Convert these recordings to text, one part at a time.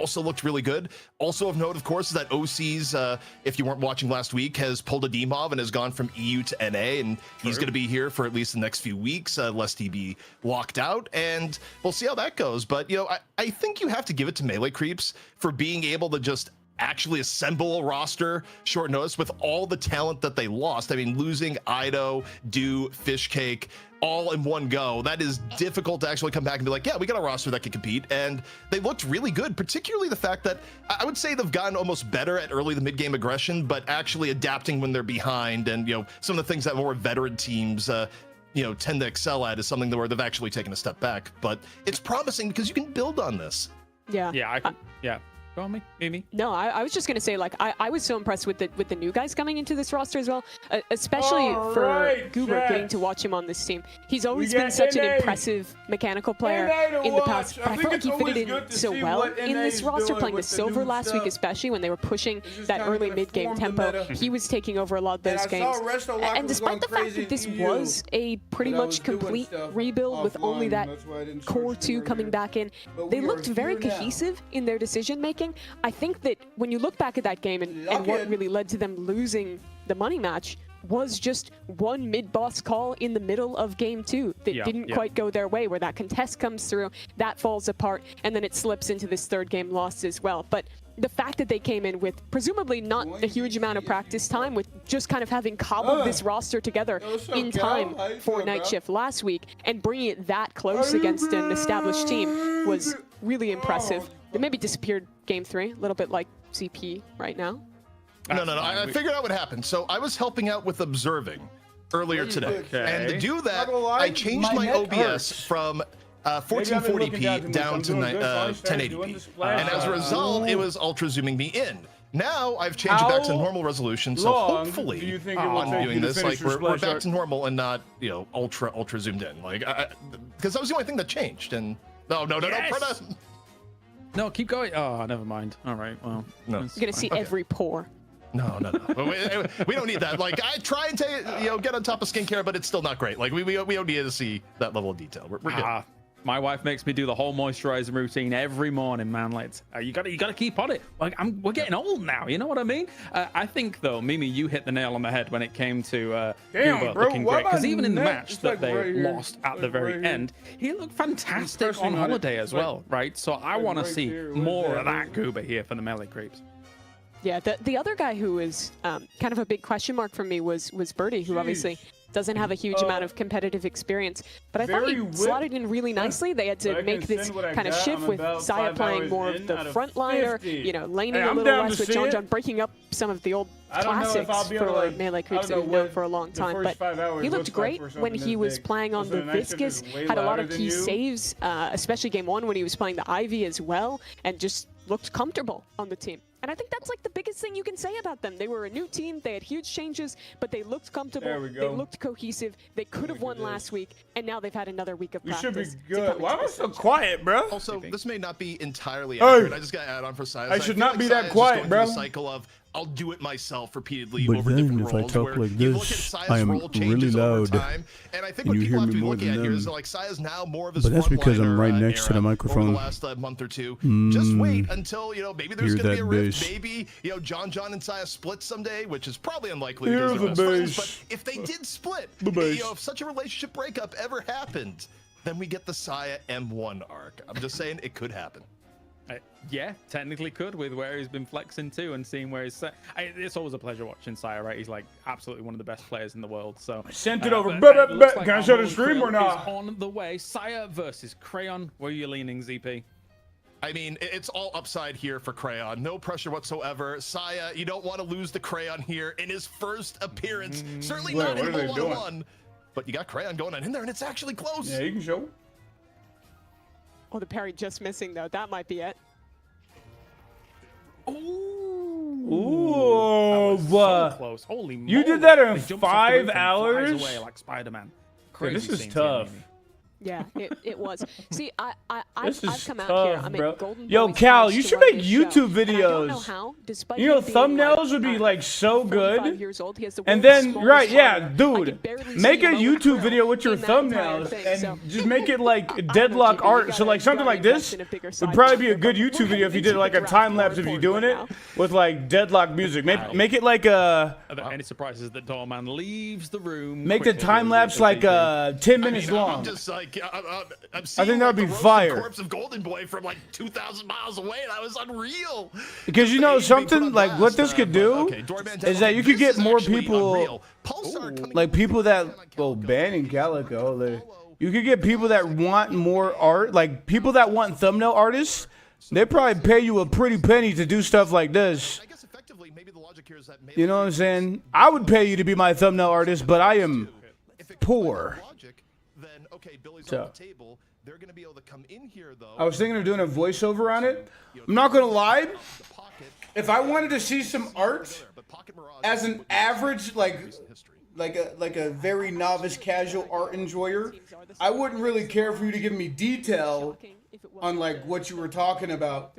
also looked really good. Also of note, of course, is that OC's, if you weren't watching last week, has pulled a DMOV and has gone from EU to NA, and he's going to be here for at least the next few weeks, lest he be locked out, and we'll see how that goes. But, you know, I think you have to give it to Melee Creeps for being able to just actually assemble a roster short notice with all the talent that they lost. I mean, losing Ido, Do, Fishcake, all in one go, that is difficult to actually come back and be like, yeah, we got a roster that can compete. And they looked really good, particularly the fact that I would say they've gotten almost better at early to mid-game aggression, but actually adapting when they're behind. And, you know, some of the things that more veteran teams, you know, tend to excel at is something where they've actually taken a step back. But it's promising because you can build on this. Yeah. Yeah, yeah. Go on, Mimi. No, I was just gonna say, like, I was so impressed with the new guys coming into this roster as well, especially for Goober, getting to watch him on this team. He's always been such an impressive mechanical player in the past, but I felt like he fitted in so well in this roster, playing the Silver last week, especially when they were pushing that early mid-game tempo. He was taking over a lot of those games. And despite the fact that this was a pretty much complete rebuild with only that core 2 coming back in, they looked very cohesive in their decision-making. I think that when you look back at that game and what really led to them losing the money match was just one mid-boss call in the middle of game 2 that didn't quite go their way, where that contest comes through, that falls apart, and then it slips into this third game loss as well. But the fact that they came in with presumably not a huge amount of practice time, with just kind of having cobbled this roster together in time for Night Shift last week and bringing it that close against an established team was really impressive. They maybe disappeared game 3, a little bit like CP right now. No. I figured out what happened. So I was helping out with observing earlier today. And to do that, I changed my OBS from 1440p down to 1080p. And as a result, it was ultra zooming me in. Now I've changed it back to normal resolution, so hopefully on doing this, like we're back to normal and not, you know, ultra zoomed in. Like, because that was the only thing that changed. And no, Prada. No, keep going. Oh, never mind. All right, well. No. You're going to see every pore. No. we don't need that. Like, I try and get on top of skincare, but it's still not great. Like, we don't need to see that level of detail. We're good. My wife makes me do the whole moisturizing routine every morning, man. Like, you gotta keep on it. Like, we're getting old now. You know what I mean? I think though, Mimi, you hit the nail on the head when it came to Goober looking great. Because even in the match that they lost at the very end, he looked fantastic on holiday as well, right? So I want to see more of that Goober here for the Melee Creeps. Yeah, the other guy who was kind of a big question mark for me was Birdie, who obviously doesn't have a huge amount of competitive experience, but I thought he slotted in really nicely. They had to make this kind of shift with Saya playing more of the frontliner, you know, laning a little less with John breaking up some of the old classics for Melee Creeps that we've known for a long time. But he looked great when he was playing on the Viscous, had a lot of key saves, especially game 1 when he was playing the Ivy as well, and just looked comfortable on the team. And I think that's like the biggest thing you can say about them. They were a new team, they had huge changes, but they looked comfortable, they looked cohesive, they could have won last week, and now they've had another week of practice. We should be good. Why am I so quiet, bro? Also, this may not be entirely accurate. I just got to add on for Saya. I should not be that quiet, bro. The cycle of I'll do it myself repeatedly But over then different if roles. I talk like this, I am really loud, and I think what you people hear have me to be more looking than at here them. is that, like, Saya's now more of his But that's because I'm frontliner, right next to the era microphone. over the last month or two. Just wait until, you know, maybe there's going to be a rift. Maybe, you know, John and Saya split someday, which is probably unlikely because they're best friends. But if they did split, you know, if such a relationship breakup ever happened, then we get the Saya M1 arc. I'm just saying it could happen. Yeah, technically could, with where he's been flexing too and seeing where he's. It's always a pleasure watching Saya, right? He's like absolutely one of the best players in the world. So sent it over. Like Can I show the stream or not? On the way, Saya versus Crayon. Where are you leaning, ZP? I mean, it's all upside here for Crayon. No pressure whatsoever. Saya, you don't want to lose the Crayon here in his first appearance. Certainly not in a one-on-one. But you got Crayon going on in there, and it's actually close. Yeah, you can show. Oh, the parry just missing, though. That might be it. Ooh, so close. Holy moly. You did that in They jumped 5 off the roof and hours? flies away like Spider-Man. Yeah, this is tough. Yeah, it was. See, I've come tough, out here. I'm bro. at Golden Yo, Boys Cal, house you to should run make this show, YouTube and I don't know videos. how, despite You know, him being, thumbnails like, would be like so 45 good. years old, he has the And world's then, smallest right, yeah, monitor. I dude, could barely make see a Mo YouTube Krill video with your in that entire thumbnails thing, and so just make it like I don't know, deadlock JP, you art. So gotta- like something gotta like this invest in a bigger would probably be a sidebar, good but YouTube we're video if you heading did like a into the time draft lapse of you report doing right it now. with like deadlock music. Make it like Are there any surprises that Doorman leaves the room? make the quickly time lapse as like he- 10 minutes I'm long. just like, I'm I think seeing, that would like, be the roasted fire. corpse of Golden Boy from like 2,000 miles away. That was unreal. Because you know He's being put something on like what blast, this could but, do okay, Doorman is that you could this get is more actually people, unreal. Pulsar coming like in people with that ban on well Calico. banning Calico. You could get people that want more art, like people that want thumbnail artists. They probably pay you a pretty penny to do stuff like this. I guess effectively, maybe the logic here is that You know what I'm saying? I would pay you to be my thumbnail artist, but I am if it poor. logic, then okay, Billy's So. on the table. They're going to be able to come in here though. I was thinking of doing a voiceover on it. I'm not gonna lie. The pocket, If I wanted to see some art but Pocket Mirage as an average, like history. like a very novice casual art enjoyer, I wouldn't really care for you to give me detail on like what you were talking about.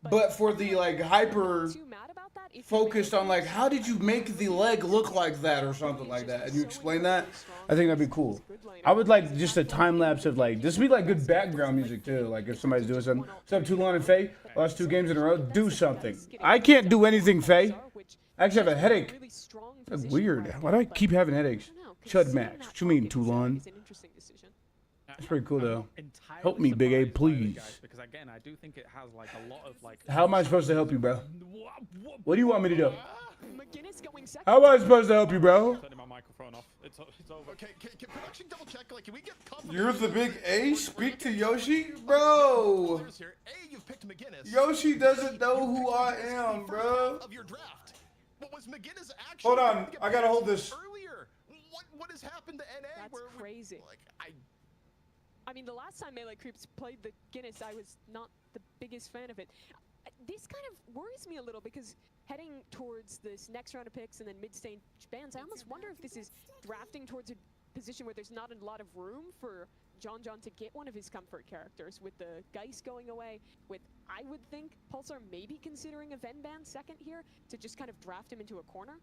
But for the like hyper focused on like how did you make the leg look like that or something like that, and you explain that, I think that'd be cool. I would like just a time lapse of like this would be like good background music too. Like if somebody's doing something. What's up, Toulon and Faye? Lost 2 games in a row. Do something. I can't do anything, Faye. I actually have a headache. That's weird. Why do I keep having headaches? Chud Max. What you mean, Toulon? That's pretty cool though. Help me, Big A, please. Because again, I do think it has like a lot of like. How am I supposed to help you, bro? What do you want me to do? McGinnis going second. How am I supposed to help you, bro? Turning my microphone off. It's over. Okay, can production double check? Like, can we get confirmation? You're the Big A? Speak to Yoshi? Bro! Players here. A, you've picked McGinnis. Yoshi doesn't know who I am, bro. Of your draft. What was McGinnis actually? Hold on, trying to get I gotta hold past this. Earlier. What has happened to NA? That's where crazy. Like, I mean, the last time Melee Creeps played the Guinness, I was not the biggest fan of it. This kind of worries me a little because heading towards this next round of picks and then mid-stage bans, I almost wonder if this is drafting towards a position where there's not a lot of room for John to get one of his comfort characters, with the Geist going away, with, I would think, Pulsar maybe considering a Ven ban second here to just kind of draft him into a corner.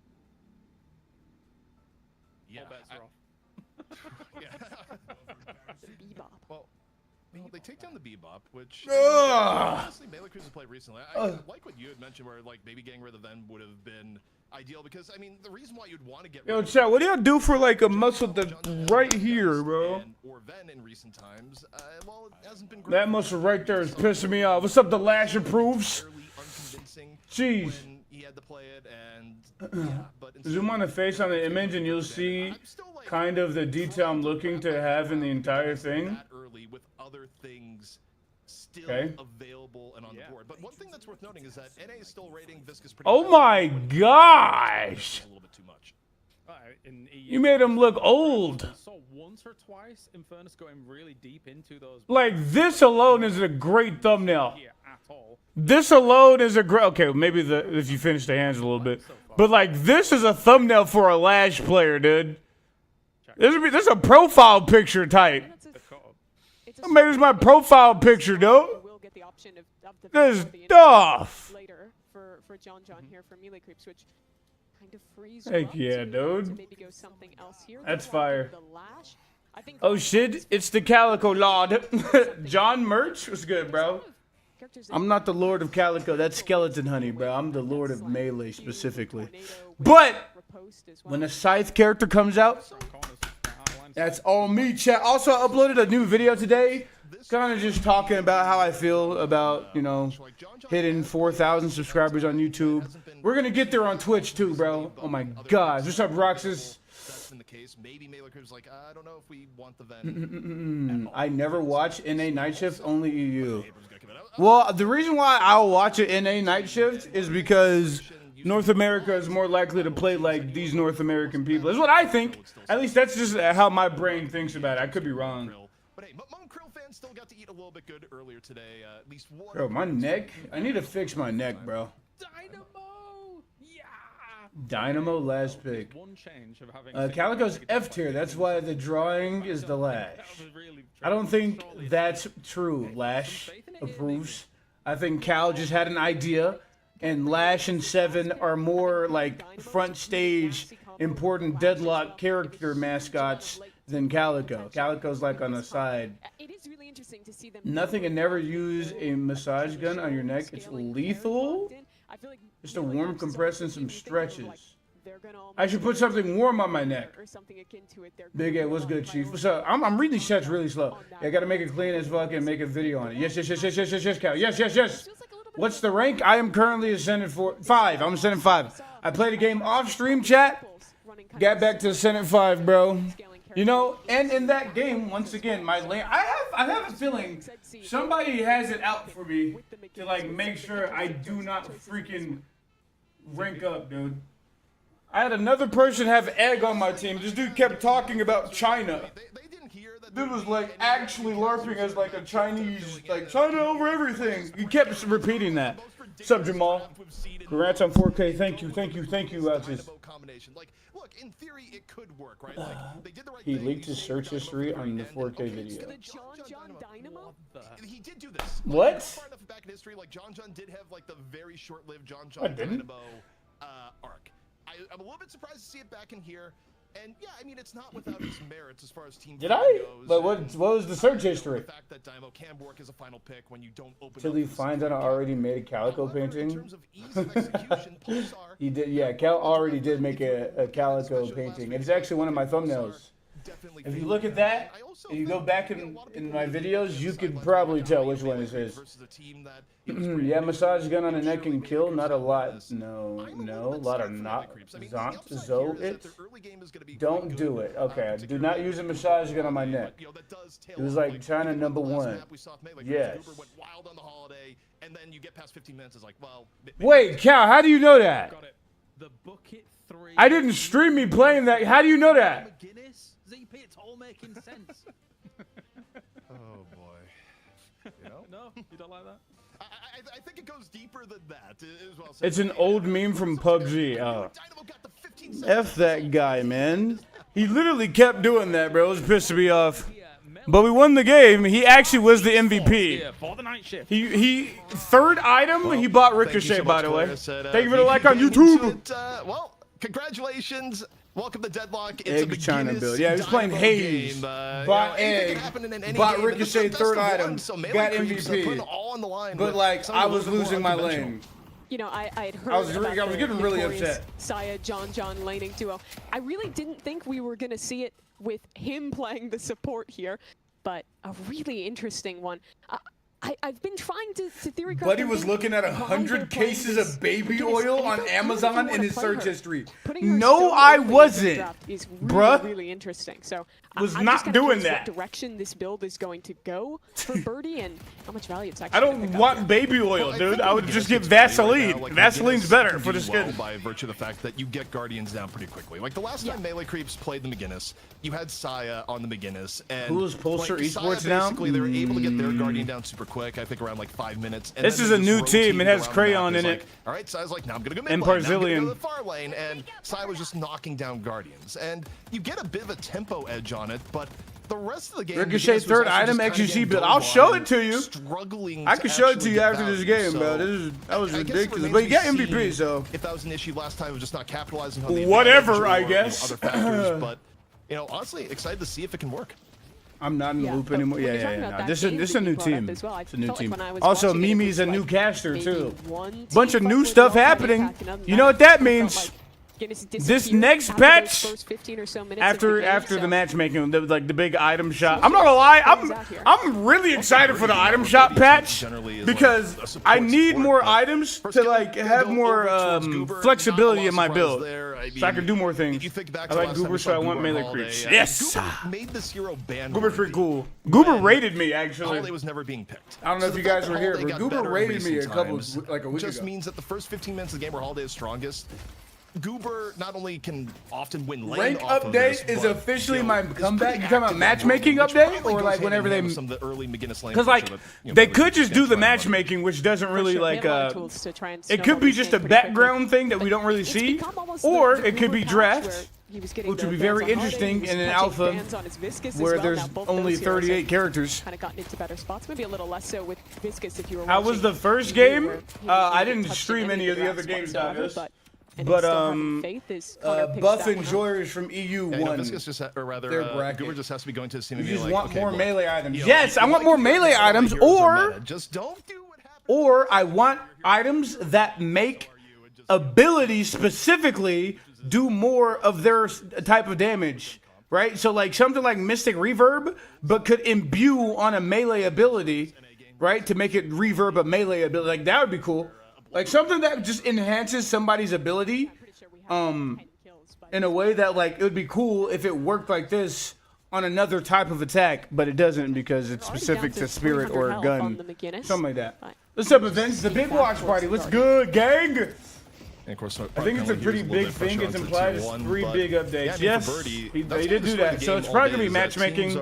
yeah. All bets are off. Yeah. The Bebop. Well, they take down the Bebop, which Ugh. honestly, Melee Crews have played recently. I like what you had mentioned, where like maybe getting rid of the Ven would have been ideal, because I mean the reason why you'd want to get rid Yo, of chat, what do y'all do for like a muscle that's right here, bro? or Ven in recent times, well, it hasn't been great. That muscle right there is pissing me off. What's up, the Lash Approves? Fairly unconvincing Jeez. when he had to play it, and yeah, but instead- Zoom on the face on the image and you'll see I'm still, like, kind of the detail I'm looking to have in the entire thing. that early with other things still Okay. available and on the board. But one thing that's worth noting is that NA is still rating Viscous pretty Oh highly. my gosh! A little bit too much. In EU, You made him look old. I saw once or twice Infernus going really deep into those. Like, this alone is a great thumbnail. Here at all. This alone is a great... Okay, maybe if you finish the hands a little bit. But, like, this is a thumbnail for a Lash player, dude. This is a profile picture type. That's a, it's I made this my profile picture, dude. will get the option of the This is or the tough. later for John here for Melee Creeps, which kind of frees you Heck up yeah, to dude. maybe go something else here. That's The fire. Lash. I think Oh shit, it's the Calico Lord. John Merch? What's good, bro? I'm not the Lord of Calico. That's Skeleton Honey, bro. I'm the Lord of Melee specifically. But when a Scythe character comes out, that's all me, chat. Also, I uploaded a new video today, kind of just talking about how I feel about, you know, hitting 4,000 subscribers on YouTube. We're gonna get there on Twitch too, bro. Oh my gosh. What's up, Roxas? That's been the case. Maybe Melee Crews like, I don't know if we want the Ven. I never watch NA Night Shift, only EU. Abrams gonna come out. Well, the reason why I'll watch an NA Night Shift is because North America is more likely to play like these North American people. Is what I think. At least that's just how my brain thinks about it. I could be wrong. But hey, Moan Krill fans still got to eat a little bit good earlier today. At least one. Bro, my neck. I need to fix my neck, bro. Dynamo! Yeah! Dynamo last pick. One change of having Calico's F tier. That's why the drawing is the Lash. I don't think that's true. Lash approves. I think Cal just had an idea, and Lash and Seven are more like front stage important deadlock character mascots than Calico. Calico's like on the side. Nothing and never use a massage gun on your neck. It's lethal. Just a warm compress and some stretches. I should put something warm on my neck. Big A, what's good, Chief? What's up? I'm reading these chats really slow. Yeah, I gotta make it clean as fuck and make a video on it. Yes, Cal. Yes. What's the rank? I am currently ascended 5. I'm ascended 5. I played a game off stream, chat. Got back to ascended 5, bro. You know, and in that game, once again, my lane. I have a feeling somebody has it out for me to like make sure I do not freaking rank up, dude. I had another person have egg on my team. This dude kept talking about China. Dude was like actually LARPing as like a Chinese, like China over everything. He kept repeating that. What's up, Jamal? Congrats on 4K. Thank you, Altis. Look, in theory, it could work, right? They did the right He thing. leaked his search history on the 4K video. He did do this. What? Far enough back in history, like John did have like the very short-lived John Dynamo arc. I'm a little bit surprised to see it back in here. And yeah, I mean, it's not without its merits as far as team Did I? goes. But what was the search history? The fact that Dynamo can work as a final pick when you don't open Till he finds out I already made a Calico painting. In terms of ease of execution, Pulsar, He did, yeah. Cal already did make a Calico painting. It's actually one of my thumbnails. If you look at that, and you go back in my videos, you could probably tell which one is his. Yeah, massage gun on the neck can kill. Not a lot. No. A lot of not. Zonzo it. Don't do it. Okay, do not use a massage gun on my neck. It was like China #1. Yes. Wait, Cal, how do you know that? I didn't stream me playing that. How do you know that? ZP, it's all making sense. Oh boy. You know? No, you don't like that? I think it goes deeper than that as well. It's an old meme from PUBG. Oh. F that guy, man. He literally kept doing that, bro. It was pissing me off. But we won the game. He actually was the MVP. For the night shift. He third item. He bought Ricochet, by the way. Thank you for the like on YouTube. Well, congratulations. Welcome to Deadlock. It's Egg China build. Yeah, he was playing Haze. Bought Egg. Bought Ricochet third item. Got MVP. But like, I was losing my lane. You know, I had heard I was about getting really upset. Saya John laning duo. I really didn't think we were gonna see it with him playing the support here, but a really interesting one. I've been trying to theorycraft. Buddy was looking at 100 cases of baby oil on Amazon in his search history. No, I wasn't, bruh. Really interesting. So was I'm not doing that. What direction this build is going to go for Birdie and how much value it's actually. I don't want baby oil, dude. I would just get Vaseline. Vaseline's better for the skin. By virtue of the fact that you get Guardians down pretty quickly. Like the last time Melee Creeps played the McGinnis, you had Saya on the McGinnis, and who's Pulsar Esports now? Basically, they were able to get their Guardian down super quick. I think around like 5 minutes. And this is a new team. It has Crayon in it. All right, Saya's like, now I'm gonna go mid and lane. Now I'm gonna Barzillion. go to the far lane, and Saya was just knocking down Guardians, and you get a bit of a tempo edge on it, but the rest of the game. Ricochet third item XGC build. I'll show it to you. I can show it to you after this game, bro. That was ridiculous. But you got MVP, so. If that was an issue last time, it was just not capitalizing on the whatever, I guess. Other factors, but you know, honestly, excited to see if it can work. I'm not in the loop anymore. Yeah. No, this is a new team. It's a new team. Also, Mimi's a new caster too. Bunch of new stuff happening. You know what that means? This next patch, after the matchmaking, like the big item shop. I'm not gonna lie, I'm really excited for the item shop patch because I need more items to like have more flexibility in my build, so I can do more things. I like Goober, so I want melee creeps. Yes. Goober's pretty cool. Goober rated me actually. Holiday was never being picked. I don't know if you guys were here, but Goober rated me a week ago. Just means that the first 15 minutes of the game where Holiday is strongest, Goober not only can often win lane Rank off of update this, is but, officially you know, my is comeback. pretty You talking about active in matchmaking the world, which update, probably or goes like hand whenever in hand they? with some of the early McGinnis lane Because like pressure that, you know, they really could just do the stand by. matchmaking, which doesn't really Sure, like they have a lot of tools to try and it could snowball be this just game a pretty quickly. background thing that we don't really It's see, become almost or the it could be Goober patch where draft, he was getting which would the be very bans on interesting Harden, in he an was catching alpha bans on his Viscous as where well. there's Now both only those heroes 38 have characters. kind of gotten into better spots. Maybe a little less so with Viscous if you were How watching was the first EU, game? where he I didn't didn't touch stream any of the other draft games, spots ever, Douglas. and But still having faith as Connor picks Buff that one and up. Joyers from EU Yeah, you know, won. Viscous just, or rather, their bracket. Goober just has to be going to the scene You and be just like, want okay, more look, melee items. you know, Yes, you I want like more your melee heroes, items, heroes are or meta. Just don't do what happened. I want items that make abilities specifically do more of their type of damage, right? So like something like Mystic Reverb, but could imbue on a melee ability, right? To make it reverb a melee ability. Like that would be cool. Like something that just enhances somebody's ability in a way that like it would be cool if it worked like this on another type of attack, but it doesn't because it's specific to spirit or a gun. Something like that. What's up, Vince? The big watch party. What's good, gang? And of course, I think it's a pretty big thing. It's implied it's 3 big updates. Yes, they did do that. So it's probably going to be matchmaking,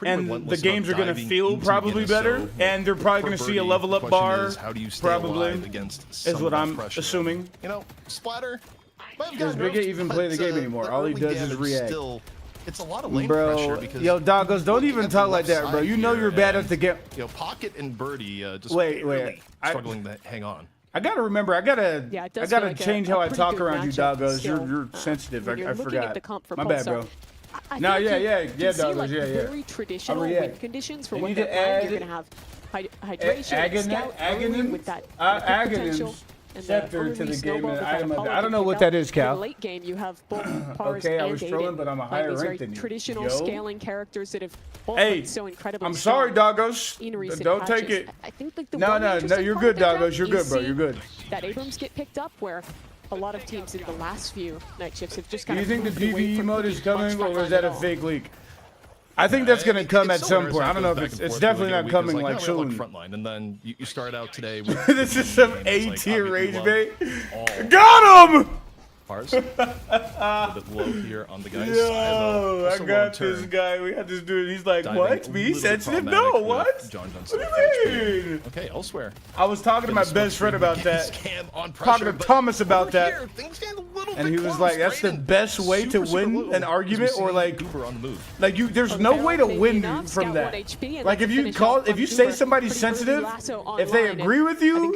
and the games are going to feel probably better, and they're probably going to see a level up bar, probably, is what I'm assuming. You know, Splatter. Does Big A even play the game anymore? All he does is react. It's a lot of lane pressure Bro, because yo, Doggos, don't even talk like that, bro. You know you're bad at the game. You know, Pocket and Birdie just Wait, really struggling to hang on. I gotta remember. I gotta like change a how I pretty talk good around you, matchup Doggos. still, You're sensitive. when you're I looking at forgot. the comp for My bad, Pulsar. bro. I No, think yeah, Doggos, Doggos, yeah. Very traditional win conditions for They what need to they're playing. add You're gonna have hydration, scout, early with that potential. And scepter to the game snowball and with that item. Apollo I don't know pick what up. that is, For Cal. the late game, you have both Pars Okay, I and was Aiden trolling, but I'm a playing higher these rank very than you. traditional Yo. scaling characters that have both Hey, been so incredibly I'm sorry, strong Doggos. in recent Don't patches. take it. I think like the No, one no, interesting you're part good, of that Doggos. draft, You're you good, bro. see You're good. That Abrams get picked up where a lot of teams in the last few night shifts have just Do kind you of think the moved away PvE from mode is picking coming, much or frontline is that at a all. fake leak? I think that's gonna come at some point. I don't know if Back it's and forth definitely for not a coming week. like It's like, soon. Frontline, and then you start out today with This is some it's like, A-tier obviously rage love bait. all Got him! Pars. A bit low here on the guys. Yo, I also got long this term, guy. We had this dude. He's like, diving what? a Be little bit sensitive? problematic No, with what? John What Johnson. do you mean? Okay, elsewhere. I was talking to my best friend about that. Talking to but Thomas about over that. here, things get a little And bit he was close. like, that's the Brayden, best way to super win low an as argument, we or see like, Cooper on the move. there's no way to win from that. Like if you say somebody's sensitive, if they agree with you,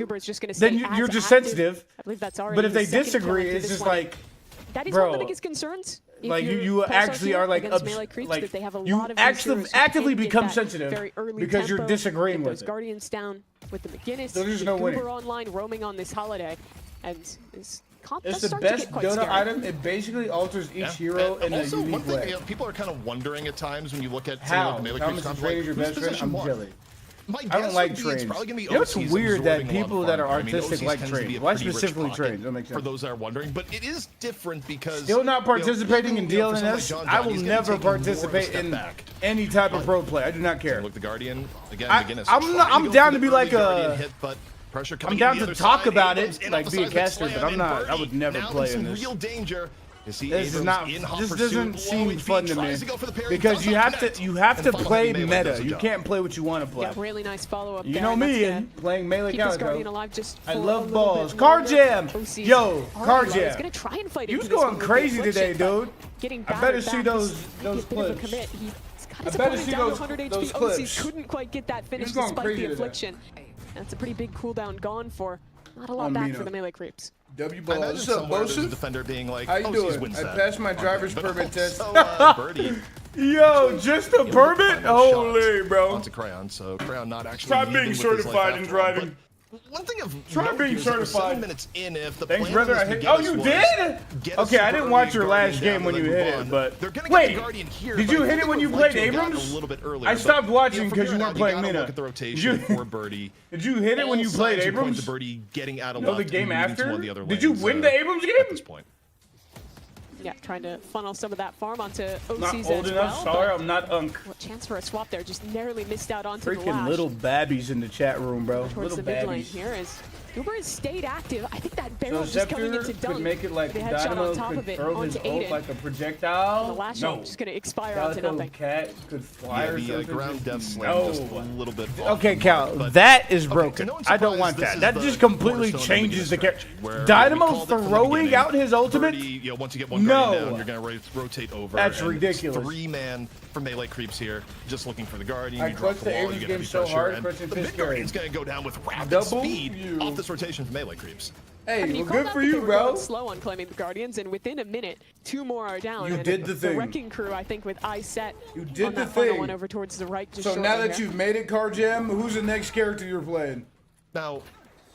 then you're just sensitive. But if they disagree, it's just like, that is bro, one of the biggest concerns. like you actually are like you actually actively become sensitive because you're disagreeing with it. Guardians down with the McGinnis. There's no winning. Goober online roaming on this holiday, and it's the best Dota item. It basically alters each hero in a also, one unique thing, way. you know, people are kind of wondering at times when you look at How? the melee Thomas creeps, is Trade your who's best friend? position I'm one? jelly. My I don't guess like would be trains. it's probably gonna be You know, it's OCs weird that absorbing a lot people of that are farm. I mean, artistic OCs like tends to be trains. a Why pretty rich specifically pocket trains? That makes For sense. those that are wondering, but it is different because Still not participating in for someone like DLNS. John I will he's gonna never take more of a participate step in back. any type of pro play. I do not care. Look, the Guardian again. McGinnis I'm trying not- I'm go down for to the be like early a- Guardian hit, but pressure coming I'm down in the to other talk side. about Abrams it, in like off be the a side of the caster, but slam, I'm and not. I Birdie would never now play in in some this. real danger. You see This is Abrams not. in hot This pursuit, doesn't low seem HP, fun to tries me go for the parry, because does you not have connect. to. You have to And follow play the melee does meta. the You job. can't play what you want to play. Yeah, really nice follow up. You know me and playing melee keep this Guardian Calico. alive just I for a love little balls. bit Car longer. jam. OC's Yo, car already low. He's jam. gonna try and fight You into was this going one with the crazy affliction, today, but dude. Getting I better battered see back those is a bit of a clips. commit. He's got his I better opponent see down to those- 100 those HP. clips. OCs couldn't quite get that finish going despite crazy the today. affliction. That's a pretty big cooldown gone for. Not a lot On back Mina. for the melee creeps. W I balls. imagine What's up, somewhere there's a Bosa? defender being like, How you "Oh, doing? she's wins I that." passed my driver's But permit test. also, Birdie. Yo, just a permit? Holy, bro. Onto Crayon, so Crayon not actually. Try leading being with his life certified in after driving. all, but One thing of Try note being here is that we're certified. 7 minutes in. If the Thanks, plan brother. was I to hit. get Oh, us you was did? get us Okay, I super didn't early watch your Guardian last down game when and you then hit move it, on. but They're gonna wait, get the Guardian here, did but you I hit think it when they you would like played to have gotten Abrams? A little bit earlier. I but, stopped watching from because here you on weren't out, playing gotta Mina. Look at the rotation for Birdie. Did you hit it when you All played signs would point Abrams? to Birdie getting out of No, the left game and moving to after? one of the other Did you lanes, win the Abrams game? At this point. Yeah, trying to funnel some of that farm onto OC's Not as old enough. well. Sorry, I'm not unk. What chance for a swap there? Just narrowly missed out onto the Freaking lash. little babbies in the chat room, bro. Towards Little the mid lane babbies. here as Goober has stayed active. I think that So barrel just coming Scepter into dunk. could make it like the headshot Dynamo on top could of it throw his onto ult Aiden. like a projectile. The lash No. just going to expire onto Calico nothing. Cat could fly Yeah, or the something. ground death slam No. just a little bit. Okay, Cal, but- that is Okay, broken. to no one's I don't surprise, want this that. is That the just completely cornerstone of changes the strategy, character. where we Dynamo called it from the throwing beginning. out his ultimate? 30, you know, once you get one No. guardian down, you're going to rotate over. That's and ridiculous. It's 3-man from melee creeps here, just looking for the guardian. I You drop clutched the the wall, Ares you get game heavy so pressure, hard, and Christian the Fish mid guardian's carry. going to go down with rapid Double speed you. off this rotation from melee creeps. Hey, I mean, you well, called good out for that they you, were bro. going slow on claiming the Guardians, and within a minute, 2 more are down. You and did the thing. Wrecking Crew, I think, with eye set You did on the that final thing. one over towards the right. Just So shortly now that here. you've made it, Car Jam, who's the next character you're playing? Now,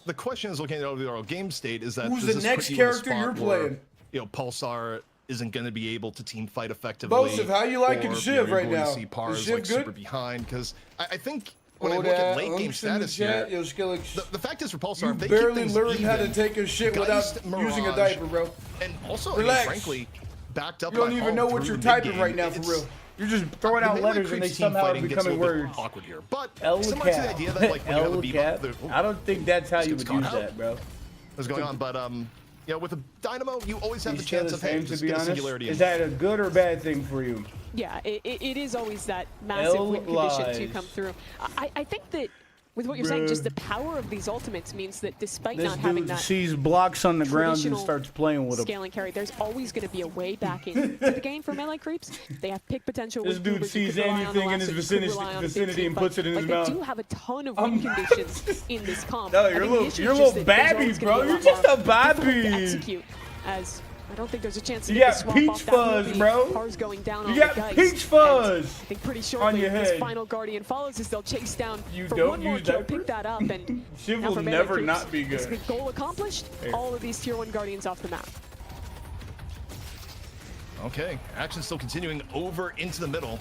the question is, looking at the overall game state, is that Who's does the this next put you in a character spot you're where, playing? You know, Pulsar isn't going to be able to team fight effectively. Bosif, how you liking or, Shiv you're right going now? To see Is Pars Shiv like good? super behind because I think when I Oh, look at that late game Unks in the status here, chat, yo, Skillix, the fact is for Pulsar, you if they keep barely things learned how to even, take a shit without Geist, using a Mirage, diaper, bro. and also, Relax. I mean, frankly, backed up. You don't by even all know what through you're the typing mid-game, right now, for it's- real. You're just throwing the out melee letters and they creeps team somehow are fighting gets a becoming little bit words. awkward here, but El similar to the Cap. idea that like when you have a El beat Cap. up, I don't think that's how you Just would gets use caught that, bro. what's going on, but you know, with a Dynamo, you always have He's the still chance the of hey, same, to just be get a honest. singularity. Is in that a good or bad thing for you? Yeah, it is always that massive El win condition to lies. come through. I think that with what you're saying, just the power of these ultimates means that despite This not having dude that sees blocks on the ground and traditional starts playing with them. scaling carry, there's always going to be a way back into the game for melee creeps. They have pick potential. This with dude Goobers. You sees could rely on anything the in his lasso, you could vicinity- rely on the big vicinity team, and but, puts it in like, his mouth. They do have a ton of win conditions in this comp. No, I you're a think the little, issue you're a is just little that there's babby, always bro. gonna be You're lot just a more difficult to babby. execute, as I don't think there's a chance to You get got the swap peach off that fuzz, movie. bro. Cars going down You on got the Geist, peach and fuzz I think pretty on shortly your this head. final Guardian follows as they'll chase down You for don't one more use kill, diapers? pick that up, and Shiv now will for melee never creeps, not be it's good. the goal accomplished. Here. All of these tier 1 Guardians off the map. Okay, action still continuing over into the middle.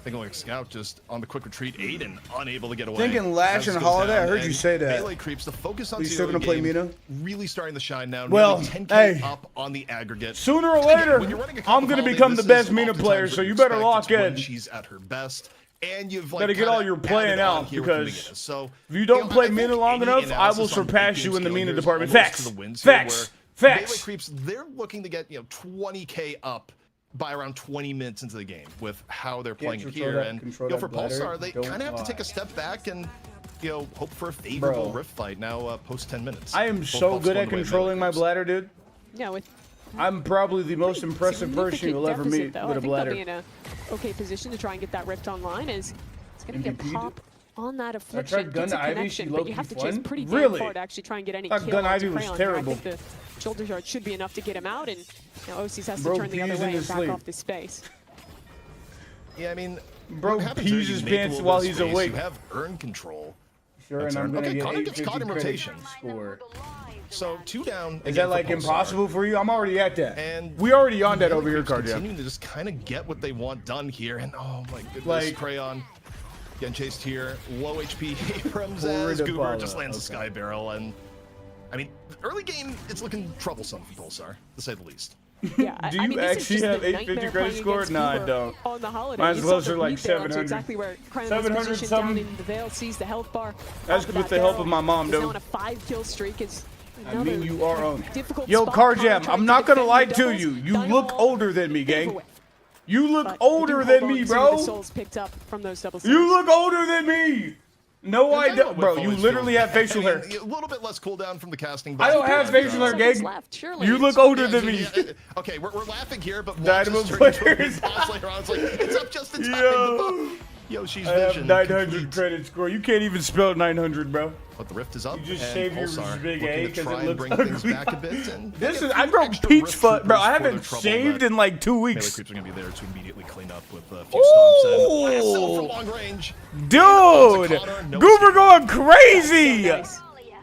Thinking like Scout just on the quick retreat. Aiden unable to get away. Thinking Lash As and goes Holiday, down, I heard you and say that. Melee creeps. The focus on Are you still the gonna play game Mina? really starting to shine now. Well, Nearly 10K hey. up on the aggregate. Sooner or Again, later, when you're running a I'm comp gonna Holiday, become the this best is Mina oftentimes player, what so you expect. better lock It's when in. She's at her best, and you've like Better get kinda all your playing added on out, here with because Mina. So if you don't know, play I think Mina long any enough, I will analysis on surpass big you game in the skill Mina here is department. almost Facts. to the wins here, Facts. where Facts. Melee creeps, they're looking to get 20K up by around 20 minutes into the game with how they're playing it control here. that- And control for that bladder. Pulsar, they Don't kind of have to take lie. a step back and hope for a favorable Bro. rift fight now post 10 minutes. I am Both so buffs good going at the way of controlling my Melee creeps. bladder, dude. Yeah, with I'm probably the most impressive person you'll ever deficit, meet though. with I a think bladder. they'll be in a okay position to try and get that rift online, as it's going to get MVP? pop on that affliction. tried Gun Gets a Ivy, connection, she but you low-key have to chase fun. pretty damn Really? far to actually try and get any I kill thought Gun onto Ivy was Crayon. terrible. I think the shoulder charge should be enough to get him out, and now OCs has to Bro turn the other pees in way and his back sleep. off this space. Yeah, I mean, Bro what happens pees is you his make a pants little while bit of he's space, awake. You have earn control. Sure, and That's I'm right. gonna Okay, get Connor gets 850 caught in credit rotation. score. So 2 down. Is again that for like Pulsar. impossible for you? I'm already at that. And we already on that Melee over here, creeps Card Jam. continuing to just kind of get what they want done here, and oh my goodness, Like- Crayon getting chased here. Low HP Abrams Forward as to Goober follow. just lands a Okay. Sky Barrel, and I mean, early game it's looking troublesome for Pulsar, to say the least. Yeah, Do I you mean, this is actually just have the 850 nightmare credit playing score? against No, I Goober don't. On the holiday, Mine's You saw closer the like lead there onto 700. exactly where Cryon was 700 positioned something. down in the Veil, sees the health bar. That's off of with that the help barrel. of my mom, He's though. now on a 5-kill streak. Is I mean, you are on. difficult Yo, spot. Car Connor Jam, trying I'm not gonna defend lie the to doubles. you. You Dynamo look older than me, gang. overwhelmed. You look But older they do than hold on me, to the bro. souls picked up from those double You kills. look older than me. No, I Dynamo don't, bro. with You always literally feels- have facial I mean, hair. A little bit less cooldown from the casting. I don't have facial hair, Seconds gang. left, surely. You look older Yeah, than me. Okay, we're laughing here, but Dynamo Watch is turning to a players. boss later on. It's like it's up just in time. Yo. Yoshi's I have vision. 900 complete. credit score. You can't even spell 900, bro. But the rift is up. You just and shave your Pulsar big looking A to 'cause try it and looks bring things ugly. back a bit. And This get is a I few broke extra peach rift foot, bro. troopers I for their haven't trouble, shaved but in like 2 melee weeks. creeps are gonna be there to immediately clean up with a few stomps and lasso from long range. Dude, Connor, no Goober escape. going So crazy. nice.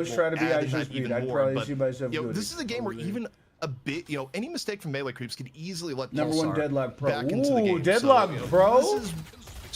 always try to be adding ISO that speed. even I'd more. probably But see myself you know, doing this it. is a game where even a bit, you know, any mistake from melee creeps could easily let Number Pulsar one Deadlock Pro. back into the Ooh, game. Deadlock so, you know, Pro? This is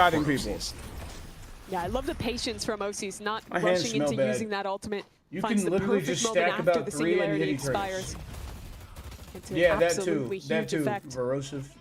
one-shotting for people. OCs. Yeah, I love the patience from OCs, not My hands rushing smell into bad. using that ultimate. You Finds can the literally perfect just moment stack after about the 3 and singularity hit each other. expires. It's an Yeah, that too. absolutely That huge too. effect. Corrosive.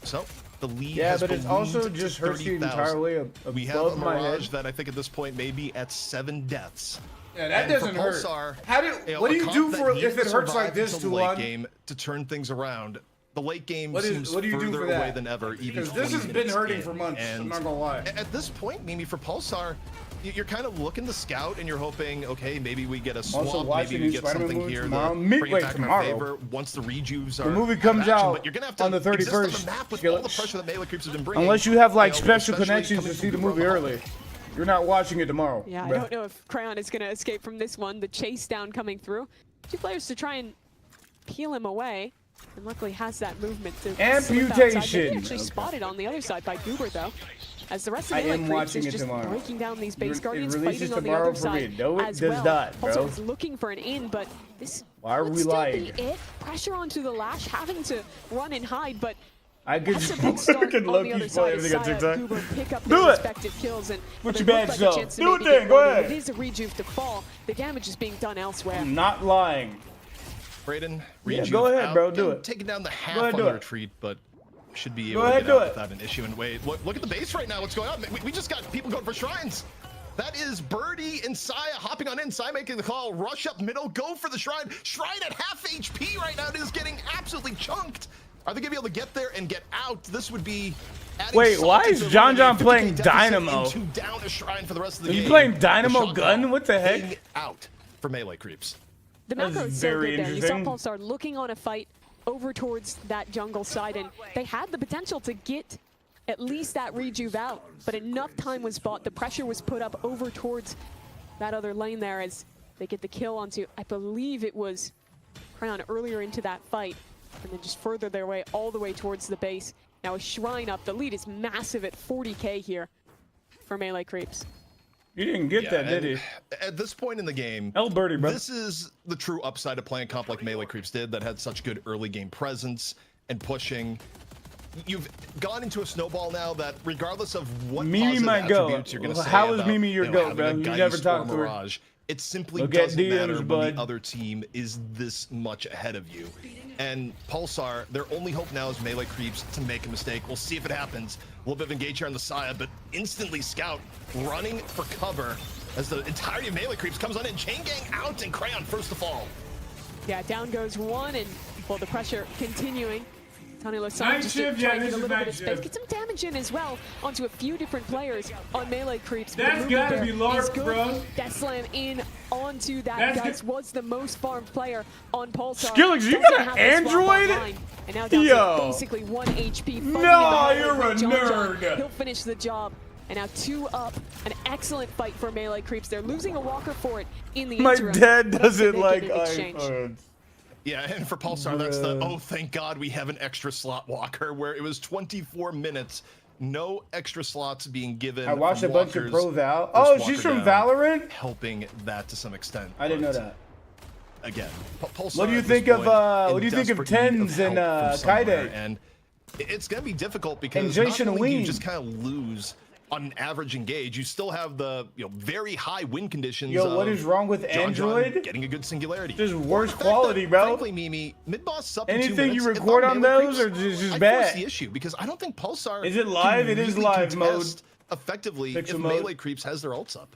So the lead Yeah, has but it's also ballooned to just hurts you 30,000. entirely We have a above my Mirage head. that I think at this point may be at 7 deaths. Yeah, that And for doesn't hurt. Pulsar, How do? What do a you comp do that for needs if to it hurts like survive this, until the late Tuan? game to turn things around? The late game What seems do you do further for away that? than ever. Even Because this 20 has been minutes hurting in. for months. I'm And not gonna lie. at this point, Mimi, for Pulsar, you're kind of looking to scout, and you're hoping, okay, maybe we get a Also swamp, watching maybe we the get Spider-Man something movie here tomorrow. that bring it back in our Tomorrow. favor once the rejuves are The movie out of comes action. out But you're gonna have to on the exist 31st. on the map with all the pressure that Melee Creeps have been bringing. Unless you have like You know, special especially connections to coming see the from movie Hall. early. You're not watching it tomorrow. Yeah, I bruh. don't know if Crayon is going to escape from this one. The chase down coming through. 2 players to try and peel him away. And luckily has that movement to slip outside. Amputation. Maybe actually spotted on the other side by Goober, though. As the rest of I the am Melee Creeps watching is it just tomorrow. breaking down these base It guardians, releases fighting on the tomorrow other for me. side No, it as does well. not, bro. Also, was looking for an in, but this Why are would we still lying? be it. Pressure onto the Lash, having to run and hide, but I could that's a just big start fucking on the Loki other spoil side. everything on Saya, TikTok. Goober pick up Do their it. respective kills, and Put there your looked badge like a up. chance to Do it maybe then, get go one, but ahead. It is a rejuve to fall. The damage is being done elsewhere. I'm not lying. Brayden, Yeah, rejuve go ahead, out bro, do and it. Taking down the half ahead, on do the it. retreat, but should be Go able to ahead, get do out it. without an issue. And wait, look at the base right now. What's going on? We just got people going for shrines. That is Birdie and Saya hopping on in. Saya making the call. Rush up middle. Go for the shrine. Shrine at half HP right now. It is getting absolutely chunked. Are they going to be able to get there and get out? This would be... Wait, why is John playing Dynamo? To down a shrine for the rest of the Are game. you playing Dynamo The shot Gun? call What the heck? being out for Melee Creeps. The That's macro is so very good there. You saw interesting. Pulsar looking on a fight over towards that jungle side, and they had the potential to get at least that rejuve out, but enough time was bought. The pressure was put up over towards that other lane there as they get the kill onto, I believe it was Crayon earlier into that fight, and then just further their way all the way towards the base. Now a shrine up. The lead is massive at 40k here for Melee Creeps. You didn't get that, did and he? At this point in the game, L Birdie, bro. this is the true upside of playing comp like Melee Creeps did, that had such good early game presence and pushing. You've gone into a snowball now that regardless of what Mimi positive might go. attributes you're going to say How is about, Mimi your you know, goat, having bro? a You Geist never or talked to her. Mirage, it simply Look at doesn't DMs, matter when bud. the other team is this much ahead of you. And Pulsar, their only hope now is Melee Creeps to make a mistake. We'll see if it happens. A little bit of engage here on the Saya, but instantly Scout running for cover as the entirety of Melee Creeps comes on in. Chain Gang out and Crayon first to fall. Yeah, down goes one, and well, the pressure continuing. Tony Lozano Night just shift, to try yeah, and this get a is little night bit of space, shift. get some damage in as well onto a few different players on Melee Creeps. But the That's movement gotta there be LARP, is good. bro. Death Slam in onto that. That's Geist was the most farmed player on Pulsar. Skillix, you Doesn't got have an the swap Android? online, and now down Yo. to basically 1 HP. fighting in the No, hallway you're with a John. nerd. He'll finish the job. And now 2 up. An excellent fight for Melee Creeps. They're losing a Walker for it in the My interim. dad but doesn't they like get in exchange. iPhones. Yeah, and for Pulsar, that's the, Bruh. oh, thank God we have an extra slot walker, where it was 24 minutes, no extra slots being given. I watched a from bunch of walkers. Pro Val. First Oh, walker she's from down, Valorant? helping that to some extent. I didn't know but that. Again, Pulsar What do you at this think of, point what in do you think of desperate need Tens and, help from somewhere, Kaide? And it's going to be difficult because And Jason not only do you Ween. just kind of lose on an average engage, you still have the very high win conditions. Yo, what of is wrong with John Android? getting a good singularity. Just Or worse the fact quality, that, bro. Frankly, Mimi, mid-boss is up in 2 Anything you minutes. If record I'm on Melee those Creeps, or just I bad? force the issue because I don't think Pulsar Is it live? can It is really live mode. contest effectively Pixel if mode. Melee Creeps has their ults up.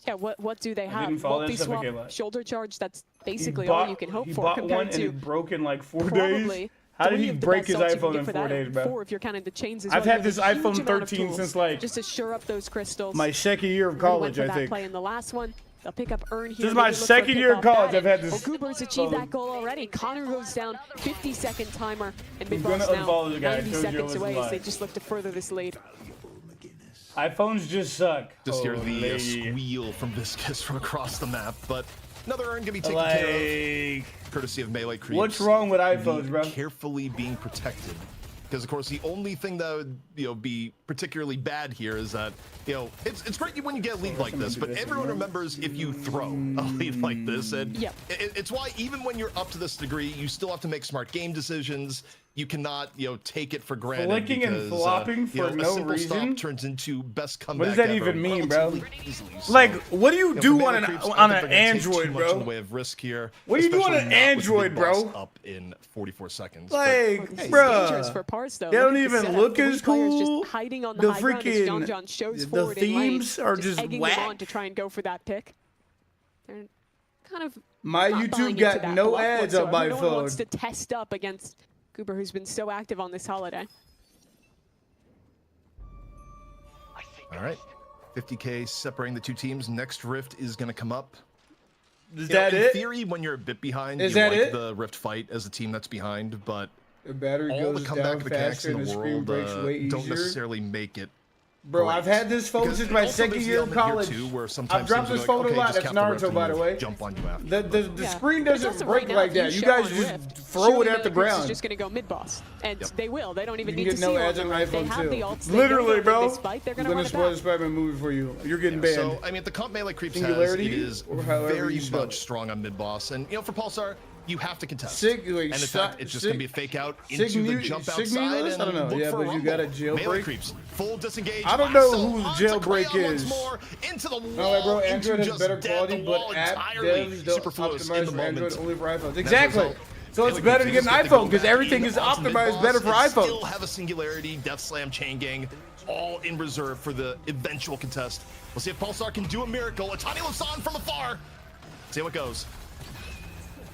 Yeah, what do they have? didn't follow that stuff Multi-swap, again, like- shoulder charge, that's He basically bought- all you can hope he for bought one compared and to it broke in like 4 probably days. How did 3 he of the break best his salts you can iPhone get in for 4 that, days, and bro? 4 if you're counting the chains as I've well. had You have this a huge iPhone amount of 13 tools since, like, just to shore up those crystals. My second year of Really went college, for I that think. play in the last one. They'll pick up Earn here. This is my maybe look for a second pick year of off college. that, I've had and, this Well, Goober's achieved phone. that goal already. Connor goes down, 50-second timer, and Big I'm gonna Boss now unfollow the guy. I 90 told you I seconds wasn't away as they live. just look to further this lead. iPhones just suck. Just hear the Holy. squeal from Viscous from across the map, but another Earn gonna be taken care Like, of, courtesy of Melee Creeps. what's wrong with Be iPhones, bro? Carefully being protected. Because of course the only thing that would be particularly bad here is that it's great when you get a lead like this, but everyone remembers if you throw a lead like this, and Yep. it's why even when you're up to this degree, you still have to make smart game decisions. You cannot take it for granted. Flicking and because, flopping for a no simple stop reason? turns into best comeback. does that ever even mean, bro? relatively easily. So, like, what do you for do Melee on an Creeps, I on don't an think they're gonna take Android, too much in the bro? way of risk here. What do you do on especially an not with Android, Big Boss bro? Up in 44 seconds. but- Like, It's dangerous bruh. for Pars, though. They Look don't at the even setup. look 3 as players cool. Just hiding on the, The high ground as John freaking- John shows the forward in lane, themes are just egging whack. them on to try and go for that pick. They're kind of My not YouTube buying into got that no bluff ads on whatsoever. my No one phone. wants to test up against Goober, who's been so active on this holiday. All right. 50K separating the two teams. Next rift is going to come up. Is that in it? theory, when you're a bit behind, Is you that like it? the rift fight as a team that's behind, but The battery all the goes comeback down mechanics faster in and the the screen world breaks way don't easier. necessarily make it. Bro, great. I've had this phone Because since my also second there's the year of element here, college. too, where sometimes I've dropped teams this are like, phone a okay, lot. just That's cap the rift Naruto, and by the we'll way. jump on you after. The screen But it's doesn't also break right now, like if you that. You show guys on just Rift, throw surely it at the Melee Creeps is ground. just gonna go mid boss, and Yep. they will. They don't even You need can to get no see ads on on the Rift. They iPhone have the too. ults. They know Literally, that bro. This fight, they're I'm gonna gonna run it spoil back. the Spider-Man movie for you. You're getting banned. So, I mean, the comp Melee Creeps has, Singularity, it is or however very you spell much it. strong on mid boss. And, you know, for Pulsar, you have to contest. Like, and in fact, it's just going to be a fake out into the jump outside and I don't know. look Yeah, for but a you got a rumble. Melee jailbreak. Creeps, full disengage. I don't know lasso who the onto jailbreak Crayon once is. more, into the No, wall, like, bro, into Android has just better dead, quality, the but wall app entirely devs don't superfluous in optimize the for Android, moment. only for iPhones. And Exactly. as a So it's result, better to Melee get an Creeps get to iPhone go because back everything in is onto optimized mid-boss better for and iPhones. Still have a Singularity, Death Slam, Chain Gang, all in reserve for the eventual contest. We'll see if Pulsar can do a miracle. A tiny Lasan from afar. See how it goes.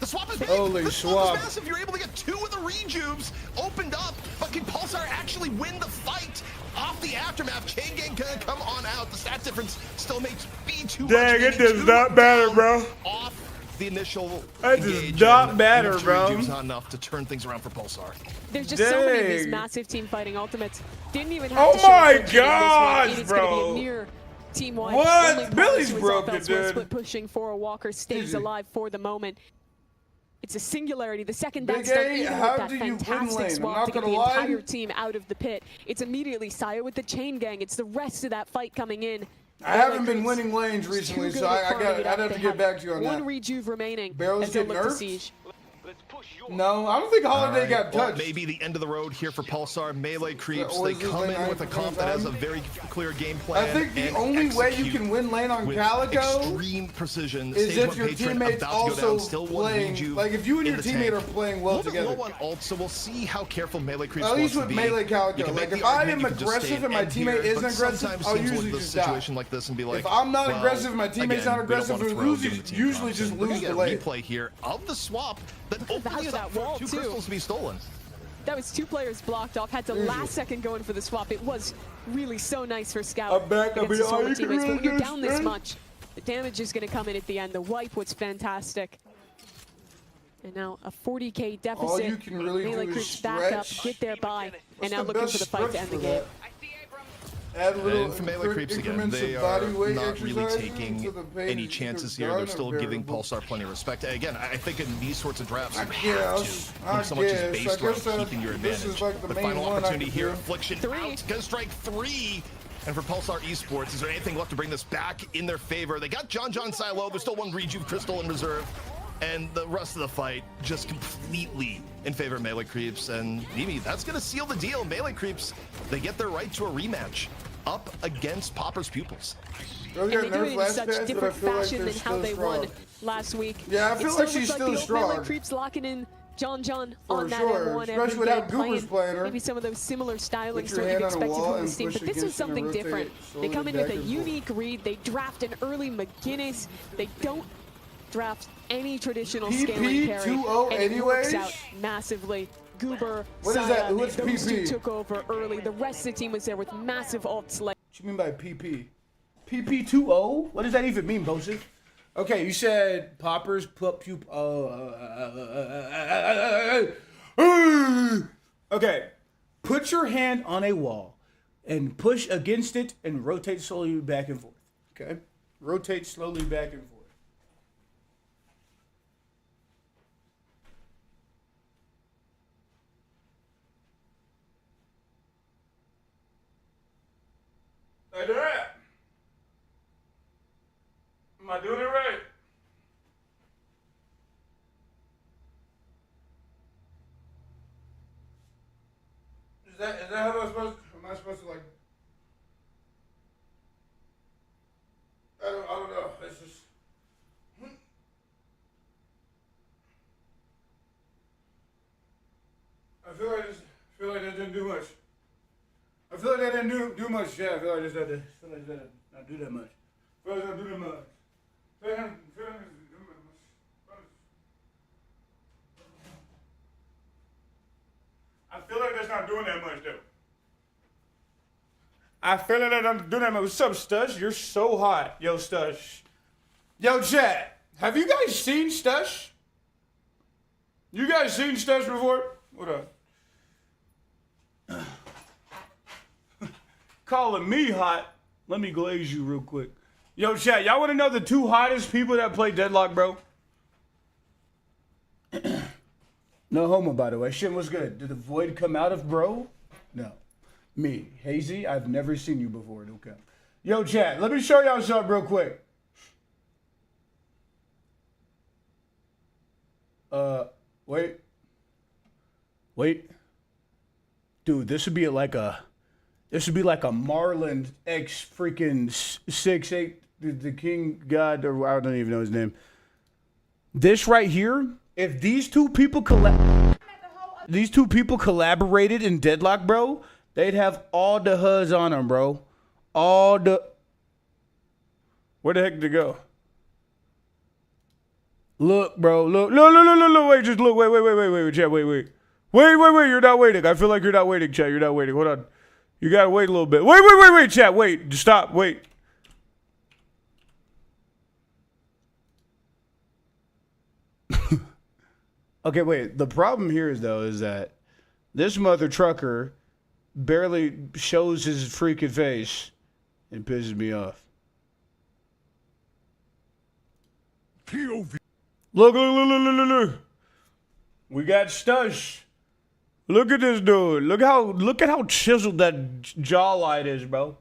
The swap is big. Holy The swap. is massive. You're able to get two of the rejubes opened up, but can Pulsar actually win the fight off the aftermath? Chain Gang can come on out. The stat difference still makes be too much. Dang, it meaning does two not matter, down bro. Off the initial That does engage, not and matter, enough bro. rejube's not enough to turn things around for Pulsar. There's just so many of these Dang. massive team fighting ultimates. Didn't even have Oh to show my up for Jin in this one. gosh, It is bro. gonna be a near team-wide. What? Only Billy's Paris, who is broken, off elsewhere, dude. split pushing for a Walker stays Easy. alive for the moment. It's a Singularity. The second Big that's done, A, even how with that do you win fantastic lane? I'm swap not to get the gonna lie. entire team out of the pit. It's immediately Saya with the Chain Gang. It's the rest of that fight coming in. I haven't been winning lanes recently, so I'd have to get back to you on One that. rejuve remaining Barrels as they get look to nerfed? siege. No, I don't think Holiday Alright, got well, touched. maybe the end of the road here for Pulsar. Melee Creeps, Or they is this come lane in with a 9% comp that has a time? very clear game plan. I think the and only way you execute can win lane on with Calico extreme precision. is Stage if one your patron teammates about to go also down, still one playing. rejuve Like if you and in your the teammate tank. are playing A well little bit together. low on ult, so we'll see how careful Melee Creeps At least wants with to be. melee Calico. You can Like make if the I argument am you can just aggressive stay and my end teammate here, isn't but aggressive, sometimes I'll teams will usually look at a just die. situation like this and be like, If I'm not well, aggressive and my teammate's again, not we don't aggressive, wanna we throw, lose, give them the team usually comps. just And we're lose gonna the get a lane. replay here of the swap that the value opens of up that wall, for two too. crystals to be stolen. That was two players blocked off. Had to last second go in for the swap. It was really so nice for Scout I'm back. I against mean, his all former you can teammates. But when you're really down do this is- much, the damage is going to come in at the end. The wipe was fantastic. And now a 40k deficit. All you can really Melee do is Creeps back up, stretch. get their buy, What's and now the looking best for the fight to stretch end the for game. that? Add a little And for Melee Creeps again, increments they of are body weight not really exercises taking until the pain any is chances either here. They're done or still giving bearable. Pulsar plenty of respect. Again, I think in these sorts of drafts, I you have guess. to. I When so much is guess. based I guess around that keeping your this advantage. is like the main final one I opportunity could here, do. Affliction Three. out, gonna strike 3. And for Pulsar Esports, is there anything left to bring this back in their favor? They got John Silo. There's still one Rejuve Crystal in reserve. And the rest of the fight just completely in favor of Melee Creeps. And Mimi, that's going to seal the deal. Melee Creeps, they get their right to a rematch up against Popper's Pupils. Bro, And got they do nerfed it in last such patch, but I different feel like fashion they're than how still they strong. won last week. Yeah, I It feel still like she's looks still the old strong. Melee Creeps locking in John For on that sure, M1 especially every without game, Goobers playing her. maybe some of those similar stylings Put to your what hand you'd on a expected wall from and this team. push But this is against it and something rotate different. it They slowly come in back with a and forth. unique read. They draft an early McGinnis. They don't draft any traditional PP scaling carry, 2-0 and it works anyways? out massively. Goober, What is Saya, that? What's those two PP? took over early. The rest of the team was there with massive ults. What you mean by PP? PP2O? What does that even mean, Bosif? Okay, you said poppers, pup. Okay, put your hand on a wall and push against it and rotate slowly back and forth. Okay, rotate slowly back and forth. Like that. Am I doing it right? Is that how am I supposed to like? I don't know. It's just. I feel like that didn't do much. I feel like that didn't do much. Yeah, I feel like I just had to. Feel like that did not do that much. I feel like I didn't do that much. I feel like that's not doing that much though. I feel it I'm doing that. What's up, Stush? You're so hot. Yo, Stush. Yo, chat. Have you guys seen Stush? You guys seen Stush before? What up? Calling me hot. Let me glaze you real quick. Yo, chat, y'all want to know the 2 hottest people that play Deadlock, bro? No homo, by the way. Shit was good. Did the void come out of bro? No. Me, Hazy, I've never seen you before. Okay. Yo, chat, let me show y'all something real quick. Wait. Dude, this would be like a Marlon X freaking 6'8", the King God, or I don't even know his name. This right here, if these two people collaborated in Deadlock, bro, they'd have all the HUDs on them, bro. All the... Where the heck did it go? Look, bro, look. Wait, just look. Wait, chat, wait. Wait, you're not waiting. I feel like you're not waiting, chat. You're not waiting. Hold on. You gotta wait a little bit. Wait, chat. Wait. Stop. Wait. Okay, wait. The problem here is that this mother trucker barely shows his freaking face and pisses me off. POV. Look. We got Stush. Look at this dude. Look at how chiseled that jawline is, bro.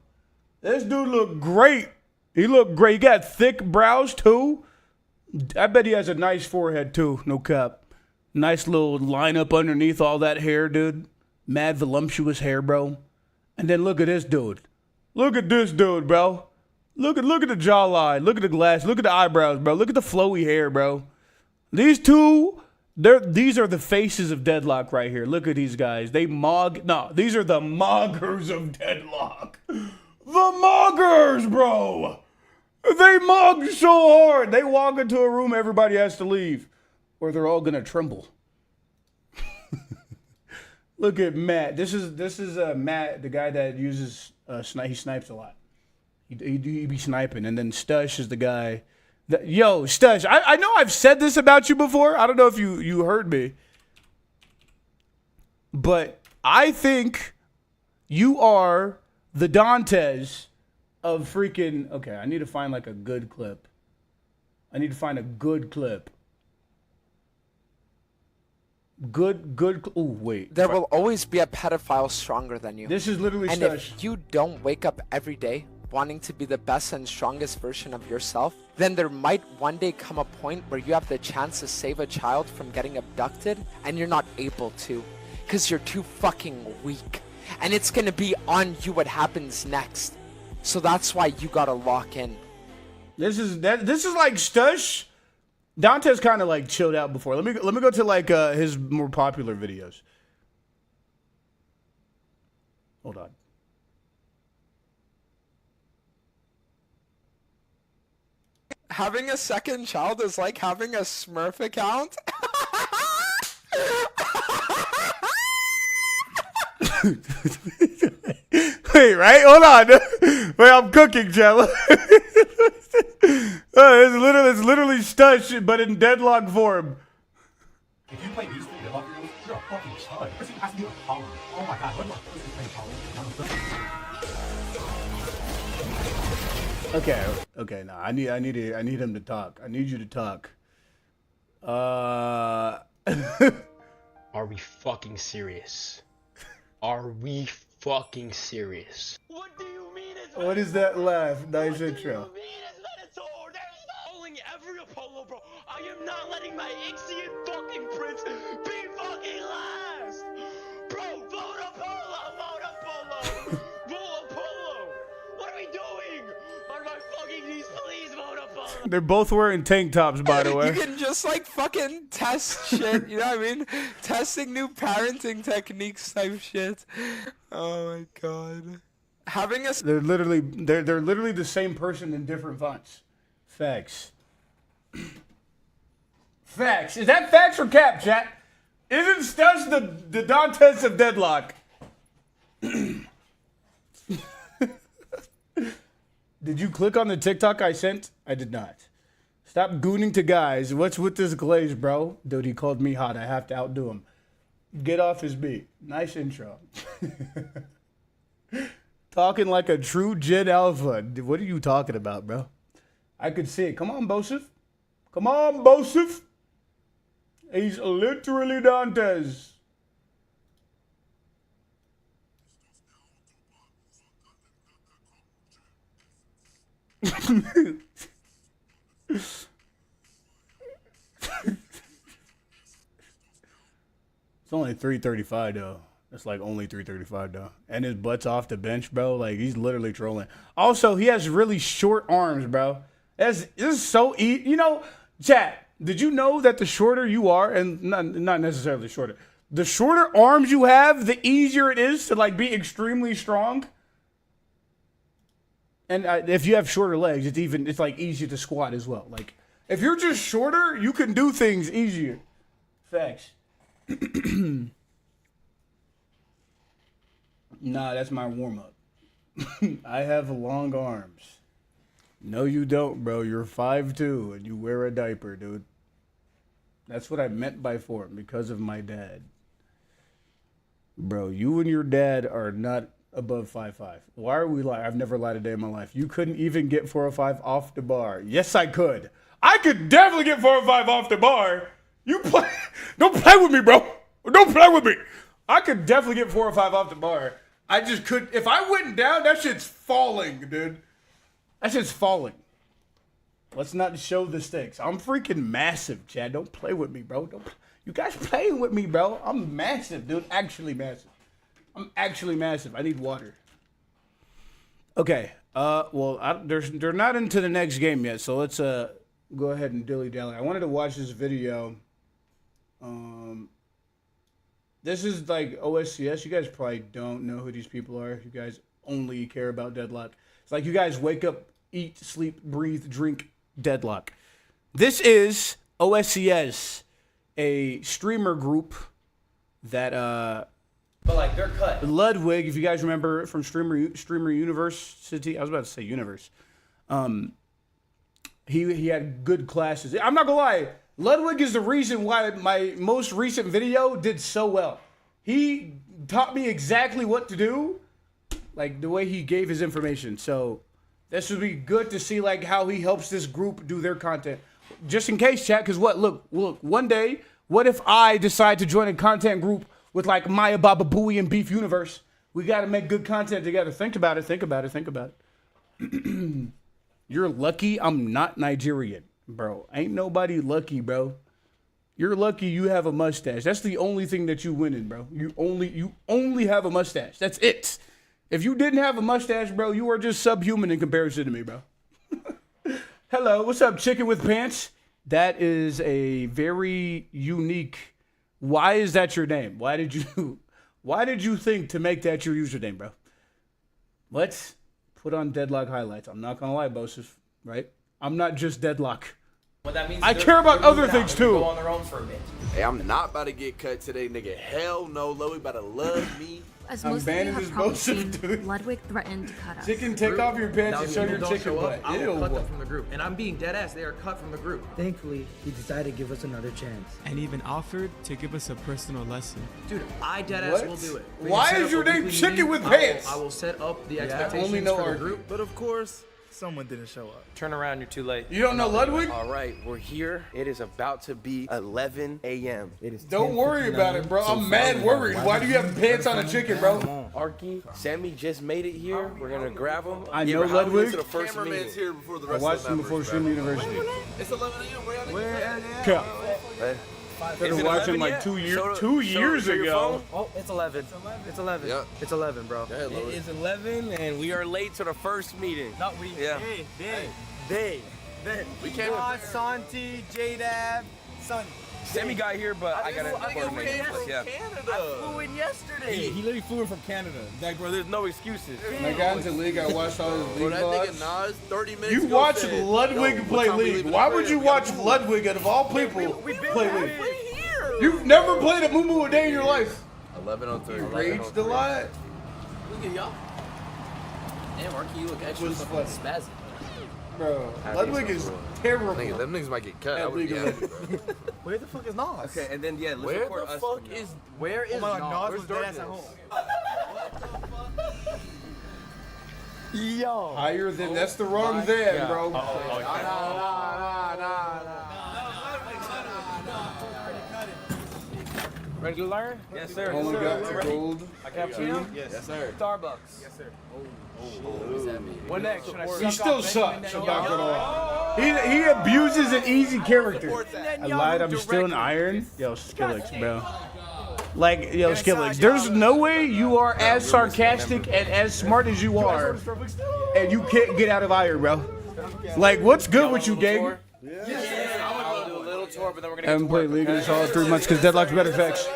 This dude look great. He look great. He got thick brows too. I bet he has a nice forehead too. No cap. Nice little lineup underneath all that hair, dude. Mad voluptuous hair, bro. And then look at this dude. Look at this dude, bro. Look at the jawline. Look at the glass. Look at the eyebrows, bro. Look at the flowy hair, bro. These two, these are the faces of Deadlock right here. Look at these guys. These are the moggers of Deadlock. The moggers, bro. They mog so hard. They walk into a room, everybody has to leave, or they're all gonna tremble. Look at Matt. This is Matt, the guy that uses he snipes a lot. He be sniping, and then Stush is the guy. Yo, Stush, I know I've said this about you before. I don't know if you heard me. But I think you are the Dantes of freaking... Okay, I need to find like a good clip. Good. Oh, wait. There will always be a pedophile stronger than you. This is literally and Stush. If you don't wake up every day wanting to be the best and strongest version of yourself, then there might one day come a point where you have the chance to save a child from getting abducted and you're not able to because you're too fucking weak. And it's gonna be on you what happens next. So that's why you gotta lock in. This is like Stush. Dante's kind of like chilled out before. Let me go to like his more popular videos. Hold on. Having a second child is like having a Smurf account. Wait, right? Hold on. Wait, I'm cooking, Jella. It's literally Stush, but in Deadlock form. If you play these three Deadlock heroes, you're a fucking chud. First thing has to do with Holland. Oh my god, what the fuck is this playing Holland? Okay, no, I need him to talk. I need you to talk. Are we fucking serious? Are we fucking serious? What do you mean it's What is that laugh? Nice intro. What do you mean it's Venator? There's calling every Apollo, bro. I am not letting my Ixian fucking prince be fucking last. Bro, vote Apollo, vote Apollo. Vote Apollo. What are we doing? On my fucking knees, please vote Apollo. They're both wearing tank tops, by the way. You can just like fucking test shit, you know what I mean? Testing new parenting techniques type shit. Oh my god. Having a... They're literally the same person in different fonts. Facts. Facts. Is that facts or cap, chat? Isn't Stush the Dantes of Deadlock? Did you click on the TikTok I sent? I did not. Stop gooning to guys. What's with this glaze, bro? Dude, he called me hot. I have to outdo him. Get off his beat. Nice intro. Talking like a true Gen Alpha. What are you talking about, bro? I could see it. Come on, Bosif. Come on, Bosif. He's literally Dantes. It's only 335 though. It's like only 335 though. And his butt's off the bench, bro. Like he's literally trolling. Also, he has really short arms, bro. This is so easy. You know, chat, did you know that the shorter you are, and not necessarily shorter, the shorter arms you have, the easier it is to like be extremely strong? And if you have shorter legs, it's like easier to squat as well. Like if you're just shorter, you can do things easier. Facts. Nah, that's my warm up. I have long arms. No, you don't, bro. You're 5'2" and you wear a diaper, dude. That's what I meant by form because of my dad. Bro, you and your dad are not above 5'5". Why are we lying? I've never lied a day in my life. You couldn't even get 405 off the bar. Yes, I could. I could definitely get 405 off the bar. You play. Don't play with me, bro. Don't play with me. I could definitely get 405 off the bar. I just couldn't. If I went down, that shit's falling, dude. That shit's falling. Let's not show the stakes. I'm freaking massive, Chad. Don't play with me, bro. You guys playing with me, bro. I'm massive, dude. Actually massive. I'm actually massive. I need water. Okay. Well, they're not into the next game yet, so let's go ahead and dilly-dally. I wanted to watch this video. This is like OSCS. You guys probably don't know who these people are. You guys only care about Deadlock. It's like you guys wake up, eat, sleep, breathe, drink Deadlock. This is OSCS, a streamer group that but like they're cut. Ludwig, if you guys remember from Streamer University, I was about to say Universe. He had good classes. I'm not gonna lie, Ludwig is the reason why my most recent video did so well. He taught me exactly what to do, like the way he gave his information. So this would be good to see like how he helps this group do their content. Just in case, chat, because look, one day, what if I decide to join a content group with like Maya Baba Booey and Beef Universe? We got to make good content together. Think about it. You're lucky I'm not Nigerian, bro. Ain't nobody lucky, bro. You're lucky you have a mustache. That's the only thing that you winning, bro. You only have a mustache. That's it. If you didn't have a mustache, bro, you are just subhuman in comparison to me, bro. Hello, what's up, chicken with pants? That is a very unique. Why is that your name? Why did you think to make that your username, bro? Let's put on Deadlock highlights. I'm not gonna lie, Bosif, right? I'm not just Deadlock. What that means I care about other things too. Go on their own for a bit. Hey, I'm not about to get cut today, nigga. Hell no, Loey about to love me. As I'm most of you banning have this probably bullshit, seen, dude. Ludwig threatened to cut us. Chicken, take off your pants and show your chicken butt. I will cut them from the group. And I'm being dead ass. They are cut from the group. Thankfully, he decided to give us another chance. And even offered to give us a personal lesson. Dude, I dead ass will do it. Why is your name Chicken with Pants? I will set up the expectations only know for our the group. But of course, someone didn't show up. Turn around, you're too late. You don't know Ludwig? All right, we're here. It is about to be 11 a.m. It is Don't worry about it, bro. I'm mad worried. Why do you have pants on a chicken, bro? Arky, Sammy just made it here. We're gonna grab him. I know Ludwig. The first meeting. here before the I rest watched of him the before members, Stream University. It's 11 a.m. Where at? Is it Watching 11 like yet? 2 years, Show- 2 show- years show your ago. phone. Oh, it's 11. It's 11. Yep. It's 11, bro. Go ahead, Loey. It is 11 and We are late to the first meeting. Not we. Yeah. They. We came. Santi, J-Dab, Sonny. Sammy got here, but I gotta coordinate this. Yeah. Flew in yesterday. He literally flew in from Canada. Like, bro, there's no excuses. When I got into League, I watched all his Bro, League that nigga vlogs. Nas 30 minutes You ago watched said, Ludwig "Yo, play what time we League. leaving Why the would crib? you We gotta watch move." Ludwig out of all people play League? here. You've never played a Moo a day in your life. 11:03. You raged a lot. Look at y'all. Damn, Marky, you look extra Was fucking funny. spazzy. Bro, Ludwig is terrible. Nigga, them niggas might get cut. I would be happy, bro. Where the fuck is Nas? Okay, and then yeah, let's Where record the us fuck from is? Where is Oh my Nas? God, Nas Where's was dead ass at Darkness? home. Yo. Higher than that's the wrong then, bro. Nah. Ready to learn? Yes, sir. Only got to gold. A cappuccino? Yes, sir. Starbucks. Yes, sir. What next? Should I He suck still off sucks. I'm Benjamin not Netanyahu? gonna lie. He abuses an easy character. I lied. I'm still in iron. Yo, Skillix, bro. Like, yo, Skillix, there's no way you are as sarcastic and as smart as you are, and you can't get out of iron, bro. Like, what's good with you, gang? I'll do a little tour, but then we're gonna I haven't played League in this all 3 months because Deadlock's better facts.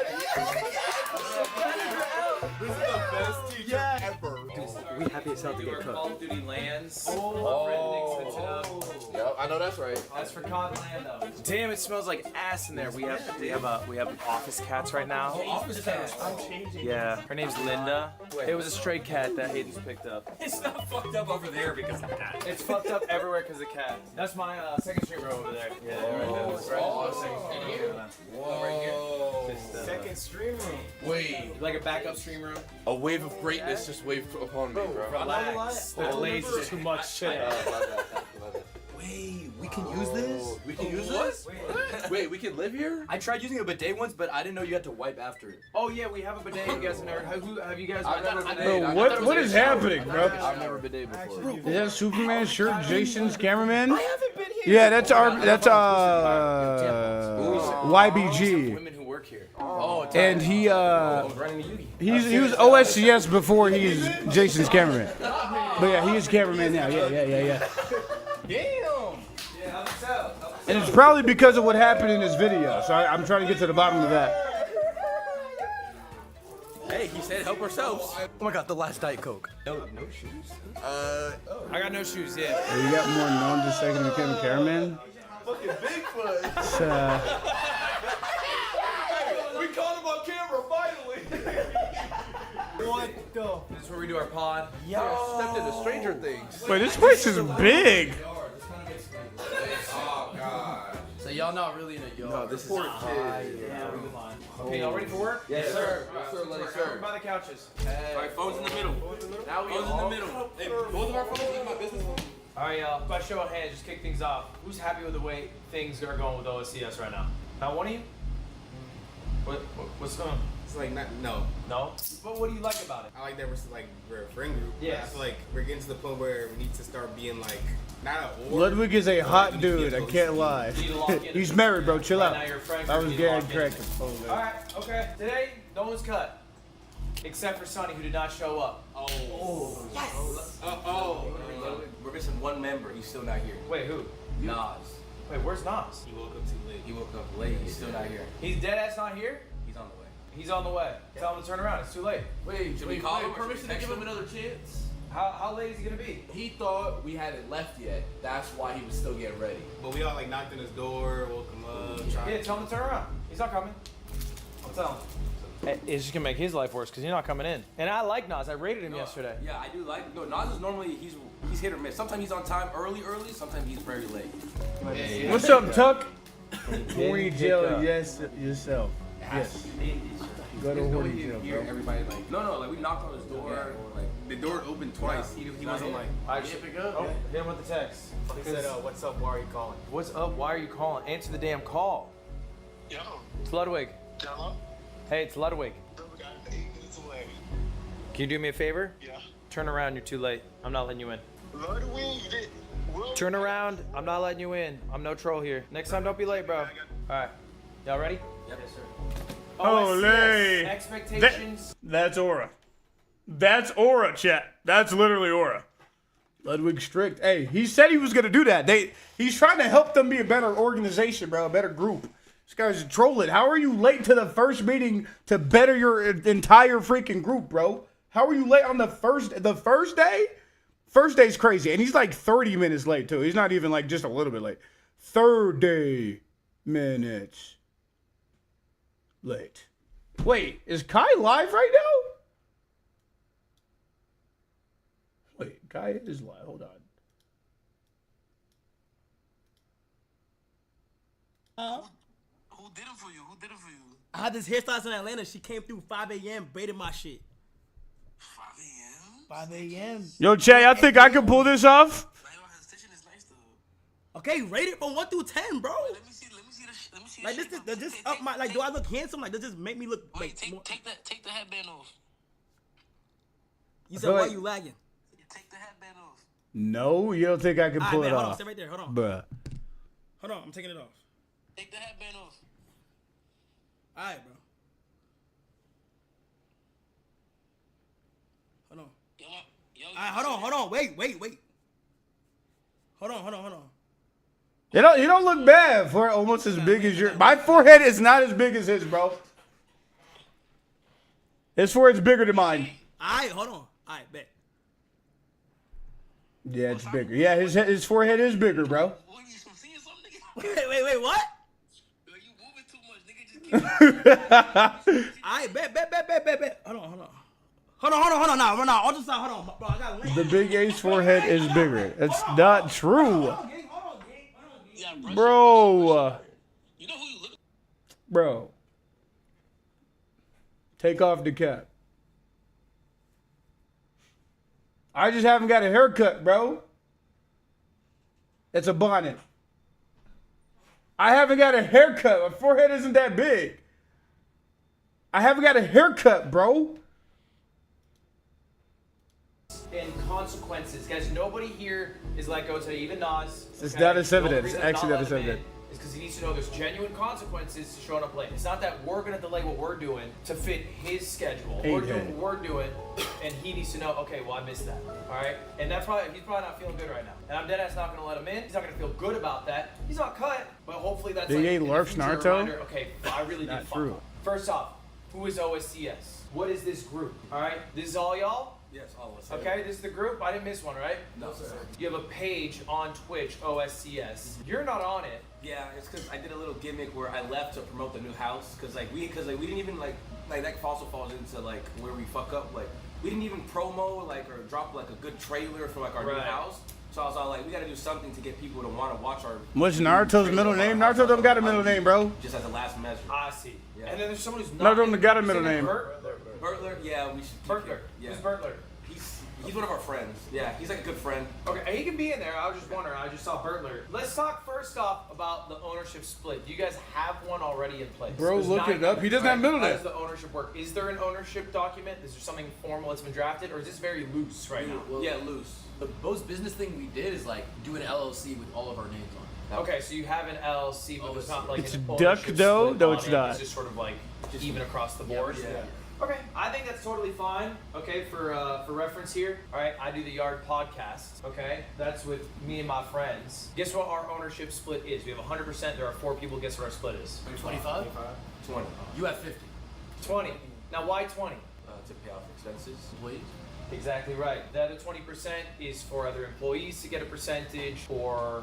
We happy as hell to get cooked. Call of Duty lands. Yep, I know that's right. That's for Cotton Land though. Damn, it smells like ass in there. We have office cats right now. Office cats. I'm changing. Yeah, her name's Linda. It was a stray cat that Hayden's picked up. It's not fucked up over there because of that. It's fucked up everywhere because of cat. That's my second stream row over there. Yeah, right there. That's right. Second stream room. Whoa. Right here. Just, Second stream room. Wait. like a backup stream room. A wave of greatness just waved upon me, bro. Relax. The glaze is too much shit. Wait, we can use this? We can use this? Wait, we can live here? I tried using a bidet once, but I didn't know you had to wipe after it. Oh yeah, we have a bidet. You guys have never? Have you guys? I've never Bro, what is happening, bro? I've never bidet before. Is that Superman shirt? Jason's cameraman? I haven't been here. Yeah, that's YBG. Women who work here. Oh, And he Running the Yugi. he was OSCS before he's Jason's cameraman. But yeah, he is cameraman now. Yeah. Damn. And it's probably because of what happened in this video. So I'm trying to get to the bottom of that. Hey, he said help ourselves. Oh my god, the last Diet Coke. No shoes. I got no shoes. Yeah. You got more known to second became cameraman. fucking Bigfoot. It's, We caught him on camera, finally. What the? This is where we do our pod. Stepped into Stranger Things. wait, this place is big. Oh, God. So y'all not really in a yard. No, this is poor kid. Okay, y'all ready for work? Yes, sir. Yes, sir. Let us, sir. By the couches. All right, phones in the middle. Now we Phones in the middle. Hey, both of our phones in my business phone. All right, y'all. By show of hands, just kick things off. Who's happy with the way things are going with OSCS right now? Not one of you? What's going on? It's like no. No? But what do you like about it? I like that we're a friend group. Yeah. I feel like we're getting to the point where we need to start being like not a Ludwig is a hot dude. I can't lie. He's married, bro. Chill out. Now you're a friend I group, was you need to getting lock in. cracked. Alright, okay. Today, no one's cut. Except for Sonny, who did not show up. Yes. We're missing one member. He's still not here. Wait, who? Nas. Wait, where's Nas? He woke up too late. He woke up late. He's still not here. He's dead ass not here? He's on the way. He's on the way. Tell him to turn around. It's too late. Wait, Should we call him? permission to give him another chance? How late is he gonna be? He thought we hadn't left yet. That's why he was still getting ready. But we all like knocked on his door, woke him up. Yeah, tell him to turn around. He's not coming. I'll tell him. It's just gonna make his life worse because you're not coming in. And I like Nas. I rated him yesterday. Yeah, I do like. No, Nas is normally he's hit or miss. Sometimes he's on time early. Sometimes he's very late. What's up, Tuck? Horny jail, yes, yourself. Yes. Go to horny jail, bro. Everybody like no, like we knocked on his door. Like the door opened twice. He wasn't like. I should pick up. Oh, hit him with the text. He said, "What's up? Why are you calling?" What's up? Why are you calling? Answer the damn call. Yo. It's Ludwig. Hello? Hey, it's Ludwig. We got 8 minutes away. Can you do me a favor? Yeah. Turn around. You're too late. I'm not letting you in. Ludwig, Turn around. I'm not letting you in. I'm no troll here. Next time, don't be late, bro. All right. Y'all ready? Yep. Yes, sir. Holy. Expectations. That's aura. That's aura, chat. That's literally aura. Ludwig strict. Hey, he said he was gonna do that. He's trying to help them be a better organization, bro, a better group. This guy's trolling. How are you late to the first meeting to better your entire freaking group, bro? How are you late on the first day? First day's crazy, and he's like 30 minutes late too. He's not even like just a little bit late. 30 minutes late. Wait, is Kai live right now? Wait, Guy is live. Hold on. Who did it for you? Who did it for you? I had this hairstylist in Atlanta. She came through 5 a.m. braided my shit. 5 a.m. Yo, Jay, I think I can pull this off. Okay, rate it from 1 through 10, bro. Let me see the Like does this up my like? Do I look handsome? Like does this make me look like? Take the headband off. You said why you lagging? Take the headband off. No, you don't think I can pull it hold on, off? stay right there. Hold on. Bruh. Hold on, I'm taking it off. Take the headband off. All right, bro. Hold on. All right, hold on. Wait. Hold on. You don't look bad for almost as big as your. My forehead is not as big as his, bro. His forehead's bigger than mine. All right, hold on. All right, bet. Yeah, it's bigger. Yeah, his forehead is bigger, bro. Wait, what? You moving too much, nigga. I bet. Hold on. No, on the side. Hold on, bro. I got link. The big A's forehead is bigger. That's not true, bro. Bro, take off the cap. I just haven't got a haircut, bro. It's a bonnet. I haven't got a haircut. My forehead isn't that big. I haven't got a haircut, bro. And consequences, guys. Nobody here is let go today. Even Nas. It's not as evidence. Actually, that is evidence. evident. Is because he needs to know there's genuine consequences to showing up late. It's not that we're gonna delay what we're doing to fit his schedule. We're doing what we're doing, and he needs to know. Okay, well I missed that. All right, and that's probably he's probably not feeling good right now. And I'm deadass not gonna let him in. He's not gonna feel good about that. He's not cut, but hopefully that's Big like A in the Larf's future a Naruto? reminder, okay, I really did fuck up. First off, who is OSCS? What is this group? All right, this is all y'all. Yes, all of us. Okay, this is the group. I didn't miss one, right? No, sir. You have a page on Twitch, OSCS. You're not on it. Yeah, it's because I did a little gimmick where I left to promote the new house. Because we didn't even like that also falls into like where we fuck up. Like we didn't even promo or drop like a good trailer for like our new house. So I was all like, we got to do something to get people to want to watch our. What's Naruto's middle name? Naruto don't got a middle name, bro. Just as a last measure. I see. Yeah. And then there's someone who's Naruto not. don't got a middle name. Bertler, yeah, we should. Bertler. Yeah. Who's Bertler? He's one of our friends. Yeah, he's like a good friend. Okay, he can be in there. I was just wondering. I just saw Bertler. Let's talk first off about the ownership split. Do you guys have one already in place? Bro, look it up. He doesn't have middle How name. does the ownership work? Is there an ownership document? Is there something formal that's been drafted, or is this very loose right now? Well, yeah, loose. The most business thing we did is like do an LLC with all of our names on it. Okay, so you have an LLC, but it's not like It's an duck ownership though? split No, on it's it. not. It's just sort of like even across the board. Yeah. Okay, I think that's totally fine. Okay, for reference here. All right, I do the Yard podcast. Okay, that's with me and my friends. Guess what our ownership split is? We have 100%. There are 4 people. Guess what our split is? 25? 20. You have 50. 20. Now why 20? To pay off expenses. Employees? Exactly right. The other 20% is for other employees to get a percentage, or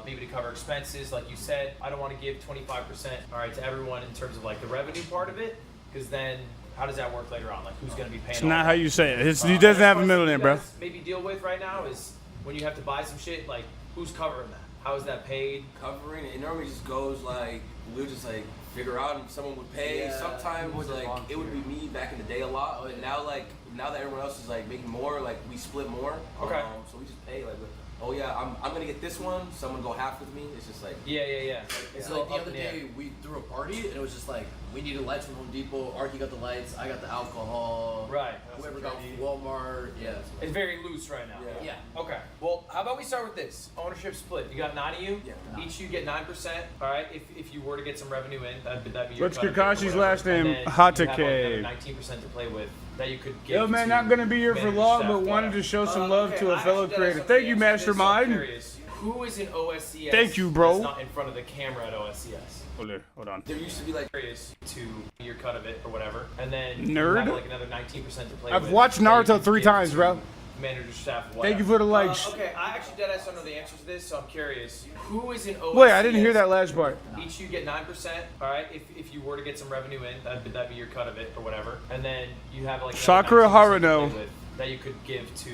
maybe to cover expenses. Like you said, I don't want to give 25%. All right, to everyone in terms of like the revenue part of it, because then. How does that work later on? Like, who's going to be paying? It's not how you say it. He doesn't have a middle name, bro. Maybe deal with right now is when you have to buy some shit. Like, who's covering that? How is that paid? Covering it normally just goes like we'll just like figure out if someone would pay. Yeah, Sometimes like it would be me back in the day a lot, but now that everyone else is like making more, like we split more. Okay. So we just pay like. Oh yeah, I'm gonna get this one. Someone go half with me. It's just like yeah. It's like the other day we threw a party and it was just like we needed lights from Home Depot. Arky got the lights. I got the alcohol. Right. Whoever got from Walmart. Yeah. It's very loose right now. Yeah. Okay. Well, how about we start with this ownership split? You got 9 of you. Yeah. Each you get 9%. All right. If you were to get some revenue in, that'd be your. What's cut of it or Kakashi's whatever. last And name? then you have Hatake. another 19% to play with that you could give. Yo, man, to not gonna be here for manage long, staff, but wanted whatever. to show some love Okay, to a I fellow actually creator. got Thank you, something to answer this, so I'm Mastermind. curious. Who is in OSCS? Thank you, bro. That's not in front of the camera at OSCS. Hold on. There used to be like curious to your cut of it or whatever, and then Nerd? you have like another 19% to play I've with. watched that you Naruto could 3 give times, to bro. Manager, staff, whatever. Thank you for the likes. Okay, I actually deadass don't know the answer to this, so I'm curious. Who is in OSCS? Wait, I didn't hear that last part. Each you get 9%. All right, if you were to get some revenue in, that'd be your cut of it or whatever, and then you have like another Sakura 19% to play Haruno. with that you could give to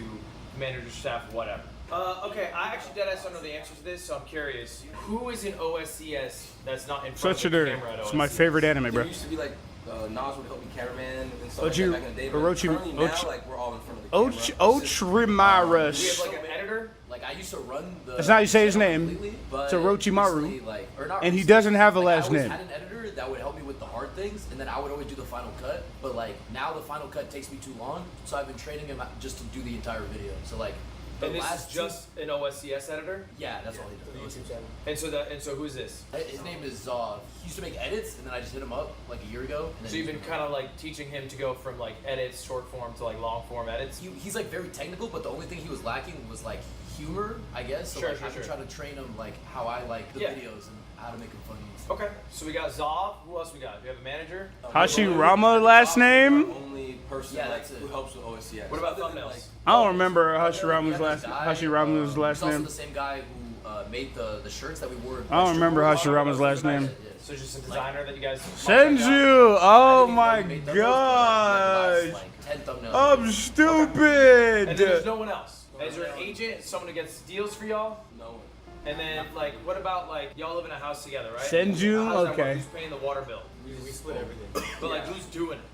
manager, staff, whatever. Okay, I actually deadass don't know the answer to this, so I'm curious. Who is in OSCS that's not in front of the camera at OSCS? It's my favorite anime, bro. There used to be like Nas would help me cameraman and stuff like that back in the day. But currently now, like we're all in front of the camera. Orochimaru's. We have like an editor. Like I used to run the. That's not how you say his name. It's Orochimaru, like, and he doesn't have a last I always name. had an editor that would help me with the hard things, and then I would always do the final cut. But like now the final cut takes me too long, so I've been training him just to do the entire video. So like. And this is just an OSCS editor? Yeah, that's all he does. And so who's this? His name is he used to make edits, and then I just hit him up like a year ago. And So you've been kind of like teaching him to go from like edits, short form to like long form edits? He's like very technical, but the only thing he was lacking was like humor, I guess. So Sure, like, sure, I've been sure. trying to train him like how I like the videos and how to make them funny. Okay, so we got Zav. Who else we got? Do we have a manager? Hashirama last name? Only person who helps with OSCS. What about thumbnails? I don't remember Hashirama's last He's also name. the same guy who made the shirts that we wore. I don't remember Hashirama's last name. So just a designer that you guys. Senju! Oh my gosh! I'm stupid! And then there's no one else. Is there an agent? Someone who gets deals for y'all? No one. And then like, what about like y'all live in a house together, right? Senju? How does that work? Okay. Who's paying the water bill? We split everything. But like, who's doing it?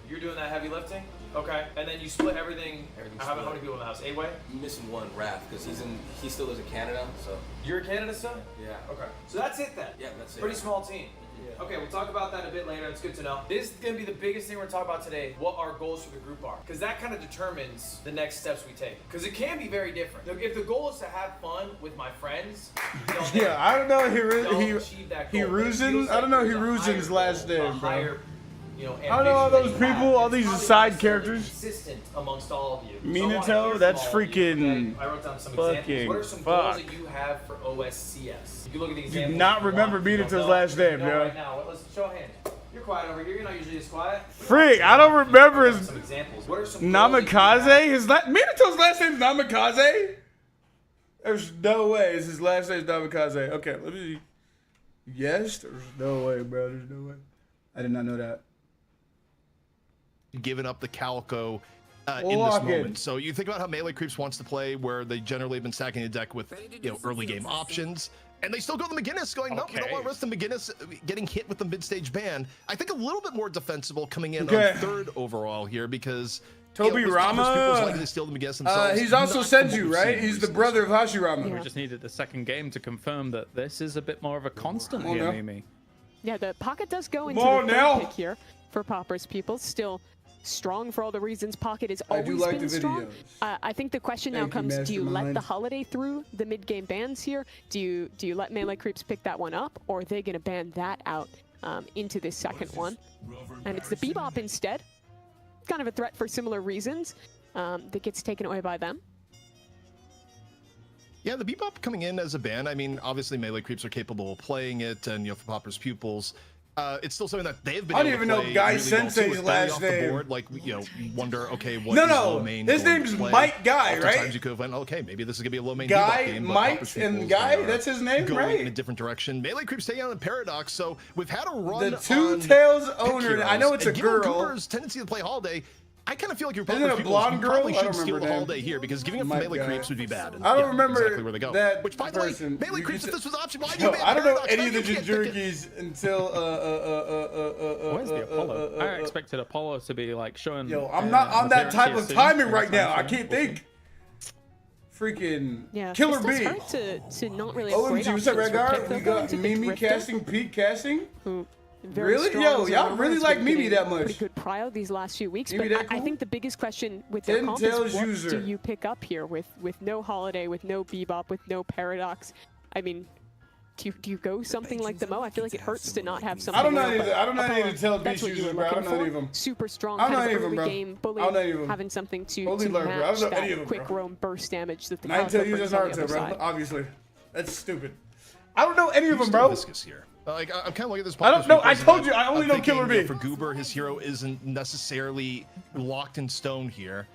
You're doing that heavy lifting? Okay. And then you split everything. How many people in the house? 8-way? I'm missing one, Raph, because he still lives in Canada, so. You're in Canada still? Yeah. Okay. So that's it then? Yeah, that's it. Pretty small team. Okay, we'll talk about that a bit later. It's good to know. This is going to be the biggest thing we're talking about today, what our goals for the group are. Because that kind of determines the next steps we take. Because it can be very different. If the goal is to have fun with my friends, Yeah, I don't know Hiruzen. I don't know Hiruzen's last name, bro. higher, I don't know all those people, all these side characters. Consistent amongst all of you. Minato, that's freaking I wrote down some examples. fucking What are some goals fuck. that you have for OSCS? You can look at the Do examples. not remember Minato's last name, bro. Right now. Let's show a hand. You're quiet over here. You're not usually this quiet. Freak, I don't remember his Some examples. What are some Namikaze? Minato's last name's Namikaze? There's no way his last name's Namikaze. Okay, let me see. Yes, there's no way, bro. There's no way. I did not know that. Giving up the Calico in this moment. So you think about how Melee Creeps wants to play, where they generally have been stacking the deck with early game options, and they still go the McGinnis, going, no, we don't want to risk the McGinnis getting hit with the mid-stage ban. I think a little bit more defensible coming in on third overall here, because Toby Rama, likely to steal the McGinnis themselves. he's also Senju, right? He's the brother of Hashirama. We just needed the second game to confirm that this is a bit more of a constant Come on here, now. Mimi. Yeah, the Pocket does go into Come the on third now. pick here for Pauper's people. Still strong for all the reasons. Pocket has I do always like been the strong. videos. I think the question now Thank you, comes: do you let Mastermind. the Holiday through the mid-game bans here? Do you let Melee Creeps pick that one up, or are they going to ban that out into this second one? And it's the Bebop instead. Kind of a threat for similar reasons that gets taken away by them. Yeah, the Bebop coming in as a ban. I mean, obviously Melee Creeps are capable of playing it, and for Popper's pupils, it's still something that they've been. I don't able to even know play Guy really well, too, Sensei's with last off the name. board. Like wonder, okay, what No, is no, low main his going name's to play? Mike Guy, right? Oftentimes you could have went, okay, maybe this is gonna be a low main Guy, Bebop game, but Mike, Popper's and pupils, Guy, they are that's his name, going right? in a different direction. Melee Creeps taking on the Paradox, so we've had a run. The Two Tails owner, I know it's a and given girl. Cooper's tendency to play Holiday, I kind of feel like your Isn't it a Popper's blonde pupils girl? probably I should don't steal remember the her Holiday name. here, because giving up Mike Melee Guy. Creeps would be bad. And, I don't remember exactly where they go. that Which, by the person. way, Melee You Creeps, just- if this was an option, why do No, you ban I don't know Paradox? any Now of the you can't pick it. Jinjurikis until Where's the Apollo? I expected Apollo to be like showing. Yo, I'm not on that type of soon. timing right now. I can't think. Freaking Yeah, Killer it's B. hard to not really have great OMG, what's up, options Red for Guard? pick. We They'll go got into the Mimi Drifter, casting, Pete casting. who very Really? strong Yo, as a y'all rover, really has like been Mimi getting that much. Pretty good prio these last few weeks, Mimi but that I cool? think the biggest question with their comp is Tails what user. do you pick up here with no Holiday, with no Bebop, with no Paradox? I mean, do you go something like the Mo? I feel like it hurts to not have something. I don't know there, any of but the- I don't know any of Apollo, the Tails that's beast what you users, were bro. I don't looking know any for. of them. Super strong, I don't know kind any of of them, early bro. game I don't bully, know any of them. having something to Holy Lord, bro. I match don't know any that of them, quick bro. roam burst damage that the Nine Calico Tail uses brings on the Naruto, other bro. side. Obviously, that's stupid. I don't know any of them, bro. Viscous here. Like, I'm kind of looking at this. I don't know. I because told you, I only I'm know thinking, Killer B. For Goober, his hero isn't necessarily locked in stone here.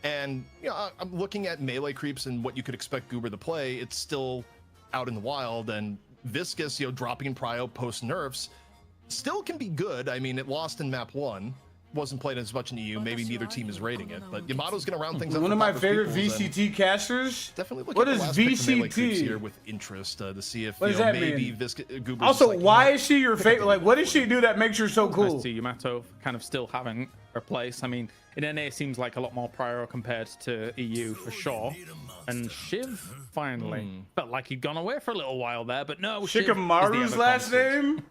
And, I'm looking at Melee Creeps and what you could expect Goober to play. It's still out in the wild, and Viscous, dropping in prio post nerfs still can be good. I mean, it lost in map 1, wasn't playing as much in EU. Maybe neither team is rating it, but Yamato's going to round things up. One of my favorite VCT casters. Definitely look what at is the last pick from Melee Creeps VCT? here with interest to see if What does that maybe mean? Goober's Also, like, why is she your favorite? Like, what does she do that makes her so cool? Nice to see Yamato kind of still having her place. I mean, in NA it seems like a lot more prior compared to EU for sure. And Shiv finally felt like he'd gone away for a little while there, but no. Shikamaru's last name?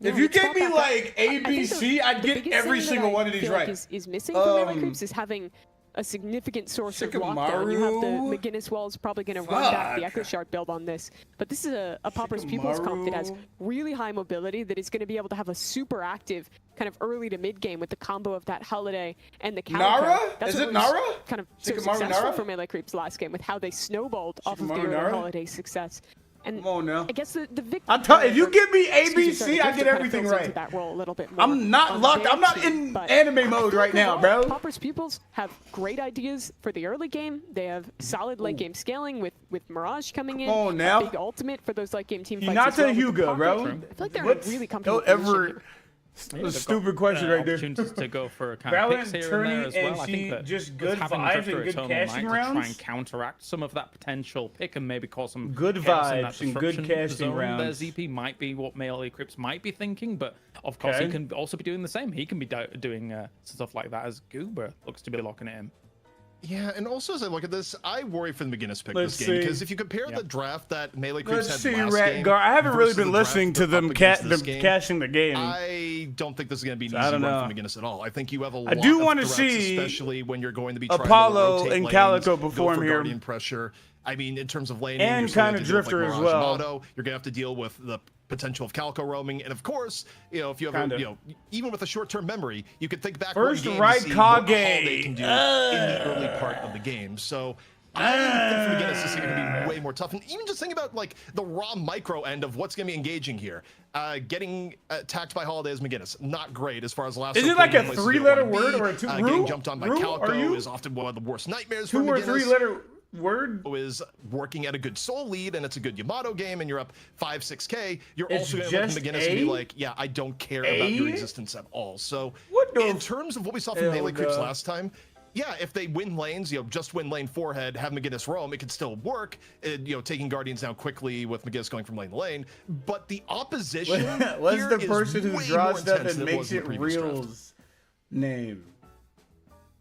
If you gave me like ABC, I'd get every single one of these right. Is missing from Melee Creeps is having a significant source of lockdown. You have the McGinnis Walls probably going to run back the Echo Shard build on this, but this is a Pauper's Pupils comp that has really high mobility that is going to be able to have a super active kind of early to mid game with the combo of that Holiday and the Calico. Nara? That's Is what it was Nara? Kind of so Shikamaru successful Nara? for Melee Creeps last game with how they snowballed off of the early Nara? Holiday success. And come on now. I guess the victory. If you give me ABC, I get everything right. That role a little bit more I'm not locked. I'm not in anime mode right now, bro. Pauper's Pupils have great ideas for the early game. They have solid late game scaling with Mirage coming in. Oh, now. A big ultimate for those late game team fights. Not as well to with the Hugo, pocket. bro. I feel like they're in a really comfortable Don't ever. position here. Yeah, Stupid question right there. Opportunities to go for kind of picks here and there as well. I think that just good having vibes Drifter and good Eternal casting Knight to try rounds. and counteract some of that potential pick and maybe cause some Good chaos in that vibes and good disruption casting zone. Their rounds. ZP might be what Melee Crips might be thinking, but of course he Okay. can also be doing the same. He can be doing stuff like that as Goober looks to be locking it in. Yeah, and also as I look at this, I worry for the McGinnis pick Let's this game see. because if you compare the draft that Melee Creeps Let's had see, last game, Ratgar. I haven't really versus been the draft listening to they're them up against this game, cashing the game. I don't think this is going to be an I easy don't run know. for McGinnis at all. I think you have a I lot do of wanna threats, see especially when you're going to be trying Apollo to rotate and lanes, Calico go perform for here. Guardian pressure. I mean, in terms of laning, And you're still kinda gonna have to deal with, Drifter as Mirage well. Moto. You're going to have to deal with the potential of Calico roaming, and of course, if you have, Kinda. even with a short-term memory, you could think back First one game right to see what Kage. Holiday can do in the early part of the game. So. I think for McGinnis, this is going to be way more tough. And even just think about like the raw micro end of what's going to be engaging here. Getting attacked by Holiday as McGinnis, not great as far as last. Is it like a three-letter word or a two? Getting jumped on by Rue, Calico is often one of the worst nightmares for Two or McGinnis. three-letter word? Is working at a good soul lead, and it's a good Yamato game, and you're up 5-6K. You're It's also going to look at just McGinnis and be A? like, yeah, I don't care about your existence at all. So in terms of what we saw from hell, Melee Creeps duh. last time, yeah, if they win lanes, just win lane forehead, have McGinnis roam, it could still work. Taking Guardians down quickly with McGinnis going from lane to lane. But the opposition What's here the is person who way draws more stuff intense and than makes was in it the previous draft. real's name?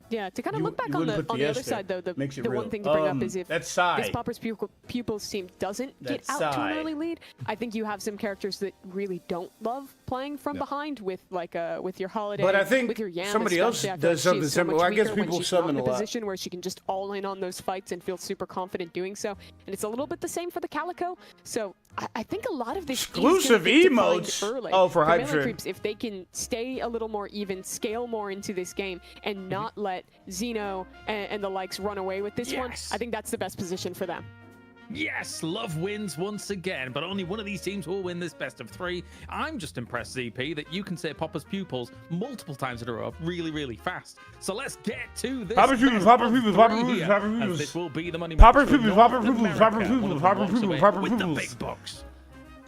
Yeah, to kind of You- look back you on wouldn't the put the other S there. side though, the Makes it one real. thing to bring up is if that's this Sai. Pauper's Pupils team doesn't get That's out to an Sai. early lead, I think you have some characters that really don't love playing from behind with with your Holiday. But I think with your Yam somebody else especially. I feel does like she something is so similar. much I guess weaker when people she's not summon in a a lot. position where she can just all in on those fights and feel super confident doing so. And it's a little bit the same for the Calico. So I think a lot of this Exclusive is gonna be defined emotes? early. Oh, for Hype Melee Train. Creeps, if they can stay a little more even, scale more into this game, and not let Xeno and the likes run away with this one, I think that's the best position for them. Yes, love wins once again, but only one of these teams will win this best of three. I'm just impressed, ZP, that you can say Pauper's Pupils multiple times in a row really, really fast. So let's get to this. Pauper's Pupils, best Pauper's of Pupils, three Pauper's Pupils, here, Pauper's as Pupils. This will be the money Pauper's match for Pupils, North Pauper's Pupils, America. Pauper's Pupils, One of them Pauper's walks Pupils, away Pauper's with the Pupils. big box.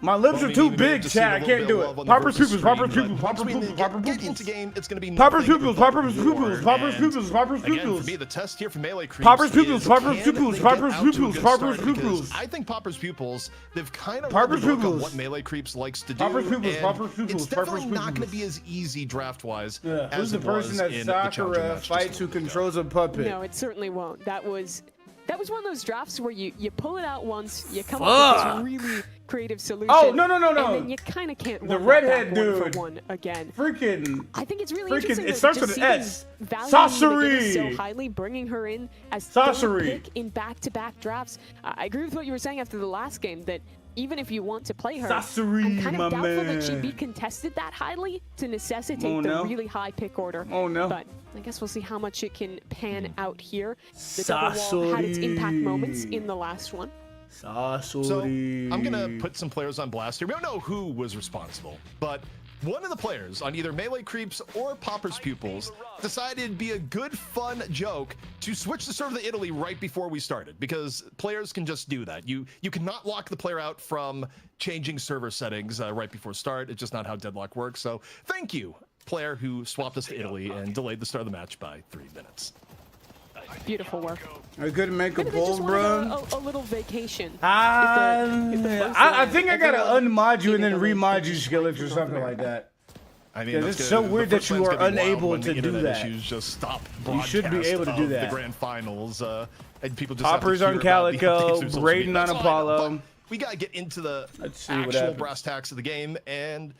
My lips Well, are too we may big, have to see Chad. a I little can't bit do of it. love on the Pauper's versus Pupils, Pauper's stream, Pupils, but Pauper's once we Pupils, Pauper's get Pupils. into game, it's going to be Pauper's nothing Pupils, but Pauper's Pupils, war. Pauper's And Pupils, Pauper's again, Pupils. for me, the test here for Melee Creeps Pauper's is, Pupils, Pauper's can Pupils, they get Pauper's out to a Pupils, good Pauper's start? Because Pupils. I think Pauper's Pupils, they've kind of Pauper's read the book on Pupils. what Melee Creeps likes to do. Pauper's Pupils, and Pauper's Pupils, it's definitely Pauper's not going to Pupils. be as easy draft-wise Yeah. as Who's the it person was that in the Challenger Sakura match fights just who a little bit ago. controls a puppet? No, it certainly won't. That was one of those drafts where you pull it out once, you come up with this really creative solution. Oh, no. And then you kind of can't The run that redhead back one dude. for one again. Freaking. I think it's really freaking. interesting. It though, starts to with just an see S. them valuing McGinnis Saucery. so highly, bringing her in as Saucery. third pick in back-to-back drafts. I agree with what you were saying after the last game that even if you want to play her, Saucery, I'm kind my of doubtful that she'd man. be contested that highly to necessitate Oh, the no. really high pick order. Oh, no. But I guess we'll see how much it can pan out here. The double wall had its impact moments in the last one. So I'm going to put some players on blast here. We don't know who was responsible, but one of the players on either Melee Creeps or Pauper's Pupils decided it'd be a good, fun joke to switch the server to Italy right before we started, because players can just do that. You cannot lock the player out from changing server settings right before start. It's just not how Deadlock works. So thank you, player who swapped us to Italy and delayed the start of the match by 3 minutes. Beautiful work. I couldn't make a Maybe they just poll, wanted bro. a little vacation. I think I gotta unmod you and then remod you, Skillix, or something like that. I mean, it's so weird that you are unable to do that. Issues just stop. You should be able to do that. The grand finals, and people just Hoppers have to on hear about the Calico, updates through social Braden media. on That's fine, Apollo. but we gotta get into the what actual happens. brass tacks of the game and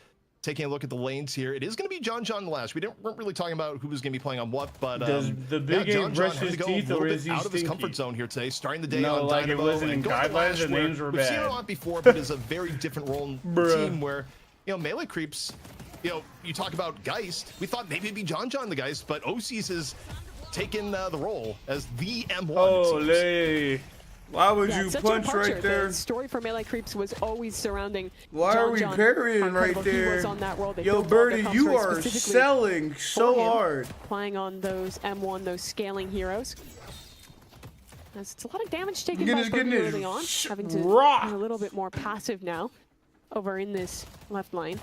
taking a look at the lanes here. It is going to be John Lash. Weren't really talking about who was going to be playing on what, but Does the Big A brush his teeth, or is he out of his stinky? comfort zone here today, starting the day No, on like it Dynamo wasn't in and going to guidelines, Lash, the where names were we've seen it bad. a lot before, but it's a very different role in the Bruh. team where, Melee Creeps, you talk about Geist. We thought maybe it'd be John the Geist, but OCs has taken the role as the M1. Holy. Why would Yeah, you it's such a punch departure. right there? The story for Melee Creeps was always surrounding Why are we John, parrying how right incredible he there? was on that world. They Yo, built all their Birdie, comps you very are specifically selling so for him, hard. Playing on those M1, those scaling heroes. It's a lot of damage taken Get by his- Birdie get his early on, having to rocked. be a little bit more passive now over in this left lane.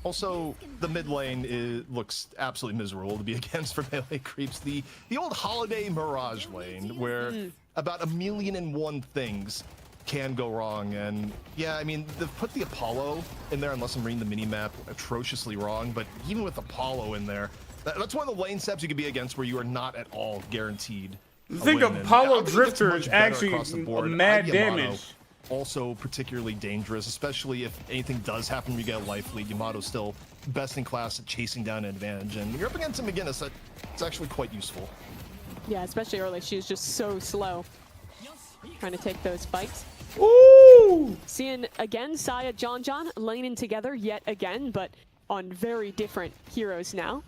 Also, the mid lane looks absolutely miserable to be against for Melee Creeps. The old holiday Mirage lane, where about 1,000,001 things can go wrong. And yeah, I mean, they've put the Apollo in there, unless I'm reading the mini-map atrociously wrong, but even with Apollo in there, that's one of the lane steps you could be against where you are not at all guaranteed. I think win. And Apollo I think Drifter it's is much better actually across the board. mad Yamato, damage. Also particularly dangerous, especially if anything does happen, you get a life lead. Yamato's still best in class at chasing down an advantage, and when you're up against him McGinnis, it's actually quite useful. Yeah, especially early. She was just so slow trying to take those fights. Ooh! Seeing again Saya, John laning together yet again, but on very different heroes now,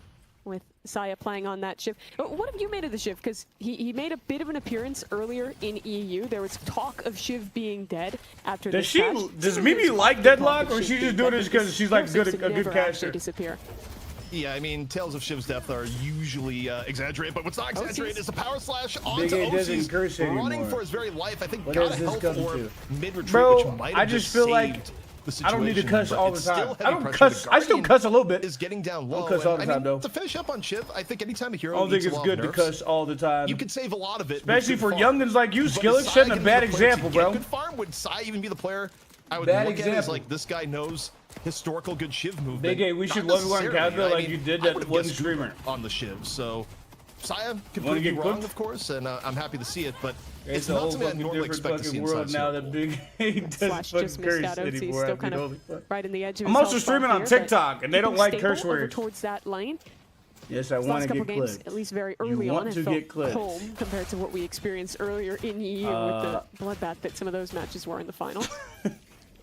with Saya playing on that Shiv. What have you made of the Shiv? Because he made a bit of an appearance earlier in EU. There was talk of Shiv being dead after this patch. Does Mimi like Deadlock, or she just doing this because she's like a good caster? Disappear. Yeah, I mean, tales of Shiv's death are usually exaggerated, but what's not exaggerated is the power slash onto Big A doesn't curse OCs, running anymore. for his very life. I think What got a has this health come orb to? mid-retreat, Bro, which might have I just feel like saved the I don't need to situation, cuss but all the it's still time. heavy I don't pressure. cuss. The I still Guardian cuss a little bit. is getting down low. I don't cuss all and, the time, though. To finish up on Shiv, I think anytime a hero I don't think eats a it's lot good of to nerfs, cuss all the time. you can save a lot of it. with Especially good for farm. youngins like you, But Skillix, Sai setting a can be bad the player to example, get bro. Good farm. Would Sai even be the player I would Bad look at as example. like, this guy knows historical good Shiv movement? Big A, we Not should love you on necessarily. Casual I like mean, you did I that would've one guessed streamer. on the Shiv. So Saya could Wanna prove you get wrong, cooked? of course, and I'm happy to see it, but it's a not whole something I fucking normally different expect to see fucking inside world now Zero. that Big A doesn't Slash fucking just missed out. curse OC anymore. still I kind mean, of holy fuck. right in the edge of I'm his also health streaming bar on here, TikTok, but and they don't keeping like stable curse over words. towards that lane. Yes, I These want last to couple get games, clipped. at least very early want on, to it get felt clipped. calm compared to what we experienced earlier in EU with the bloodbath that some of those matches were in the final.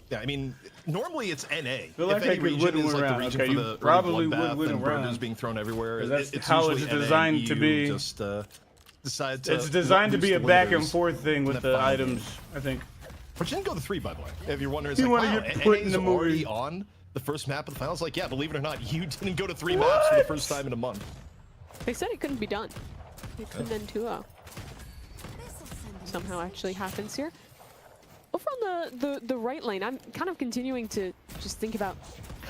Yeah, I mean, normally it's NA. Feel like if I any could region win is like round. the region Okay, for you the early probably would bloodbath win a and round. burgers being thrown everywhere. 'Cause that's It's how it's usually NA, designed to EU be. Just decide to It's designed to let be a loose the back and winners forth thing in with that the final items, game. I think. But you didn't go to 3, by the way. If you're wondering, it's You like, wanna wow, get put in NA's the movie. already on the first map of the finals. Like, yeah, believe it or not, you didn't go to 3 maps for the first time in a month. They said it couldn't be done. It couldn't end 2-0. Somehow actually happens here. Over on the right lane, I'm kind of continuing to just think about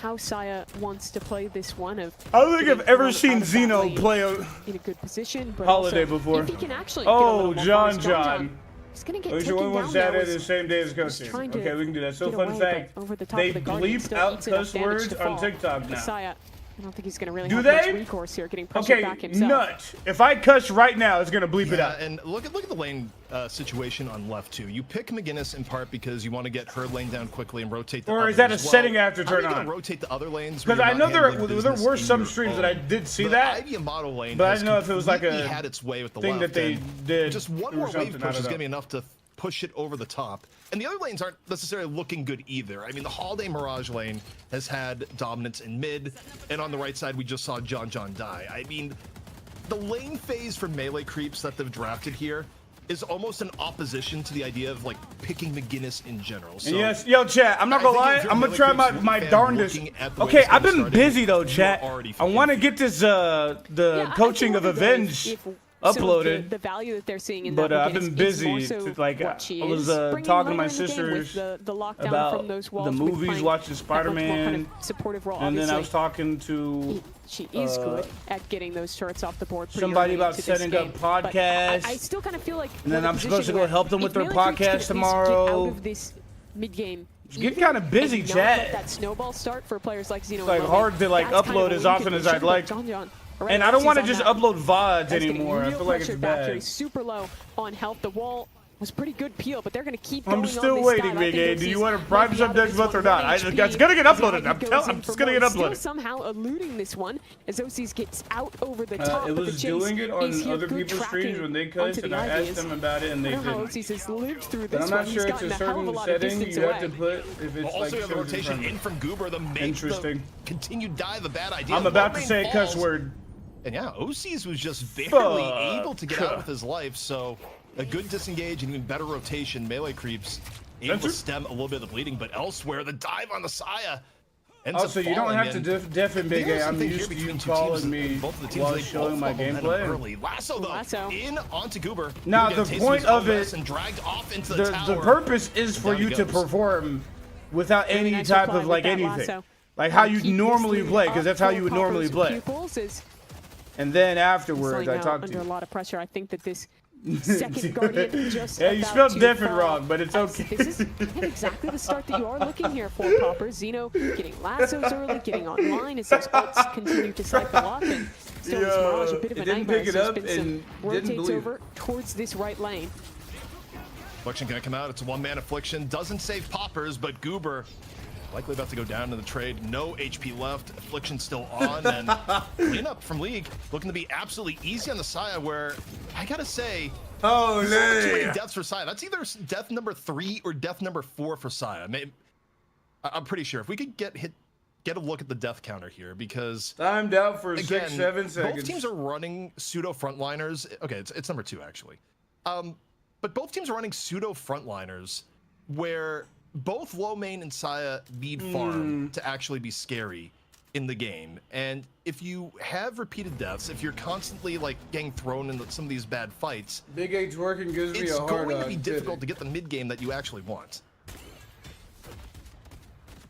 how Saya wants to play this one. I don't think I've ever out seen of that Zeno lane play in a good position, but Holiday also, before. if he can actually Oh, get a little more John focused, John. he's gonna get We taken should win one down there Saturday with- the same day as just coaching. trying to Okay, we can do that. So get fun away, fact, but over the top they of the Guardian bleep still out eats enough cuss damage words to on fall. TikTok now. Saya, I don't think he's gonna really Do have they? much recourse here, getting pressured Okay, back himself. nut. If I cuss right now, it's gonna bleep it Yeah, out. and look at the lane situation on left too. You pick McGinnis in part because you want to get her lane down quickly and rotate the Or others. is that a Well, setting I have to how turn are you on? gonna rotate the other lanes? where Because I you're know not there handling there business were in some your streams that own? I did see The that, Ivy Amato lane but I has didn't know if it was like completely a had its way with the thing left, that they and did just one or more something, wave I push don't is know. gonna be enough to push it over the top. And the other lanes aren't necessarily looking good either. I mean, the Holiday Mirage lane has had dominance in mid, and on the right side, we just saw John die. I mean, the lane phase for Melee Creeps that they've drafted here is almost an opposition to the idea of, like, picking McGinnis in general. So, And yes, yo, chat, I'm not I gonna think lie, if you're I'm gonna Melee try Creeps my fan darndest. looking at the way Okay, this I've game been started, busy though, you're chat. already I want to feeling get this Yeah, the I coaching feel of like Avenge if uploaded. The value that they're seeing in But that I've been busy. Like I was talking to my sisters about the movies, watching Spider-Man, and then I was talking to she is good at getting those turrets off the board. Somebody about setting up podcasts. I still kind of feel like. And then I'm supposed to go help them with their podcast tomorrow. Out of this mid-game. It's getting kind of busy, chat. That snowball start for players like Xeno. It's like hard to like upload as often as I'd like. And I don't want to just upload VODs anymore. I feel like it's bad. Super low on health. The wall was pretty good peel, but they're going to keep going. I'm still waiting, Big A. Do you want to prime sub next month or not? It's going to get uploaded. I'm just going to get uploaded. Still somehow eluding this one as OCs gets out over the top. It was doing it on other people's streams when they cussed, and I asked them about it, and they didn't. OCs has lived through this. But I'm not sure it's a certain setting you have to put if it's also, like you have the rotation in from Goober. Interesting. Continued dive, a bad idea. I'm about to say a cuss word. And yeah, OCs was just barely able to get out with his life, so a good disengage and even better rotation. Melee creeps able to stem a little bit of the bleeding, but elsewhere, the dive on the Saya ends up you don't have to deafen Big A. I'm used to you calling me while showing my gameplay. Lasso though, in onto Goober. Now the point of it, and dragged off into the purpose is for you to perform without any type of like anything. Like how you normally play, because that's how you would normally play. And then afterwards, I talked to you. Under a lot of pressure, I think that this second Guardian just you spelled different wrong, but it's okay. This is exactly the start that you are looking here for, Popper. Xeno getting lassos early, getting online as those ults continue to cycle off, and still this Mirage a bit of a nightmare. Pick it up and rotates over towards this right lane. Affliction gonna come out. It's a one-man Affliction. Doesn't save Poppers, but Goober likely about to go down in the trade. No HP left. Affliction still on, and cleanup from League looking to be absolutely easy on the Saya, where I gotta say, too many deaths for Saya. That's either death number 3 or death number 4 for Saya. I'm pretty sure if we could get a look at the death counter here, because timed out for again, 6-7 seconds. Both teams are running pseudo frontliners. Okay, it's number 2 actually. But both teams are running pseudo frontliners where both low main and Saya need farm to actually be scary in the game. And if you have repeated deaths, if you're constantly like getting thrown into some of these bad fights, Big H working gives me a hard it's going to be difficult to get the mid game that you actually want.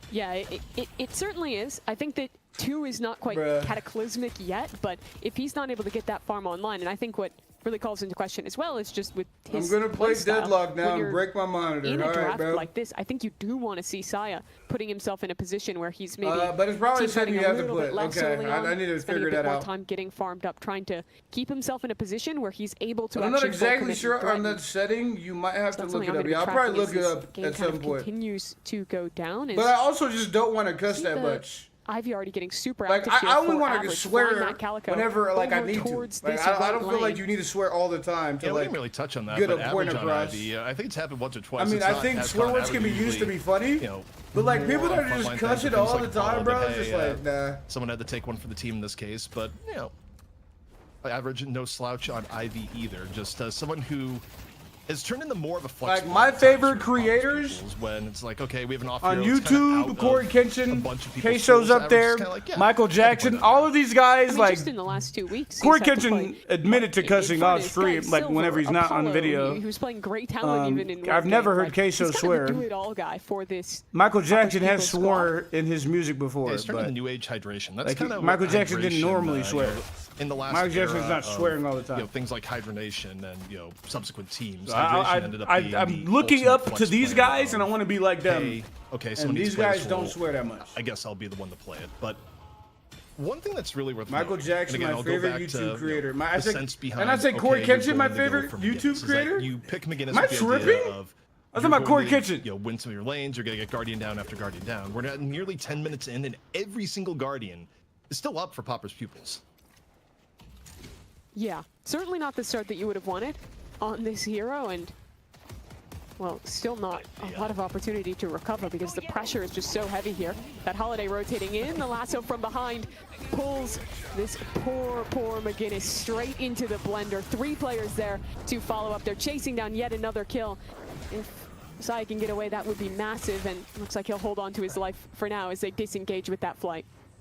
Yeah, it certainly is. I think that 2 is not quite cataclysmic yet, but if he's not able to get that farm online, and I think what really calls into question as well is just with his I'm gonna play Deadlock now and break my monitor. In a draft bro. like this, I think you do want to see Saya putting himself in a position where he's maybe but it's probably something you have to play. Okay, I need to figure that out. More time getting farmed up, trying to keep himself in a position where he's able to. I'm not exactly sure on that setting. You might have to look it up. Yeah, I'll probably look it up at some point. Continues to go down. But I also just don't want to cuss that much. Ivy already getting super active. Like, I only want to swear whenever like I need to. Like, I don't feel like you need to swear all the time to we didn't really touch on that. Get but a point across. Ivy, I think it's happened once or twice. I mean, I think swear words can be used to be funny, but like people that just cuss it all the time, bro, it's just like nah. Someone had to take one for the team in this case, but you know, average no slouch on Ivy either. Just someone who has turned into more of a flex. Like my favorite creators when it's like, okay, we have an off on YouTube, Corey Kenshin, Queso's up there, Michael Jackson, all of these guys. Like just in the last 2 weeks, Corey Kenshin admitted to cussing off stream, like whenever he's not on video. He was playing great talent even in. I've never heard Queso swear. Do it all guy for this. Michael Jackson has sworn in his music before, but New Age hydration. That's kind of Michael Jackson didn't normally swear. In the last Michael Jackson's not swearing all the time. Things like hydration and subsequent teams. I'm looking up to these guys, and I want to be like them. Okay, so these guys don't swear that much. I guess I'll be the one to play it. But one thing that's really worth Michael Jackson, my favorite YouTube creator. And I say Corey Kenshin, my favorite YouTube creator. You pick McGinnis. Am I tripping? I was talking about Corey Kenshin. Win some of your lanes. You're gonna get Guardian down after Guardian down. We're at nearly 10 minutes in, and every single Guardian is still up for Popper's pupils. Yeah, certainly not the start that you would have wanted on this hero, and well, still not a lot of opportunity to recover because the pressure is just so heavy here. That Holiday rotating in, the lasso from behind pulls this poor McGinnis straight into the blender. 3 players there to follow up. They're chasing down yet another kill. If Sai can get away, that would be massive, and looks like he'll hold on to his life for now as they disengage with that flight.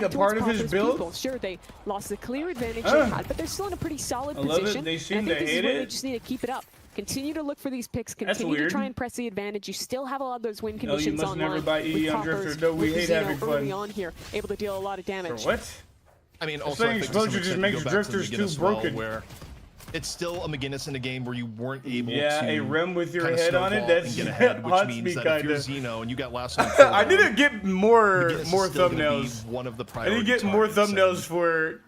getting back a part towards of his Popper's build? people. Sure, they lost the clear advantage they had, but they're still in a pretty solid I love it. position. They seem and I to think this is hate where it. they just need to keep it up. Continue to look for these picks. That's Continue to weird. try and press the advantage. You still have a lot of those win No, you conditions must online. never buy with EE on Poppers, Drifter. No, we with hate Zeno having fun. early on here, able to deal a lot of damage. For what? I mean, also, saying I think to some exposure just extent, makes you go back to the drifters too McGinnis well, broken. where it's still a McGinnis in a game where you weren't able Yeah, to a rim with your kinda head on it, snowball that's and get ahead, which haunts means me that if you're kinda. Zeno and you got last on I need to get more McGinnis is more still gonna be thumbnails. one of the I need to get priority more targets, thumbnails for.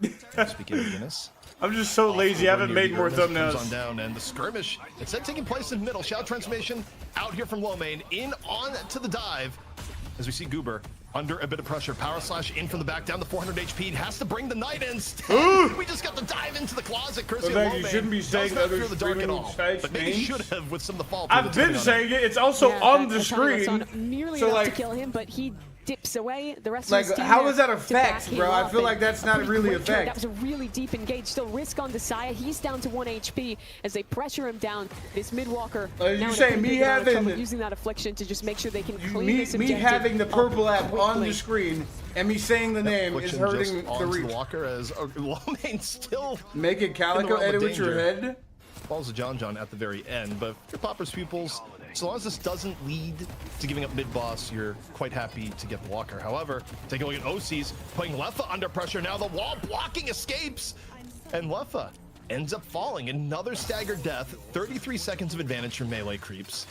Speaking of McGinnis. I'm just so lazy. I haven't made more thumbnails. On down, and the skirmish instead taking place in middle. Shadow transformation out here from low main, in on to the dive. As we see Goober under a bit of pressure. Power slash in from the back, down to 400 HP. Has to bring the knight in. We just got the dive into the closet. Courtesy of low main. You shouldn't be saying does not other fear the dark at streaming all, sites but maybe names. should have with some of the fall. I've been saying it. It's also on the screen. Nearly So enough like, to kill him, but he dips away. The rest like, of his team how there is that a to fact, back him bro? I up, feel and like that's not pretty really a great trade. fact. That was a really deep engage. Still risk on Desire. He's down to 1 HP as they pressure him down. This mid-walker. You saying me having using that affliction to just make sure they can clean me this objective having the purple app on quickly. the screen and me saying the name is hurting the reach. Walker as low main still make it Calico edit with your head. Falls to John at the very end, but for Popper's pupils, so long as this doesn't lead to giving up mid-boss, you're quite happy to get the Walker. However, take a look at OC's putting Leffa under pressure. Now the wall blocking escapes, and Leffa ends up falling. Another staggered death, 33 seconds of advantage from melee creeps.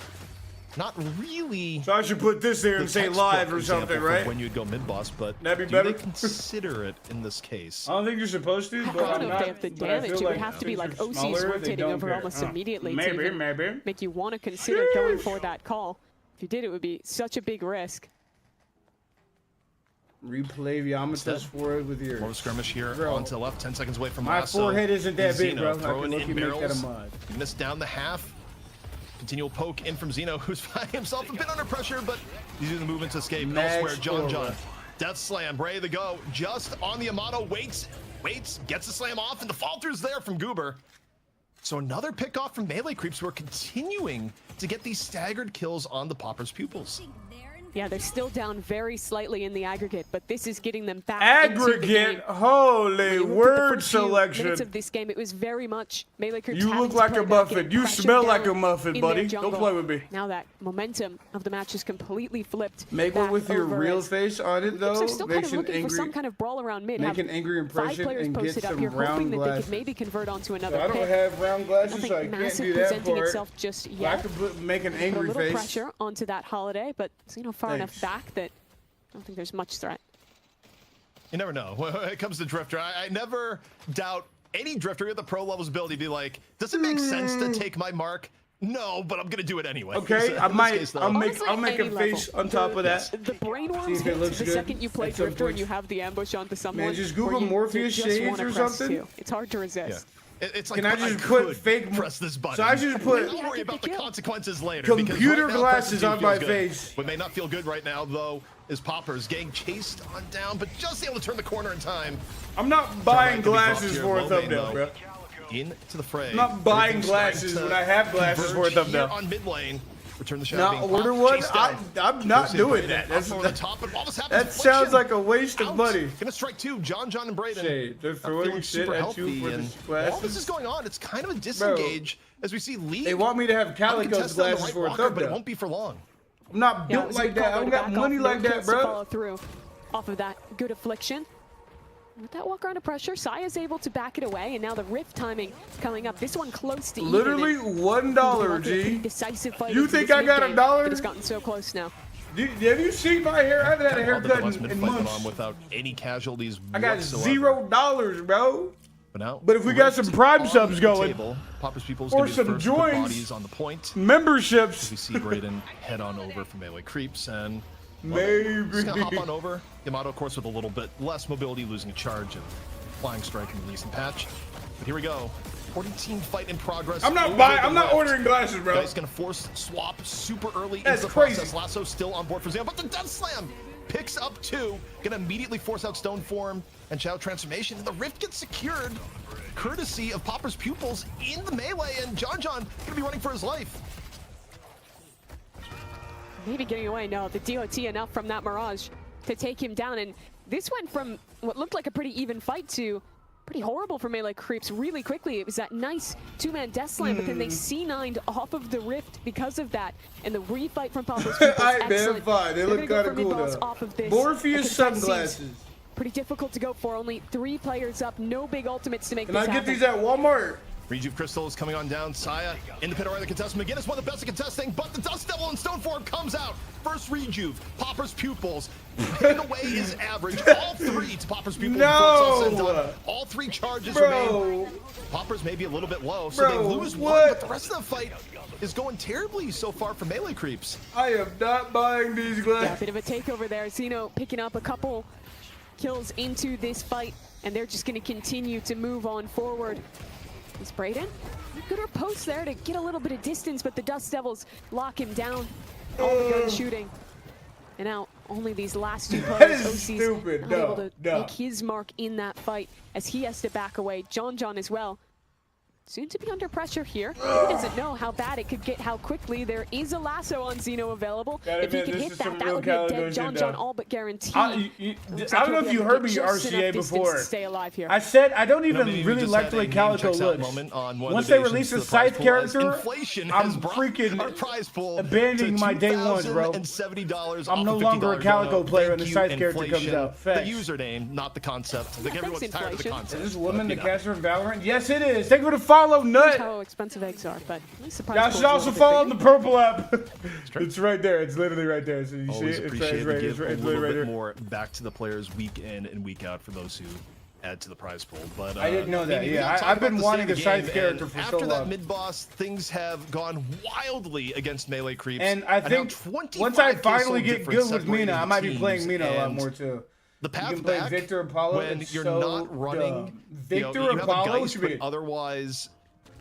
Not really. So I should put this there and say live or something, right? When you'd go mid-boss, but that'd be do better. they consider it in this case? I don't think you're supposed to, but I don't I'm know if they not. have the But I damage. feel It would like have to be like things are OC's smaller, they rotating don't over care. almost immediately to Maybe, even maybe. make you want to consider going for that call. If you did, it would be such a big risk. Replay Yamata's forehead with your. More of a skirmish here Bro, onto the left, 10 seconds away from my lasso. forehead isn't that big, Zeno bro. I throwing can in look, make that a barrels. mod. Missed down the half. Continual poke in from Zeno, who's finding himself a bit under pressure, but he's using the movement to escape. Elsewhere, John. Death slam, ready to go. Just on the Amato, waits, gets the slam off, and the falter's there from Goober. So another pick off from melee creeps who are continuing to get these staggered kills on the Popper's pupils. Yeah, they're still down very slightly in the aggregate, but this is getting them back into the Aggregate, game. holy word Few selection. minutes of this game, it was very much melee creeps You having look to like play a back, muffin. getting You pressured smell down like a muffin, in buddy. their Don't jungle. play with me. Now that momentum of the match is completely flipped. Make one back with your over real as face on it, though. They're still kind Makes of an looking for some angry. kind of brawl around mid. Make Have an angry 5 impression players and get posted up some here, hoping round that they glasses. could maybe convert onto another So I don't pick. have round glasses, Nothing so I can't massive do that presenting part. itself just Well, yet. I could make an Put a angry little face. pressure onto that Holiday, but far enough Thanks. back that I don't think there's much threat. You never know. When it comes to Drifter, I never doubt any Drifter at the pro levels ability to be like, does it make sense to take my mark? No, but I'm gonna do it anyway. Okay, So I in this might. case, though- I'll make Honestly, a any face level. on top of that. The brainworms See if it hit looks the good second you play at some Drifter and point. you have the ambush onto someone. Man, just where Google you Morpheus just shades wanna or press something. Q. It's hard to resist. It's like Can I just put fake press this button? So I just put Don't worry about the consequences later. computer because right now, glasses pressing on feels my good. face. What may not feel good right now, though, is Popper's getting chased on down, but just able to turn the corner in time. I'm not buying glasses for a thumbnail, bro. Into the fray. I'm not buying Everything's trying glasses to when I have glasses for a converge thumbnail. here on mid lane. Return the shot. Now order one. I'm not doing that. That's, Up over the top, and all this happens. that sounds like a waste of money. Gonna strike two. John, and Brayden. Shade, they're Not throwing feeling shit super at healthy, you for the and glasses. while this is going on, it's kind of a disengage as we see Lee. They want me to have Calico's glasses for a Walker, but it thumbnail. won't be for long. I'm not Yeah, it built was a like good that. I call don't to got back money off. like No that, kills to bro. follow through off of that good affliction. With that Walker under pressure, Saya's able to back it away, and now the Rift timing coming up. This one close to Literally even. $1, G. Decisive fight. You into think this I got mid-game, $1? But it's gotten so close now. Have you seen my hair? I haven't had a All the haircut Westman in fight went months. on without any casualties I got whatsoever. $0, bro. But now, But if we got Rift some Prime on subs the going, table. Popper's People's or gonna be the some first to put joins, bodies on the point. memberships. As we see Brayden head on over for melee creeps, and Maybe. just gonna hop on over. Yamato, of course, with a little bit less mobility, losing a charge and flying strike in the recent patch. But here we go. 14 fight in progress. I'm not over buying. the I'm not left. ordering glasses, bro. Guy's gonna force swap super early That's into the crazy. process. Lasso still on board for Zeno, but the death slam picks up two. Gonna immediately force out Stone Form and Shadow Transformation, and the Rift gets secured, courtesy of Popper's pupils in the melee, and John gonna be running for his life. Maybe getting away. No, the DOT enough from that Mirage to take him down, and this went from what looked like a pretty even fight to pretty horrible for melee creeps really quickly. It was that nice two-man death slam, but then they C9'd off of the Rift because of that. And the refight from Popper's Peoples, Alright, man, excellent. fine. They They're look gonna go kind for of cool mid-boss though. off of this. Morpheus A contest sunglasses. pretty difficult to go for. Only 3 players up, no big ultimates to make Can this I get happen. these at Walmart? Rejuve Crystal is coming on down. Saya in the pit already contesting. McGinnis one of the best at contesting, but the Dust Devil in Stone Form comes out. First Rejuve. Popper's Pupils. Hitting away is average. All 3 to Popper's Pupils. No! All 3 charges Bro. remain. Popper's maybe a little bit low, so they Bro, lose what? one, but the rest of the fight is going terribly so far for melee creeps. I am not buying these Yeah, a glasses. bit of a takeover there. Zeno picking up a couple kills into this fight, and they're just going to continue to move on forward. Is Brayden? Good post there to get a little bit of distance, but the Dust Devils lock him down. All the gun shooting. And now only these last 2 That players, is OC's stupid. not No, able to no. make his mark in that fight as he has to back away. John as well. Soon to be under pressure here. He doesn't know how bad it could get, how quickly. There is a lasso on Zeno available. Gotta If he admit, can this hit is that, some that real would be a Calico dead shit, John though. all but guaranteed. I don't know if you heard me, RCA, before. Stay alive here. I said I don't even we really just like had the way a name Calico checks out looks. moment on one of Once the they additions release to a the prize scythe pool, as character, inflation I'm has brought freaking our prize pool abandoning to my day ones, bro. $2,070 I'm off no a longer a $50 Calico donut. player Thank when the you, scythe character comes inflation. out. The Facts. username, not the concept. I think everyone's tired of the concept. Is this woman the You know. caster in Valorant? Yes, it is. Thank you for the follow, Knows Nut. how expensive eggs are, but at least the price Y'all pool's should a also little bit follow bigger. the purple app. It's right there. It's literally right there. So you see Always it? appreciate It's to right, give it's right, a it's little right bit here. more back to the players week in and week out for those who add to the prize pool. But I didn't know that. maybe we Yeah, can talk I've been about the wanting state a of scythe the character game. for After so that long. mid-boss, things have gone wildly against melee creeps. And I now think 25 once I kills finally so get different good with Mina, separating I might be teams, playing Mina a lot and more too. The You path can play back Victor Apollo. when It's you're so not running, dumb. you know, Victor you have a Apollo Geist, should but be otherwise,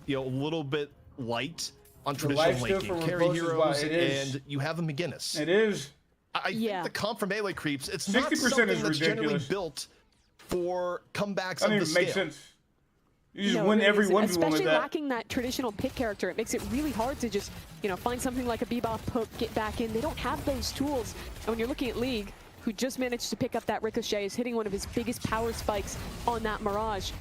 a little bit light on The traditional lifesteal lane from game. Carry Repulsive heroes, Bot, it is. and you have a McGinnis. It is. I think the comp for melee creeps, it's 60% not something is that's generally ridiculous. built for comebacks Doesn't of the even make scale. sense. You just No, win it every isn't. 1v1 with Especially that. lacking that traditional pick character, it makes it really hard to just, find something like a Bebop hook, get back in. They don't have those tools. And when you're looking at League, who just managed to pick up that Ricochet, is hitting one of his biggest power spikes on that Mirage.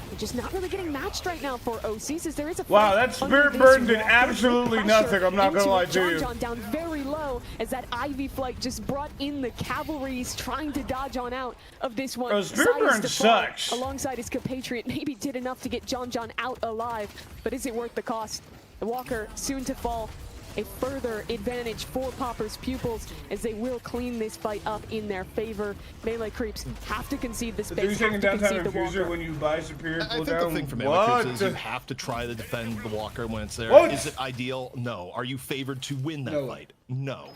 They're just not really getting matched right now for OCs, as there is a Wow, fight that under Spirit this Burn did wall. absolutely Pressure nothing, I'm not gonna into lie it. to you. John down very low as that Ivy flight just brought in the cavalries trying to dodge on out of this one. Bro, Spirit Size Burn to fall sucks. Alongside his compatriot, maybe did enough to get John out alive, but is it worth the cost? The Walker soon to fall. A further advantage for Popper's Pupils as they will clean this fight up in their favor. Melee creeps have to concede the So space, you're taking have to downtown concede the Infuser Walker. when you buy Superior I pull think down? the thing for melee creeps is you have to try to defend the Walker when it's there. What? Is it ideal? No. Are you favored to win that No. fight? No.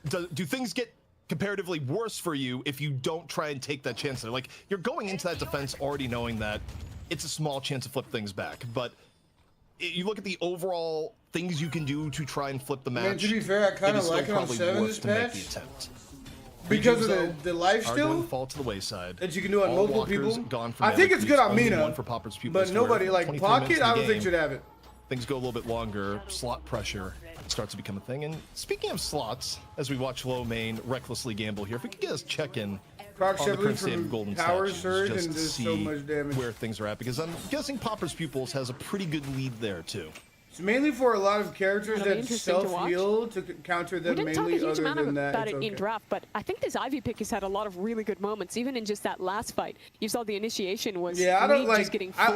Do things get comparatively worse for you if you don't try and take that chance there? Like, you're going into that defense already knowing that it's a small chance to flip things back, but you look at the overall things you can do to try and flip the match. Man, to be fair, I kind of like it on 7 this patch. Because of the life are going steal to fall to the wayside. that you can do on All multiple walkers people. gone from I think melee it's good creeps, on only Mina, one for Popper's Pupils, but where nobody like 23 minutes Pocket. in the I don't think game, should have it. things go a little bit longer, slot pressure starts to become a thing. And speaking of slots, as we watch low main recklessly gamble here, if we could get us check-in Proc on the Chevrolet current state of from golden Power statues, Surge just and to does so see much damage. where things are at, because I'm guessing Popper's Pupils has a pretty good lead there too. It's mainly for a lot of characters That'll be that interesting to watch. self-heal to counter We them didn't talk a mainly. huge Other amount than that, about it's it okay. in draft, but I think this Ivy pick has had a lot of really good moments, even in just that last fight. You saw the initiation was Yeah, I don't League like. just getting I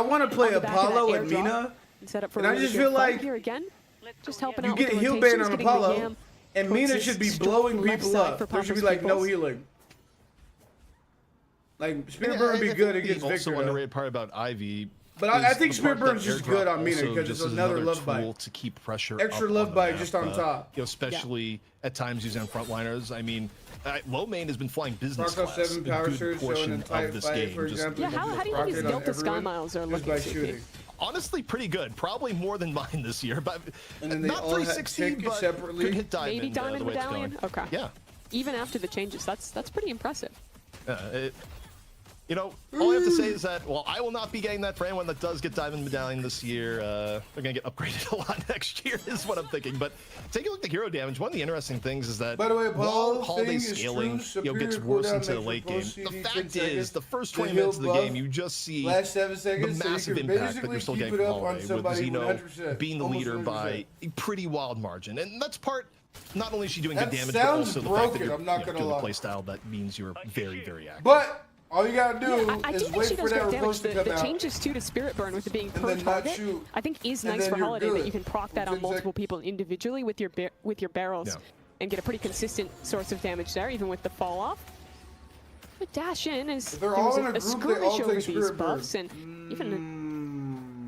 want to play on the back of that Apollo and airdrop Mina, and set up for and a I really just good feel fight like here again. Just helping you out get with a the heal ban rotations, on getting the Apollo, Yam and towards Mina this should be strong blowing left people side up. for There should be Popper's like no Pupils. healing. Like Spirit Yeah, Burn would I be think good the against also Victor. though. underrated part about Ivy. But I is think the Spirit part that Burn's just airdrop good on Mina also because it's just is another love tool bite. to keep pressure Extra up love on the bite map, just on top. Especially at times using frontliners. I mean, low main has been flying business Proc class 7 a Power good Surge showing portion a of tight this fight, game. for Just- example. Yeah, how do you think his Rocket on Delta Sky everyone Miles are just looking, by CP? shooting. Honestly, pretty good. Probably more than mine this year, but And then they not all had 360, tickets but separately. could hit diamond. Maybe Diamond the way it's Medallion? going. Okay. Yeah. Even after the changes, that's pretty impressive. You know, all I have to say is that, well, I will not be getting that for anyone that does get Diamond Medallion this year. They're going to get upgraded a lot next year is what I'm thinking. But take a look at the hero damage. One of the interesting things is that By the way, while Paul, holiday thing is scaling true. gets Superior worse cooldown into the makes late your game, post the CD fact 10 is the first 20 heal minutes of the buff, game, you just see last 7 the seconds, so you massive can impact that basically you're still keep getting it from up on Holiday with somebody Zeno 100%, being the almost leader 100%. by a pretty wild margin. And that's part, not only is she doing That good damage, but sounds also the fact that broken, you're I'm not gonna doing a lie. play style that means you're very, very active. But all you gotta do Yeah, I do is think wait she for does that great damage. riposte to come The out. changes too to Spirit Burn with it being per then not target, shoot. I think is And nice then for you're Holiday that good. you can proc that on multiple people individually with your barrels Yeah. and get a pretty consistent source of damage there, even with the fall off. But dash in is they're there all was in a a group, they skirmish all over take these Spirit Burn. buffs and even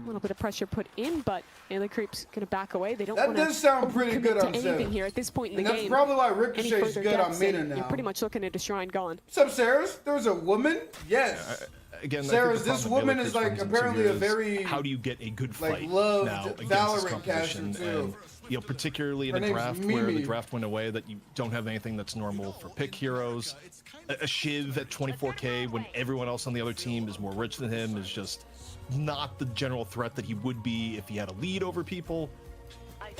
a little bit of pressure put in, but Melee Creep's gonna back away. They don't That want to does sound pretty good to on anything Seven. here at this point in And the that's game. probably why Any Ricochet's further good on deaths, Mina and now. You're pretty much looking at a shrine gone. What's up, Sarah's? There's a woman? Yes. Again, I think Sarah's, the this problem woman with is Melee like Creeps apparently a runs into very is how do you get a good like fight loved now against this Valorant caster competition? too. And you know, particularly in Her a name's draft where the Mimi. draft went away, that you don't have anything that's normal for pick heroes. A Shiv at 24k when everyone else on the other team is more rich than him is just not the general threat that he would be if he had a lead over people.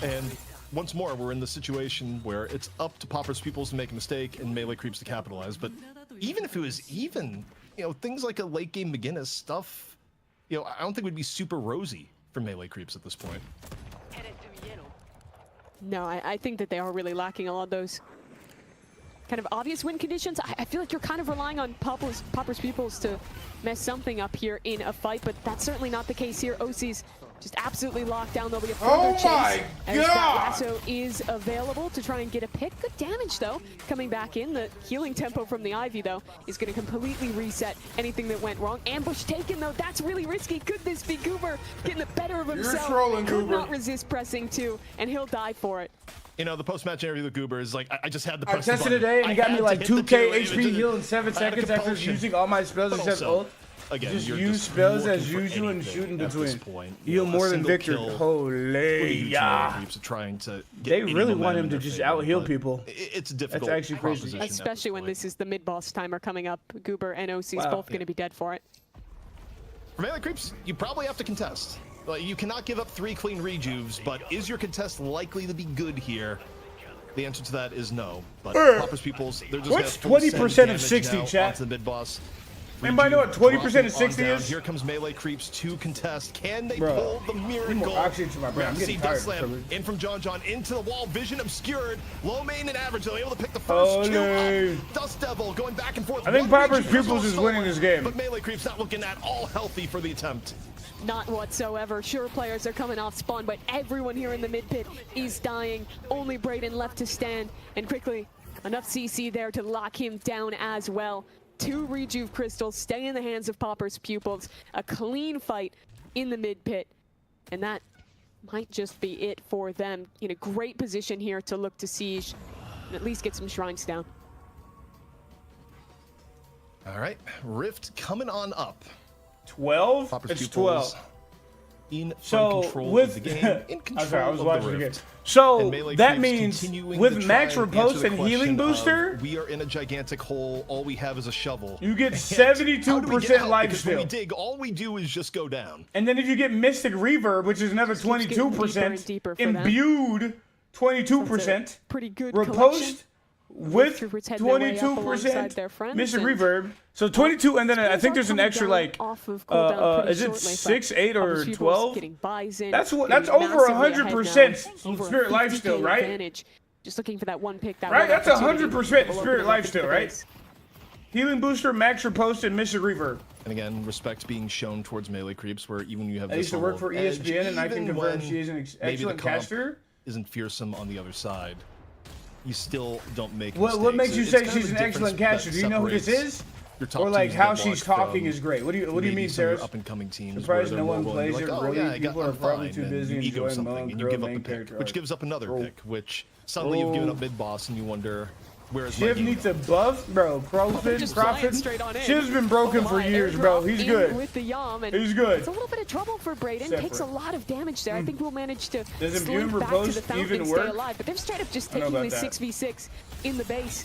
And once more, we're in the situation where it's up to Pauper's Peoples to make a mistake and Melee Creeps to capitalize. But even if it was even, you know, things like a late game McGinnis stuff, you know, I don't think would be super rosy for Melee Creeps at this point. No, I think that they are really lacking a lot of those kind of obvious win conditions. I feel like you're kind of relying on Pauper's Peoples to mess something up here in a fight, but that's certainly not the case here. OC's just absolutely locked down. There'll be a further chase as that lasso is available to try and get a pick. Good damage though, coming back in. The healing tempo from the Ivy though is going to completely reset anything that went wrong. Ambush taken though, that's really risky. Could this be Goober getting the better of himself? trolling, Could Goober. not resist pressing too, and he'll die for it. You know, the post-match interview with Goober is like, I just had to I press the tested button. today and I it got had me to like hit the 2k kill. It HP just- heal in 7 I had a seconds after compulsion. using all my spells But except also, ult. again, Just you're use just spells as looking for usual and anything shoot in at this between. point. Heal You know, more a than single Victor. kill Holy, would be huge yeah. Melee Creeps are trying to get They any really want momentum him to in their just favor, out-heal but people. It's a difficult That's actually crazy. proposition at this Especially when point. this is the mid-boss timer coming up. Goober and OC's Wow. both going to be dead for it. For Melee Creeps, you probably have to contest. You cannot give up 3 clean rejuves, but is your contest likely to be good here? The answer to that is no. But Pauper's Peoples, they're just What's gonna 20% of damage 60, now chat? onto the mid boss. Anybody know what 20% of 60 down. is? Here comes Melee Creeps to contest. Can they Bro, pull the need more miracle? oxygen to my brain. I'm getting See tired, Dust Slam Trevor. in from John into the wall. Vision obscured. Low main and average. They're able to pick the first two Holy. up. Dust Devil going back and forth. I think One Pauper's region, first Peoples one is winning stolen, this game. But Melee Creeps not looking at all healthy for the attempt. Not whatsoever. Sure, players are coming off spawn, but everyone here in the mid pit is dying. Only Brayden left to stand, and quickly, enough CC there to lock him down as well. 2 rejuve crystals stay in the hands of Pauper's Pupils. A clean fight in the mid pit, and that might just be it for them. In a great position here to look to siege and at least get some shrines down. All right, Rift coming on up. 12? Pauper's It's Pupils 12. in So full control with of the game, in control I'm sorry, I was of watching the the game. Rift. So And Melee that Creeps means continuing with to try max and answer riposte the and healing question of, booster, we are in a gigantic hole. All we have is a shovel. you get And 72% how do we get out? life Because when we steal. dig, all we do is just go down. And then if you get Mystic Reverb, which is another Just keeps getting 22%, deeper for them. imbued 22%, Pretty good riposte collection. with Troopers head their way up alongside 22% their friends, Mystic and Reverb. So 22, and then I skills think are there's an coming extra down like, off of cooldown pretty is it shortly, 6, but 8, or Pauper's Pupils 12? getting Bison, That's getting over massively ahead 100% now, over a Spirit 50K Lifesteal, right? advantage. Just looking for that one pick. That Right, one that's opportunity. 100% We'll open Spirit it up into Lifesteal, the right? base. Healing Booster, Max Riposte, and Mystic Reverb. And again, respect being shown towards Melee Creeps, where even when you have I this used to work level for of edge, ESPN, and I can even confirm when she is an maybe the excellent comp caster. isn't fearsome on the other side, you still don't make What mistakes. makes you It's say kind of she's the an difference excellent that caster? Do you know who this separates is? your top Or like teams how that she's walk talking from is great. What do you maybe mean, some of your Sarah? up-and-coming teams Surprised where no they're one more willing to plays be it, like, oh, really? yeah, I got, People are I'm probably fine, too and busy you ego enjoying something, Monk, and you give Girl, up a main pick, character which arc. gives up another Bro. pick, which suddenly you've given up mid-boss, and you wonder, where is my Shiv game needs going? a buff, bro. Profit, Just flying profit. straight on in. Shiv's been broken Oh for my, years, airdrop bro. He's in good. With the Yam, and He's good. It's a little bit of trouble for Brayden. Separate. Takes a lot of damage there. I think we'll manage to Does slink immune back to the riposte fountain even and work? stay alive. But they're straight up just I know taking about this that. 6v6 in the base.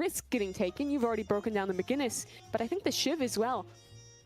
risk getting taken. You've already broken down the McGinnis, but I think the Shiv as well.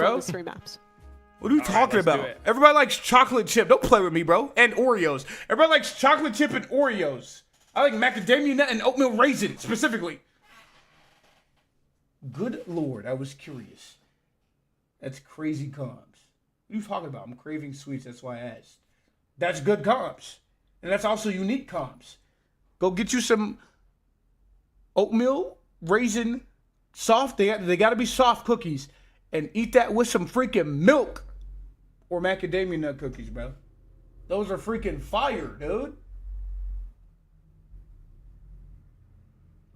bro. those 3 maps. What are you talking about? Everybody likes chocolate chip. Don't play with me, bro. And Oreos. Everybody likes chocolate chip and Oreos. I like macadamia nut and oatmeal raisin, specifically. Good Lord, I was curious. That's crazy comps. What are you talking about? I'm craving sweets, that's why I asked. That's good comps. And that's also unique comps. Go get you some oatmeal, raisin, soft. They got to be soft cookies. And eat that with some freaking milk. Or macadamia nut cookies, bro. Those are freaking fire, dude.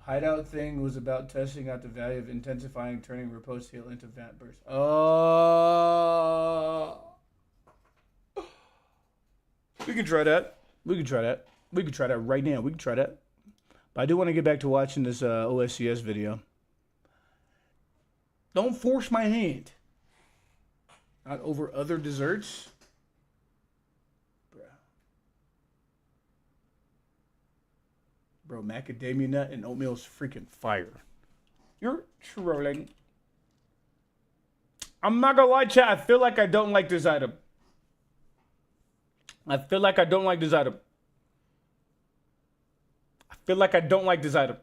Hideout thing was about testing out the value of intensifying, turning riposte heal into vent burst. We can try that. We can try that. We can try that right now. We can try that. But I do want to get back to watching this OSCS video. Don't force my hand. Not over other desserts. Bro, macadamia nut and oatmeal is freaking fire. You're trolling. I'm not gonna lie, chat. I feel like I don't like this item. I feel like I don't like this item. I feel like I don't like this item.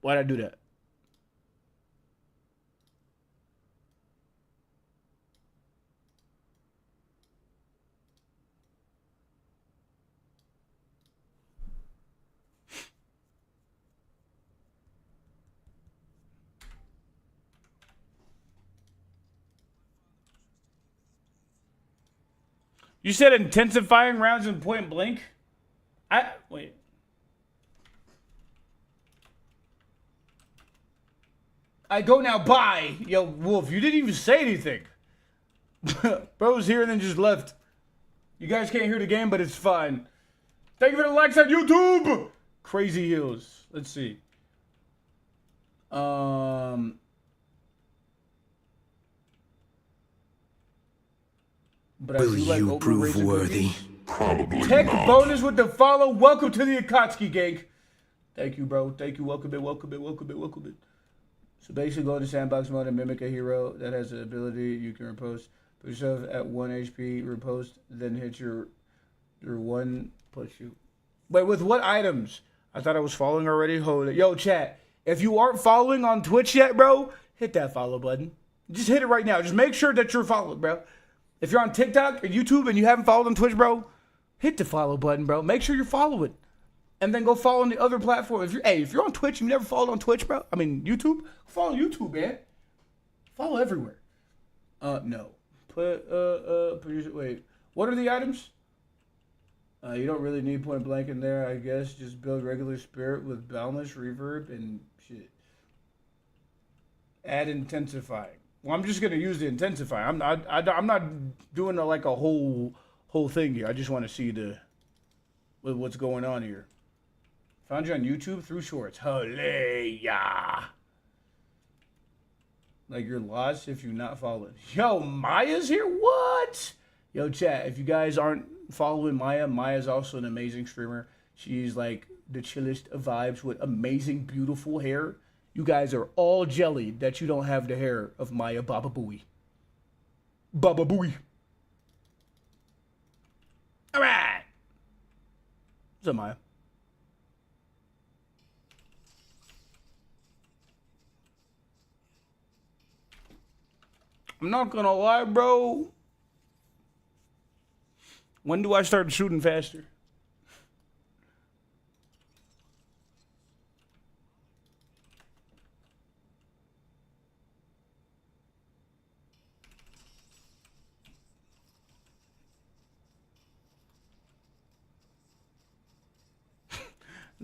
Why'd I do that? You said intensifying rounds in Point Blank? Wait. I go now, bye. Yo, Wolf, you didn't even say anything. Bro was here and then just left. You guys can't hear the game, but it's fine. Thank you for the likes on YouTube. Crazy heels. Let's see. But will you prove worthy? Probably Tech not. Bonus with the follow. Welcome to the Akatsuki gang. Thank you, bro. Thank you. Welcome it. Welcome it. Welcome it. Welcome it. So basically, go into sandbox mode and mimic a hero that has an ability you can riposte. Put yourself at 1 HP, riposte, then hit your one push you. Wait, with what items? I thought I was following already. Hold it. Yo, chat. If you aren't following on Twitch yet, bro, hit that follow button. Just hit it right now. Just make sure that you're followed, bro. If you're on TikTok or YouTube and you haven't followed on Twitch, bro, hit the follow button, bro. Make sure you're following. And then go follow on the other platform. If you're on Twitch, you never followed on Twitch, bro. I mean, YouTube, follow YouTube, man. Follow everywhere. No. Wait. What are the items? You don't really need Point Blank in there, I guess. Just build regular spirit with balance, reverb, and shit. Add intensifying. Well, I'm just gonna use the intensify. I'm not doing a whole thing here. I just want to see what's going on here. Found you on YouTube through Shorts. Hallelujah. Like you're lost if you're not following. Yo, Maya's here. What? Yo, chat. If you guys aren't following Maya, Maya's also an amazing streamer. She's like the chillest of vibes with amazing, beautiful hair. You guys are all jelly that you don't have the hair of Maya Baba Booey. Baba Booey. All right. What's up, Maya? I'm not gonna lie, bro. When do I start shooting faster?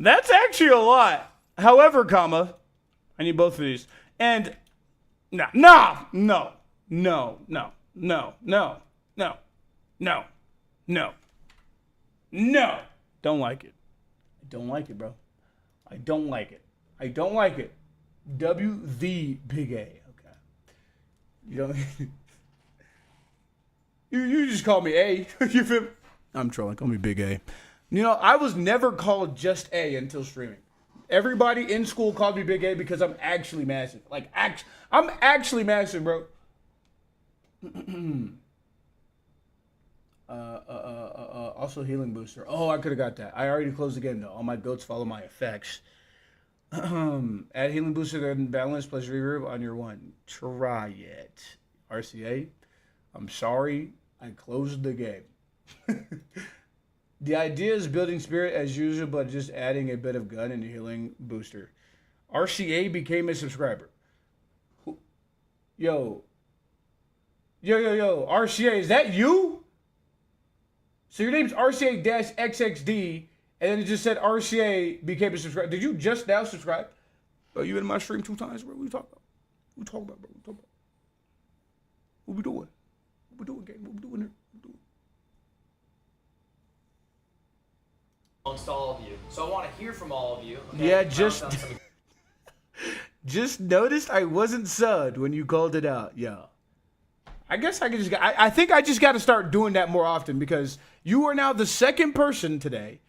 That's actually a lot. However, comma, I need both of these. And no. Don't like it. I don't like it, bro. I don't like it. I don't like it. W the big A. Okay. You don't. you just call me A. You feel me? I'm trolling. Call me Big A. You know, I was never called just A until streaming. Everybody in school called me Big A because I'm actually massive. Like, I'm actually massive, bro. Also healing booster. Oh, I could have got that. I already closed the game though. All my goats follow my effects. Add healing booster then balance plus reverb on your one. Try it. RCA. I'm sorry. I closed the game. The idea is building spirit as usual, but just adding a bit of gun and healing booster. RCA became a subscriber. Yo. RCA, is that you? So your name's RCA-XXD, and then it just said RCA became a subscriber. Did you just now subscribe? Bro, you in my stream 2 times, bro. What you talking about? What we talking about, bro? What we talking about? What we doing? What we doing, gang? What we doing here? What we doing? Amongst all of you. So I want to hear from all of you. Okay? Yeah, just noticed I wasn't subbed when you called it out. Yeah. I guess I could just. I think I just got to start doing that more often because you are now the second person today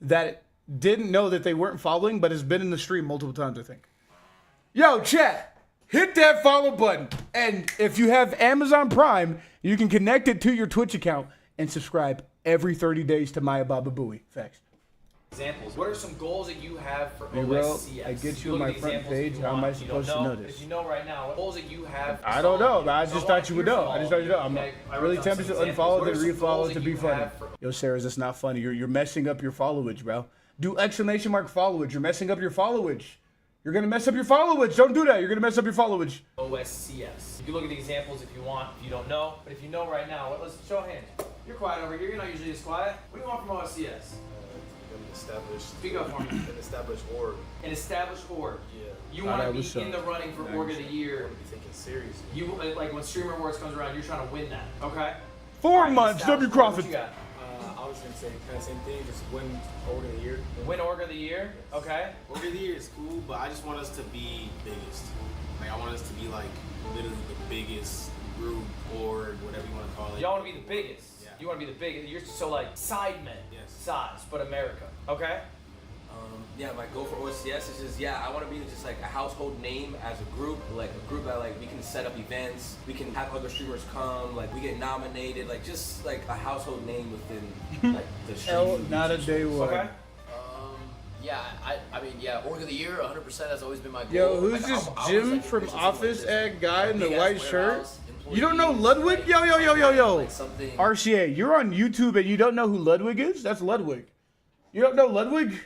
that didn't know that they weren't following, but has been in the stream multiple times. I think. Yo, chat, hit that follow button, and if you have Amazon Prime, you can connect it to your Twitch account and subscribe every 30 days to Maya Baba Booey. Facts. Examples. What are some goals that you have for Hey, bro, OSCS? I get you Look on at my the front examples page. if you How am I want. You don't supposed to know If this? you know right now, what goals that you have. I don't know, but I So just wanna thought you would hear know. from I just all thought you would know. of I'm okay? I really wrote down tempted some to examples. unfollow What then are some refollow goals to that be you funny. have for- Yo, Sarah, that's not funny. You're messing up your followage, bro. Do exclamation mark followage. You're messing up your followage. You're gonna mess up your followage. Don't do that. You're gonna mess up your followage. OSCS. You can look at the examples if you want, if you don't know. But if you know right now, let's show of hands. You're quiet over here. You're not usually this quiet. What do you want from OSCS? Speak up for me. An established org. An established org. Yeah. You want to be in the running for org of the year. Be taken seriously. You like when Streamer Awards comes around, you're trying to win that. Okay. 4 months. W. Established org, Crawford. What you got? I was gonna say kind of same thing, just win org of the year. Win org of the year. Okay. Org of the year is cool, but I just want us to be biggest. Like I want us to be like literally the biggest group, org, whatever you want to call it. Y'all want to be the biggest. Yeah. You want to be the biggest. You're so like sidemen. Yes. Size, but America. Okay. Yeah, my goal for OSCS is just, I want to be just like a household name as a group that like we can set up events, we can have other streamers come, like we get nominated, like just like a household name within like the Hell, stream. not a day one. Okay. I mean, org of the year, 100% has always been my goal. Yo, who's Like, this I was, Jim like, from envisioning, Office like, Egg guy in the big-ass white shirt? warehouse, You don't know employees, Ludwig? like, Yo. like something. RCA, you're on YouTube and you don't know who Ludwig is? That's Ludwig. You don't know Ludwig?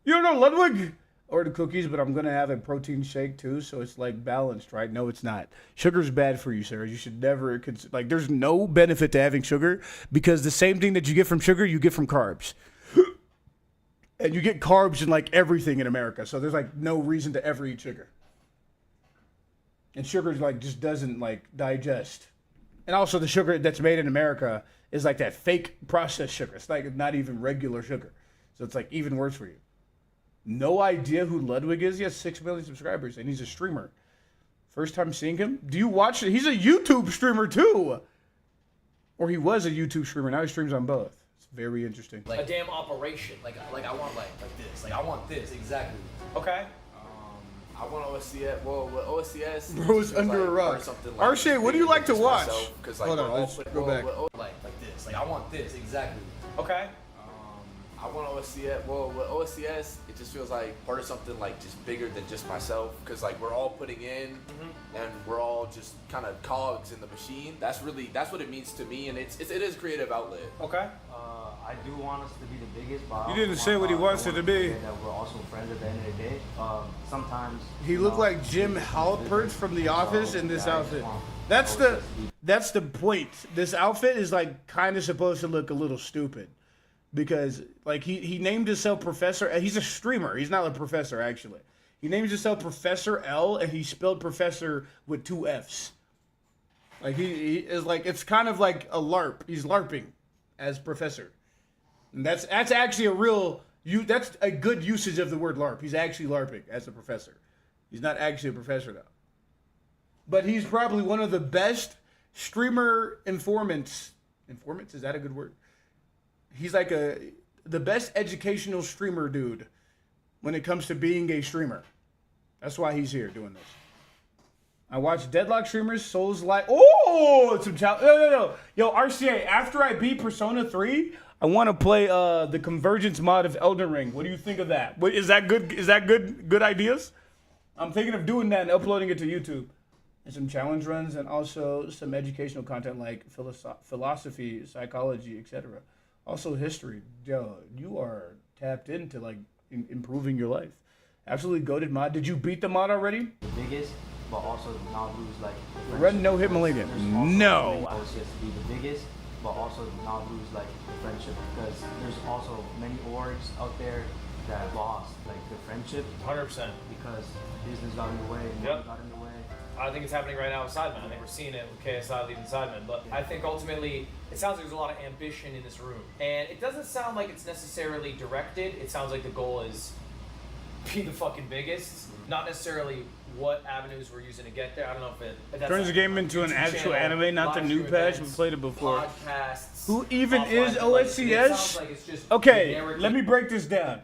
You don't know Ludwig? Or the cookies, but I'm going to have a protein shake too, so it's like balanced, right? No, it's not. Sugar's bad for you, Sarah. You should never, like, there's no benefit to having sugar because the same thing that you get from sugar, you get from carbs. And you get carbs in like everything in America, so there's like no reason to ever eat sugar. And sugar like just doesn't like digest. And also the sugar that's made in America is like that fake processed sugar. It's like not even regular sugar. So it's like even worse for you. No idea who Ludwig is. He has 6 million subscribers and he's a streamer. First time seeing him. Do you watch it? He's a YouTube streamer too. Or he was a YouTube streamer. Now he streams on both. It's very interesting. Like a damn operation. Like I want like this. Like I want this exactly. Okay. I want OSCS. Well, with OSCS, Bro's under a rock. RCA, what do you like to watch? Hold on, let's go back. Like this. Like I want this exactly. Okay. I want OSCS. Well, with OSCS, it just feels like part of something like just bigger than just myself. Because like we're all putting in, and we're all just kind of cogs in the machine. That's what it means to me, and it is a creative outlet. Okay. I do want us to be the biggest, but You didn't say what he wants it to be. That we're also friends at the end of the day. Sometimes He looked like Jim Halpert from The Office in this outfit. That's the point. This outfit is like kind of supposed to look a little stupid because like he named himself Professor. He's a streamer. He's not a professor actually. He named himself Professor L and he spelled professor with 2 F's. Like he is like it's kind of like a LARP. He's LARPing as professor. And that's actually that's a good usage of the word LARP. He's actually LARPing as a professor. He's not actually a professor though. But he's probably one of the best streamer informants. Informants, is that a good word? He's like the best educational streamer dude when it comes to being a streamer. That's why he's here doing this. I watch Deadlock streamers, Souls like some challenge. No. Yo, RCA, after I beat Persona 3, I want to play the Convergence mod of Elden Ring. What do you think of that? Is that good? Is that good ideas? I'm thinking of doing that and uploading it to YouTube. And some challenge runs and also some educational content like philosophy, psychology, etc. Also history. Yo, you are tapped into like improving your life. Absolutely goated mod. Did you beat the mod already? the biggest, but also not lose like. Red no hit Millennium. No. OSCS to be the biggest, but also not lose like the friendship, because there's also many orgs out there that lost like the friendship 100%. because business got in the way, money got in the way. I think it's happening right now with Sidemen. I think we're seeing it with KSI leaving Sidemen. But I think ultimately, it sounds like there's a lot of ambition in this room. And it doesn't sound like it's necessarily directed. It sounds like the goal is be the fucking biggest. Not necessarily what avenues we're using to get there. I don't know if that's Turns the game into an actual anime, not the new patch. We played it before. Podcasts, Who even is offline, like, it sounds OSCS? like it's just Okay, generic- let me break this down.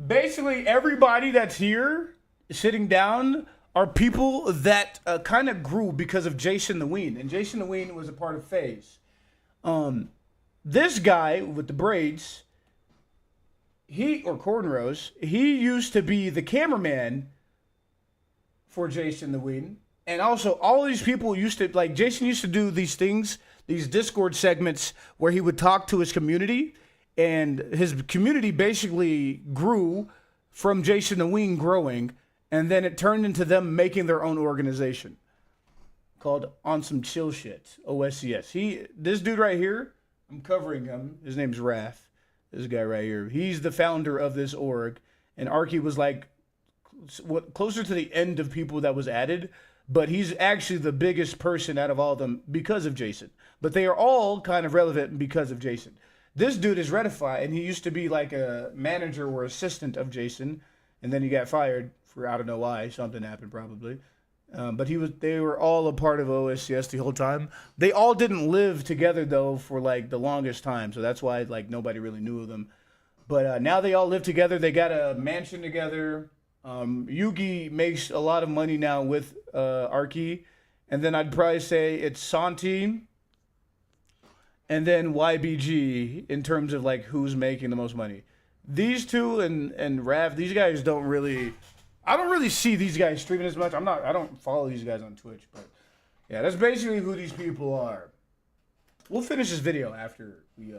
Basically, everybody that's here, sitting down, are people that kind of grew because of Jason the Ween. And Jason the Ween was a part of FaZe. This guy with the braids, or cornrows, he used to be the cameraman for Jason the Ween. And also, all these people used to, like, Jason used to do these things, these Discord segments where he would talk to his community. And his community basically grew from Jason the Ween growing. And then it turned into them making their own organization called On Some Chill Shit, OSCS. This dude right here, I'm covering him. His name's Raph. This guy right here. He's the founder of this org. And Arky was like closer to the end of people that was added. But he's actually the biggest person out of all of them because of Jason. But they are all kind of relevant because of Jason. This dude is Redify, and he used to be like a manager or assistant of Jason. And then he got fired for I don't know why. Something happened probably. But they were all a part of OSCS the whole time. They all didn't live together though for like the longest time, so that's why like nobody really knew of them. But now they all live together. They got a mansion together. Yugi makes a lot of money now with Arky, and then I'd probably say it's Santi, and then YBG in terms of like who's making the most money. These two and Rav, these guys don't really. I don't really see these guys streaming as much. I don't follow these guys on Twitch, but yeah, that's basically who these people are. We'll finish this video after we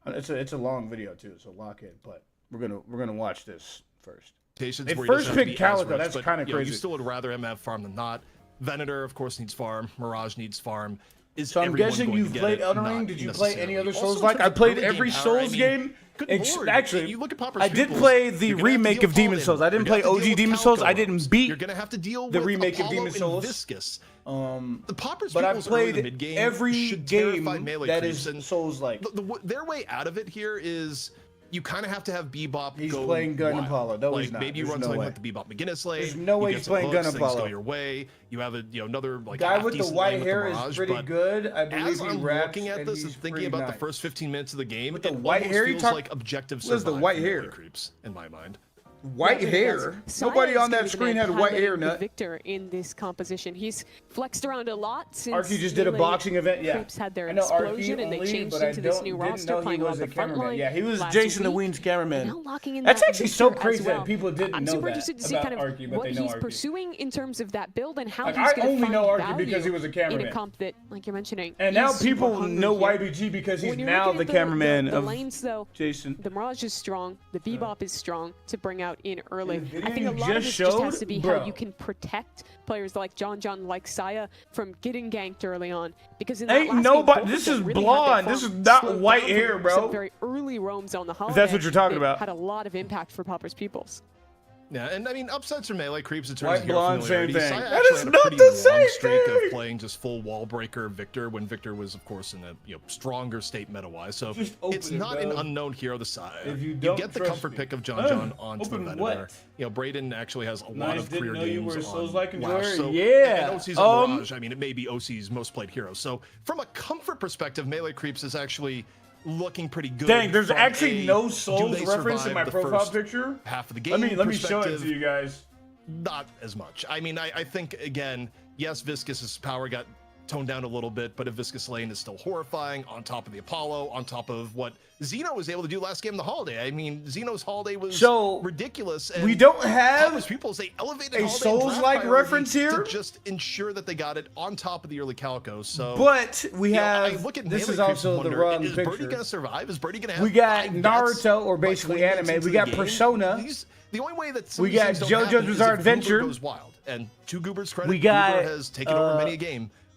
it's a long video too, so lock in, but we're gonna watch this first. They first picked Calico, that's kind of crazy. You still would rather him have farm than not. Venator, of course, needs farm. Mirage needs farm. So I'm guessing you've played Elden Ring. Did you play any other Souls like? I played every Souls game. Actually, you look at Popper's I did play the remake of Demon Souls. I didn't play OG Demon Souls. I didn't beat. You're gonna have to deal the with remake Apollo of Demon Souls. Viscous. The Popper's but I peoples early to played mid-game every should game terrify melee that creeps, is and Souls like. Their way out of it here is you kind of have to have Bebop He's go playing Gun wild. Apollo. No, like he's not. maybe you There's run no something way. like the Bebop McGinnis lane. There's no way you he's get some playing Gun hooks, things Apollo. go your way. You have another like Guy with the half-decent white lane with hair the is Mirage, pretty but good. I believe as he I'm raps looking at and this and he's thinking pretty about nice. the first 15 minutes of the game, With the it white almost hair, you feels talk- like objective What is the survive white for melee hair? creeps in my mind. White hair. Nobody on that screen had white hair. The Nut. victor in this composition. He's flexed around a lot since Arky just did a Melee boxing event. Yeah, Creeps had their I know Arky explosion and they only, changed but I into this don't- new didn't roster, know he playing a lot was of a the front cameraman. line. Yeah, he was last Jason the week. Ween's cameraman. Now locking in That's that actually so Victor crazy as well. that people didn't I'm know super that interested to see about kind of Arky, but what they know he's Arky. pursuing in terms of that build and how Like, he's I going to only find know Arky value because he was a in cameraman. a comp that, like you're mentioning, And now is super people hungry know here. YBG because he's When you're now looking the at cameraman the of lanes, though, Jason. The Mirage is strong. The Bebop is strong to bring out in early. The I think video a you lot of just this just showed, has to be bro. how you can protect players like John, like Saya, from getting ganked early on. Because in that Ain't last nobody. game, both This of is them really had blonde. their This is farm not slowed white down hair, from bro. Some very early roams on the holiday. That's what you're talking that about. Had a lot of impact for Popper's peoples. Yeah, and I mean, upsets from melee creeps in terms White of hero blonde, same familiarity. thing. Saya That actually is had a not pretty the long same streak thing. of playing just full wall breaker Victor when Victor was, of course, in a stronger state meta-wise. So Just open it's it, not bro. an unknown hero. The side If you you don't get the trust comfort me. pick of John onto the Open Venator. what? Braden actually has a lot Nice, of didn't career know you games were a on Souls-like WoW. enjoyer. So, Yeah. and OC's on Mirage. I mean, it may be OC's most played hero. So from a comfort perspective, melee creeps is actually looking pretty good. Dang, there's from actually a, no do Souls they reference in survive my the profile first picture. half of the game. Let me show it perspective? to you guys. Not as much. I mean, I think, again, yes, Viscus's power got toned down a little bit, but a Viscus lane is still horrifying on top of the Apollo, on top of what Xeno was able to do last game of the Holiday. I mean, Xeno's Holiday was ridiculous. And we don't have Popper's pupils, they elevated a Holiday Souls-like draft reference priority here. to just ensure that they got it on top of the early Calico. So, But we you know, have. I look at This melee is creeps also and the wonder, wrong is Birdie picture. gonna survive? Is Birdie gonna have We got 5 deaths Naruto, or by basically 20 minutes anime. into We the got game? Persona. The only way that some We of these got things don't JoJo's happen is Bizarre if Goober Adventure. goes wild, and to Goober's credit, We got, Goober has taken over many a game.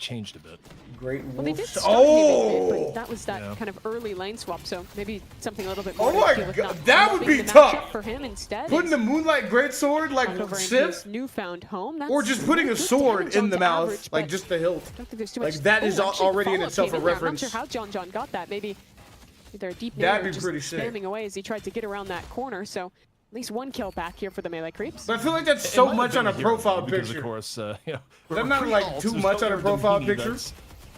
changed a bit. Great Well, they did wolf. start him in Oh! mid, but that was that kind of early lane swap, so maybe something a little bit more. Oh to my deal with, God, not that would flipping be the tough. matchup for him instead. Putting the Moonlight Greatsword like over into Sif, his newfound home. That's or just putting a good sword damage in on the the mouth, average, like but just the hilt. I don't think there's too Like much. that is actually, already in follow-up itself a came in there. reference. I'm not sure how John got that. Maybe either a deep That'd nair or be just pretty sick. spamming away as he tried to get around that corner. So at least one kill back here for the melee creeps. But I feel like that's It might so have much been on a hero, profile because, picture. Of course, That's not like too much on a profile picture.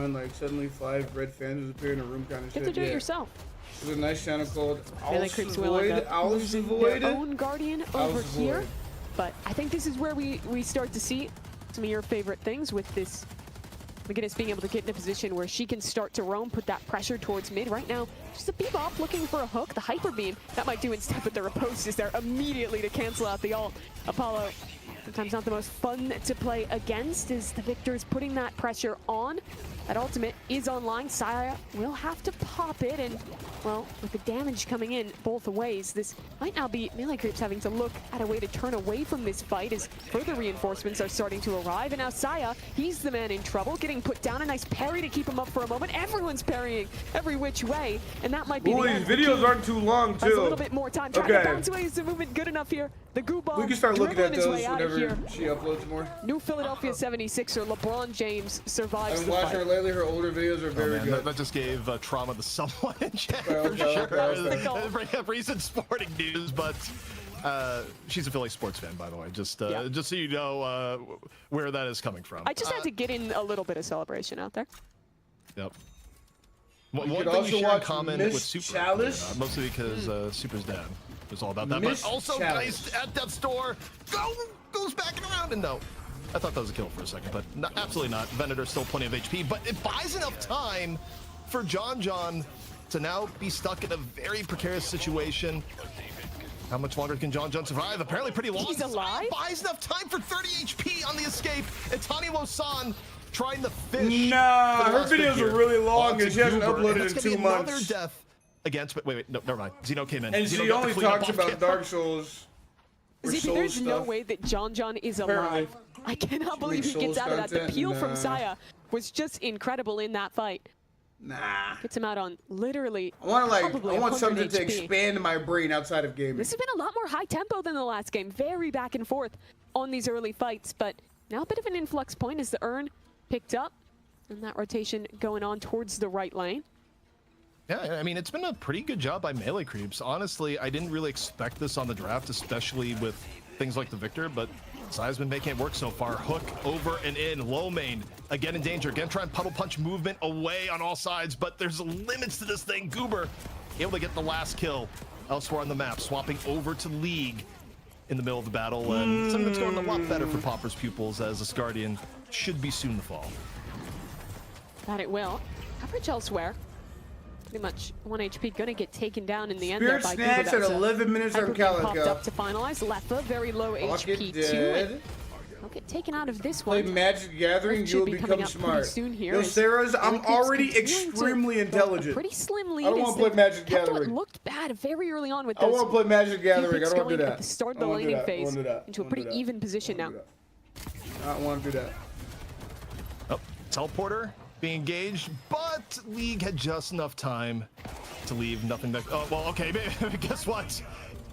fun. Like suddenly 5 red fans appear in a room kind of Get shit. to do it yourself. There's a nice channel called Really creeps will end up losing Void. their own Guardian over here. But I think this is where we start to see some of your favorite things with this McGinnis being able to get in a position where she can start to roam, put that pressure towards mid. Right now, just a bebop looking for a hook. The hyper beam, that might do instead, but the riposte is there immediately to cancel out the ult. Apollo, sometimes not the most fun to play against, as the Victor's putting that pressure on. That ultimate is online. Saya will have to pop it, and, well, with the damage coming in both ways, this might now be Melee Creeps having to look at a way to turn away from this fight as further reinforcements are starting to arrive. And now Saya, he's the man in trouble, getting put down. A nice parry to keep him up for a moment. Everyone's parrying every which way, and that might be Ooh, the these end. videos aren't too long, too. Has a little bit more time. Trying to bounce away. Is the movement good enough here? The goo bomb. We can start looking at dribbling his those way out of whenever here. she uploads more. New Philadelphia 76er LeBron James survives I've the watched fight. her lately. Her older videos are very good. That just gave trauma to someone in chat for Okay, sure. okay. Bring up recent sporting news, but she's a Philly sports fan, by the way. Just so you know where that is coming from. I just had to get in a little bit of celebration out there. Yep. You One could thing also you share in watch common Miss with Super, Chalice. mostly because Super's dad was all about that. Miss But also, Chalice. guys, at death's door, goes back and around, and no. I thought that was a kill for a second, but no, absolutely not. Venator still plenty of HP, but it buys enough time for John to now be stuck in a very precarious situation. How much longer can John survive? Apparently pretty long. He's alive? Buys enough time for 30 HP on the escape. And Tani Losan trying to fish. Nah, for the her last bit videos here. are really long Onto and she hasn't Goober, uploaded and that's in gonna 2 be another months. death against, wait, no, never mind. Zeno came in. And Zeno she got the only cleanup talks off about camera. Dark Souls. or ZP, Souls there's no stuff. way that John is Apparently. alive. I cannot believe he makes gets Souls out of that. The content? peel from Nah. Saya was just incredible in that fight. Nah. Gets him out on literally I want probably I want 100 something to HP. expand my brain outside of gaming. This has been a lot more high tempo than the last game. Very back and forth on these early fights, but now a bit of an influx point as the urn picked up and that rotation going on towards the right lane. Yeah, I mean, it's been a pretty good job by Melee Creeps. Honestly, I didn't really expect this on the draft, especially with things like the Victor, but Saya's been making it work so far. Hook over and in, low main, again in danger. Again, trying puddle punch movement away on all sides, but there's limits to this thing. Goober able to get the last kill elsewhere on the map, swapping over to League in the middle of the battle, and something that's going a lot better for Popper's Pupils as Asgardian should be soon to fall. That it will. Coverage elsewhere. Pretty much 1 HP gonna get taken down in the end Spirit there by snacks Goober. at 11 minutes on Hyper popped Calico. up to finalize. Lefa, very low Pocket HP too. dead. And he'll get taken out of this Play one. Magic Gathering, Should you'll be coming become up pretty smart. soon here Yo, as Sarah's, I'm Melee Creeps already continuing to extremely build intelligent. A pretty slim lead. I don't as want to play the Magic tempo Gathering. looked bad very early on with I those. want to play Magic Gathering. I picks don't want to do going that. At the start of I the don't wanna do laning that. I phase wanna do that. into I a wanna pretty do that. even position now. I don't want to do that. Oh, teleporter being engaged, but League had just enough time to leave. Nothing that. Oh, well, okay. Guess what?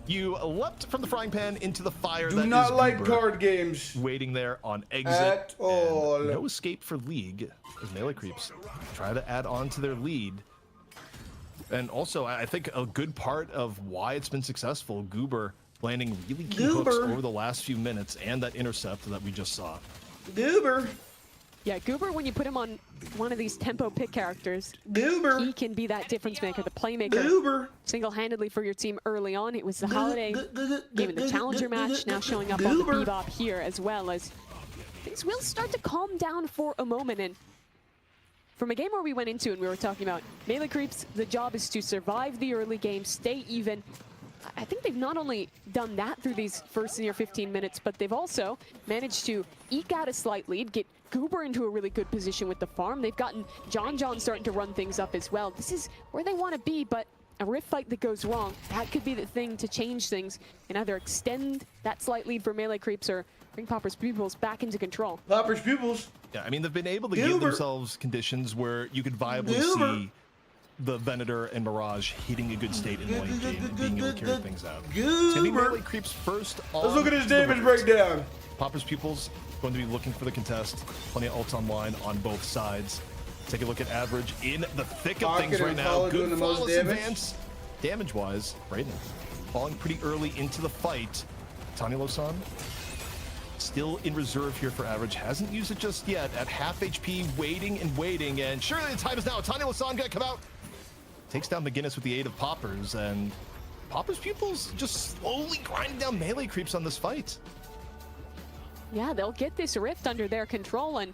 You leapt from the frying pan into the fire. Do that not is like Goober, card games. waiting there on exit. At all. And no escape for League as Melee Creeps try to add on to their lead. And also, I think a good part of why it's been successful, Goober landing really key hooks over the last few minutes and that intercept that we just saw. Goober. Yeah, Goober, when you put him on one of these tempo pick characters, Goober. he can be that difference maker, the playmaker. Goober. Single-handedly for your team early on. It was the Holiday game in the Challenger match, now showing up on the Bebop here as well, as things will start to calm down for a moment. And from a game where we went into and we were talking about Melee Creeps, the job is to survive the early game, stay even. I think they've not only done that through these first near 15 minutes, but they've also managed to eke out a slight lead, get Goober into a really good position with the farm. They've gotten John starting to run things up as well. This is where they want to be, but a rift fight that goes wrong, that could be the thing to change things and either extend that slight lead for Melee Creeps or bring Popper's Pupils back into control. Popper's Pupils. Yeah, I mean, they've been able to give themselves conditions where you could viably see the Venator and Mirage hitting a good state in late game and being able to carry things out. It's gonna be Melee Creeps first. Let's look at his damage breakdown. Popper's Pupils going to be looking for the contest. Plenty of ults online on both sides. Take a look at average in the thick of things right now. Good flawless advance. Damage-wise, Brayden falling pretty early into the fight. Tani Losan still in reserve here for average. Hasn't used it just yet. At half HP, waiting and waiting. And surely the time is now. Tani Losan gonna come out. Takes down McGinnis with the aid of Poppers. And Popper's Pupils just slowly grinding down Melee Creeps on this fight. Yeah, they'll get this rift under their control, and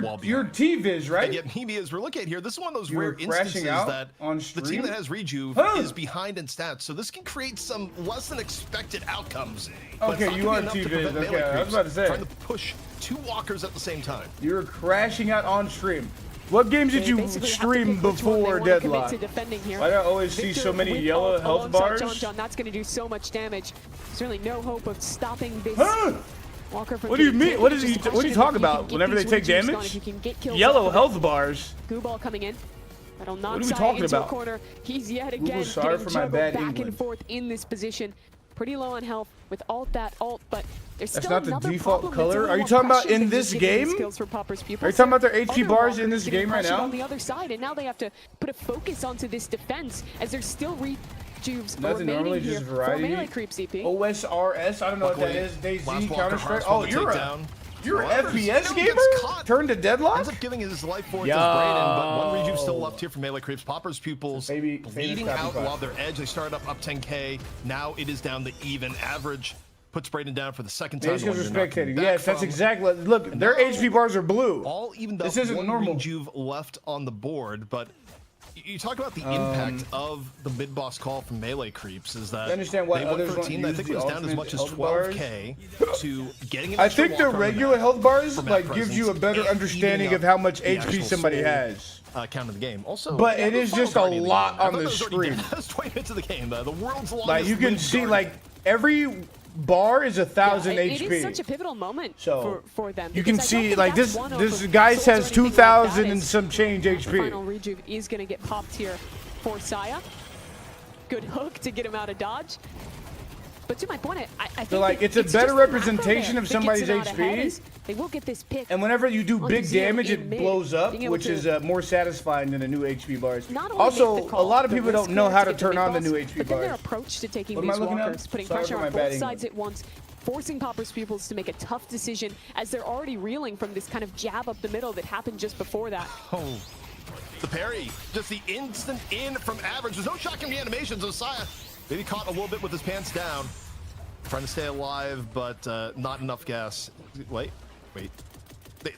you're T-Viz, right? And yet, Mimi, as we're looking at here, this is one of those You were rare instances crashing out that on the team stream? that has Rejuve is behind in stats, so this can create some less than expected outcomes. But it's Okay, not you gonna are be enough to T-Viz. prevent Okay, melee I was creeps about to say. Trying to push 2 walkers at the same time. You were crashing out on stream. What games did you stream before Deadlock? Why do I always see so many yellow health bars? John, that's going to do so much damage. There's really no hope of stopping this Walker from What do you getting mean? killed, What is just he? a What are you question talking if you can about? get Whenever they these take rejuves going, damage? if you can get kills Yellow off of health it. bars. Goo ball coming in. That'll knock What are we Saya talking into about? a corner. He's yet Google, again sorry getting for my juggled bad back England. and forth in this position. Pretty low on health with alt that ult, but there's That's still not the another default problem. color. It's a Are you little talking about pressure in than this just getting game? skills for Popper's pupils. Are you talking about their Other HP bars in walkers this getting game right pressured now? on the other side, and now they have to put a focus onto this defense as there's still rejuves Nothing, remaining normally here just for variety. melee creep CP. OSRS, I don't know what that Luckily, is. DayZ, last Walker Counter-Strike. harsh Oh, from the you're a takedown. FPS Still gamer? gets caught. Turned to deadlock? Ends up giving his life force as Brayden, but one rejuve still left here for melee creeps. Popper's pupils bleeding out along their edge. They started up 10K. Now it is down to even. Average puts Brayden down for the second time. Maybe because we're spectating. Yes, that's exactly. Look, their HP bars are blue. All evened up. This isn't one normal. rejuve left on the board, but you talk about the impact of the mid-boss call from melee creeps is that I understand why they went others for a won't team that I use think the was down as ultimate much as health bars. 12K to getting an I extra think the walker on the regular map health bars for map like gives you a presence better and understanding evening of how up much the HP actual somebody soul, has. count of the game. Also, But yeah, it the is final just a party of the lot game. I on thought the that was already screen. dead. That's 20 minutes of the game. The world's longest. Like you can lived see, guardian. like every bar is 1,000 It HP. is such a pivotal moment for them. You can because I don't see think like that's this. one This over guy souls or has anything like 2,000 that and is- some change The HP. final rejuve is going to get popped here for Saya. Good hook to get him out of dodge. But to my point, I think So like that it's a just better the macro representation there of that gets somebody's him out ahead HP. is They will get this pick. And whenever you do onto big zero damage, in it mid, blows up, being able which to is more satisfying than the new HP bars. not only Also, make the a call, lot of the people risk don't know there how to get the turn on the mid new boss, HP but then their bars. approach to taking What am I these looking at? walkers, putting Sorry pressure for on my bad both sides English. at once, forcing Popper's pupils to make a tough decision as they're already reeling from this kind of jab up the middle that happened just before that. Oh, the parry, just the instant in from Average. There's no shotgun reanimations. Osiah maybe caught a little bit with his pants down. Trying to stay alive, but not enough gas. Wait.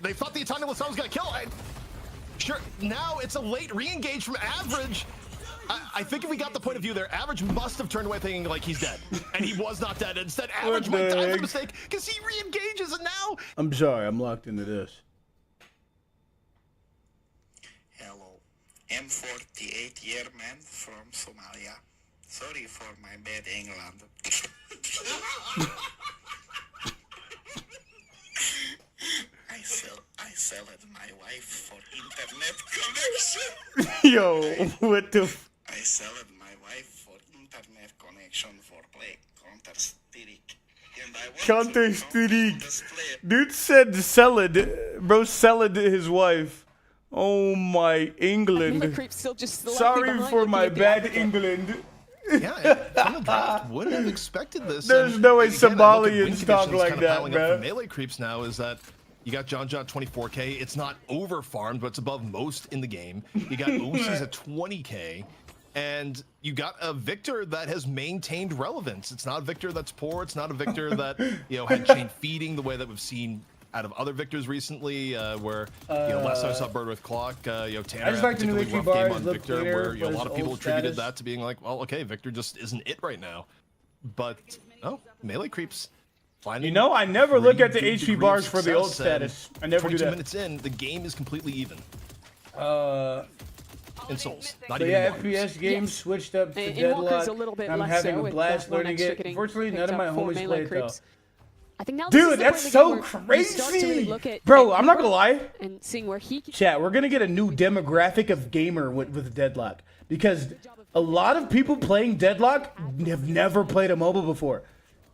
They thought the Italian was gonna kill. Sure, now it's a late re-engage from Average. I think if we got the point of view there, Average must have turned away thinking like he's dead. And he was not dead. Instead, Average What might the die for heck? the mistake because he re-engages and now I'm sorry, I'm locked into this. Hello, I'm 48-year man from Somalia. Sorry for my bad England. I sold my wife for internet connection. Yo, what the? I sold my wife for internet connection for play Counter-Strike. And I want Counter-Strike. Dude said salad. Bro, salad his wife. Oh my England. Creep still just slightly Sorry behind, for looking my at the bad Africa. England. yeah, from the draft, wouldn't have expected this. There's And no way again, I look at Somalians win talk conditions like kinda that, piling up bro. for melee creeps now is that you got John 24K. It's not over farmed, but it's above most in the game. You got OCs at 20K. And you got a Victor that has maintained relevance. It's not a Victor that's poor. It's not a Victor that had chain feeding the way that we've seen out of other Victors recently, where last time I saw Bird with Clock, Tanner just had like a the new particularly HP rough game bars, on look Victor, cleaner, where a but lot his of people old attributed status. that to being like, well, okay, Victor just isn't it right now. But no, melee creeps. You know, I never look at the pretty good HP degree bars of for the old success, and status. I never do 22 that. minutes in, the game is completely even. In Souls, not So even yeah, in Waters. FPS games switched up to In Walker's deadlock. a little bit I'm less having so a with blast one learning extra it. getting Unfortunately, picked none of my up for homies melee play it though. creeps. I think now this is Dude, the that's point so in the game where you start to really crazy. look at Bro, I'm not gonna Cooper lie. and seeing where he can Chat, we're gonna get a new demographic of gamer with Deadlock because a lot of people playing Deadlock have never played a MOBA before.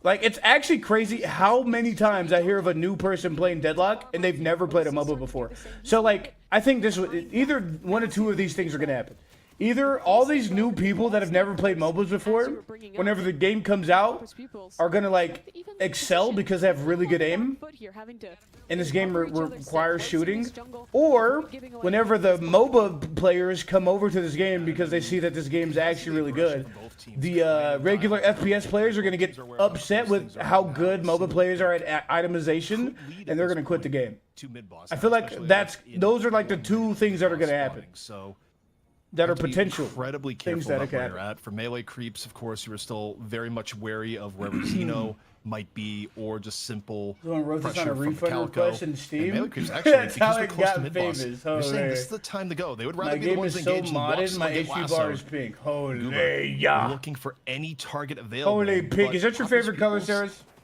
Like, it's actually crazy how many times I hear of a new person playing Deadlock and they've never played a MOBA before. So, like, I think this either one or two of these things are gonna happen. Either all these new people that have never played MOBAs before, whenever the game comes out, are gonna like excel because they have really good aim, and this game requires shooting, or whenever the MOBA players come over to this game because they see that this game's actually really good, the regular FPS players are gonna get upset with how good MOBA players are at itemization, and they're gonna quit the game. I feel like those are like the two things that are gonna happen. So that are have to be potential incredibly things careful that about where can you're at. For melee creeps, of course, you are still very much wary of where Zeno might be, or just simple Someone wrote this on pressure a from refund Calico. request in Steam? And melee creeps, actually, That's because how they're it close to got mid-boss, famous. they're saying Holy. this is the time to go. They would rather My be the game ones is so engaged and watch modded, my someone get HP bar is lassoed. pink. Holy Goober, yeah. looking for any target available. Holy pink. but Is that your Popper's favorite color, pupils Sarahs?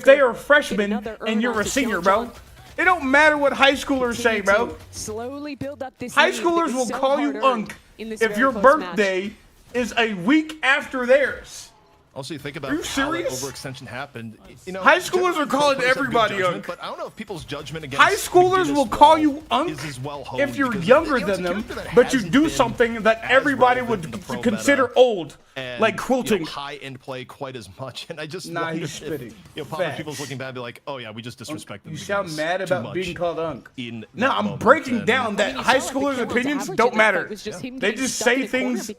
if they are freshmen and you're a senior, bro. It don't matter what high schoolers say, bro. Slowly build up this High lead schoolers that will is so call you hard-earned Unk in this if very your close match. birthday is a week after theirs. Also, you think about Are you how that serious? overextension happened. You know, High schoolers are calling people have good everybody judgment, Unk. But I don't know if people's judgment against High schoolers McGinnis will call Wall you Unk is as well honed if you're because, younger you know, it's than a them, character that but you hasn't do been something that as everybody relevant in would the pro consider meta old, and, like quilting. You know, high-end play quite as much, and I just Nah, wonder he's spitting. if, you know, probably Facts. people's looking back and be like, oh yeah, we just disrespected You the sound McGinnis mad too about much being called Unk. in No, that I'm moment, breaking and- down that high schoolers' opinions don't matter. They just say things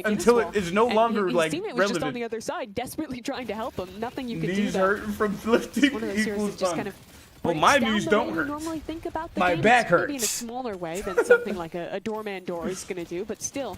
until it is no longer like teammate was just on the relevant. other side, desperately trying to help him. Nothing you could do. Knees That. hurting from lifting One of those heroes equals that just fun. kind of Well, breaks my down knees the don't way hurt. you normally think about the My game. back Maybe in a hurts. smaller way than something like a doorman door is going to do, but still,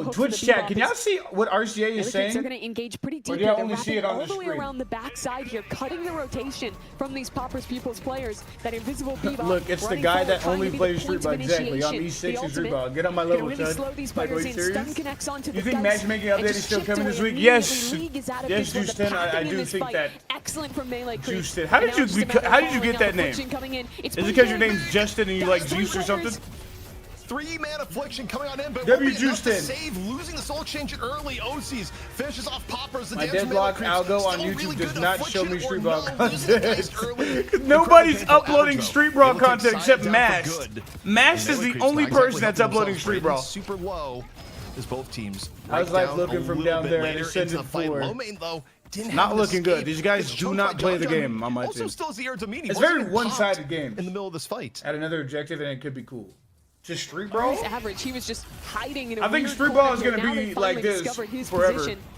a hook for Twitch the chat, bebop can y'all see what RCA is saying? They're going to engage pretty deep. Or do y'all They're only see wrapping it on all the the way screen? around the backside here, cutting the rotation from these Paupers Pupils players. That invisible bebop. Look, it's the running guy forward, that trying only to be the plays point Street of Ball. Exactly. I'm initiation. E6 and Street The Ball. Get on my ultimate level, gonna really son. slow these Like, players are you in. serious? Stun connects onto You the think dice matchmaking and update just is still chipped coming away. this week? Immediately, Yes. League is out of Yes, this one. The Justin, I packing in do this think fight. that. Excellent from Melee Creep. Justin. How did And now it's just a matter of how did you following get up. that name? Affliction coming in. It's Is it pretty because your good. name's Justin and you like Juice or something? 3-man affliction coming on in, but W won't be enough to Justin. save, losing the soul exchange early. OCs finishes off Poppers. The My damage deadlock melee algo creeps. on Still YouTube really does good not show me affliction Street or Ball no, losing the dice content. early. Nobody's Incredible uploading average, Street though. Brawl Able to take content sides except down Mash. for good. Mash And is melee the creeps only not exactly person that's helping uploading themselves, Street breaking Brawl. super low as both teams. How's right life down looking a from little down bit there in later into Ascendant the fight. 4? Low main, though, didn't Not have looking an good. escape. These guys Gets do choked not by play the John John, game on my also team. still has the air Domini. It's Wasn't very even one-sided popped game. in the middle of this fight. At another objective and it could be cool. Just Street Brawl's Brawl? average. He was just hiding in a I think weird Street Brawl corner is here. gonna Now be they like finally this discovered his forever. position.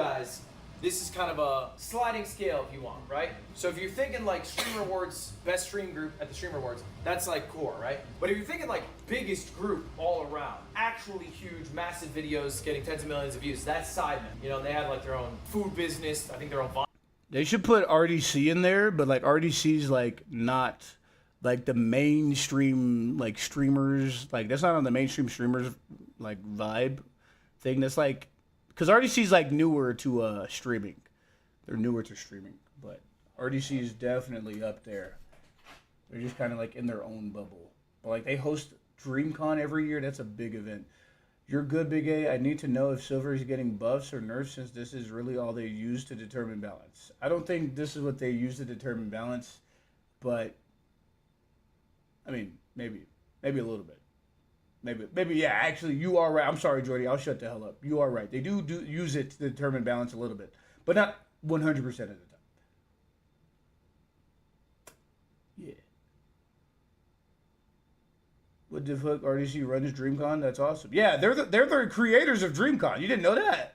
guys, this is kind of a sliding scale if you want, right? So if you're thinking like Stream Rewards, best stream group at the Stream Rewards, that's like core, right? But if you're thinking like biggest group all around, actually huge, massive videos getting tens of millions of views, that's Sidemen. You know, they have like their own food business, I think their own They should put RDC in there, but like RDC's like not like the mainstream like streamers. Like that's not on the mainstream streamers like vibe thing. That's like because RDC's like newer to streaming. They're newer to streaming, but RDC is definitely up there They're just kind of like in their own bubble. But like they host DreamCon every year. That's a big event. You're good, Big A. I need to know if Silver is getting buffs or nerfs since this is really all they use to determine balance. I don't think this is what they use to determine balance, but I mean, maybe a little bit. Maybe, yeah, actually, you are right. I'm sorry, Jordy. I'll shut the hell up. You are right. They do use it to determine balance a little bit, but not 100% of the time. Yeah. What the fuck? RDC runs DreamCon? That's awesome. Yeah, they're the creators of DreamCon. You didn't know that?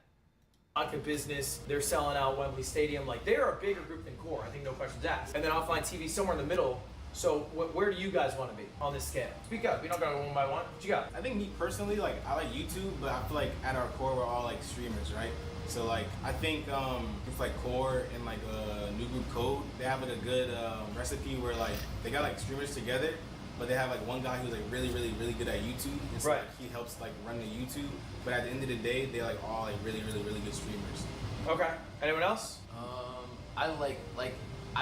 Vodka business, they're selling out Wembley Stadium. Like, they're a bigger group than Core. I think no questions asked. And then Offline TV somewhere in the middle. So where do you guys want to be on this scale? Speak up. We don't go one by one. What you got? I think me personally, like, I like YouTube, but I feel like at our core, we're all like streamers, right? So like, I think with like Core and like New Group Code, they have like a good recipe where like they got like streamers together, but they have like one guy who's like really good at YouTube, and so right. like, he helps like run the YouTube. But at the end of the day, they like all like really good streamers. Okay. Anyone else? I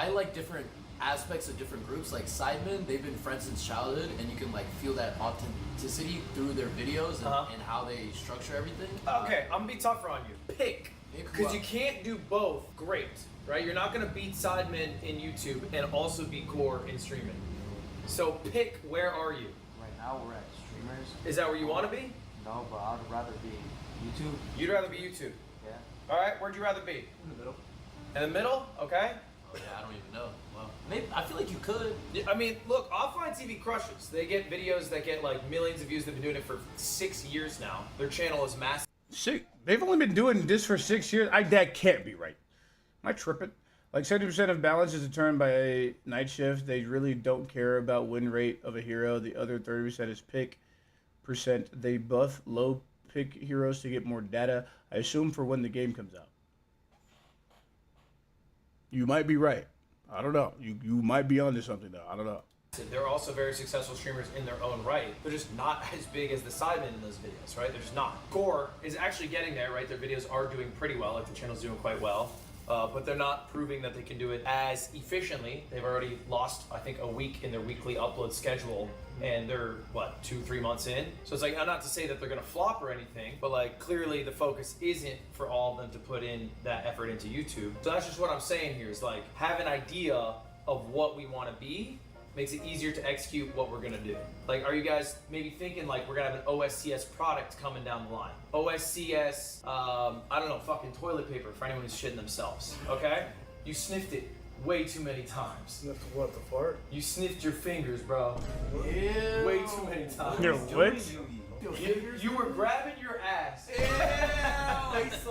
like different aspects of different groups. Like Sidemen, they've been friends since childhood, and you can like feel that authenticity through their videos and how they structure everything. Okay, I'm gonna be tougher on you. Pick, because you can't do both. Great, right? You're not gonna beat Sidemen in YouTube and also beat Core in streaming. So pick, where are you? Right now we're at streamers. Is that where you want to be? No, but I'd rather be YouTube. You'd rather be YouTube. Yeah. All right, where'd you rather be? In the middle. In the middle? Okay. Oh yeah, I don't even know. Well, maybe I feel like you could. Yeah, I mean, look, Offline TV crushes. They get videos that get like millions of views. They've been doing it for 6 years now. Their channel is massive. They've only been doing this for 6 years. That can't be right. Am I tripping? Like 70% of balance is determined by a night shift. They really don't care about win rate of a hero. The other 30% is pick percent. They buff low pick heroes to get more data. I assume for when the game comes out. You might be right. I don't know. You might be onto something though. I don't know. They're also very successful streamers in their own right. They're just not as big as the Sidemen in those videos, right? They're just not. Core is actually getting there, right? Their videos are doing pretty well. Like the channel's doing quite well. But they're not proving that they can do it as efficiently. They've already lost, I think, a week in their weekly upload schedule, and they're, what, 2-3 months in? So it's like, not to say that they're gonna flop or anything, but like, clearly the focus isn't for all of them to put in that effort into YouTube. So that's just what I'm saying here, is like, have an idea of what we wanna be, makes it easier to execute what we're gonna do. Like, are you guys maybe thinking like we're gonna have an OSCS product coming down the line? OSCS, I don't know, fucking toilet paper for anyone who's shitting themselves, okay? You sniffed it way too many times. Sniffed what, the fart? You sniffed your fingers, bro. Ew. Way too many times. Your what? You were grabbing your ass. Ew,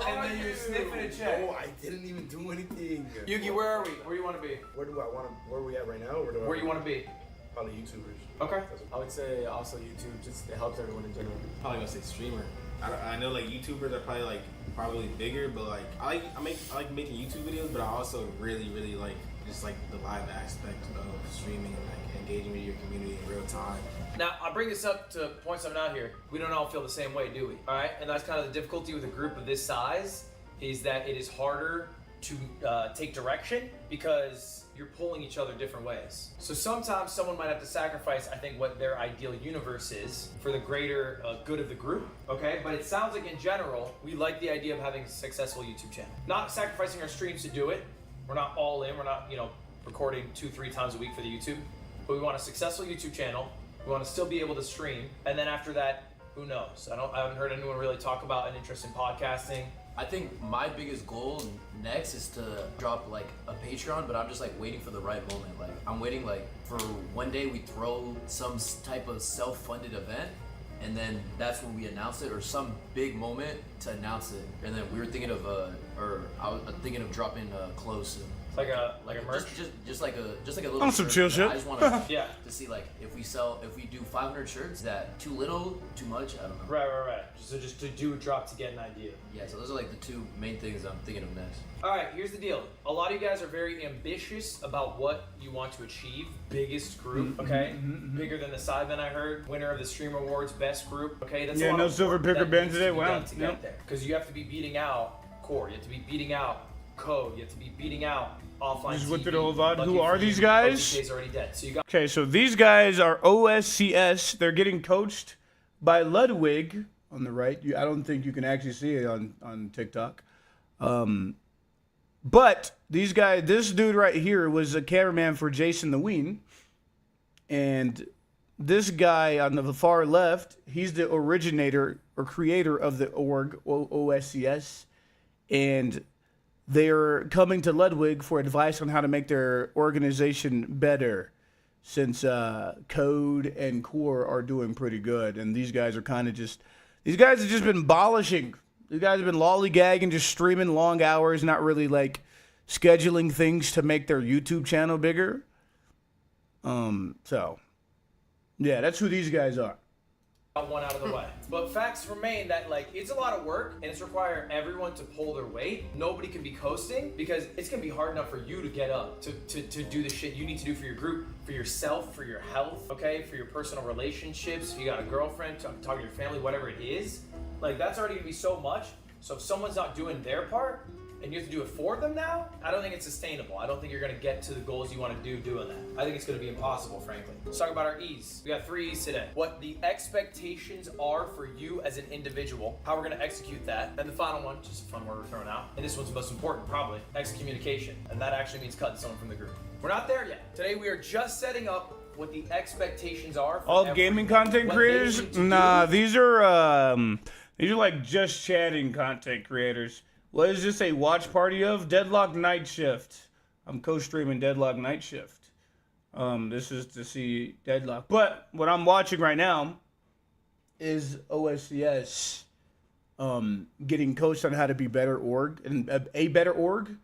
and then you're sniffing a check. Oh, I didn't even do anything. Yugi, where are we? Where do you want to be? Where are we at right now? Where do you want to be? Probably YouTubers. Okay. I would say also YouTube, just it helps everyone in general. Probably gonna say streamer. I know like YouTubers are probably bigger, but like I like making YouTube videos, but I also really like just like the live aspect of streaming and like engaging with your community in real time. Now, I bring this up to point something out here. We don't all feel the same way, do we? All right, and that's kind of the difficulty with a group of this size, is that it is harder to take direction because you're pulling each other different ways. So sometimes someone might have to sacrifice, I think, what their ideal universe is for the greater good of the group, okay? But it sounds like in general, we like the idea of having a successful YouTube channel. Not sacrificing our streams to do it. We're not all in, we're not, recording 2-3 times a week for the YouTube, but we want a successful YouTube channel. We want to still be able to stream, and then after that, who knows? I haven't heard anyone really talk about an interest in podcasting. I think my biggest goal next is to drop like a Patreon, but I'm just like waiting for the right moment. Like I'm waiting like for one day we throw some type of self-funded event, and then that's when we announce it, or some big moment to announce it. And then we were thinking of I was thinking of dropping clothes soon. Like a merch? Just like a little. On some chill shit. I just want to to see like if we do 500 shirts, is that too little, too much? I don't know. Right. So just to do a drop to get an idea. Yeah. So those are like the two main things I'm thinking of next. All right, here's the deal. A lot of you guys are very ambitious about what you want to achieve. Biggest group, okay? Bigger than the Sidemen, I heard. Winner of the Stream Awards, best group, okay? That's yeah, no silver picker band today. Wow. Because you have to be beating out Core. You have to be beating out code. You have to be beating out offline. Just TV. went through the whole VOD. Lucky Who for are you, these guys? OTK's already dead. So you got. Okay, so these guys are OSCS. They're getting coached by Ludwig on the right. I don't think you can actually see it on TikTok. But these guys, this dude right here was a cameraman for Jason the Ween. And this guy on the far left, he's the originator or creator of the org, OSCS. And they're coming to Ludwig for advice on how to make their organization better, since Code and Core are doing pretty good. And these guys are kind of just, these guys have just been abolishing. These guys have been lollygagging, just streaming long hours, not really like scheduling things to make their YouTube channel bigger. So, yeah, that's who these guys are. One out of the way. But facts remain that like it's a lot of work and it's require everyone to pull their weight. Nobody can be coasting because it's gonna be hard enough for you to get up to do the shit you need to do for your group, for yourself, for your health, okay, for your personal relationships. If you got a girlfriend, talking to your family, whatever it is, like that's already gonna be so much. So if someone's not doing their part and you have to do it for them now, I don't think it's sustainable. I don't think you're gonna get to the goals you wanna do doing that. I think it's gonna be impossible, frankly. Let's talk about our E's. We got 3 E's today. What the expectations are for you as an individual, how we're gonna execute that. And the final one, just a fun word we're throwing out, and this one's the most important probably, excommunication. And that actually means cutting someone from the group. We're not there yet. Today we are just setting up what the expectations are for All gaming content what creators? they need to Nah, do. these are like just chatting content creators. What is this a watch party of? Deadlock Night Shift. I'm co-streaming Deadlock Night Shift. This is to see Deadlock. But what I'm watching right now is OSCS getting coached on how to be better org and a better org.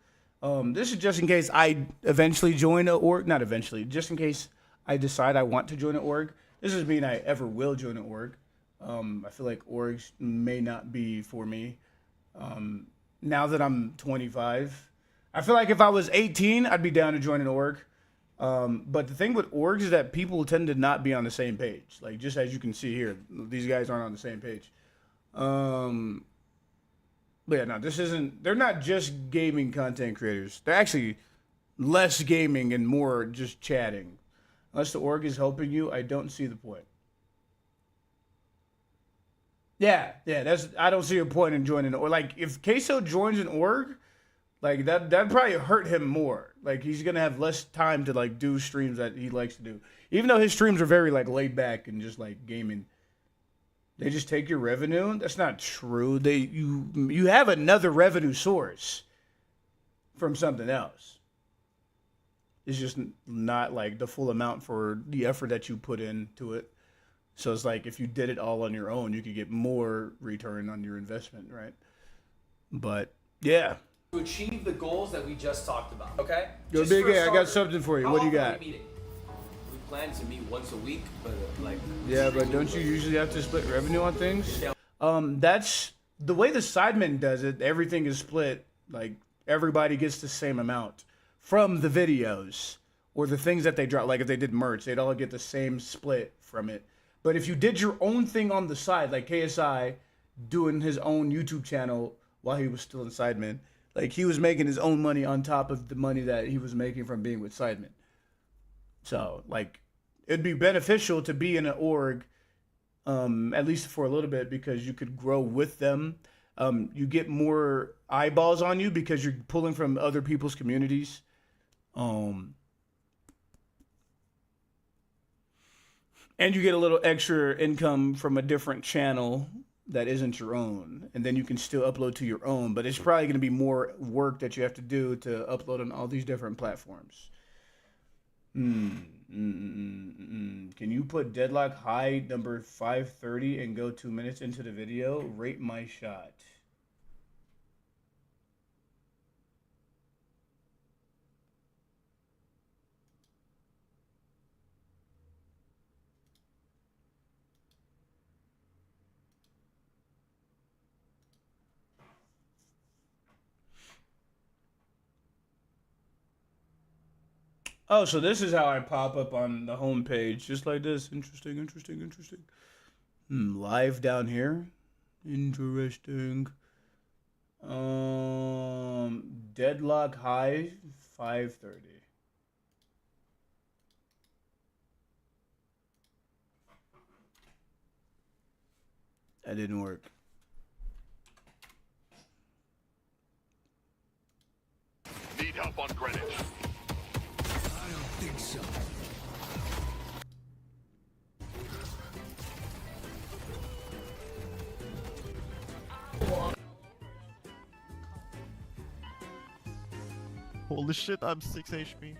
This is just in case I eventually join a org. Not eventually, just in case I decide I want to join an org. This doesn't mean I ever will join an org. I feel like orgs may not be for me. Now that I'm 25, I feel like if I was 18, I'd be down to join an org. But the thing with orgs is that people tend to not be on the same page. Like, just as you can see here, these guys aren't on the same page. But yeah, no, they're not just gaming content creators. They're actually less gaming and more just chatting. Unless the org is helping you, I don't see the point. Yeah, I don't see a point in joining, or like if Queso joins an org, like that'd probably hurt him more. Like he's gonna have less time to like do streams that he likes to do. Even though his streams are very like laid back and just like gaming. They just take your revenue. That's not true. You have another revenue source from something else. It's just not like the full amount for the effort that you put into it. So it's like if you did it all on your own, you could get more return on your investment, right? But yeah. To achieve the goals that we just talked about, okay? Yo, Just Big for a A, I got starter, something for you. how What do you often are got? we meeting? We plan to meet once a week, but like. Yeah, but don't you usually have to split revenue on things? That's the way the Sidemen does it. Everything is split. Like everybody gets the same amount from the videos or the things that they drop. Like if they did merch, they'd all get the same split from it. But if you did your own thing on the side, like KSI doing his own YouTube channel while he was still in Sidemen, like he was making his own money on top of the money that he was making from being with Sidemen. So like it'd be beneficial to be in an org, at least for a little bit, because you could grow with them. You get more eyeballs on you because you're pulling from other people's communities. And you get a little extra income from a different channel that isn't your own. And then you can still upload to your own, but it's probably going to be more work that you have to do to upload on all these different platforms. Can you put Deadlock high number 530 and go 2 minutes into the video? Rate my shot. Oh, so this is how I pop up on the home page, just like this. Interesting. Live down here. Interesting. Deadlock high 530. That didn't work. Need help on Greenwich. I don't think so. Holy shit, I'm 6 HP.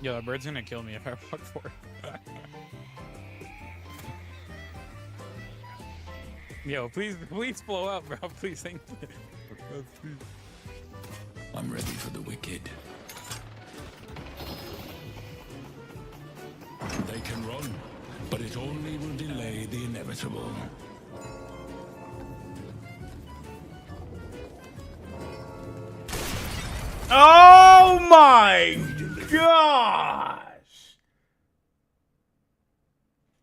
Yo, that bird's gonna kill me if I walk for it. Yo, please blow up, bro. Please, thank you. I'm ready for the wicked. They can run, but it only will delay the inevitable. Oh my gosh!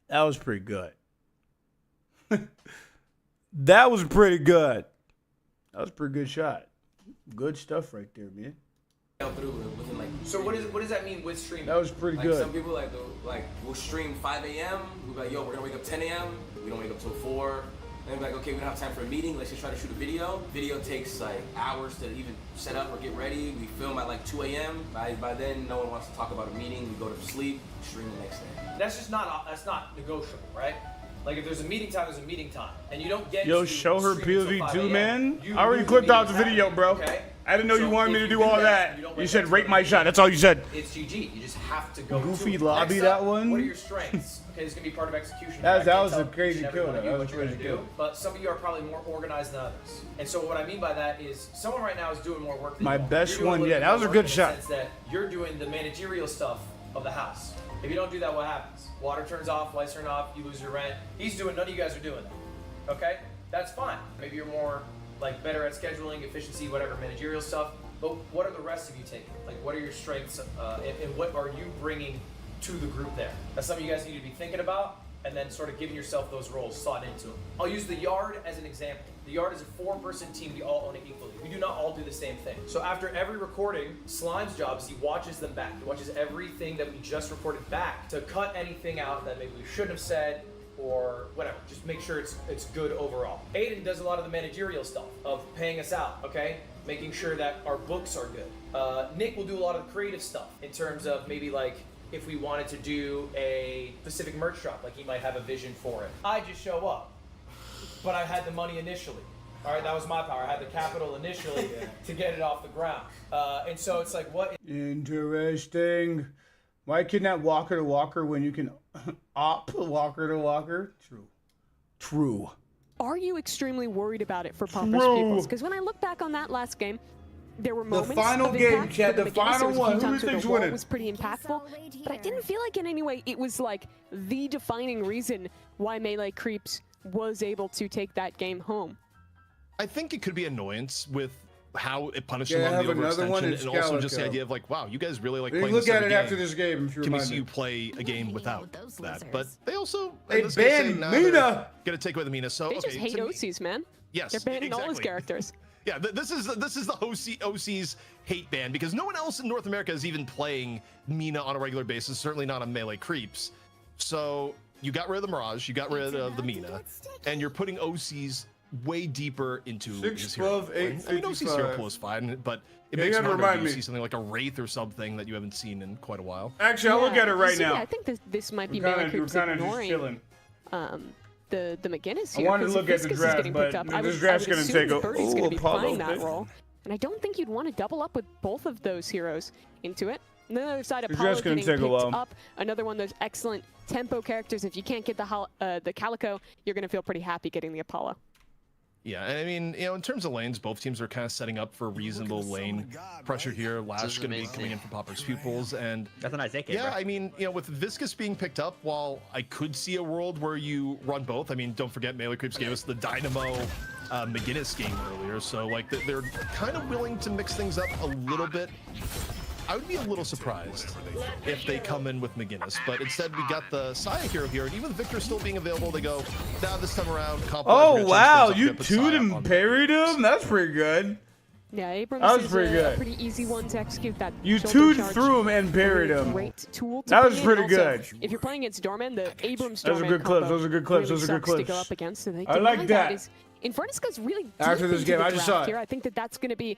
That was pretty good. That was pretty good. That was a pretty good shot. Good stuff right there, man. Within like, so what does that mean with streaming? That was pretty like good. Some people will stream 5 a.m. We'll be like, yo, we're gonna wake up 10 a.m. We don't wake up till 4. And we're like, okay, we don't have time for a meeting. Let's just try to shoot a video. Video takes like hours to even set up or get ready. We film at like 2 a.m. By then, no one wants to talk about a meeting. We go to sleep, stream the next day. That's not negotiable, right? Like if there's a meeting time, there's a meeting time, and you don't get. Yo, to show her stream until 5 POV2, a.m. man. You I already lose clicked out the meeting video, time, bro. Okay? I didn't know you wanted me to if do you all that. you don't You wait said till rate my shot. That's all you said. It's GG. You just have to go. Goofy to it. lobby Next that up, one. What are your strengths? Okay, this is gonna be part of execution. That I can't was a tell crazy each and every kill, one of though. you That what was you're gonna crazy do. kill. But some of you are probably more organized than others. And so what I mean by that is someone right now is doing more work than My you are. best You're doing one little yet. bit That was more a good work in the shot. sense that you're doing the managerial stuff of the house. If you don't do that, what happens? Water turns off, lights turn off, you lose your rent. He's doing, none of you guys are doing that. Okay? That's fine. Maybe you're more like better at scheduling, efficiency, whatever, managerial stuff. But what are the rest of you taking? Like, what are your strengths and what are you bringing to the group there? That's something you guys need to be thinking about and then sort of giving yourself those roles, slot into them. I'll use the yard as an example. The yard is a 4-person team. We all own it equally. We do not all do the same thing. So after every recording, Slime's job is he watches them back. He watches everything that we just recorded back to cut anything out that maybe we shouldn't have said or whatever. Just make sure it's good overall. Aiden does a lot of the managerial stuff of paying us out, okay? Making sure that our books are good. Nick will do a lot of the creative stuff in terms of maybe like if we wanted to do a specific merch drop, like he might have a vision for it. I just show up, but I had the money initially. All right, that was my power. I had the capital initially to get it off the ground. And so it's like, what? Interesting. Why kidnap Walker to Walker when you can op Walker to Walker? True. Are you extremely worried about it for Papa's True. pupils? Because when I look back on that last game, there were moments final of game, impact Chad, for the McGinnis. final There was a one. few Who do you times where think's the wall winning? was pretty impactful, but I didn't feel like in any way it was like the defining reason why Melee Creeps was able to take that game home. I think it could be annoyance with how it punished Yeah, him I on have the another one overextension, in and also just the Scalico. idea of like, wow, you guys really like You can playing look this at every it game. after this game if you Can we remind see me. you play a game without that? But they also They in this case, banned say, nah, Mina. they're gonna take away the Mina. So They okay, just hate to me- OCs, man. Yes, They're banning all his exactly. characters. Yeah, this is the OC's hate ban because no one else in North America is even playing Mina on a regular basis. Certainly not on Melee Creeps. So you got rid of the Mirage, you got rid of the Mina, and you're putting OCs way deeper into his hero 612, pool. And, I mean, OC's hero 855. pool is fine, but it Yeah, you makes gotta me wonder remind if you me. see something like a Wraith or something that you haven't seen in quite a while. Actually, I'll look at it right so, now. Yeah, I think this might be We're Melee kinda- Creeps we're kinda just ignoring chilling. the McGinnis I here. wanted to 'cause look if at the Viscus is draft, getting but picked up, this draft's gonna assume take a- Birdie's gonna be Apollo playing that pick. role. And I don't think you'd want to double up with both of those heroes into it. On the other side, This Apollo draft's gonna getting take a picked while. up. Another one of those excellent tempo characters. If you can't get the Calico, you're going to feel pretty happy getting the Apollo. Yeah, and I mean, you know, in terms of lanes, both teams are kind of setting up for reasonable lane pressure here. Lash going to be coming in for Popper's pupils, and that's a nice AK, yeah, bro. I mean, you know, with Viscus being picked up, while I could see a world where you run both. I mean, don't forget, Melee Creeps gave us the Dynamo McGinnis game earlier, so like they're kind of willing to mix things up a little bit. I would be a little surprised if they come in with McGinnis, but instead we got the Saya hero here, and even with Victor still being available, they go, now this time around, oh wow, you 2'd and parried him? That's pretty good. Yeah, Abrams that was is pretty good. A pretty easy one to execute that. You shoulder 2'd charge. through him and parried him. Great tool to that was bring pretty in. Also, good. if you're playing against Doorman, the Abrams Those are Doorman good clips. combo Those are good clips. really Those are good sucks clips. to go up against. So I like that. Infernus goes really deep After this into game, the I just draft saw it. here. I think that's going to be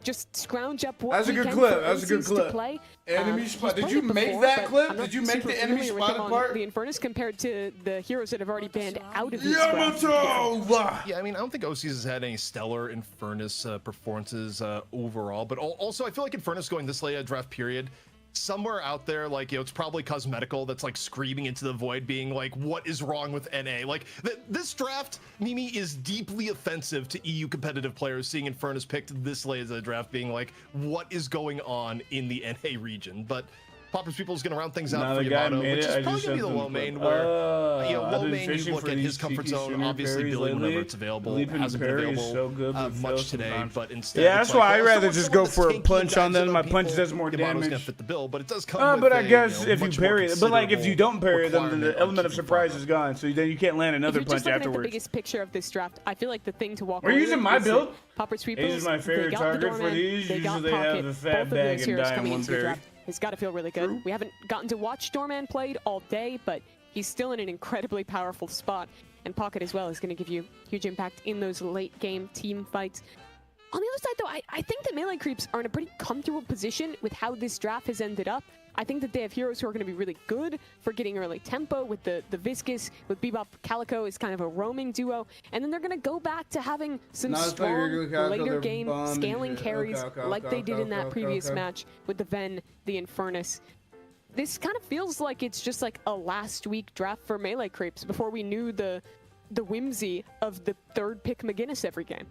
just scrounge up what That's a we good can clip. for That's a good OCs to clip. play. Enemy spot. Did he's you played it make before, that but clip? I'm not Did you make super the enemy familiar with spotted him on part? The Infernus compared to the heroes that have already banned out of this Yamato! Yeah, I mean, I don't think OCs has had any stellar Infernus performances overall, but also I feel like Infernus going this late a draft period, somewhere out there, like, you know, it's probably cosmetical that's like screaming into the void being like, what is wrong with NA? Like, this draft, Mimi, is deeply offensive to EU competitive players seeing Infernus picked this late as a draft being like, what is going on in the NA region? But Poppers People is going to round things out for Yamato, which is probably going to be the low main where, you know, low main, you look at his comfort zone, obviously building whenever it's available, hasn't been available much today, but instead, yeah, that's why I'd rather just go for a punch on them. My punch does more damage. Gonna fit the bill, but it does come but with I guess if you parry it, but like if you don't parry them, then the element of surprise is gone, so then you can't land another punch afterwards. afterwards. The biggest picture of this draft, I feel like the thing to walk We're away using with my is build. that Popper Sweepers, This is my favorite they got target the for Doorman, these. they got Usually they have Pocket. the fat Both bag of those and heroes die coming one into the parry. draft. It's got to feel really good. We haven't gotten to watch Doorman played all day, but he's still in an incredibly powerful spot. And Pocket as well is going to give you huge impact in those late game team fights. On the other side, though, I think that melee creeps are in a pretty comfortable position with how this draft has ended up. I think that they have heroes who are going to be really good for getting early tempo with the Viscous, with Bebop Calico is kind of a roaming duo. And then they're going to go back to having some strong later game scaling carries like they did in that previous match with the Ven, the Infernus. This kind of feels like it's just like a last week draft for melee creeps before we knew the whimsy of the third pick McGinnis every game.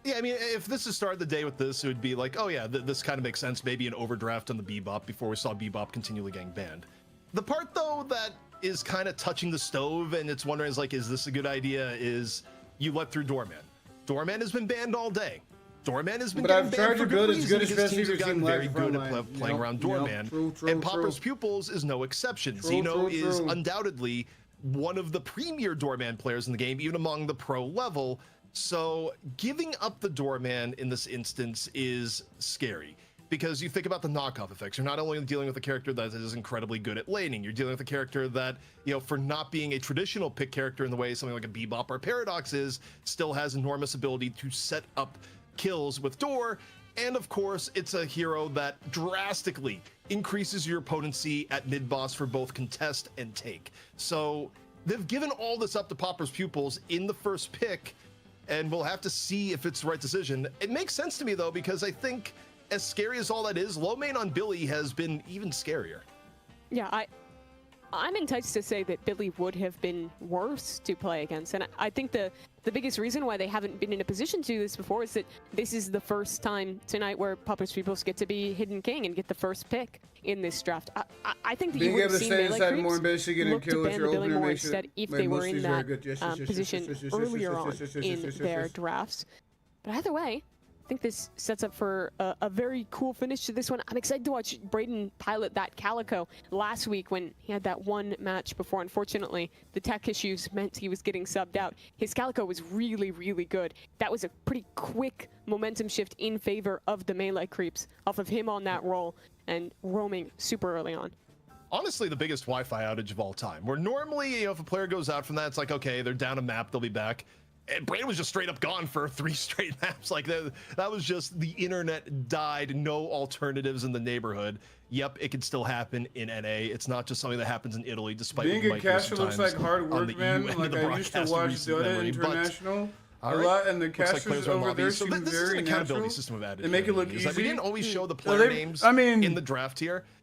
Yeah, I mean, if this is started the day with this, it would be like, oh yeah, this kind of makes sense. Maybe an overdraft on the Bebop before we saw Bebop continually getting banned. The part, though, that is kind of touching the stove and it's wondering is like, is this a good idea, is you let through Doorman. Doorman has been banned all day. Doorman has been getting banned for good reason because teams have gotten very good at playing around Doorman. And Popper's Pupils is no exception. Zeno is undoubtedly one of the premier Doorman players in the game, even among the pro level. So giving up the Doorman in this instance is scary because you think about the knockoff effects. You're not only dealing with a character that is incredibly good at laning, you're dealing with a character that, you know, for not being a traditional pick character in the way something like a Bebop or Paradox is, still has enormous ability to set up kills with Door. And of course, it's a hero that drastically increases your potency at mid-boss for both contest and take. So they've given all this up to Popper's Pupils in the first pick, and we'll have to see if it's the right decision. It makes sense to me, though, because I think as scary as all that is, low main on Billy has been even scarier. Yeah, I'm enticed to say that Billy would have been worse to play against. And I think the biggest reason why they haven't been in a position to do this before is that this is the first time tonight where Popper's Pupils get to be Hidden King and get the first pick in this draft. I think that you would have seen melee creeps look to ban the Billy more instead if they were in that position earlier on in their drafts. But either way, I think this sets up for a very cool finish to this one. I'm excited to watch Brayden pilot that Calico last week when he had that one match before. Unfortunately, the tech issues meant he was getting subbed out. His Calico was really, really good. That was a pretty quick momentum shift in favor of the melee creeps off of him on that roll and roaming super early on. Honestly, the biggest Wi-Fi outage of all time, where normally, you know, if a player goes out from that, it's like, okay, they're down a map, they'll be back. And Brayden was just straight up gone for 3 straight maps. Like that was just the internet died, no alternatives in the neighborhood. Yep, it can still happen in NA. It's not just something that happens in Italy, despite being a caster looks like hard work, man. Like I used to watch Dota International a lot, and the casters over there seem very natural. System of added. They make it look easy. Like we didn't always show the player names in the draft here.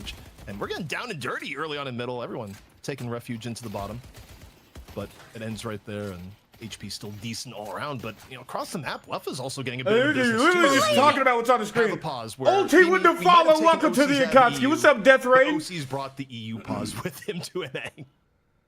charge. And we're getting down and dirty early on in middle. Everyone taking refuge into the bottom. But it ends right there, and HP still decent all around. But, you know, across the map, Leffa's also getting a bit of business Literally too. just talking about what's on the screen. Have a pause where Old T with the we might have follow. taken Welcome to OCs the out of Akatsuki. EU, What's up, Death but Rain? OC's brought the EU pause with him to NA.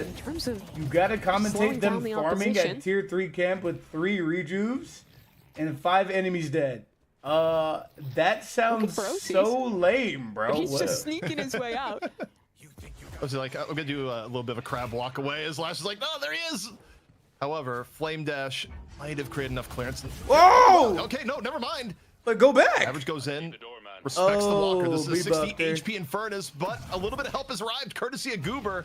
said, in terms of you gotta slowing commentate them down the farming opposition. at tier 3 camp with 3 rejuves and 5 enemies dead. That sounds so lame, bro. He's What? just sneaking his way out. I was like, I'm gonna do a little bit of a crab walk away. As Lash is like, no, there he is. However, Flame Dash might have created enough clearance. Whoa! Okay, no, never mind. But go back. Average goes in, respects the walker. This is a Bebop 60 there. HP Infernus, but a little bit of help has arrived, courtesy of Goober.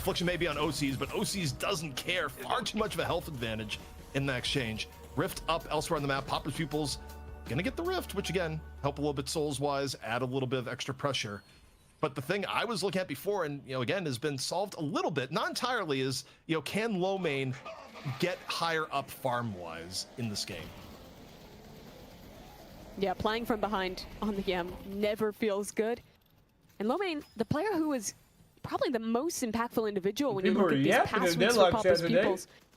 Affliction may be on OCs, but OCs doesn't care. Far too much of a health advantage in that exchange. Rift up elsewhere on the map. Popper's Pupils gonna get the Rift, which again, help a little bit souls-wise, add a little bit of extra pressure. But the thing I was looking at before, and again, has been solved a little bit, not entirely, is can low main get higher up farm-wise in this game? Yeah, playing from behind on the Yam never feels good. And low main, the player who was probably the most impactful individual when you look at these past weeks for Popper's Pupils,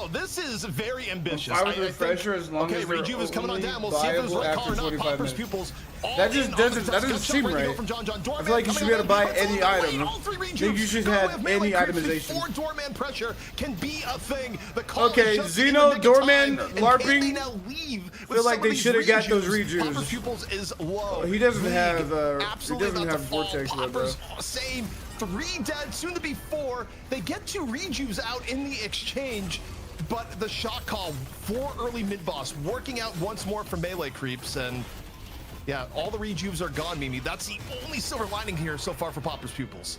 Whoa, this is very ambitious. I would refresher as long okay, as they're Rejuve is coming on only down. We'll see if there's viable red after car or not. 25 Poppers minutes. Pupils. That just doesn't seem right. I feel like you should be able to buy any item. I think you should have any itemization. Before doorman pressure can be a thing. The call Okay, is just in the Xeno, nick of doorman, time, and LARPing. can they now leave I with feel like some they of these should have got those rejuves? rejuves. Poppers Pupils is low. He doesn't League, have he absolutely doesn't about have to fall. vortex though, bro. Poppers, same. 3 dead, soon to be 4. They get 2 rejuves out in the exchange, but the shot call, 4 early mid boss, working out once more for melee creeps, and yeah, all the rejuves are gone, Mimi. That's the only silver lining here so far for Popper's Pupils.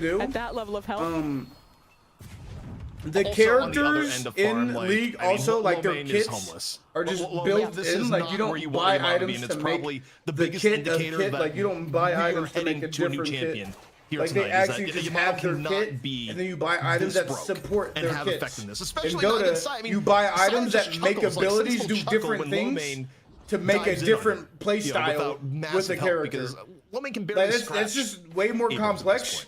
do. At that level of health. The Also, characters of in farm, like, League I mean, also like their Lomain is kits homeless. are just Lomain, built this in. is Like not you don't where you buy want to be, items and to it's make probably the the biggest kit of indicator kit. that Like you don't buy we are items to make heading a to a new different champion kit. here Like tonight, they is actually that just Yamato have their cannot kit, be and then you buy items this that broke support and their have kits. effectiveness, In especially not against Dota, Sai. I mean, you buy Sai items just that make chuckles, like, abilities Sentinel do chuckle different when things Lomain to make a dives in on different it, play you know, style without with massive the help, character. because Lomain can barely Like, scratch that's just way more Abrams at this complex. point.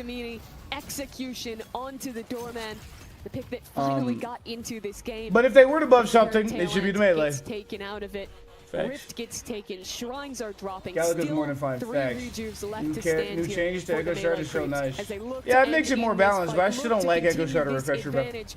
Domini, execution onto the doorman. The pick that finally got into this game. But if they were to buff something, it should be the melee. Gets taken out of it. Facts. Rift gets taken. Shrines are dropping. Gallagher's Still more than fine. 3 Facts. rejuves left New to stand new here changes to for the Echo Shard melee is so creeps nice. as they look Yeah, to it makes it end more in this balanced, fight, but I still look don't to like Echo continue Shard this refresher, bro. advantage.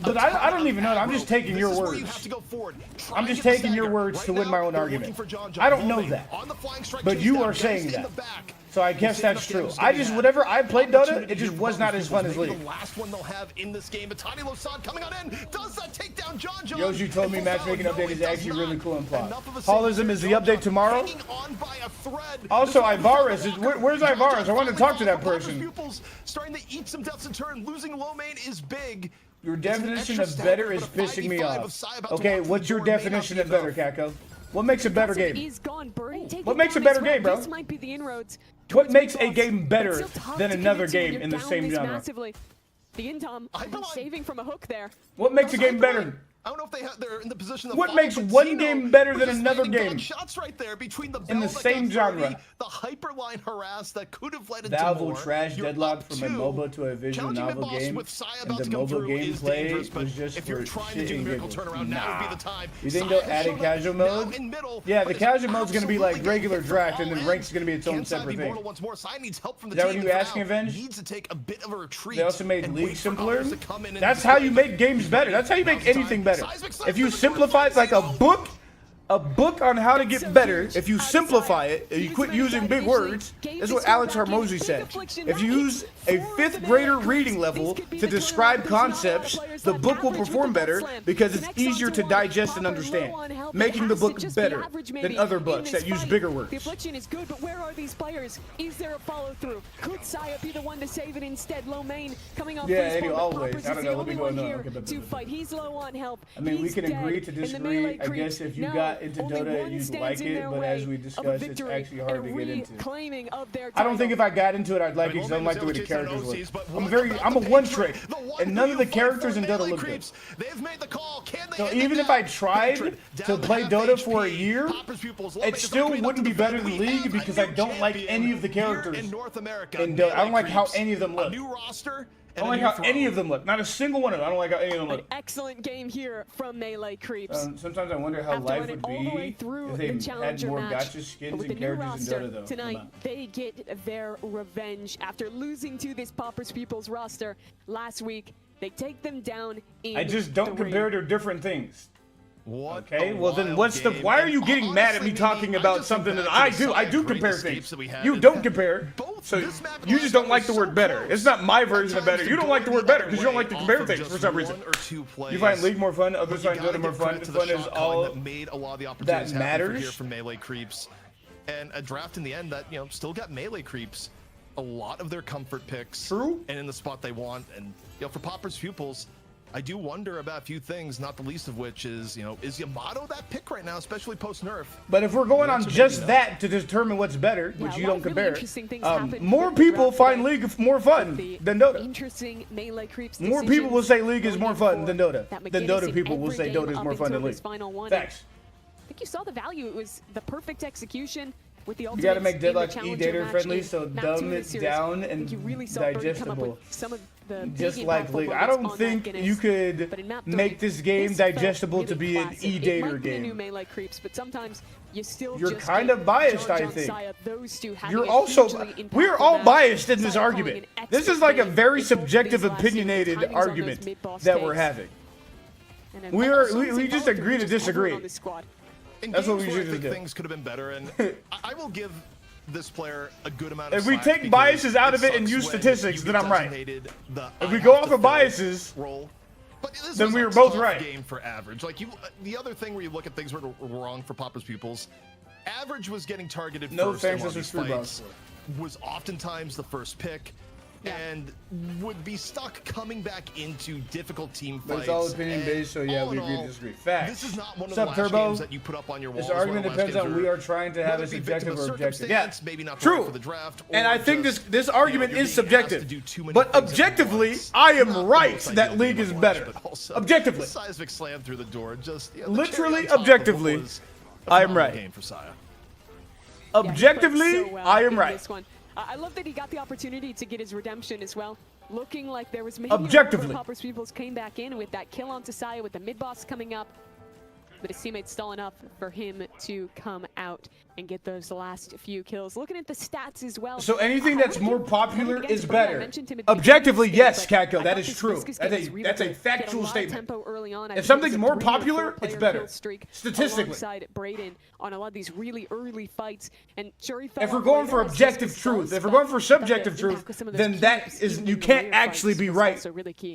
But I don't even know. I'm just taking your words. I'm just taking your words to win my own argument. I don't know that. But you are saying that. So I guess that's true. I just, whenever I played Dota, it just was not as fun as League. The last one they'll have in this game. But Tiny Losan coming on in. Does that take down John? Yoju told me matchmaking update is actually really cool and fun. Holism is the update tomorrow. Also, Ivarus. Where's Ivarus? I want to talk to that person. Starting to eat some deaths in turn. Losing low main is big. Your definition of better is pissing me off. Okay, what's your definition of better, Kako? What makes a better game? What makes a better game, bro? This might be the inroads. What makes a game better than another game in the same genre? The Indom saving from a hook there. What makes a game better? I don't know if they're in the position of What makes one game better than another game? Shots right there between the in the same genre. The hyperline harass that could have led into Valve more. will trash You're Deadlock up from a two. MOBA to a visual Challenging novel mid-boss game, with Saya and about the to come MOBA through is gameplay dangerous, but was just if you're for trying shit to do and miracle giggles. turnaround, now would be the time. You think Saya they'll add a showed up casual now mode? in middle, Yeah, but the it's casual mode's gonna be like absolutely regular gonna draft, hit and then all rank's gonna be its own Can Saya separate be thing. mortal once more? Saya needs help from the Is that team. what you for asking, now. Avenge? Needs to take a bit of a retreat. They also made and League wait for simpler. others to come in and That's how you display. make games better. That's how you make anything better. If you simplify it like a book on how to get better, if you simplify it, and you quit using big words, that's what Alex Hormozy said. If you use a 5th grader reading level to describe concepts, the book will perform better because it's easier to digest and understand, making the book better than other books that use bigger The words. affliction is good, but where are these players? Is there a follow-through? Could Saya be the one to save it instead? Lomain coming off Yeah, respawn, Eddie, but always. Poppers I don't is know, the let me only go one no, here okay, to fight. He's low on health. I mean, we He's can agree dead, to and the disagree. melee I creeps. guess if you No, got into only Dota, one you'd stands like in it, their but way as we of a discussed, it's victory actually hard and to get into. reclaiming of their I don't think if I got into it, I'd like it because I don't like the way the characters look. I'm a one-trick, and none of the characters in Dota look good. So even if I tried to play Dota for a year, it still wouldn't be better than League because I don't like any of the characters in Dota. I don't like how any of them look. I don't like how any of them look. Not a single one of them. I don't like how any of them An look. excellent game here from Melee Creeps. Sometimes I wonder how Have to life run it would all the way be through if the they had challenger more match. gacha But skins with and the new characters in roster Dota, though. tonight, Come on. they get their revenge after losing to this Poppers People's roster last week. They take them down in I just don't 3. compare to different things. What okay, well then what's the why are you getting mad at me talking about something that I do compare things. You don't compare. So you just don't like the word better. It's not my version of better. You don't like the word better because you don't like to compare things for some reason. You find League more fun, others find Dota more fun. Fun is all that made a lot of the that opportunities happen matters. here from Melee Creeps, and a draft in the end that still got Melee Creeps a lot of their comfort picks. True. And in the spot they want, and for Popper's Pupils, I do wonder about a few things, not the least of which is, is Yamato that pick right now, especially post-nerf? But if we're going on just that to determine what's better, which you don't compare, more people find League more fun than Dota. Interesting Melee Creeps. More people will say League is more fun than Dota. Than Dota people will say Dota is more fun than League. Facts. I think you saw the value. It was the perfect execution with the You ultimate. gotta make Deadlock E-Dater friendly, so dumb it down and digestible. Just like League. I don't think you could make this game digestible to be an E-Dater game. Melee Creeps, but sometimes you still You're just kind get of biased, George I on think. Saya, those two having You're a also, hugely we're impactful all match. biased in this Saya argument. playing an This is excellent like a game. very They pulled subjective, these last games. opinionated Timings on those argument mid-boss that we're takes. having. And then We also just some agree to just everyone disagree. on this squad. In That's what games we where I should think do. things could have been better, and I will give this player a good amount If of we slack take because biases out of it and sucks use when statistics, you then I'm right. designated the If I we go have off to of fill biases, role. But this then was we a were both tough right. game for average. Like the other thing where you look at things were wrong for Popper's Pupils, average was getting targeted No first thanks, in a lot this of was these free fights, was oftentimes the first pick, and would be stuck coming back into difficult team But fights. it's all opinion based, so yeah, all we in agree all, to disagree. Facts. This is not one of Sup, the last Turbo? games that you put up on your wall. This argument depends on we are trying to have a subjective or objective. Yeah, maybe not true. for the draft, And or I think just, this argument you're is being asked to subjective. do too many But things at objectively, once. I am Not the right most that ideal League game is to watch, better. but also Objectively. the seismic slam through the door. Just the Literally, cherry on top of what objectively, was a I am phenomenal right. game for Saya. Objectively, so well I am in right. this one. I love that he got the opportunity to get his redemption as well. Looking like there was maybe Objectively. Popper's Peoples came back in with that kill on Saya with the mid-boss coming up. But his teammates stall enough for him to come out and get those last few kills. Looking at the stats as well. So anything that's more popular is better. mentioned him at the Objectively, beginning of yes, this game, Catco, but I that thought is this true. Viscous That's game was a really that's a good. Get factual lot of statement. tempo early on. I If think something's it was a more 3 or 4 popular, it's player better. kill streak Statistically. Alongside Braden on a lot of these really early fights. And Shuri If we're going for objective truth, if we're going for subjective truth, then that is you can't actually be right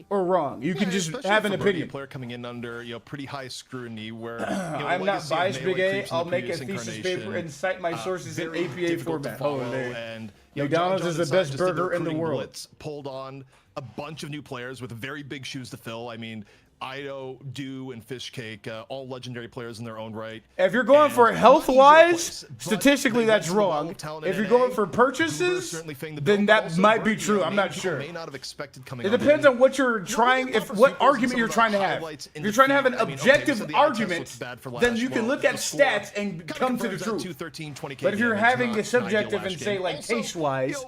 or wrong. You can just Especially have an for Brody, opinion. a player coming in under pretty high scrutiny, where I'm not legacy of biased, Melee Big A. Creeps in I'll the make a previous thesis incarnation, paper and cite my sources in very APA difficult to format. follow, Oh, there. and McDonald's John is the decided best just did burger in the recruiting world. blitz, pulled on a bunch of new players with very big shoes to fill. I mean, Ido, Dew, and Fishcake, all legendary players in their own right. If you're going for health-wise, statistically that's wrong. If you're going for Goober purchases, certainly fitting the then bill, but that also might be Birdie, true. I'm maybe not people sure. May not have expected coming It on depends in. on what you're trying, what argument you're trying to have. If you're trying to have an objective argument, then you can look at stats and come to the truth. But if you're having a subjective and say like taste-wise,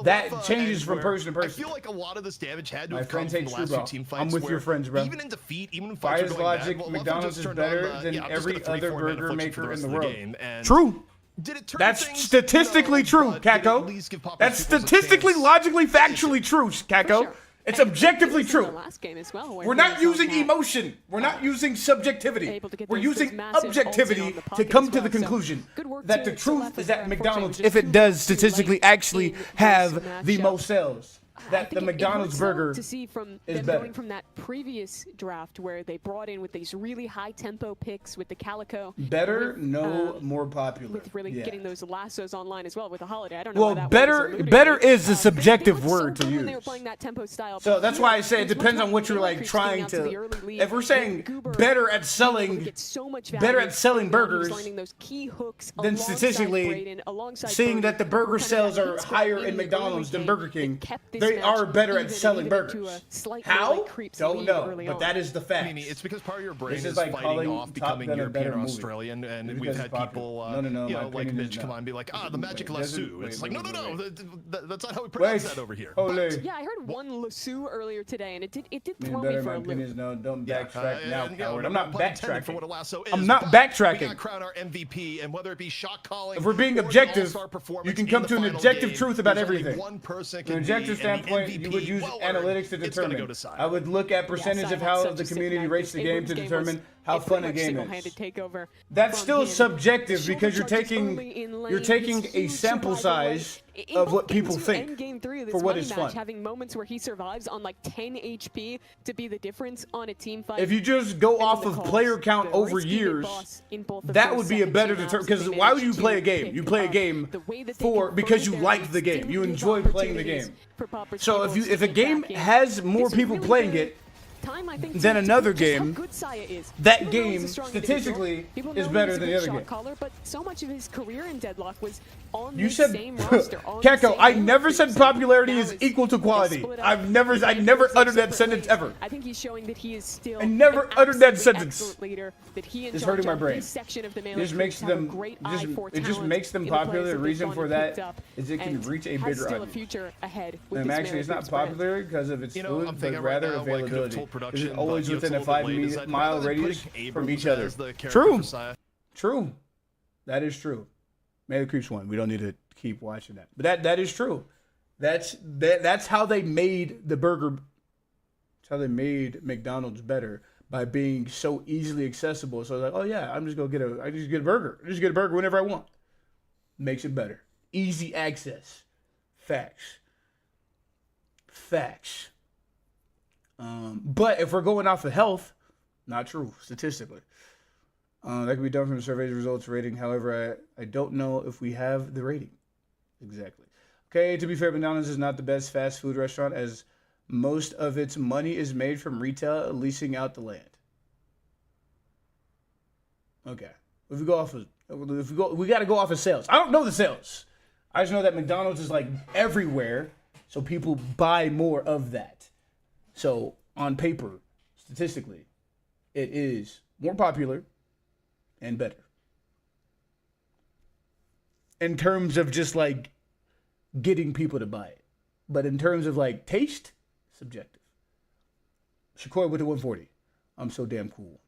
that changes from person to I person. feel like a lot of this damage had to My have come friend from the takes last true, bro. few team fights. I'm with where your friends, bro. Even in defeat, even when fights Bias are going logic, bad, McDonald's just is turned better on, than I'm just every gonna 3-4 other man burger affliction maker for the rest in the of world. game, and True. Did it turn That's things? statistically No, true, but did it Kako. at least give Papa That's Peoples a statistically, chance? logically, factually true, Kako. It's objectively true. Last game as well, where We're he not was using on that, emotion. We're not using subjectivity. able to get We're those using massive objectivity ults on the to pocket come as to the well. So, conclusion good work that to the truth Left is there. that Unfortunately, McDonald's, just if it too does late statistically in actually this have the matchup. most sales, that the It McDonald's hurts, though, burger to see from is them better. going from that previous draft where they brought in with these really high tempo picks with the Calico. Better, with, no, more popular. With really Yeah. getting those lassos online as well with the holiday. I don't know Well, where that better is a subjective word to They use. were playing that tempo style. So that's why I say it was much depends on more what you're like Taylor Creeps getting trying out to the to. early lead. If we're saying Goober better at able to selling, get so much better value at selling from him. He was burgers, learning those key hooks then alongside statistically, Brayden, alongside seeing Birdie, that the burger kind of sales that are hit score higher in in the McDonald's early than game Burger that King, kept this they match are better at even selling and even into burgers. a slight How? Like Creeps Don't lead know, early but on. that is the fact. Mimi, it's because part of your brain This is is like fighting calling off Top becoming Gun a European better or movie. Australian, and Just we've because had it's popular. people, No, you my know, like opinion is Mitch no. come on and be like, the magic Wait, lasso. It's like, wait, no, wait. that's not how we pronounce Wait. that over here. Holy. Yeah, I heard one lasso earlier today, and it did Man, throw me better for my a loop. opinions. No, don't backtrack now, and, you know, coward. I'm no not pun intended for backtracking. what a lasso is, I'm not but We backtracking. got crown our MVP, and whether it be shot calling, If we're being or the objective, all-star performance you can in come the to an final objective game, truth about there's only everything. One person From an can objective be, and the standpoint, MVP, you would use well analytics to it's gonna determine. go to Cy. I would look at percentage Cy of had how such the a sick community night. rates the game Abrams' to game was determine how a fun pretty a much game single-handed is. takeover That's from still him. subjective Shoulder because you're charges early taking in lane, you're taking his a huge sample survival size rate. In of both what game people 2 think and game 3 of this for what money is match, fun. having moments where he survives on like 10 HP to be the difference on a team fight. If you just go And off the of calls, player count the over risky mid years, boss in both of that those would be a better 17 determinant. rounds Because they why would managed you play a to game? pick You play a up. game The way that they for because you converted like their the game. leads You didn't give enjoy playing the opportunities game. for Pauper So if Peoples if to a get game back in. has more This is people really playing the it time, I think, than to another prove just how game, good Saya is. that People know he's game a strong statistically individual. People is know better he's a than the good other shot game. caller, but so much of his career in Deadlock was on You this said, same roster. on the Kako, same I board. never said So popularity now is it's- equal to they quality. split up. I never They uttered that separate sentence ways. ever. I think he's showing that he is still I never an uttered that absolutely sentence. excellent leader, that he and It's John hurting my John, brain. this section of the It Melee just Crews makes have a them. great Just, eye for it just talent makes them in the players popular. The that they've reason gone for and that picked up, is it can and reach a has bigger still a audience. future ahead with And this actually, it's Melee not Crews brand. popular because of its You know, food, I'm but thinking right rather now, I could have availability. told It's production, always but, you know, within a it's a little bit late, is 5 that mile rather than radius putting from Abrams each other. as the character True. for Saya- True. That is true. Melee Creeps won. We don't need to keep watching that. But that is true. That's how they made the burger. That's how they made McDonald's better, by being so easily accessible. So like, oh yeah, I just get a burger. I just get a burger whenever I want. Makes it better. Easy access. Facts. But if we're going off of health, not true statistically. That can be done from the survey's results rating. However, I don't know if we have the rating. Exactly. Okay, to be fair, McDonald's is not the best fast food restaurant, as most of its money is made from retail leasing out the land. Okay. We got to go off of sales. I don't know the sales. I just know that McDonald's is like everywhere, so people buy more of that. So on paper, statistically, it is more popular and better. In terms of just like getting people to buy it. But in terms of like taste, subjective. Shakur with the 140. I'm so damn cool.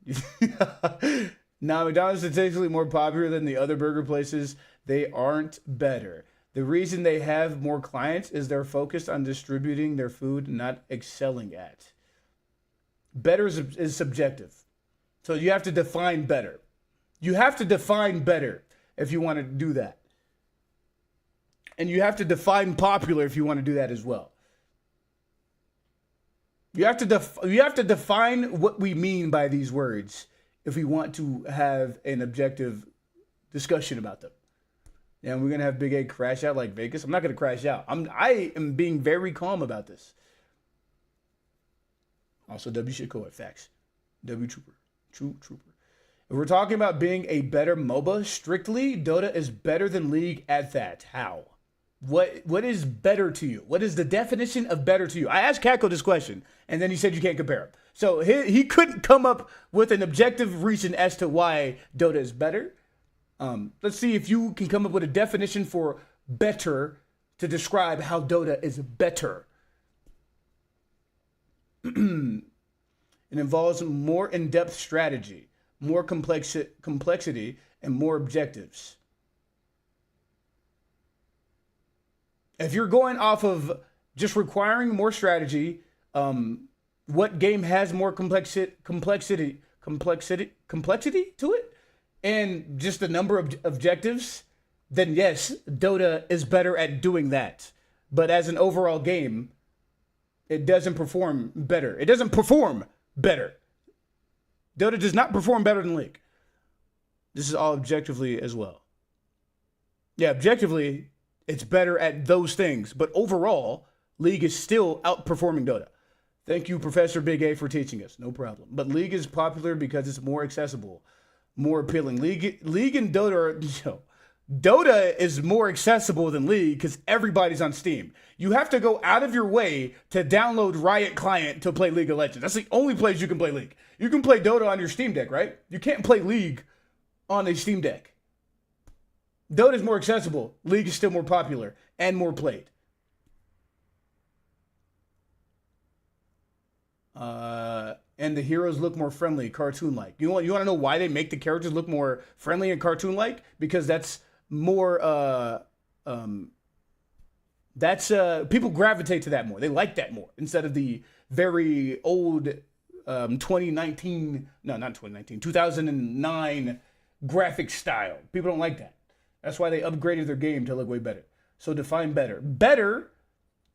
Now, McDonald's is statistically more popular than the other burger places. They aren't better. The reason they have more clients is they're focused on distributing their food, not excelling at. Better is subjective. So you have to define better. You have to define better if you want to do that. And you have to define popular if you want to do that as well. You have to define what we mean by these words if we want to have an objective discussion about them. And we're gonna have Big A crash out like Vegas. I'm not gonna crash out. I am being very calm about this. Also, W shit cool facts. W Trooper. True Trooper. If we're talking about being a better MOBA, strictly, Dota is better than League at that. How? What is better to you? What is the definition of better to you? I asked Kako this question, and then he said you can't compare them. So he couldn't come up with an objective reason as to why Dota is better. Let's see if you can come up with a definition for better to describe how Dota is better. It involves more in-depth strategy, more complexity, and more objectives. If you're going off of just requiring more strategy, what game has more complexity to it, and just the number of objectives, then yes, Dota is better at doing that. But as an overall game, it doesn't perform better. It doesn't perform better. Dota does not perform better than League. This is all objectively as well. Yeah, objectively, it's better at those things. But overall, League is still outperforming Dota. Thank you, Professor Big A, for teaching us. No problem. But League is popular because it's more accessible, more appealing. League and Dota are... Dota is more accessible than League because everybody's on Steam. You have to go out of your way to download Riot Client to play League of Legends. That's the only place you can play League. You can play Dota on your Steam Deck, right? You can't play League on a Steam Deck. Dota is more accessible. League is still more popular and more played. And the heroes look more friendly, cartoon-like. You want to know why they make the characters look more friendly and cartoon-like? Because that's more people gravitate to that more. They like that more instead of the very old 2009 graphic style. People don't like that. That's why they upgraded their game to look way better. So define better. Better,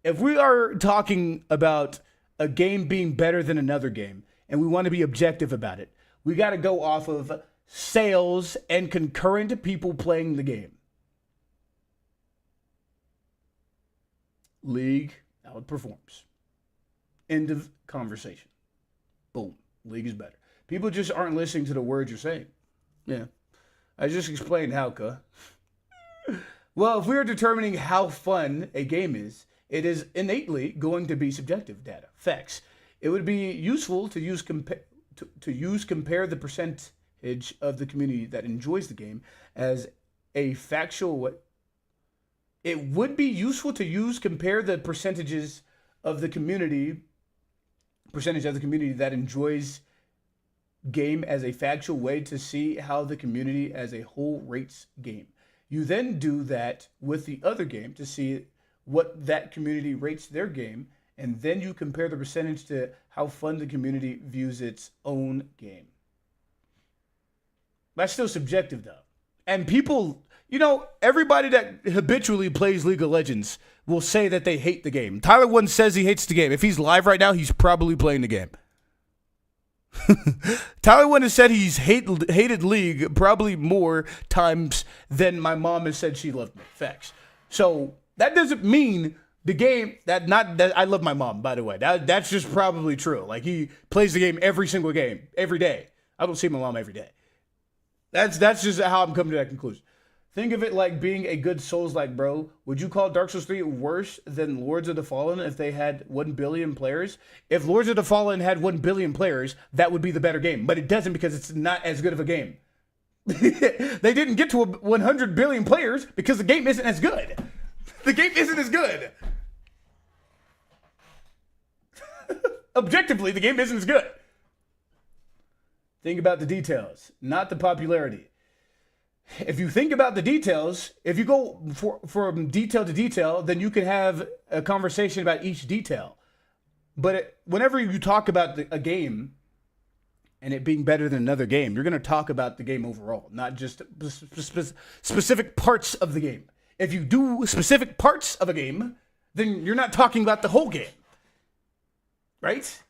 if we are talking about a game being better than another game and we want to be objective about it, we got to go off of sales and concurrent people playing the game. League outperforms. End of conversation. Boom. League is better. People just aren't listening to the words you're saying. Yeah. I just explained how, Well, if we are determining how fun a game is, it is innately going to be subjective data. Facts. It would be useful to use compare the percentage of the community that enjoys the game as a factual. It would be useful to compare the percentage of the community that enjoys game as a factual way to see how the community as a whole rates game. You then do that with the other game to see what that community rates their game, and then you compare the percentage to how fun the community views its own game. That's still subjective, though. And people, everybody that habitually plays League of Legends will say that they hate the game. Tyler once says he hates the game. If he's live right now, he's probably playing the game. Tyler Wynn has said he's hated League probably more times than my mom has said she loved me. Facts. So that doesn't mean the game that I love my mom, by the way. That's just probably true. Like, he plays the game every single game, every day. I don't see my mom every day. That's just how I'm coming to that conclusion. Think of it like being a good Souls-like, bro. Would you call Dark Souls 3 worse than Lords of the Fallen if they had 1 billion players? If Lords of the Fallen had 1 billion players, that would be the better game. But it doesn't because it's not as good of a game. They didn't get to 100 billion players because the game isn't as good. The game isn't as good. Objectively, the game isn't as good. Think about the details, not the popularity. If you think about the details, if you go from detail to detail, then you can have a conversation about each detail. But whenever you talk about a game and it being better than another game, you're going to talk about the game overall, not just specific parts of the game. If you do specific parts of a game, then you're not talking about the whole game. Right?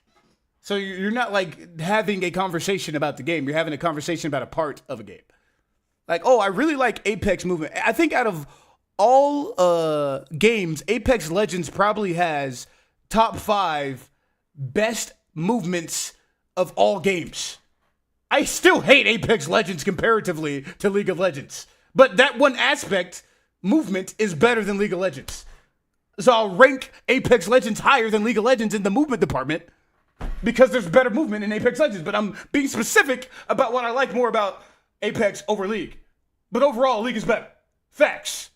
So you're not like having a conversation about the game. You're having a conversation about a part of a game. Like, oh, I really like Apex movement. I think out of all games, Apex Legends probably has top 5 best movements of all games. I still hate Apex Legends comparatively to League of Legends. But that one aspect, movement, is better than League of Legends. So I'll rank Apex Legends higher than League of Legends in the movement department because there's better movement in Apex Legends. But I'm being specific about what I like more about Apex over League. But overall, League is better. Facts.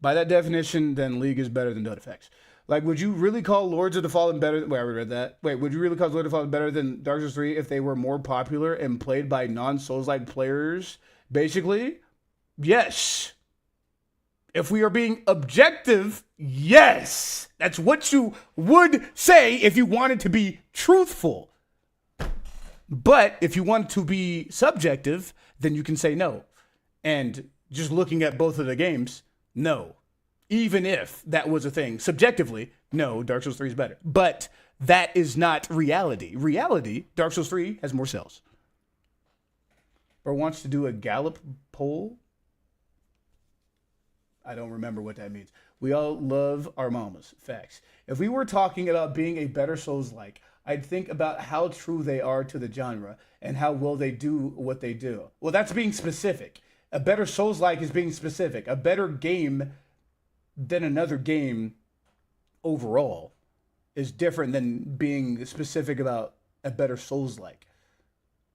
By that definition, then League is better than Dota. Facts. Like, would you really call Lords of the Fallen better? Wait, I read that. Wait, would you really call Lords of the Fallen better than Dark Souls 3 if they were more popular and played by non-Souls-like players? Basically, yes. If we are being objective, yes. That's what you would say if you wanted to be truthful. But if you want to be subjective, then you can say no. And just looking at both of the games, no. Even if that was a thing. Subjectively, no, Dark Souls 3 is better. But that is not reality. Reality, Dark Souls 3 has more sales. Or wants to do a Gallup poll? I don't remember what that means. We all love our mamas. Facts. If we were talking about being a better Souls-like, I'd think about how true they are to the genre and how well they do what they do. Well, that's being specific. A better Souls-like is being specific. A better game than another game overall is different than being specific about a better Souls-like.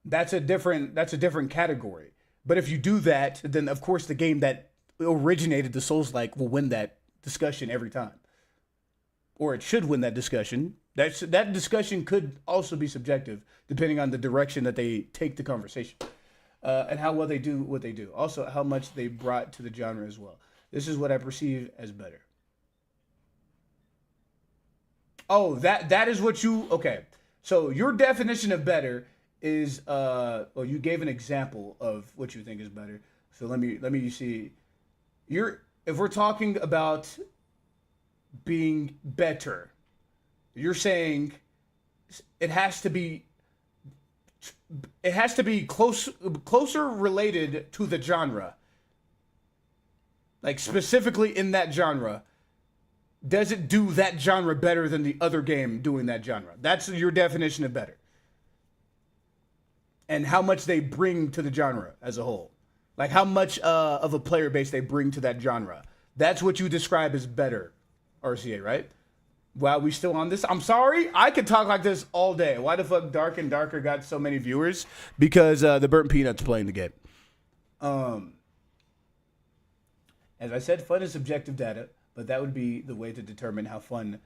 That's a different category. But if you do that, then of course the game that originated the Souls-like will win that discussion every time. Or it should win that discussion. That discussion could also be subjective, depending on the direction that they take the conversation. And how well they do what they do. Also, how much they brought to the genre as well. This is what I perceive as better. Oh, that is what you... Okay. So your definition of better is... well, you gave an example of what you think is better. So let me see. If we're talking about being better, you're saying it has to be closer related to the genre. Like specifically in that genre, does it do that genre better than the other game doing that genre? That's your definition of better. And how much they bring to the genre as a whole. Like how much of a player base they bring to that genre. That's what you describe as better, RCA, right? Wow, we still on this? I'm sorry, I could talk like this all day. Why the fuck Dark and Darker got so many viewers? Because the Burnt Peanuts playing the game. As I said, fun is subjective data, but that would be the way to determine how fun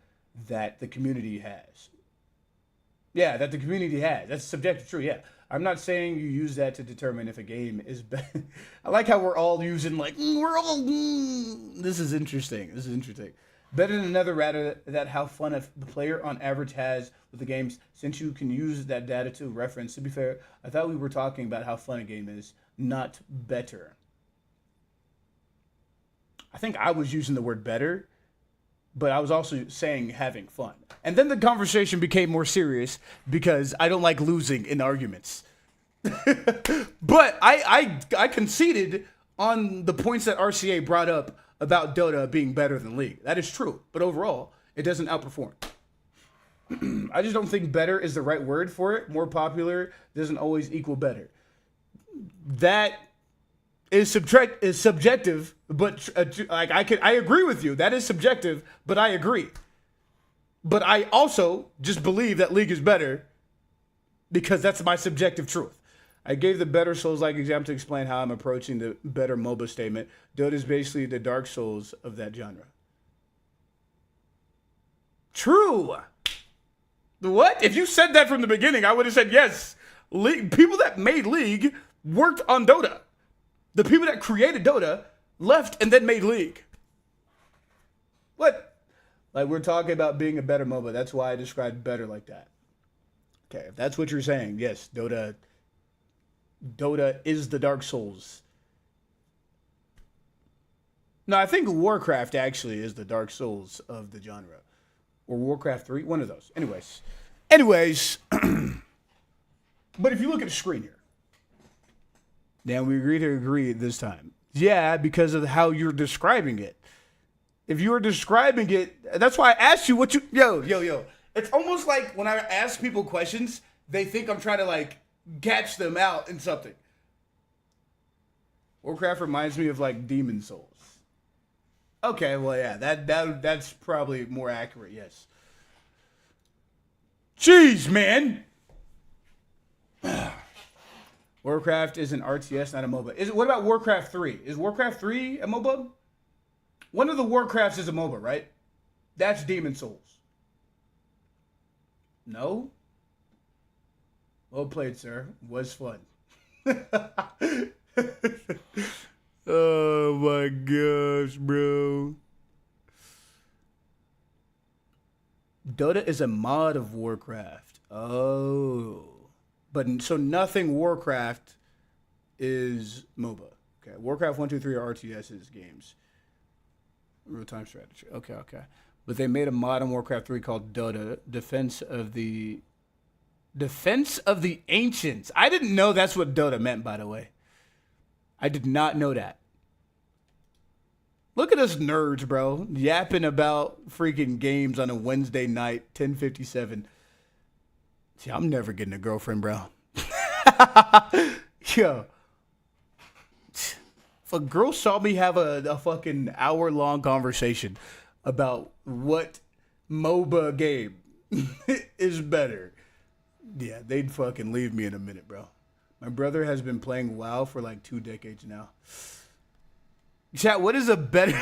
that the community has. Yeah, that the community has. That's subjective, true, yeah. I'm not saying you use that to determine if a game is better. I like how we're all using like, this is interesting. This is interesting. Better than another, rather that how fun the player on average has with the games, since you can use that data to reference. To be fair, I thought we were talking about how fun a game is, not better. I think I was using the word better, but I was also saying having fun. And then the conversation became more serious because I don't like losing in arguments. But I conceded on the points that RCA brought up about Dota being better than League. That is true, but overall, it doesn't outperform. I just don't think better is the right word for it. More popular doesn't always equal better. That is subjective, but I agree with you. That is subjective, but I agree. But I also just believe that League is better because that's my subjective truth. I gave the better Souls-like example to explain how I'm approaching the better MOBA statement. Dota is basically the Dark Souls of that genre. True. What? If you said that from the beginning, I would have said yes. People that made League worked on Dota. The people that created Dota left and then made League. What? Like, we're talking about being a better MOBA. That's why I described better like that. Okay, if that's what you're saying, yes, Dota is the Dark Souls. No, I think Warcraft actually is the Dark Souls of the genre. Or Warcraft 3, one of those. Anyways. But if you look at the screen here, then we agree to agree this time. Yeah, because of how you're describing it. If you were describing it, that's why I asked you what you. Yo. It's almost like when I ask people questions, they think I'm trying to like catch them out in something. Warcraft reminds me of like Demon Souls. Okay, well, yeah, that's probably more accurate. Yes. Jeez, man. Warcraft is an RTS, not a MOBA. What about Warcraft 3? Is Warcraft 3 a MOBA? One of the Warcrafts is a MOBA, right? That's Demon Souls. No? Well played, sir. Was fun. Oh my gosh, bro. Dota is a mod of Warcraft. Oh. But so nothing Warcraft is MOBA. Okay. Warcraft 1, 2, 3 are RTS's games. Real-time strategy. Okay. But they made a mod on Warcraft 3 called Dota, Defense of the Ancients. I didn't know that's what Dota meant, by the way. I did not know that. Look at us nerds, bro. Yapping about freaking games on a Wednesday night, 10:57. See, I'm never getting a girlfriend, bro. Yo. If a girl saw me have a fucking hour-long conversation about what MOBA game is better, yeah, they'd fucking leave me in a minute, bro. My brother has been playing WoW for like 2 decades now. Chat, what's the best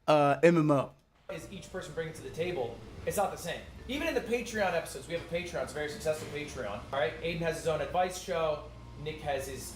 MMO? Is each person bringing to the table, it's not the same. Even in the Patreon episodes, we have a Patreon, it's a very successful Patreon. All right, Aiden has his own advice show. Nick has his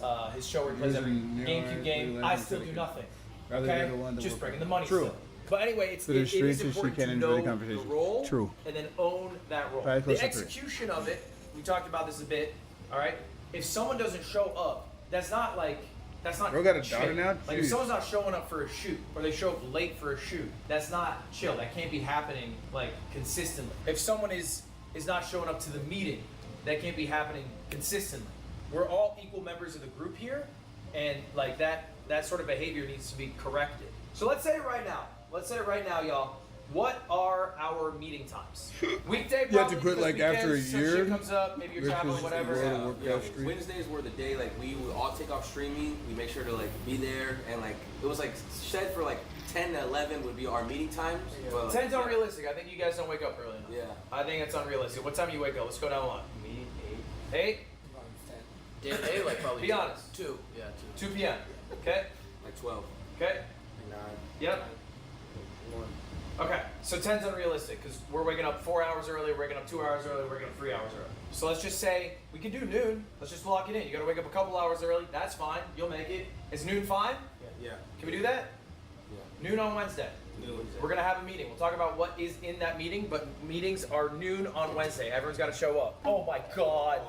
show where he plays every GameCube game. I still do nothing. Okay, just bringing the money. True. Still. But anyway, it is important to know the role and then own that role. The execution of it, we talked about this a bit. All right, if someone doesn't show up, that's not Bro got a daughter now? Like if someone's not showing up for a shoot or they show up late for a shoot, that's not chill. That can't be happening like consistently. If someone is not showing up to the meeting, that can't be happening consistently. We're all equal members of the group here, and like that sort of behavior needs to be corrected. So let's say it right now, y'all. What are our meeting times? Weekday, you have to quit like after a year. Shit comes up, maybe you're traveling, whatever. Wednesdays were the day like we would all take off streaming. We make sure to like be there, and like it was like said for like 10 to 11 would be our meeting times. But, 10's unrealistic. I think you guys don't wake up early enough. Yeah. I think it's unrealistic. What time do you wake up? Let's go down the line. Me, 8. 8? Day like probably. Be honest. 2. Yeah, 2. 2 p.m. Okay. Like 12. Okay. 9. Yep. 1. Okay, so 10's unrealistic because we're waking up 4 hours early, we're waking up 2 hours early, we're waking up 3 hours early. So let's just say we can do noon. Let's just lock it in. You gotta wake up a couple hours early. That's fine. You'll make it. Is noon fine? Yeah. Can we do that? Yeah. Noon on Wednesday. We're gonna have a meeting. We'll talk about what is in that meeting, but meetings are noon on Wednesday. Everyone's gotta show up. Oh my God.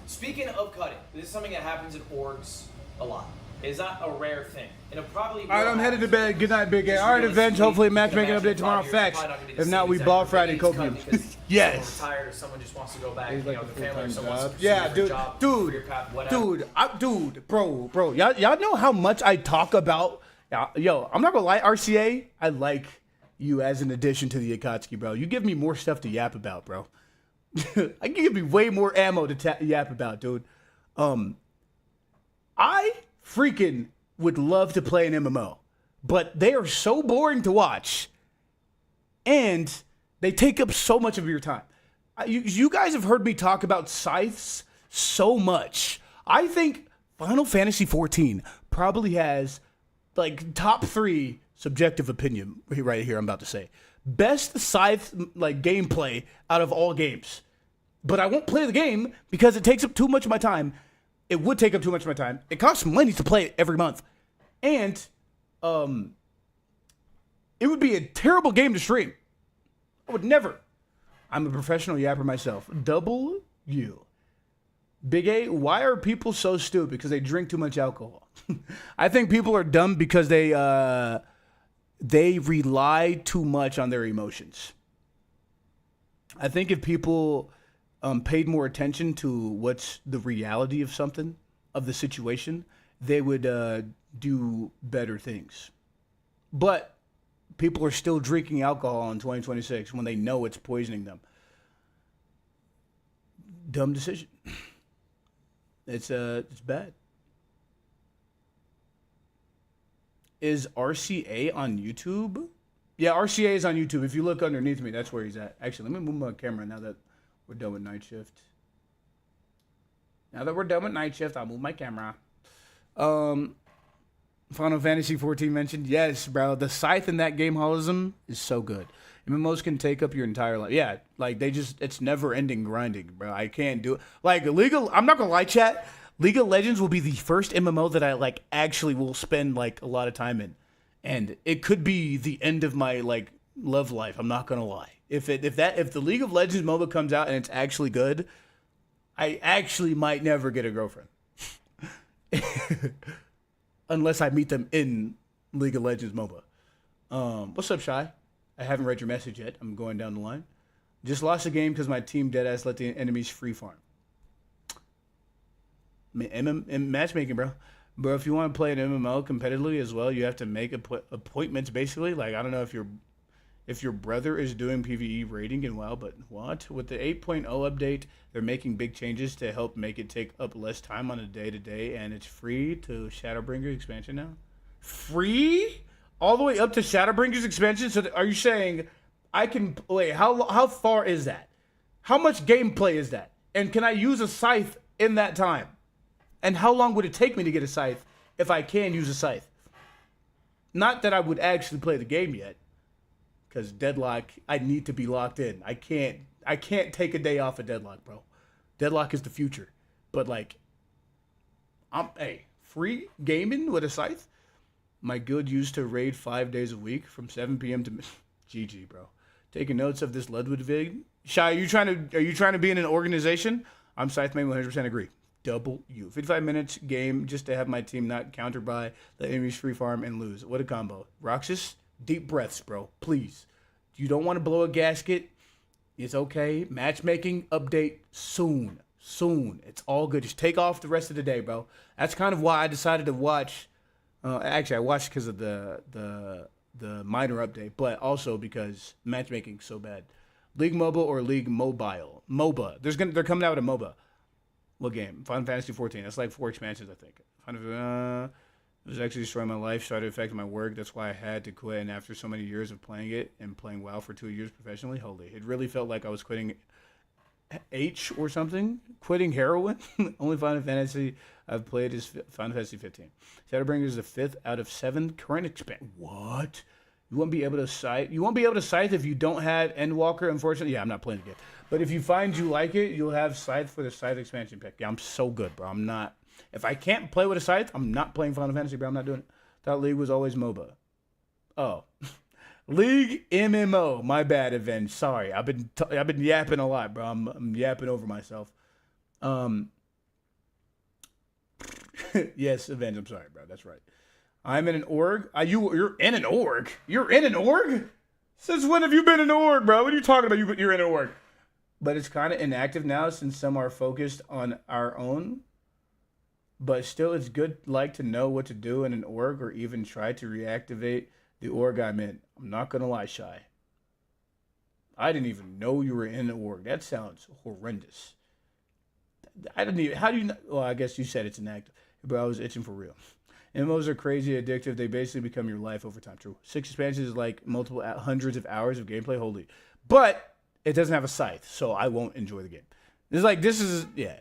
Speaking of cutting, this is something that happens in orgs a lot. It's not a rare thing. And it probably. All right, I'm headed to bed. Good night, Big A. All right, Avenge. Hopefully, matchmaking update tomorrow. Facts. If not, we ball Friday copium. Yes. Someone's tired, or someone just wants to go back. You know, the family, or someone wants to yeah, dude, bro. Y'all know how much I talk about. Yo, I'm not gonna lie, RCA. I like you as an addition to the Akatsuki, bro. You give me more stuff to yap about, bro. I can give me way more ammo to yap about, dude. I freaking would love to play an MMO, but they are so boring to watch, and they take up so much of your time. You guys have heard me talk about scythes so much. I think Final Fantasy XIV probably has like top 3 subjective opinion right here. I'm about to say best scythe like gameplay out of all games, but I won't play the game because it takes up too much of my time. It would take up too much of my time. It costs money to play it every month. And it would be a terrible game to stream. I would never. I'm a professional yapper myself. Double U. Big A, why are people so stupid? Because they drink too much alcohol. I think people are dumb because they rely too much on their emotions. I think if people paid more attention to what's the reality of something, of the situation, they would do better things. But people are still drinking alcohol in 2026 when they know it's poisoning them. Dumb decision. It's bad. Is RCA on YouTube? Yeah, RCA is on YouTube. If you look underneath me, that's where he's at. Actually, let me move my camera now that we're done with night shift. Now that we're done with night shift, I'll move my camera. Final Fantasy 14 mentioned. Yes, bro. The scythe in that game, Holism, is so good. MMOs can take up your entire life. Yeah, like it's never ending grinding, bro. I can't do it. Like I'm not gonna lie, chat. League of Legends will be the first MMO that I like actually will spend like a lot of time in. And it could be the end of my like love life. I'm not gonna lie. If the League of Legends MOBA comes out and it's actually good, I actually might never get a girlfriend. Unless I meet them in League of Legends MOBA. What's up, Shy? I haven't read your message yet. I'm going down the line. Just lost a game because my team deadass let the enemies free farm. Matchmaking, bro. Bro, if you want to play an MMO competitively as well, you have to make appointments, basically. Like, I don't know if your brother is doing PvE rating and WoW, but what? With the 8.0 update, they're making big changes to help make it take up less time on a day-to-day, and it's free to Shadowbringers expansion now. Free? All the way up to Shadowbringers expansion? So are you saying I can... Wait, how far is that? How much gameplay is that? And can I use a scythe in that time? And how long would it take me to get a scythe if I can use a scythe? Not that I would actually play the game yet. Because Deadlock, I need to be locked in. I can't take a day off of Deadlock, bro. Deadlock is the future. But like, free gaming with a scythe? My guild used to raid 5 days a week from 7 p.m. to GG, bro. Taking notes of this Ludwig vid. Shy, are you trying to be in an organization? I'm Scythe Main, 100% agree. W. 55 minutes game just to have my team not countered by the enemy's free farm and lose. What a combo. Roxas, deep breaths, bro. Please. You don't want to blow a gasket. It's okay. Matchmaking update soon. Soon. It's all good. Just take off the rest of the day, bro. That's kind of why I decided to watch. Actually, I watched because of the minor update, but also because matchmaking's so bad. League Mobile or League Mobile? MOBA. They're coming out with a MOBA. What game? Final Fantasy 14. That's like 4 expansions, I think. It was actually destroying my life, started affecting my work. That's why I had to quit. And after so many years of playing it and playing WoW for 2 years professionally, holy, it really felt like I was quitting H or something. Quitting heroin. Only Final Fantasy I've played is Final Fantasy 15. Shadowbringers is the 5th out of 7 current expansion. What? You won't be able to scythe. You won't be able to scythe if you don't have Endwalker. Unfortunately, yeah, I'm not playing the game. But if you find you like it, you'll have scythe for the scythe expansion pick. Yeah, I'm so good, bro. I'm not. If I can't play with a scythe, I'm not playing Final Fantasy, bro. I'm not doing it. Thought League was always MOBA. Oh, League MMO. My bad, Avenge. Sorry, I've been yapping a lot, bro. I'm yapping over myself. Yes, Avenge. I'm sorry, bro. That's right. I'm in an org. You're in an org? You're in an org? Since when have you been in an org, bro? What are you talking about? You're in an org. But it's kind of inactive now since some are focused on our own. But still, it's good to know what to do in an org or even try to reactivate the org I'm in. I'm not going to lie, Shy. I didn't even know you were in an org. That sounds horrendous. I didn't even... How do you... Well, I guess you said it's inactive. But I was itching for real. MMOs are crazy addictive. They basically become your life over time. True. 6 expansions is like multiple hundreds of hours of gameplay. Holy. But it doesn't have a scythe, so I won't enjoy the game. Yeah.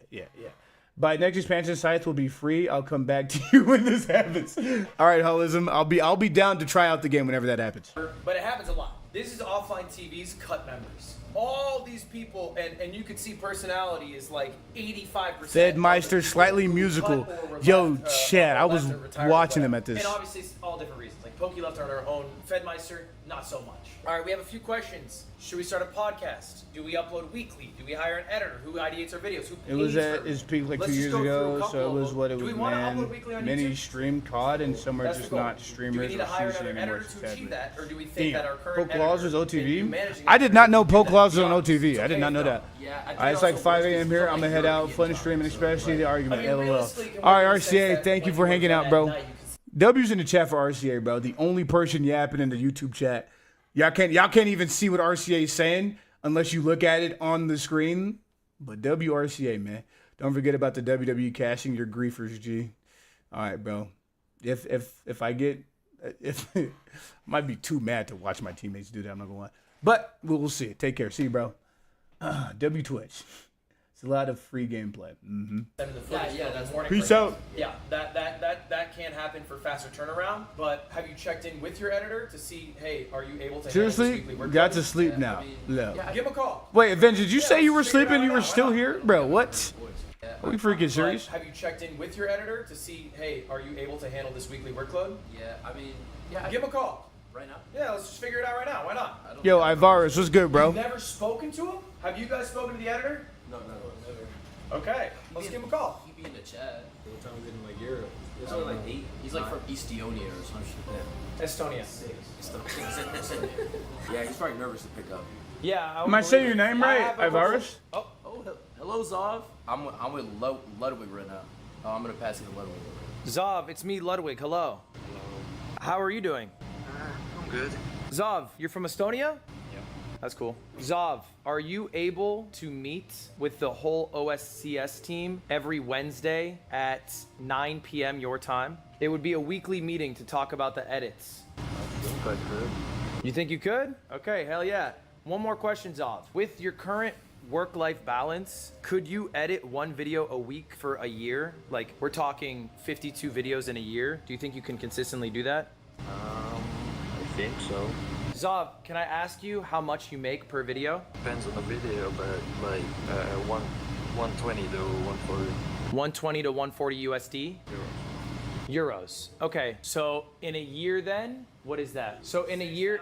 By next expansion, scythe will be free. I'll come back to you when this happens. All right, Holism. I'll be down to try out the game whenever that happens. But it happens a lot. This is offline TV's cut members. All these people, and you could see personality is like 85%. Fedmeister, slightly musical. Yo, Chad, I was watching them at this. And obviously, it's all different reasons. Like Pokey left on her own. Fedmeister, not so much. All right, we have a few questions. Should we start a podcast? Do we upload weekly? Do we hire an editor? Who ideates our videos? Who It was pays at for its peak like Let's 2 just years go through a ago, couple so it of was them. what it Do was, we want to man. upload weekly on Many YouTube? stream COD and some are That's the just goal. not Do streamers we need to or hire CC another anymore, editor to sadly. achieve that, or do we think that our current Poke Laws was editor OTV? managing I did not know Poke Laws was on Yeah. OTV. I Okay, did not know no. that. Yeah, I think It's like also 5 worst a.m. is here. something I'm gonna like head out, European fun streaming, especially the argument. I mean, LOL. realistically, it can All work right, in the sense RCA, that thank you when for you hanging work out, at bro. night, you can W's in the chat for RCA, bro. The only person yapping in the YouTube chat. Y'all can't even see what RCA is saying unless you look at it on the screen. But WRCA, man. Don't forget about the WWE cashing your griefers, G. All right, bro. If I get I might be too mad to watch my teammates do that, I'm not gonna lie. But we'll see. Take care. See you, bro. W Twitch. It's a lot of free gameplay. Mm-hmm. Yeah, that's warning. Peace for- out. Yeah, that can happen for faster turnaround. But have you checked in with your editor to see, hey, are you able to handle Seriously? this weekly work? Got to sleep now. No. Yeah, give him a call. Wait, Avenge, did you say you were sleeping? You were still here? Bro, what? Are we freaking serious? Have you checked in with your editor to see, hey, are you able to handle this weekly workload? Yeah, I mean, Give him a call. right now. Yeah, let's just figure it out right now. Why not? Yo, Ivarus, what's good, bro? You've never spoken to him? Have you guys spoken to the editor? No, never. Okay, let's give him a call. He be in the chat. What time is it in like Europe? It's only like 8. He's like from Estonia or some shit. Estonia. Yeah, he's probably nervous to pick up. Yeah. Am I saying your name right, Ivarus? Oh, hello, Zav. I'm with Ludwig right now. Oh, I'm gonna pass you to Ludwig. Zav, it's me, Ludwig. Hello. How are you doing? I'm good. Zav, you're from Estonia? Yeah. That's cool. Zav, are you able to meet with the whole OSCS team every Wednesday at 9 p.m. your time? It would be a weekly meeting to talk about the edits. I think I could. You think you could? Okay, hell yeah. One more question, Zav. With your current work-life balance, could you edit one video a week for a year? Like, we're talking 52 videos in a year. Do you think you can consistently do that? I think so. Zav, can I ask you how much you make per video? Depends on the video, but like 120 to 140. 120 to 140 USD? Euros. Okay, so in a year then, what is that? So in a year,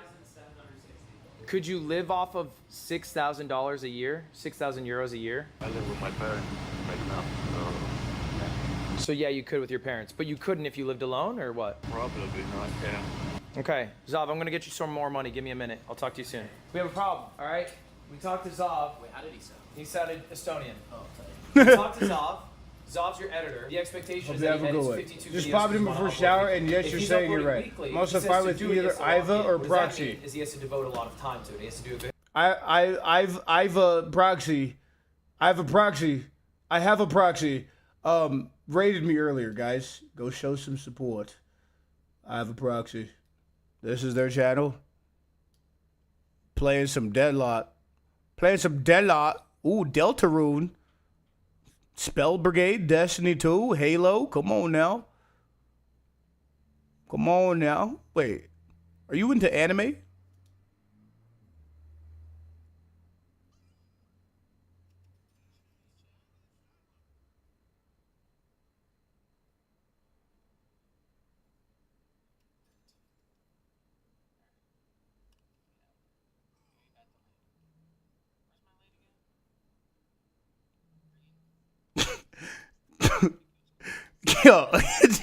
could you live off of $6,000 a year? 6,000 euros a year? I live with my parents right now. So yeah, you could with your parents, but you couldn't if you lived alone or what? Probably not, yeah. Okay, Zav, I'm gonna get you some more money. Give me a minute. I'll talk to you soon. We have a problem, all right? We talked to Zav. Wait, how did he sound? He sounded Estonian. Oh, We talked to Zav. Zav's your editor. The expectation Hope is you that have he a good edits one. 52 Just videos popped in because before he's shower, uploading. and yes, If you're he's saying you're uploading right. weekly, I'm he also says fine to with do it, either he has to log Iva in. or What does that proxy. mean? Is he has to devote a lot of time to it. He has to do a bit. I've a proxy. I have a proxy. Rated me earlier, guys. Go show some support. I have a proxy. This is their channel. Playing some Deadlock. Ooh, Deltarune. Spell Brigade, Destiny 2, Halo. Come on now. Wait, are you into anime?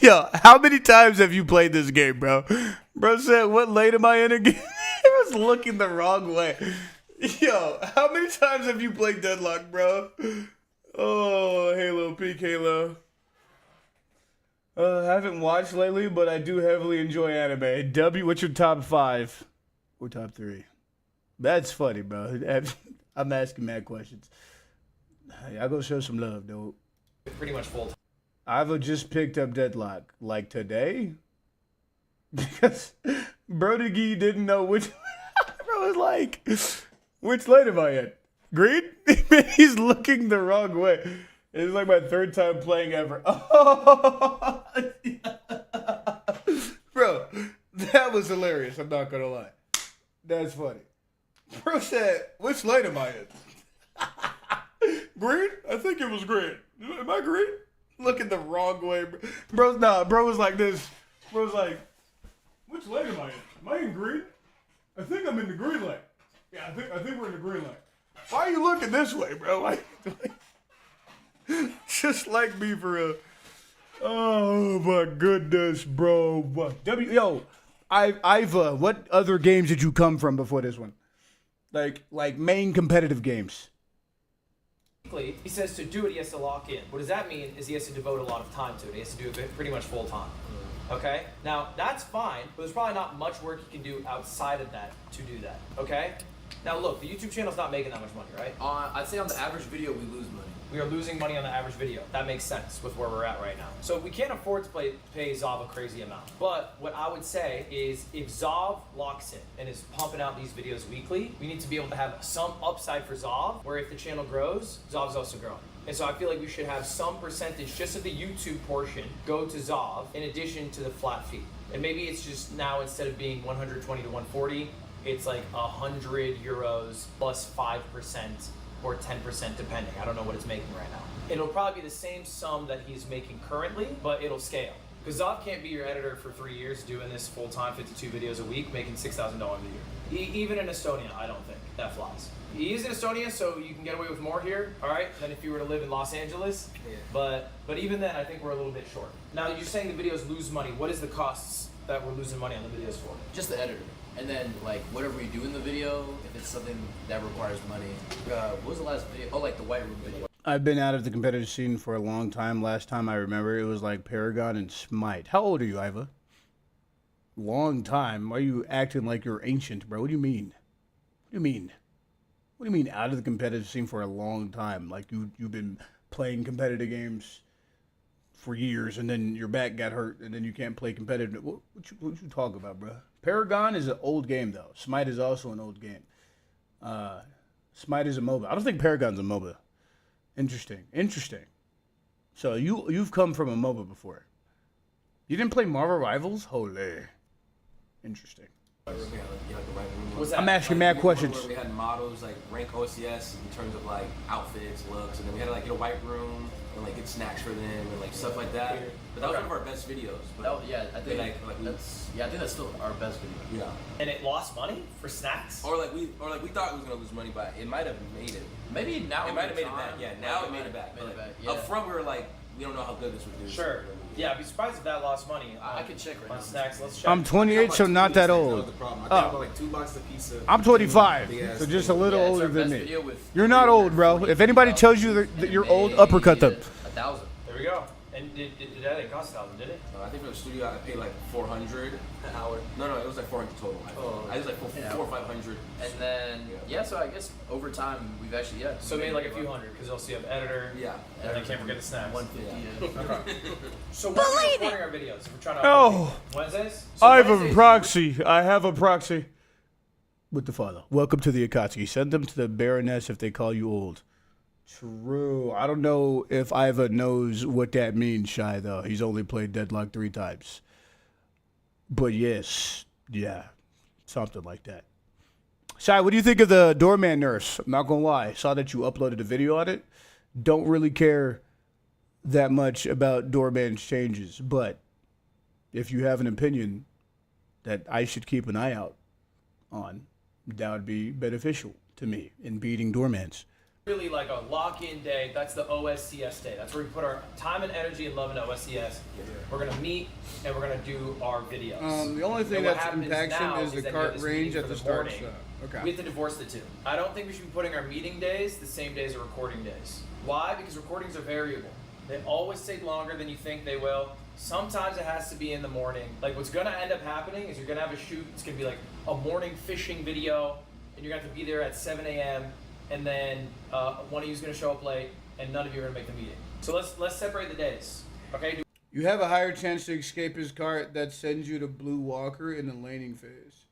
Yo, how many times have you played this game, bro? Bro said, what lane am I in again? He was looking the wrong way. Yo, how many times have you played Deadlock, bro? Oh, Halo, peak Halo. Haven't watched lately, but I do heavily enjoy anime. W, what's your top 5 or top 3? That's funny, bro. I'm asking mad questions. I go show some love, dude. Pretty much full. I've just picked up Deadlock like today because Brodigi didn't know which. Bro was like, which lane am I in? Green? He's looking the wrong way. It's like my 3rd time playing ever. Oh, bro, that was hilarious. I'm not gonna lie. That's funny. Bro said, which lane am I in? Green? I think it was green. Am I green? Looking the wrong way, bro. Bro was like this. Bro was like, which lane am I in? Am I in green? I think I'm in the green light. Yeah, I think we're in the green light. Why are you looking this way, bro? Like just like me for real. Oh my goodness, bro. Iva, what other games did you come from before this one? Like main competitive games. He says to do it, he has to lock in. What does that mean is he has to devote a lot of time to it. He has to do it pretty much full time. Okay? Now, that's fine, but there's probably not much work you can do outside of that to do that. Okay? Now, look, the YouTube channel's not making that much money, right? I'd say on the average video, we lose money. We are losing money on the average video. That makes sense with where we're at right now. So we can't afford to pay Zav a crazy amount. But what I would say is if Zav locks in and is pumping out these videos weekly, we need to be able to have some upside for Zav, where if the channel grows, Zav's also growing. And so I feel like we should have some percentage just of the YouTube portion go to Zav in addition to the flat fee. And maybe it's just now instead of being 120 to 140, it's like 100 euros plus 5%. Or 10% depending. I don't know what it's making right now. It'll probably be the same sum that he's making currently, but it'll scale. Because Zav can't be your editor for 3 years doing this full time, 52 videos a week, making $6,000 a year. Even in Estonia, I don't think that flies. He is in Estonia, so you can get away with more here, all right, than if you were to live in Los Angeles. Yeah. But even then, I think we're a little bit short. Now, you're saying the videos lose money. What is the costs that we're losing money on the videos for? Just the editor. And then, like, whatever we do in the video, if it's something that requires money. What was the last video? Oh, like the White Room video. I've been out of the competitive scene for a long time. Last time I remember, it was like Paragon and Smite. How old are you, Iva? Long time. Why are you acting like you're ancient, bro? What do you mean? What do you mean? What do you mean out of the competitive scene for a long time? Like you've been playing competitive games for years, and then your back got hurt, and then you can't play competitive. What you talk about, bro? Paragon is an old game, though. Smite is also an old game. Smite is a MOBA. I don't think Paragon's a MOBA. Interesting. So you've come from a MOBA before. You didn't play Marvel Rivals? Holy. Interesting. I'm asking mad questions. We had models like rank OCS in terms of like outfits, looks, and then we had to like get a white room and like get snacks for them and like stuff like that. But that was one of our best videos. But I think I think that's still our best video. Yeah. And it lost money for snacks? Or like we thought it was gonna lose money, but it might have made it. Maybe now it might have made it back. Yeah, now it made it back. Yeah. Up front we were like, we don't know how good this would do. Sure. Yeah, I'd be surprised if that lost money. I can check right now. Snacks. Let's check. I'm 28, so not that old. Like $2 a piece of I'm 25, so just a little older than me. You're not old, bro. If anybody tells you that you're old, uppercut them. 1,000. There we go. And that didn't cost 1,000, did it? I think for the studio I paid like 400 an hour. No, it was like 400 total. I was like 400 or 500. And then so I guess over time we've actually So maybe like a few hundred because also you have editor. Yeah. And I can't forget the snacks. 150. Okay. So when are we recording our videos? If we're trying to Wednesdays? I have a proxy. I have a proxy. With the father. Welcome to the Akatsuki. Send them to the Baroness if they call you old. True. I don't know if Iva knows what that means, Shy, though. He's only played Deadlock 3 times. But yes, yeah, something like that. Shy, what do you think of the doorman nurse? I'm not going to lie. Saw that you uploaded a video on it. Don't really care that much about doorman's changes. But if you have an opinion that I should keep an eye out on, that would be beneficial to me in beating doormans. Really like a lock-in day. That's the OSCS day. That's where we put our time and energy and love into OSCS. We're gonna meet and we're gonna do our videos. The only thing that's impacts him is the that cart range at the start. morning. Okay. We have to divorce the two. I don't think we should be putting our meeting days the same days as recording days. Why? Because recordings are variable. They always take longer than you think they will. Sometimes it has to be in the morning. Like what's gonna end up happening is you're gonna have a shoot. It's gonna be like a morning fishing video, and you're gonna have to be there at 7 a.m. And then one of you is going to show up late, and none of you are going to make the meeting. So let's separate the days, okay? You have a higher chance to escape his cart that sends you to Blue Walker in the laning phase.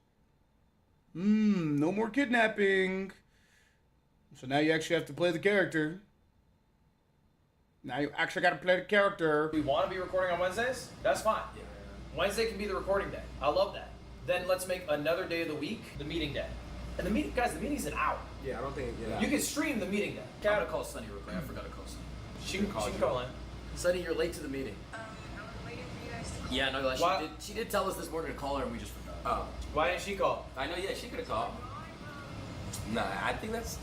No more kidnapping. So now you actually have to play the character. Now you actually got to play the character. We want to be recording on Wednesdays? That's fine. Yeah. Wednesday can be the recording day. I love that. Then let's make another day of the week the meeting day. And the meeting's an hour. Yeah, I don't think. Yeah. You can stream the meeting day. I'm gonna call Sunny real quick. I forgot to call Sunny. She can call in. Sunny, you're late to the meeting. Yeah, no, like she did tell us this morning to call her, and we just forgot. Oh. Why didn't she call? I know, yeah, she could have called. Nah, I think that's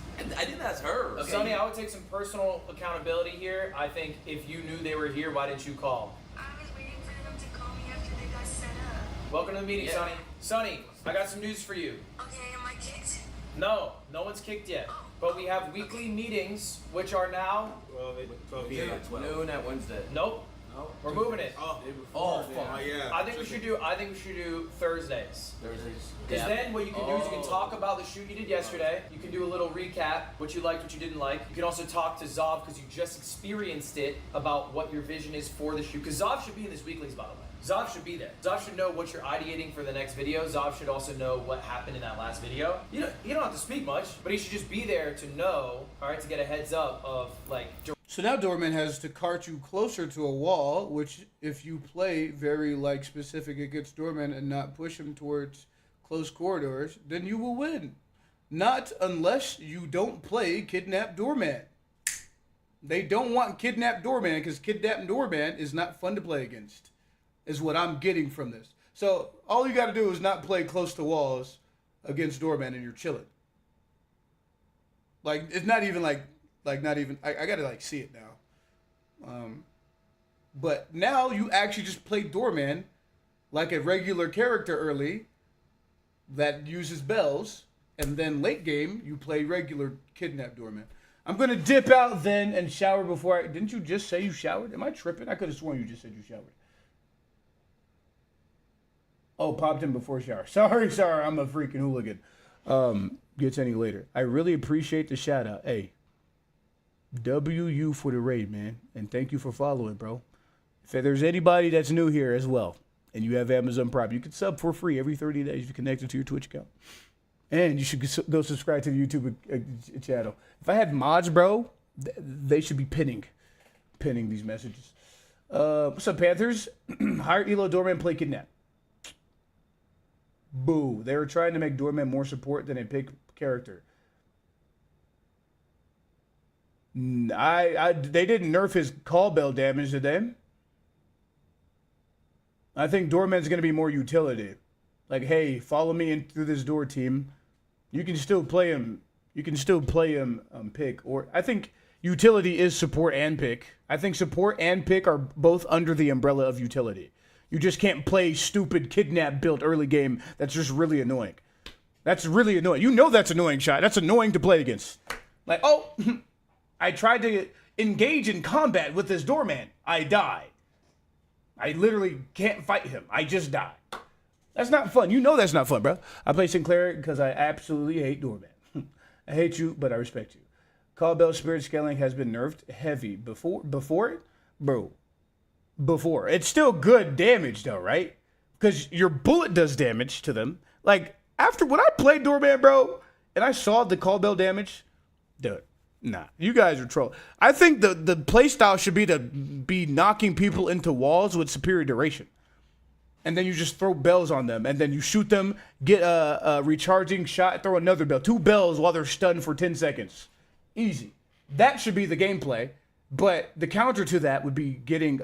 her. Okay. Sonny, I would take some personal accountability here. I think if you knew they were here, why didn't you call? I was waiting for them to call me after they got set up. Welcome to the meeting, Yeah. Sonny. Sonny, I got some news for you. Okay, am I kicked? No one's kicked yet. But we have weekly meetings, which are now 12 p.m. Noon at Wednesday. Nope. We're moving it. Oh, fuck. yeah. I think we should do Thursdays. Thursdays. Because then what you can do is you can talk about the shoot you did yesterday. You can do a little recap, what you liked, what you didn't like. You can also talk to Zav because you just experienced it about what your vision is for the shoot. Because Zav should be in this weeklies, by the way. Zav should be there. Zav should know what you're ideating for the next video. Zav should also know what happened in that last video. You don't have to speak much, but he should just be there to know, all right, to get a heads up of like. So now Doorman has to cart you closer to a wall, which if you play very like specific against Doorman and not push him towards close corridors, then you will win. Not unless you don't play Kidnap Doorman. They don't want Kidnap Doorman because Kidnap Doorman is not fun to play against, is what I'm getting from this. So all you got to do is not play close to walls against Doorman and you're chilling. Like, it's not even like not even, I gotta like see it now. But now you actually just play Doorman like a regular character early that uses bells, and then late game you play regular Kidnap Doorman. I'm gonna dip out then and shower before didn't you just say you showered? Am I tripping? I could have sworn you just said you showered. Oh, popped in before shower. Sorry, I'm a freaking hooligan. Gets any later. I really appreciate the shout out. Hey, WU for the raid, man. And thank you for following, bro. If there's anybody that's new here as well, and you have Amazon Prime, you can sub for free every 30 days if you connect it to your Twitch account. And you should go subscribe to the YouTube channel. If I had mods, bro, they should be pinning these messages. What's up, Panthers? Hire Elo Doorman, play Kidnap. Boo. They were trying to make Doorman more support than a pick character. They didn't nerf his call bell damage, did they? I think Doorman's going to be more utility. Like, hey, follow me in through this door, team. You can still play him. You can still play him pick. Or I think utility is support and pick. I think support and pick are both under the umbrella of utility. You just can't play stupid Kidnap build early game. That's just really annoying. That's really annoying. You know that's annoying, Shot. That's annoying to play against. Like, oh, I tried to engage in combat with this Doorman. I die. I literally can't fight him. I just die. That's not fun. You know that's not fun, bro. I play Sinclair because I absolutely hate Doorman. I hate you, but I respect you. Call Bell Spirit Scaling has been nerfed heavy. Before it? Bro. Before. It's still good damage, though, right? Because your bullet does damage to them. Like, after when I played Doorman, bro, and I saw the Call Bell damage, dude, nah, you guys are troll. I think the play style should be to be knocking people into walls with superior duration. And then you just throw bells on them, and then you shoot them, get a recharging shot, throw another bell. 2 bells while they're stunned for 10 seconds. Easy. That should be the gameplay. But the counter to that would be getting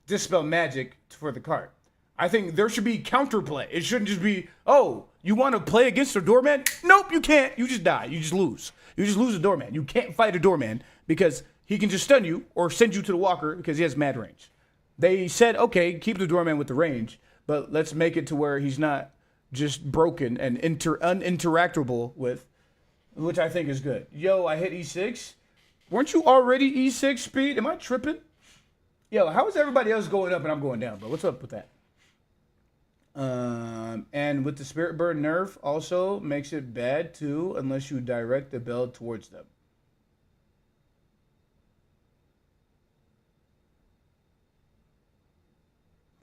Dispel Magic for the cart. I think there should be counterplay. It shouldn't just be, oh, you want to play against a Doorman? Nope, you can't. You just die. You just lose. You just lose a Doorman. You can't fight a Doorman because he can just stun you or send you to the walker because he has mad range. They said, okay, keep the Doorman with the range, but let's make it to where he's not just broken and uninteractable with, which I think is good. Yo, I hit E6. Weren't you already E6 speed? Am I tripping? Yo, how is everybody else going up and I'm going down, bro? What's up with that? And with the Spirit Burn nerf also makes it bad too unless you direct the bell towards them.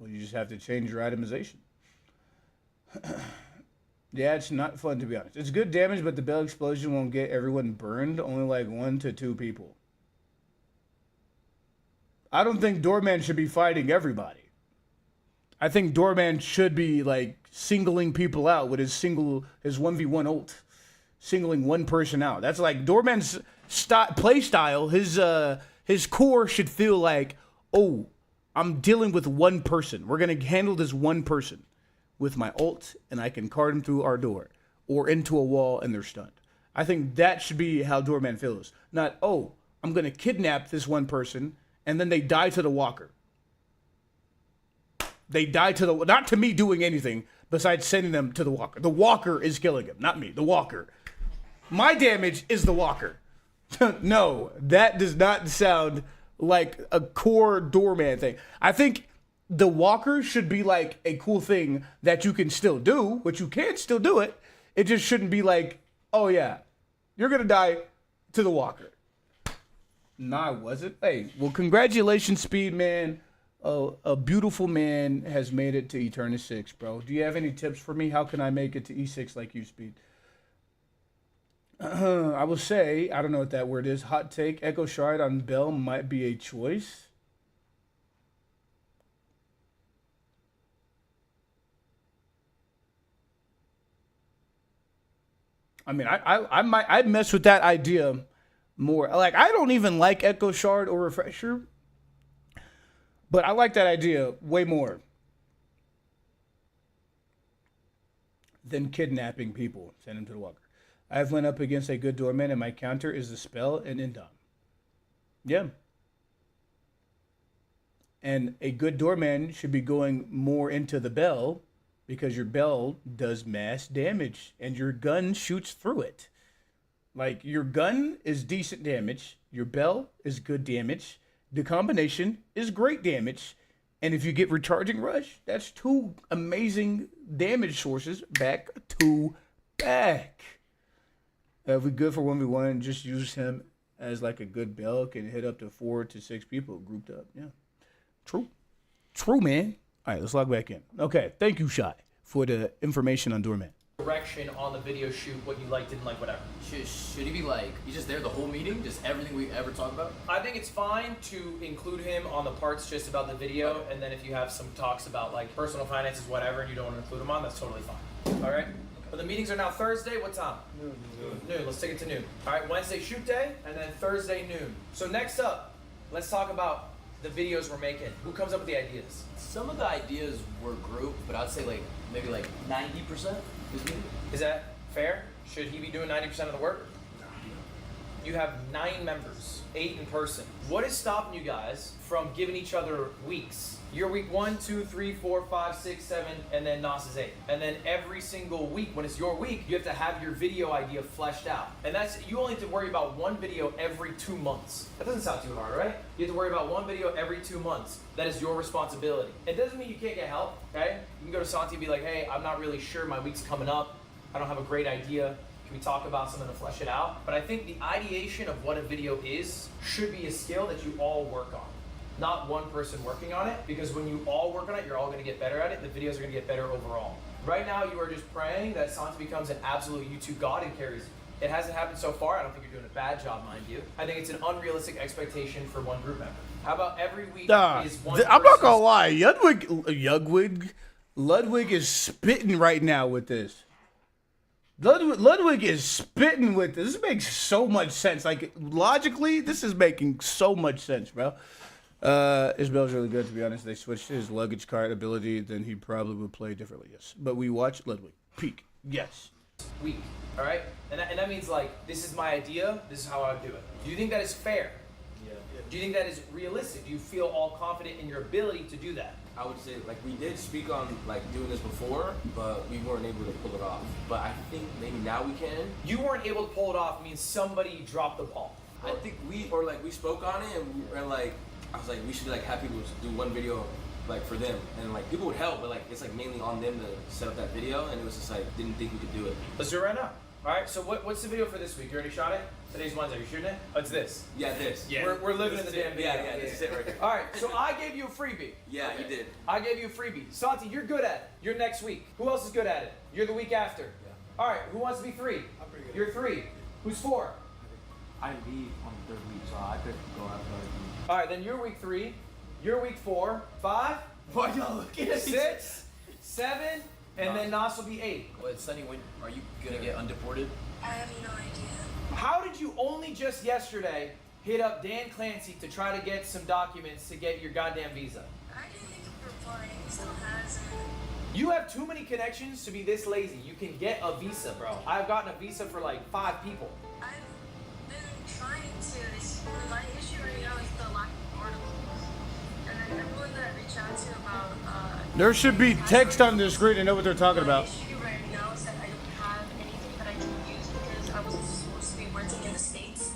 Well, you just have to change your itemization. Yeah, it's not fun to be honest. It's good damage, but the bell explosion won't get everyone burned. Only like 1 to 2 people. I don't think Doorman should be fighting everybody. I think Doorman should be like singling people out with his 1v1 ult, singling one person out. That's like Doorman's play style. His core should feel like, oh, I'm dealing with one person. We're gonna handle this one person. with my ult, and I can card them through our door or into a wall and they're stunned. I think that should be how Doorman feels. Not, oh, I'm going to kidnap this one person and then they die to the walker. They die to the, not to me doing anything besides sending them to the walker. The walker is killing him, not me, the walker. My damage is the walker. No, that does not sound like a core Doorman thing. I think the walker should be like a cool thing that you can still do, which you can still do it. It just shouldn't be like, oh yeah, you're going to die to the walker. Nah, it wasn't. Hey, well, congratulations, Speed Man. A beautiful man has made it to Eternus 6, bro. Do you have any tips for me? How can I make it to E6 like you, Speed? I will say, I don't know what that word is. Hot take, Echo Shard on Bell might be a choice. I mean, I'd mess with that idea more. Like, I don't even like Echo Shard or Refresher, but I like that idea way more than kidnapping people, send them to the walker. I've went up against a good doorman, and my counter is the spell and Indom. Yeah. And a good doorman should be going more into the bell because your bell does mass damage and your gun shoots through it. Like, your gun is decent damage, your bell is good damage, the combination is great damage, and if you get Recharging Rush, that's 2 amazing damage sources back to back. If we're good for 1v1, just use him as like a good bell, can hit up to 4 to 6 people grouped up. Yeah. True, man. All right, let's log back in. Okay, thank you, Shy, for the information on Doorman. Direction on the video shoot, what you liked, didn't like, whatever. Should he be like, he's just there the whole meeting, just everything we ever talk about? I think it's fine to include him on the parts just about the video, and then if you have some talks about like personal finances, whatever, and you don't want to include him on, that's totally fine. All right? But the meetings are now Thursday. What time? Noon. Let's take it to noon. All right, Wednesday shoot day, and then Thursday noon. So next up, let's talk about the videos we're making. Who comes up with the ideas? Some of the ideas were grouped, but I'd say like maybe like 90% is me. Is that fair? Should he be doing 90% of the work? You have 9 members, 8 in person. What is stopping you guys from giving each other weeks? You're week 1, 2, 3, 4, 5, 6, 7, and then Nas is 8. And then every single week, when it's your week, you have to have your video idea fleshed out. And that's, you only have to worry about 1 video every 2 months. That doesn't sound too hard, right? You have to worry about 1 video every 2 months. That is your responsibility. It doesn't mean you can't get help, okay? You can go to Santi and be like, hey, I'm not really sure, my week's coming up. I don't have a great idea. Can we talk about something to flesh it out? But I think the ideation of what a video is should be a skill that you all work on. Not one person working on it, because when you all work on it, you're all gonna get better at it. The videos are gonna get better overall. Right now, you are just praying that Santi becomes an absolute YouTube god and carries you. It hasn't happened so far. I don't think you're doing a bad job, mind you. I think it's an unrealistic expectation for one group member. How about every week is one I'm not gonna lie, Ludwig is spitting right now with this. Ludwig is spitting with this. This makes so much sense. Like, logically, this is making so much sense, bro. Isabel's really good, to be honest. They switched his luggage cart ability, then he probably would play differently, yes. But we watch Ludwig. Peak. Yes. Week, all right? And that means, like, this is my idea, this is how I would do it. Do you think that is fair? Yeah. Do you think that is realistic? Do you feel all confident in your ability to do that? I would say, like, we did speak on, like, doing this before, but we weren't able to pull it off. But I think maybe now we can. You weren't able to pull it off means somebody dropped the ball. I think we spoke on it, and we were like, I was like, we should, like, have people do one video, like, for them. And, like, people would help, but, like, it's, like, mainly on them to set up that video, and it was just, like, didn't think we could do it. Let's do it right now. All right, so what's the video for this week? You already shot it? Today's Wednesday. You shooting it? Oh, it's this. Yeah, this. Yeah. We're living in the damn video. Yeah, this is it right here. All right, so I gave you a freebie. Yeah, you did. I gave you a freebie. Santi, you're good at it. You're next week. Who else is good at it? You're the week after. Yeah. All right, who wants to be 3? I'm pretty good. You're 3. Who's 4? I leave on the 3rd week, so I could go after other week. All right, then you're week 3. You're week 4. 5. Why y'all looking at 6. 7. And then Nas will be 8. But Sonny, when are you gonna get undeported? I have no idea. How did you only just yesterday hit up Dan Clancy to try to get some documents to get your goddamn visa? I didn't think of replying. He still hasn't. You have too many connections to be this lazy. You can get a visa, bro. I've gotten a visa for like 5 people. I've been trying to. My issue right now is the lack of articles. And then everyone that I reach out to about There should be text on the screen to know what they're talking about. the issue right now is that I don't have anything that I can use because I wasn't supposed to be working in the States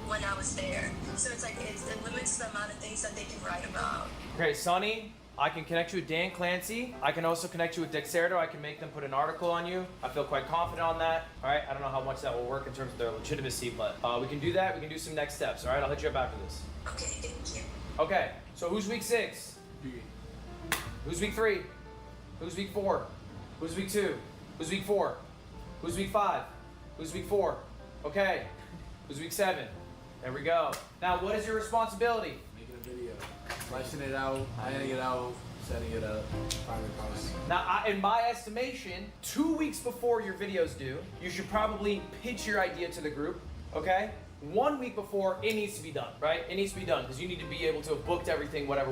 when I was there. So it's like it limits the amount of things that they can write about. Okay, Sonny, I can connect you with Dan Clancy. I can also connect you with Dexerto. I can make them put an article on you. I feel quite confident on that. All right, I don't know how much that will work in terms of their legitimacy, but we can do that. We can do some next steps. All right, I'll hit you up after this. Okay, thank you. Okay, so who's week 6? Who's week 3? Who's week 4? Who's week 2? Who's week 4? Who's week 5? Who's week 4? Okay, who's week 7? There we go. Now, what is your responsibility? Making a video. Fleshing it out, planning it out, setting it up, finding costs. Now, in my estimation, 2 weeks before your video's due, you should probably pitch your idea to the group, okay? 1 week before, it needs to be done, right? It needs to be done because you need to be able to have booked everything, whatever.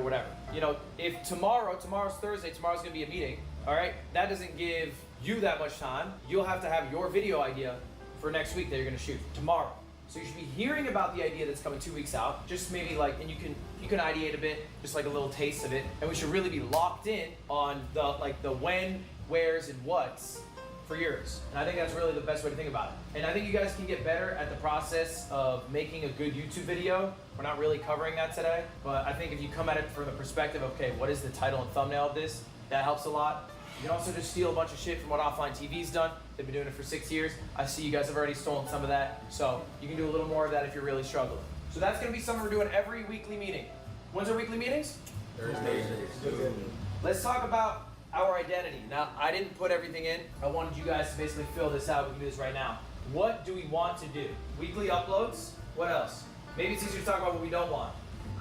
You know, if tomorrow's Thursday, tomorrow's gonna be a meeting, all right? That doesn't give you that much time. You'll have to have your video idea for next week that you're gonna shoot tomorrow. So you should be hearing about the idea that's coming 2 weeks out. Just maybe like, and you can ideate a bit, just like a little taste of it. And we should really be locked in on the when, wheres, and whats for yours. And I think that's really the best way to think about it. And I think you guys can get better at the process of making a good YouTube video. We're not really covering that today, but I think if you come at it from the perspective of, okay, what is the title and thumbnail of this? That helps a lot. You can also just steal a bunch of shit from what Offline TV's done. They've been doing it for 6 years. I see you guys have already stolen some of that. So you can do a little more of that if you're really struggling. So that's gonna be something we're doing every weekly meeting. When's our weekly meetings? Thursdays. Let's talk about our identity. Now, I didn't put everything in. I wanted you guys to basically fill this out. We can do this right now. What do we want to do? Weekly uploads? What else? Maybe it's easier to talk about what we don't want.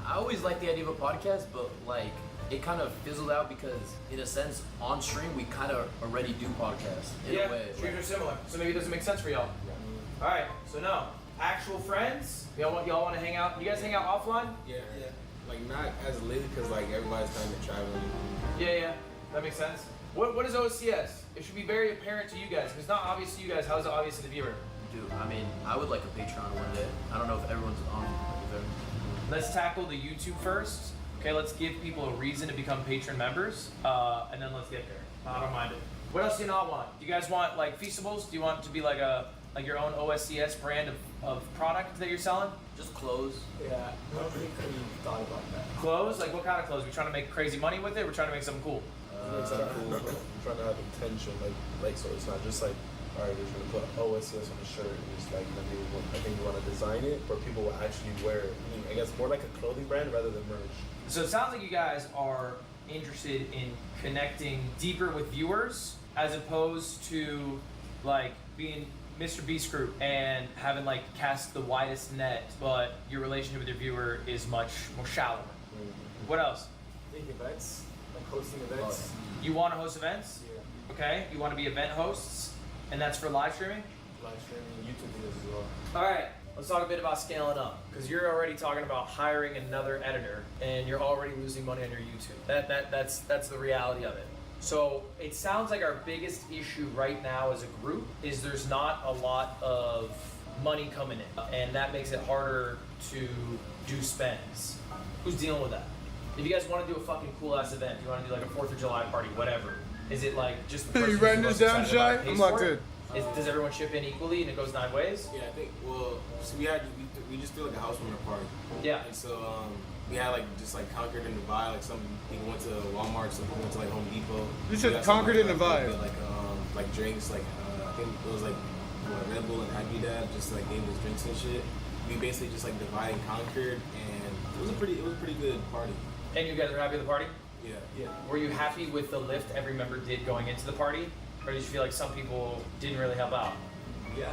I always like the idea of a podcast, but like it kind of fizzled out because, in a sense, on stream we kind of already do podcasts in a way. Streams are similar, so maybe it doesn't make sense for y'all. All right, so no, actual friends. Y'all want to hang out? You guys hang out offline? Yeah. Like not as lit because like everybody's kind of traveling. Yeah, that makes sense. What is OCS? It should be very apparent to you guys. If it's not obvious to you guys, how is it obvious to the viewer? Dude, I mean, I would like a Patreon one day. I don't know if everyone's on there. Let's tackle the YouTube first. Okay, let's give people a reason to become patron members, and then let's get there. I don't mind it. What else do you not want? Do you guys want like Feastables? Do you want it to be like your own OSCS brand of product that you're selling? Just clothes. Yeah, I don't think we thought about that. Clothes? Like what kind of clothes? We trying to make crazy money with it? We're trying to make something cool. Make something cool. We're trying to have intention, like so it's not just like, all right, we're gonna put OSCS on the shirt and just like I think we want to design it where people will actually wear it. I mean, I guess more like a clothing brand rather than merch. So it sounds like you guys are interested in connecting deeper with viewers as opposed to like being Mr. Beast Group and having like cast the widest net, but your relationship with your viewer is much more shallow. Mm-hmm. What else? Big events, like hosting events. You want to host events? Yeah. Okay. You want to be event hosts, and that's for live streaming? Live streaming, YouTube videos as well. All right. Let's talk a bit about scaling up, because you're already talking about hiring another editor, and you're already losing money on your YouTube. That's the reality of it. So it sounds like our biggest issue right now as a group is there's not a lot of money coming in, and that makes it harder to do spends. Who's dealing with that? If you guys want to do a fucking cool ass event, you want to do like a 4th of July party, whatever, is it like just the person You writing who's this down, most excited about it Shy? pays I'm locked for in. it? Does everyone chip in equally and it goes 9 ways? Yeah, I think. Well, so we just threw like a housewarming party. Yeah. And so we had like just like Concord and Divide. Like some people went to Walmart, some people went to like Home Depot. You said We got Concord some, and Divide. Like drinks, like I think it was like Red Bull and Happy Dad, just like gave us drinks and shit. We basically just like Divide and Concord, and it was a pretty good party. And you guys are happy with the party? Yeah. Were you happy with the lift every member did going into the party? Or did you feel like some people didn't really help out? Yeah.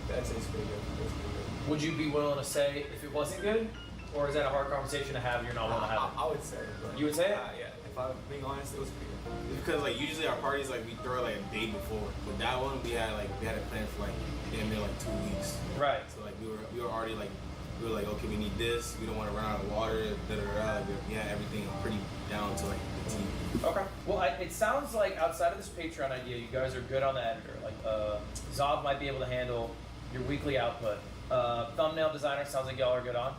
I'd say it's pretty good. It was pretty good. Would you be willing to say if it wasn't good? Or is that a hard conversation to have? You're not willing to have it? I would say it. But You would say it? Yeah. If I'm being honest, it was pretty good. It's because like usually our parties like we throw it like a day before. With that one, we had a plan for like damn near like 2 weeks. Right. So like we were already like okay, we need this. We don't want to run out of water. Like, we had everything pretty down to like the T. Okay. Well, it sounds like outside of this Patreon idea, you guys are good on the editor. Like Zob might be able to handle your weekly output. Thumbnail designer sounds like y'all are good on.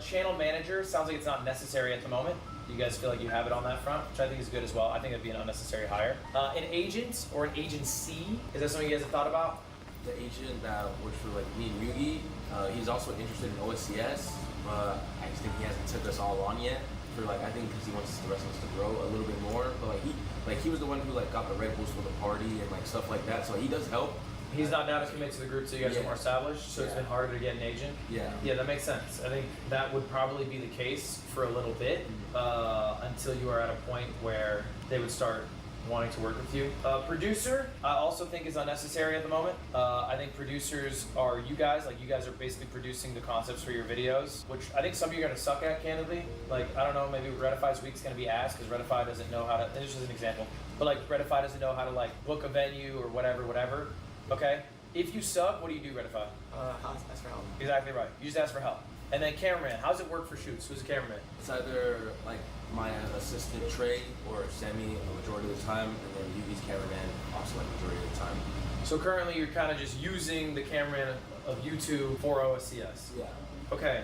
Channel manager sounds like it's not necessary at the moment. You guys feel like you have it on that front, which I think is good as well. I think it'd be an unnecessary hire. An agent or an agency, is that something you guys have thought about? The agent that works for like me and Yugi, he's also interested in OSCS. I just think he hasn't took us all on yet. For like, I think because he wants the rest of us to grow a little bit more. But like he was the one who like got the Red Bulls for the party and like stuff like that. So he does help. He's not down to commit to the group so you guys are more established, so it's been harder to get an agent. Yeah, that makes sense. I think that would probably be the case for a little bit until you are at a point where they would start wanting to work with you. Producer, I also think is unnecessary at the moment. I think producers are you guys. Like, you guys are basically producing the concepts for your videos, which I think some of you are going to suck at, candidly. Like, I don't know, maybe Redify's week's going to be ass because Redify doesn't know how to, this is just an example, but like Redify doesn't know how to like book a venue or whatever. Okay? If you suck, what do you do, Redify? Ask for help. Exactly right. You just ask for help. And then cameraman, how's it work for shoots? Who's a cameraman? It's either like my assistant Trey or Sammy a majority of the time, and then Yugi's cameraman also like majority of the time. So currently you're kind of just using the cameraman of YouTube for OSCS. Yeah. Okay.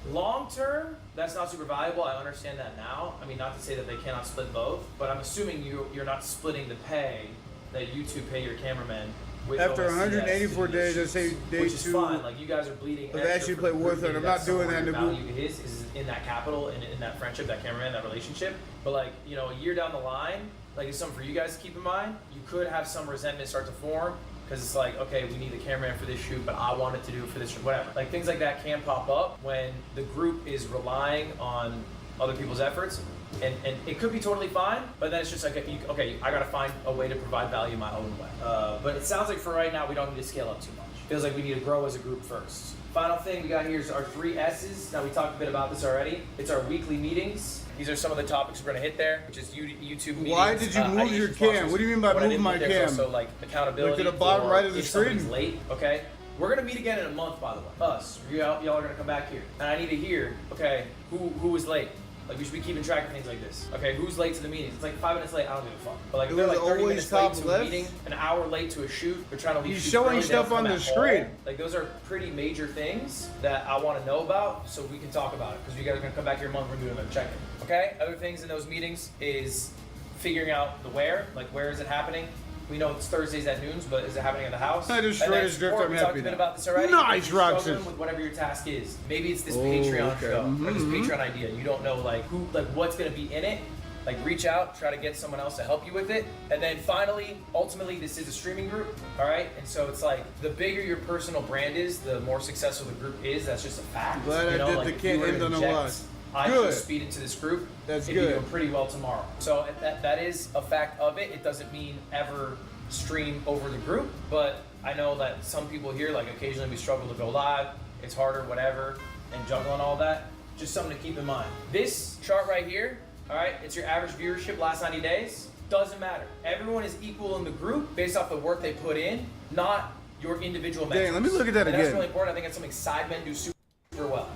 Long term, that's not super valuable. I understand that now. I mean, not to say that they cannot split both, but I'm assuming you're not splitting the pay that YouTube pay your cameraman. After 184 days, I say day 2. Which is fine. Like, you guys are bleeding. But actually play Warzone. I'm not doing that. The value is in that capital, in that friendship, that cameraman, that relationship. But like, you know, a year down the line, like, it's something for you guys to keep in mind. You could have some resentment start to form because it's like, okay, we need the cameraman for this shoot, but I wanted to do it for this shoot, whatever. Like, things like that can pop up when the group is relying on other people's efforts. And it could be totally fine, but then it's just like, okay, I gotta find a way to provide value my own way. But it sounds like for right now, we don't need to scale up too much. Feels like we need to grow as a group first. Final thing we got here is our 3 S's. Now, we talked a bit about this already. It's our weekly meetings. These are some of the topics we're gonna hit there, which is YouTube meetings. Why did you move your cam? What do you mean by move my cam? So like accountability. Look at the bottom right of the if screen. somebody's late, okay? We're gonna meet again in a month, by the way. Us, y'all are gonna come back here. And I need to hear, okay, who was late? Like, we should be keeping track of things like this. Okay, who's late to the meetings? It's like 5 minutes late, I don't give a fuck. But like, if they're like 30 minutes late to a meeting, an hour late to a shoot, they're trying to leave. He's showing stuff on the screen. Like, those are pretty major things that I want to know about so we can talk about it. Because you guys are gonna come back here in a month, we're doing a check-in. Okay, other things in those meetings is figuring out the where. Like, where is it happening? We know it's Thursdays at noons, but is it happening at the house? I just straight as drift, I'm we happy talked a bit now. about this already. Nice, Roxas. With whatever your task is. Maybe it's this Patreon show or this Patreon idea. You don't know like who, like what's gonna be in it. Like, reach out, try to get someone else to help you with it. And then finally, ultimately, this is a streaming group, all right? And so it's like, the bigger your personal brand is, the more successful the group is. That's just a fact. Glad I did like, the if you were end to on a inject lot. IQ speed into this group, That's it'd be good. doing pretty well tomorrow. So that is a fact of it. It doesn't mean ever stream over the group, but I know that some people here, like, occasionally we struggle to go live, it's harder, whatever, and juggling all that. Just something to keep in mind. This chart right here, all right, it's your average viewership last 90 days. Doesn't matter. Everyone is equal in the group based off the work they put in, not your individual metrics. Dang, let me look at that and again. That's really important. I think that's something sidemen do super well.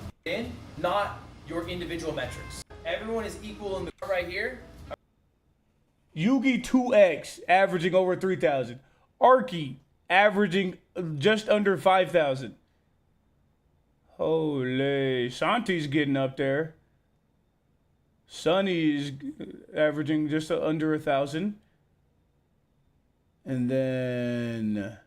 Not your individual metrics. Everyone is equal in the group right here. Yugi 2X averaging over 3,000. Arky averaging just under 5,000. Holy, Santi's getting up there. Sunny's averaging just under 1,000. And then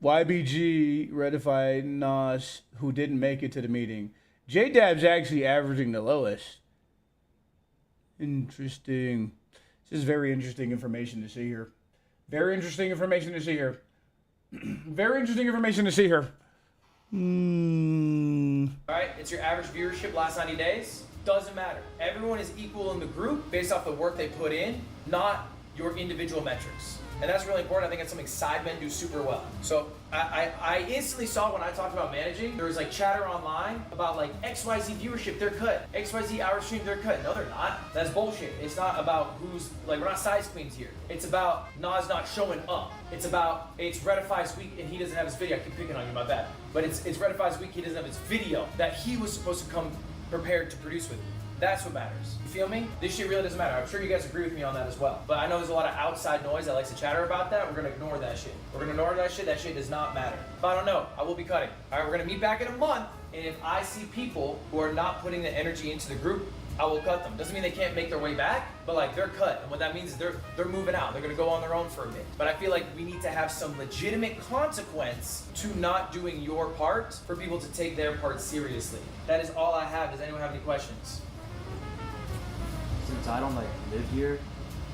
YBG, Redify, Nas, who didn't make it to the meeting. J-Dab's actually averaging the lowest. Interesting. This is very interesting information to see here. Very interesting information to see here. Very interesting information to see here. All right, it's your average viewership last 90 days. Doesn't matter. Everyone is equal in the group based off the work they put in, not your individual metrics. And that's really important. I think it's something sidemen do super well. So I instantly saw when I talked about managing, there was like chatter online about like XYZ viewership, they're cut. XYZ hour stream, they're cut. No, they're not. That's bullshit. It's not about who's, like, we're not size queens here. It's about Nas not showing up. It's Redify's week and he doesn't have his video. I keep picking on you, my bad. But it's Redify's week, he doesn't have his video that he was supposed to come prepared to produce with. That's what matters. You feel me? This shit really doesn't matter. I'm sure you guys agree with me on that as well. But I know there's a lot of outside noise that likes to chatter about that. We're gonna ignore that shit. We're gonna ignore that shit. That shit does not matter. If I don't know, I will be cutting. All right, we're gonna meet back in a month. And if I see people who are not putting the energy into the group, I will cut them. Doesn't mean they can't make their way back, but like they're cut. And what that means is they're moving out. They're gonna go on their own for a bit. But I feel like we need to have some legitimate consequence to not doing your part for people to take their part seriously. That is all I have. Does anyone have any questions? Since I don't like live here,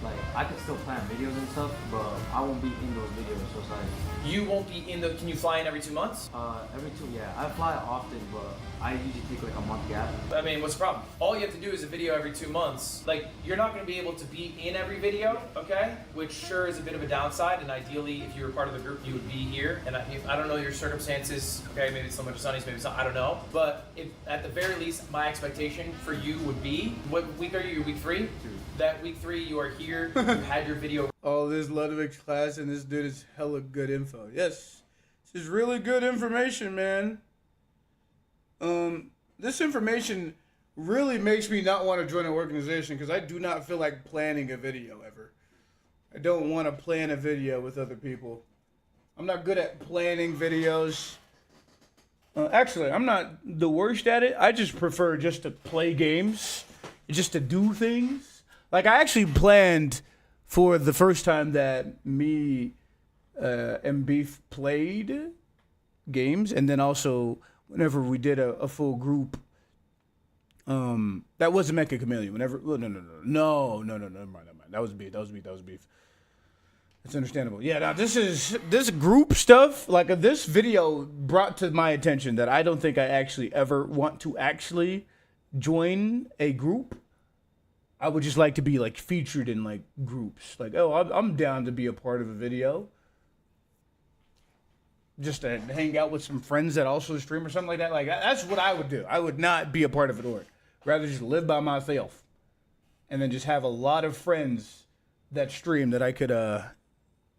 like I can still plan videos and stuff, but I won't be in those videos. So it's like you won't be in the. Can you fly in every 2 months? Every two, yeah. I fly often, but I usually take like a month gap. I mean, what's the problem? All you have to do is a video every 2 months. Like, you're not going to be able to be in every video, okay? Which sure is a bit of a downside. And ideally, if you were part of the group, you would be here. And I don't know your circumstances. Okay, maybe it's so much sunnies, maybe it's not. I don't know. But if, at the very least, my expectation for you would be, what week are you? You're week 3? That week 3, you are here. You had your video. Oh, this Ludwig's class, and this dude is hella good info. Yes, this is really good information, man. This information really makes me not want to join an organization because I do not feel like planning a video ever. I don't want to plan a video with other people. I'm not good at planning videos. Actually, I'm not the worst at it. I just prefer just to play games, just to do things. Like, I actually planned for the first time that me and Beef played games, and then also whenever we did a full group, that wasn't Mecha Chameleon. Whenever, no, never mind. That was Beef. That's understandable. Yeah, now this group stuff, like this video brought to my attention that I don't think I actually ever want to actually join a group. I would just like to be like featured in like groups. Like, oh, I'm down to be a part of a video. Just to hang out with some friends that also stream or something like that. Like, that's what I would do. I would not be a part of an org. Rather just live by myself. And then just have a lot of friends that stream that I could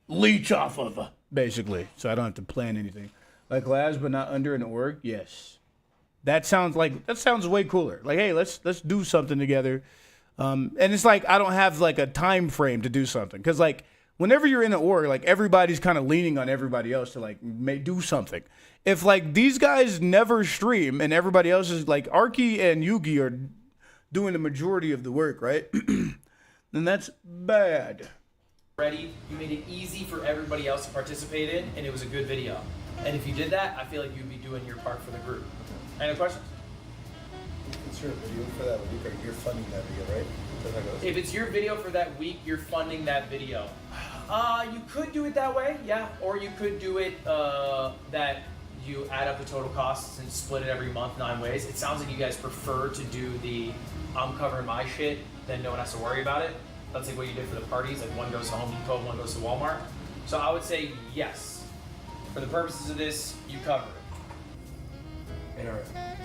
leech off of, basically. So I don't have to plan anything. Like labs, but not under an org? Yes. That sounds way cooler. Like, hey, let's do something together. And it's like I don't have like a time frame to do something. Because like whenever you're in an org, like everybody's kind of leaning on everybody else to like do something. If like these guys never stream and everybody else is like Arky and Yugi are doing the majority of the work, right? Then that's bad. Ready, you made it easy for everybody else to participate in, and it was a good video. And if you did that, I feel like you'd be doing your part for the group. Any other questions? It's your video for that week, or you're funding that video, right? If it's your video for that week, you're funding that video. You could do it that way, yeah. Or you could do it that you add up the total costs and split it every month 9 ways. It sounds like you guys prefer to do the I'm covering my shit, then no one has to worry about it. That's like what you did for the parties. Like one goes to Home Depot, one goes to Walmart. So I would say yes. For the purposes of this, you cover it. And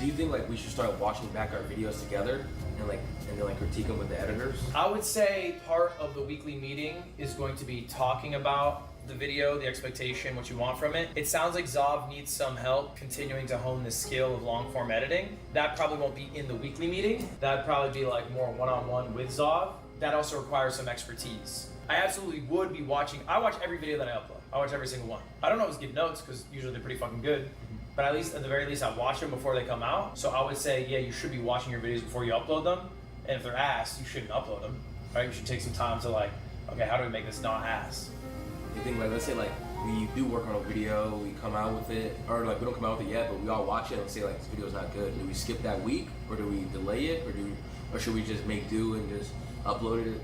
do you think like we should start watching back our videos together and then critique them with the editors? I would say part of the weekly meeting is going to be talking about the video, the expectation, what you want from it. It sounds like Zav needs some help continuing to hone the skill of long form editing. That probably won't be in the weekly meeting. That'd probably be like more one-on-one with Zav. That also requires some expertise. I absolutely would be watching. I watch every video that I upload. I watch every single one. I don't always give notes because usually they're pretty fucking good. But at the very least, I watch them before they come out. So I would say, yeah, you should be watching your videos before you upload them. And if they're ass, you shouldn't upload them, right? You should take some time to like, okay, how do we make this not ass? You think like, let's say like we do work on a video, we come out with it, or like we don't come out with it yet, but we all watch it and say like this video's not good. Do we skip that week, or do we delay it, or should we just make do and just upload it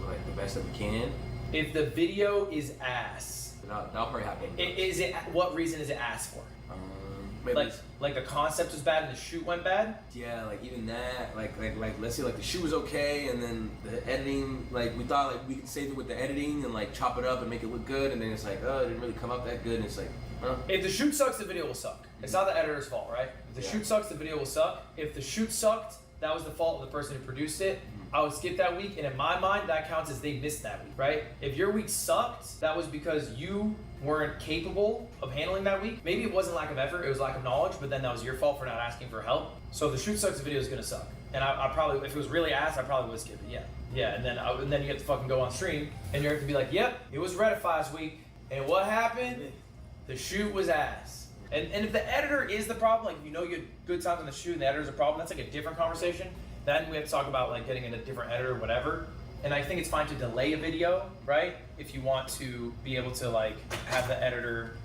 like the best that we can? If the video is ass, that'll probably happen. What reason is it ass for? Maybe like the concept was bad and the shoot went bad? Yeah, like even that, like let's say like the shoot was okay and then the editing, like we thought like we could save it with the editing and like chop it up and make it look good, and then it's like, oh, it didn't really come out that good, and it's like, huh? If the shoot sucks, the video will suck. It's not the editor's fault, right? If the shoot sucks, the video will suck. If the shoot sucked, that was the fault of the person who produced it. I would skip that week, and in my mind, that counts as they missed that week, right? If your week sucked, that was because you weren't capable of handling that week. Maybe it wasn't lack of effort, it was lack of knowledge, but then that was your fault for not asking for help. So if the shoot sucks, the video is gonna suck. And I probably, if it was really ass, I probably would skip it. Yeah. Yeah, and then you have to fucking go on stream, and you have to be like, yep, it was Redify's week, and what happened? The shoot was ass. And if the editor is the problem, like if you know you had good times on the shoot and the editor's a problem, that's like a different conversation. Then we have to talk about like getting in a different editor or whatever. And I think it's fine to delay a video, right? If you want to be able to like have the editor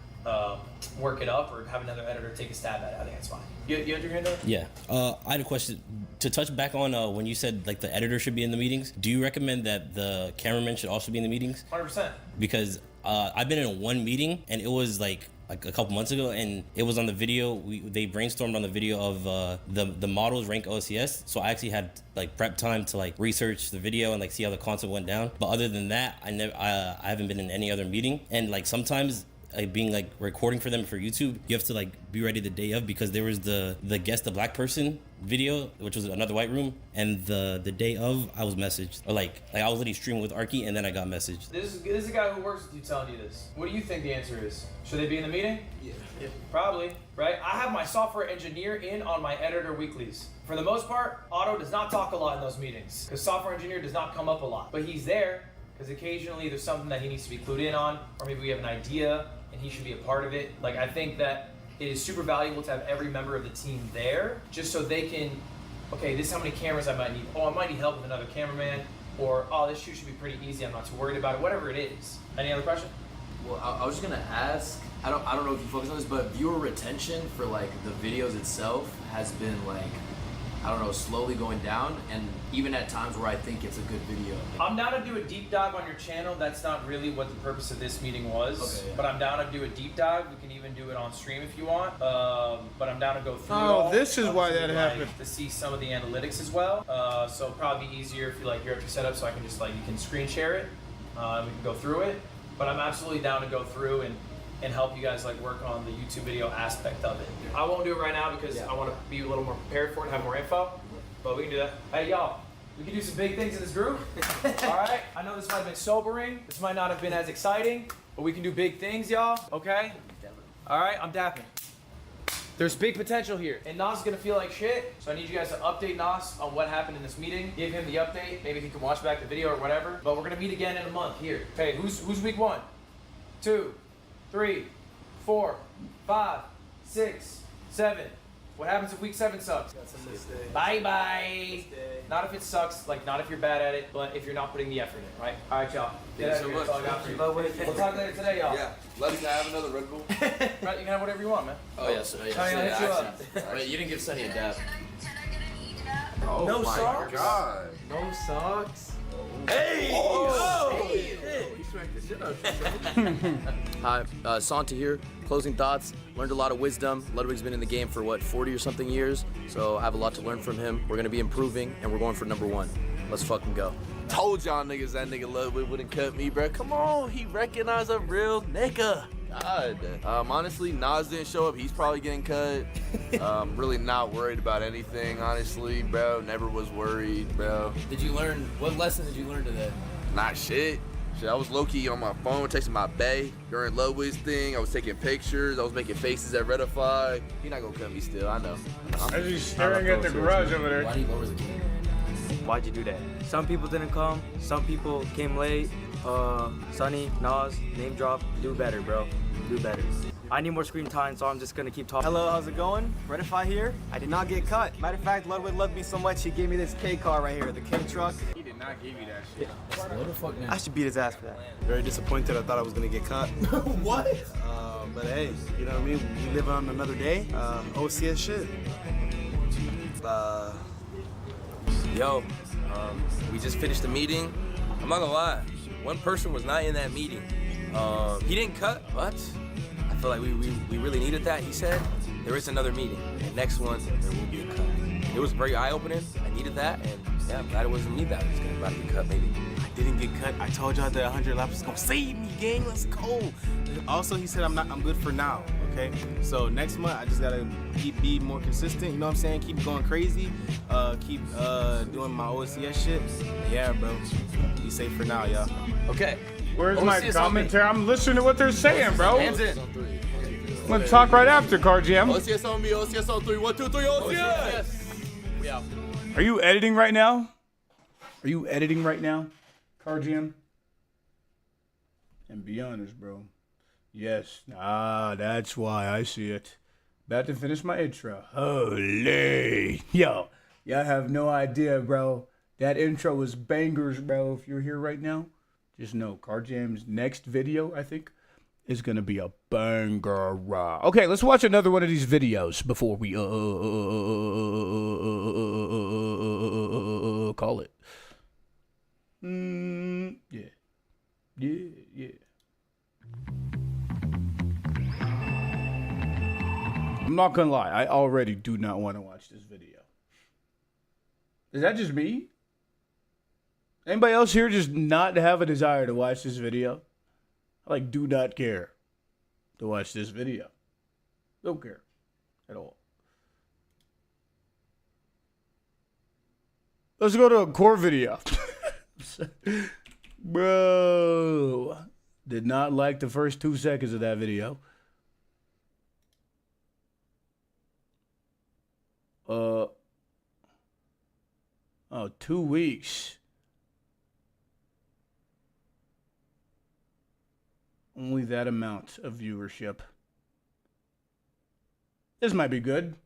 work it up or have another editor take a stab at it. I think that's fine. You had your hand up? Yeah. I had a question. To touch back on when you said like the editor should be in the meetings, do you recommend that the cameraman should also be in the meetings? 100%. Because I've been in one meeting and it was like a couple months ago, and it was on the video. They brainstormed on the video of the models rank OCS. So I actually had like prep time to like research the video and like see how the concept went down. But other than that, I haven't been in any other meeting. And like sometimes like being like recording for them for YouTube, you have to like be ready the day of, because there was the guest, the black person video, which was another white room, and the day of I was messaged, or like I was literally streaming with Arky and then I got messaged. This is a guy who works with you telling you this. What do you think the answer is? Should they be in the meeting? Yeah. Probably, right? I have my software engineer in on my editor weeklies. For the most part, Otto does not talk a lot in those meetings because software engineer does not come up a lot, but he's there because occasionally there's something that he needs to be clued in on, or maybe we have an idea and he should be a part of it. Like, I think that it is super valuable to have every member of the team there, just so they can, okay, this is how many cameras I might need. Oh, I might need help with another cameraman, or oh, this shoot should be pretty easy, I'm not too worried about it, whatever it is. Any other question? Well, I was just gonna ask, I don't know if you focus on this, but viewer retention for like the videos itself has been like, I don't know, slowly going down, and even at times where I think it's a good video. I'm down to do a deep dive on your channel. That's not really what the purpose of this meeting was. Okay, yeah. But I'm down to do a deep dive. We can even do it on stream if you want. But I'm down to go through it all. This is why that happened. To see some of the analytics as well. So probably easier if you like you're at your setup, so I can just like, you can screen share it. We can go through it. But I'm absolutely down to go through and help you guys like work on the YouTube video aspect of it. I won't do it right now because I want to be a little more prepared for it and have more info, but we can do that. Hey y'all, we can do some big things in this group. All right, I know this might have been sobering, this might not have been as exciting, but we can do big things, y'all, okay? All right, I'm dapping. There's big potential here, and Nas is gonna feel like shit, so I need you guys to update Nas on what happened in this meeting, give him the update, maybe he can watch back the video or whatever, but we're gonna meet again in a month here. Okay, who's week 1, 2, 3, 4, 5, 6, 7. What happens if week 7 sucks? Bye bye. Not if it sucks, like not if you're bad at it, but if you're not putting the effort in, right? All right, y'all. Get out of here. That's all I got for you. We'll talk later today, y'all. Yeah. Let's have another Red Bull. Right, you can have whatever you want, man. Oh yes, I'll hit you up. Wait, you didn't give Sunny a dab. Oh No my socks? God. No socks. Hey! Oh! Hi, Santa here. Closing thoughts. Learned a lot of wisdom. Ludwig's been in the game for what, 40 or something years. So I have a lot to learn from him. We're gonna be improving, and we're going for #1. Let's fucking go. Told y'all niggas that nigga Ludwig wouldn't cut me, bro. Come on, he recognized a real nigga. God. Honestly, Nas didn't show up. He's probably getting cut. Really not worried about anything, honestly, bro. Never was worried, bro. Did you learn, what lesson did you learn today? Not shit. Shit, I was low-key on my phone texting my bae during Ludwig's thing. I was taking pictures. I was making faces at Redify. He not gonna cut me still, I know. As he's staring at the garage over there. Why do you lower the game? Why'd you do that? Some people didn't come. Some people came late. Sunny, Nas, name drop. Do better, bro. Do better. I need more screen time, so I'm just gonna keep talking. Hello, how's it going? Redify here. I did not get cut. Matter of fact, Ludwig loved me so much, he gave me this K car right here, the K truck. He did not give you that shit. What the fuck, man? I should beat his ass for that. Very disappointed. I thought I was gonna get caught. What? But hey, you know what I mean? We live on another day. OCS shit. Yo, we just finished the meeting. I'm not gonna lie, one person was not in that meeting. He didn't cut, but I feel like we really needed that. He said there is another meeting, and next one there will be a cut. It was very eye-opening. I needed that, and yeah, I'm glad it wasn't me that was about to be cut, maybe. I didn't get cut. I told y'all that 100 laps was gonna save me, gang. Let's go. Also, he said I'm good for now. Okay. So next month I just gotta be more consistent. You know what I'm saying? Keep going crazy. Keep doing my OCS shit. Yeah, bro. Be safe for now, y'all. Okay. Where's my commentary? I'm listening to what they're saying, bro. Hands in. I'm gonna talk right after, Car GM. OCS on me, OCS on 3. 1, 2, 3, OCS! We out. Are you editing right now? Are you editing right now, CarGM? And be honest, bro. Yes. Ah, that's why I see it. About to finish my intro. Holy. Yo, y'all have no idea, bro. That intro was bangers, bro. If you're here right now, just know CarJam's next video, I think, is going to be a banger. Okay, let's watch another one of these videos before we call it. Yeah. Yeah. I'm not gonna lie, I already do not want to watch this video. Is that just me? Anybody else here just not have a desire to watch this video? I like do not care to watch this video. Don't care at all. Let's go to a core video. Bro, did not like the first 2 seconds of that video. Oh, 2 weeks. Only that amount of viewership. This might be good.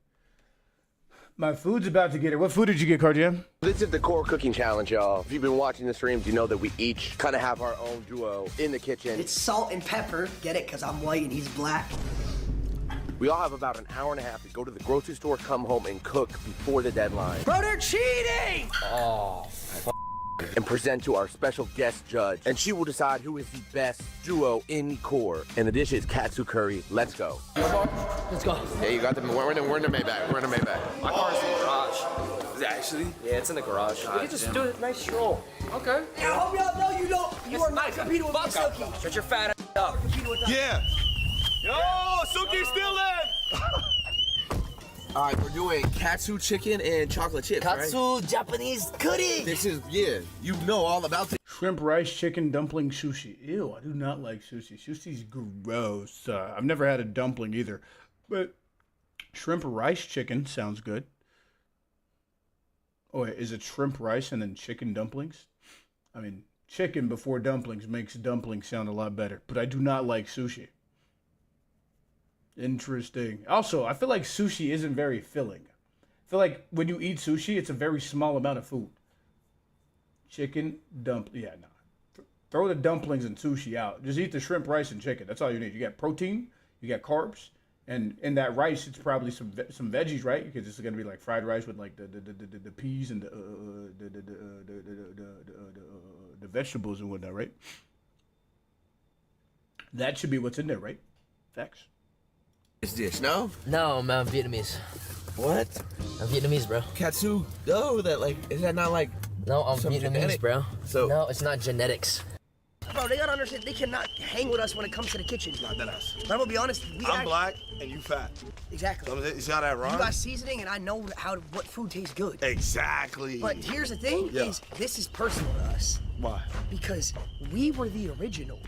My food's about to get it. What food did you get, CarJam? This is the core cooking challenge, y'all. If you've been watching the streams, you know that we each kind of have our own duo in the kitchen. It's salt and pepper. Get it? Because I'm white and he's black. We all have about an hour and a half to go to the grocery store, come home, and cook before the deadline. Bro, they're cheating! Oh, and present to our special guest judge, and she will decide who is the best duo in core. And the dish is katsu curry. Let's go. Let's go. Yeah, you got them. We're in the Maybach. We're in the Maybach. My car's in the garage. Is it actually? Yeah, it's in the garage. We can just do a nice stroll. Okay. Yeah, I hope y'all know you are not competing with Suki. Shut your fat ass up. Yeah. Yo, Suki's still in. All right, we're doing katsu chicken and chocolate chips, Katsu Japanese curry. This is, yeah, you know all about this. Shrimp, rice, chicken, dumpling, sushi. Ew, I do not like sushi. Sushi's gross. I've never had a dumpling either. But shrimp, rice, chicken sounds good. Oh, wait, is it shrimp, rice, and then chicken dumplings? I mean, chicken before dumplings makes dumplings sound a lot better. But I do not like sushi. Interesting. Also, I feel like sushi isn't very filling. I feel like when you eat sushi, it's a very small amount of food. Chicken, yeah, nah. Throw the dumplings and sushi out. Just eat the shrimp, rice, and chicken. That's all you need. You got protein, you got carbs, and in that rice, it's probably some veggies, right? Because it's gonna be like fried rice with like the peas and the vegetables and whatnot, right? That should be what's in there, right? Facts. This dish, no? No, man, I'm Vietnamese. What? I'm Vietnamese, bro. Katsu, is that not like No, I'm some Vietnamese, genetic? bro. So No, it's not genetics. Bro, they gotta understand, they cannot hang with us when it comes to the kitchen. Not that us. But I'm gonna be honest, I'm black and you fat. Exactly. So you got that wrong? You got seasoning, and I know what food tastes good. Exactly. But here's the thing: is this is personal to us. Why? Because we were the original.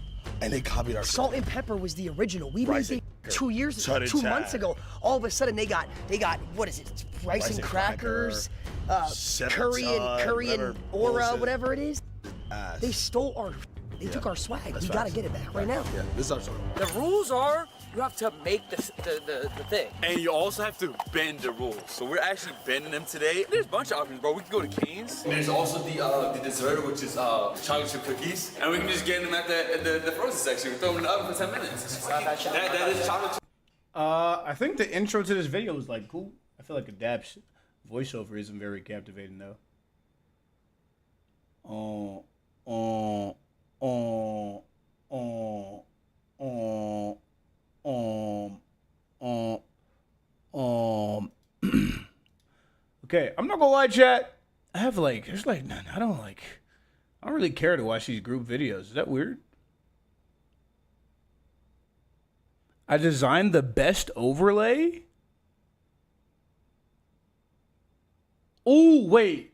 And they copied our Salt and pepper was the original. We made it 2 years, Shut it 2 down. months ago. All of a sudden, they got what is it? Rice and crackers, curry and aura, whatever it is. They stole our. They took our swag. We gotta get it back right now. Yeah, this is our story. The rules are you have to make the thing. And you also have to bend the rules. So we're actually bending them today. There's a bunch of options, bro. We can go to Cane's. And there's also the dessert, which is chocolate chip cookies. And we can just get them at the frozen section. We throw them in the oven for 10 minutes. That is chocolate chip. I think the intro to this video is like cool. I feel like Adapt's voiceover isn't very captivating though. Okay, I'm not gonna lie, chat. I have like, I don't really care to watch these group videos. Is that weird? I designed the best overlay? Oh, wait.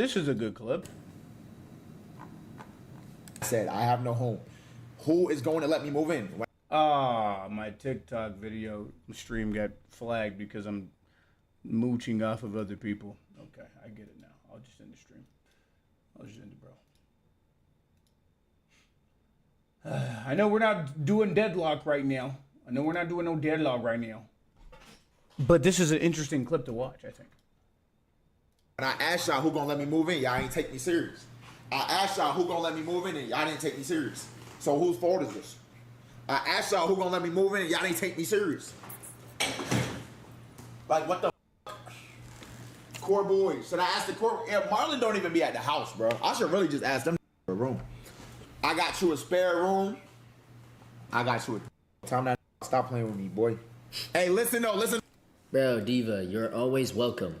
this is a good clip. Said, I have no home. Who is going to let me move in? Ah, my TikTok video stream got flagged because I'm mooching off of other people. Okay, I get it now. I'll just end the stream. I'll just end it, bro. I know we're not doing deadlock right now. I know we're not doing no deadlock right now. But this is an interesting clip to watch, I think. And I asked y'all who gonna let me move in, y'all ain't take me serious. I asked y'all who gonna let me move in and y'all didn't take me serious. So whose fault is this? I asked y'all who gonna let me move in and y'all didn't take me serious. Like what the core boys? Should I ask the core? Yeah, Marlon don't even be at the house, bro. I should really just ask them for a room. I got you a spare room. I got you a time that stop playing with me, boy. Hey, listen though, listen. Bro, Diva, you're always welcome.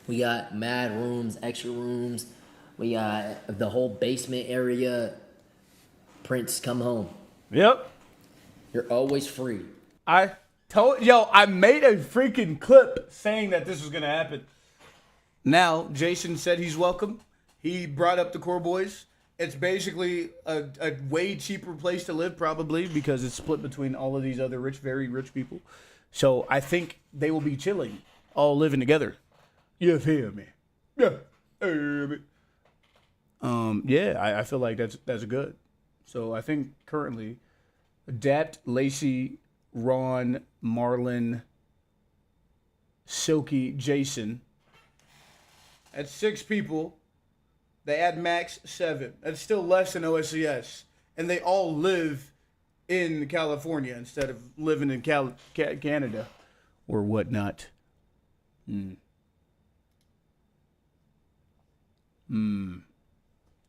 We got mad rooms, extra rooms. We got the whole basement area. Prince, come home. Yep. You're always free. I made a freaking clip saying that this was going to happen. Now, Jason said he's welcome. He brought up the core boys. It's basically a way cheaper place to live, probably, because it's split between all of these other rich, very rich people. So I think they will be chilling, all living together. You feel me? Yeah. I feel like that's good. So I think currently, Adapt, Lacey, Ron, Marlon, Silky, Jason. That's 6 people. They add max 7. That's still less than OSCS. And they all live in California instead of living in Canada or whatnot.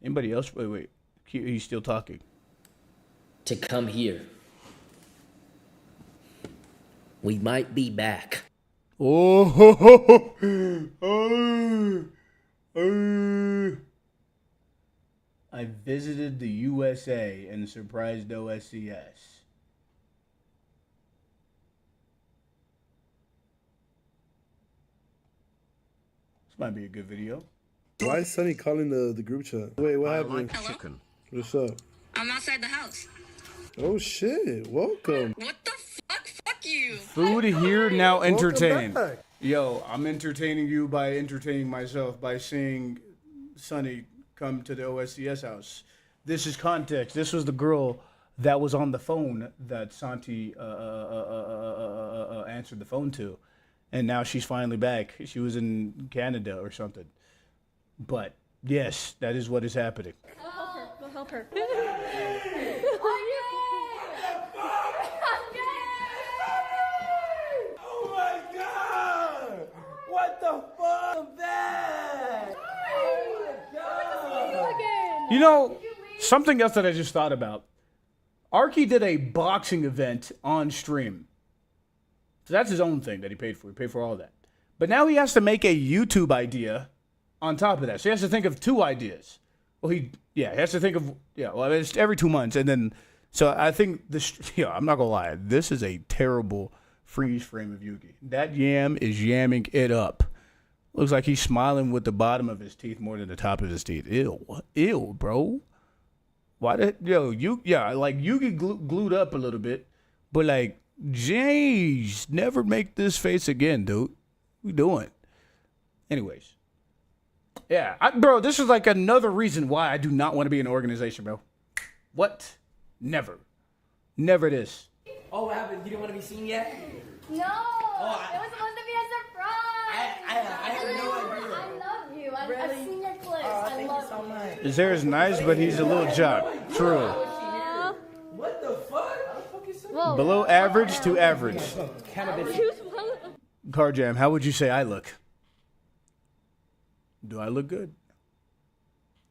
Anybody else? Wait. He's still talking. To come here. We might be back. I visited the USA and surprised OSCS. This might be a good video. Why is Sonny calling the group chat? Wait, what happened? Chicken. What's up? I'm outside the house. Oh shit! Welcome. What the fuck? Fuck you. Food here, now Welcome entertained. back. Yo, I'm entertaining you by entertaining myself by seeing Sonny come to the OSCS house. This is context. This was the girl that was on the phone that Santi answered the phone to. And now she's finally back. She was in Canada or something. But yes, that is what is happening. We'll help her. Oh my god! What the fuck? I'm back! Oh my god! You know, something else that I just thought about. Arky did a boxing event on stream. So that's his own thing that he paid for. He paid for all of that. But now he has to make a YouTube idea on top of that. So he has to think of 2 ideas. Well, he has to think of, it's every 2 months. And then, so I think this, I'm not going to lie. This is a terrible freeze frame of Yugi. That yam is yamming it up. Looks like he's smiling with the bottom of his teeth more than the top of his teeth. Ew, bro. Why did, like Yugi glued up a little bit. But like, jeez, never make this face again, dude. We doing? Anyways. Yeah, bro, this is like another reason why I do not want to be in an organization, bro. What? Never. Never this. Oh, what happened? You didn't want to be seen yet? No! It was supposed to be a surprise! I had no idea. I love you. I've Really? seen your clips. Oh, I thank love you so much. His hair is nice, but he's a little chopped. True. What the fuck? Whoa. Below average to average. Cannabis. Car Jam, how would you say I look? Do I look good?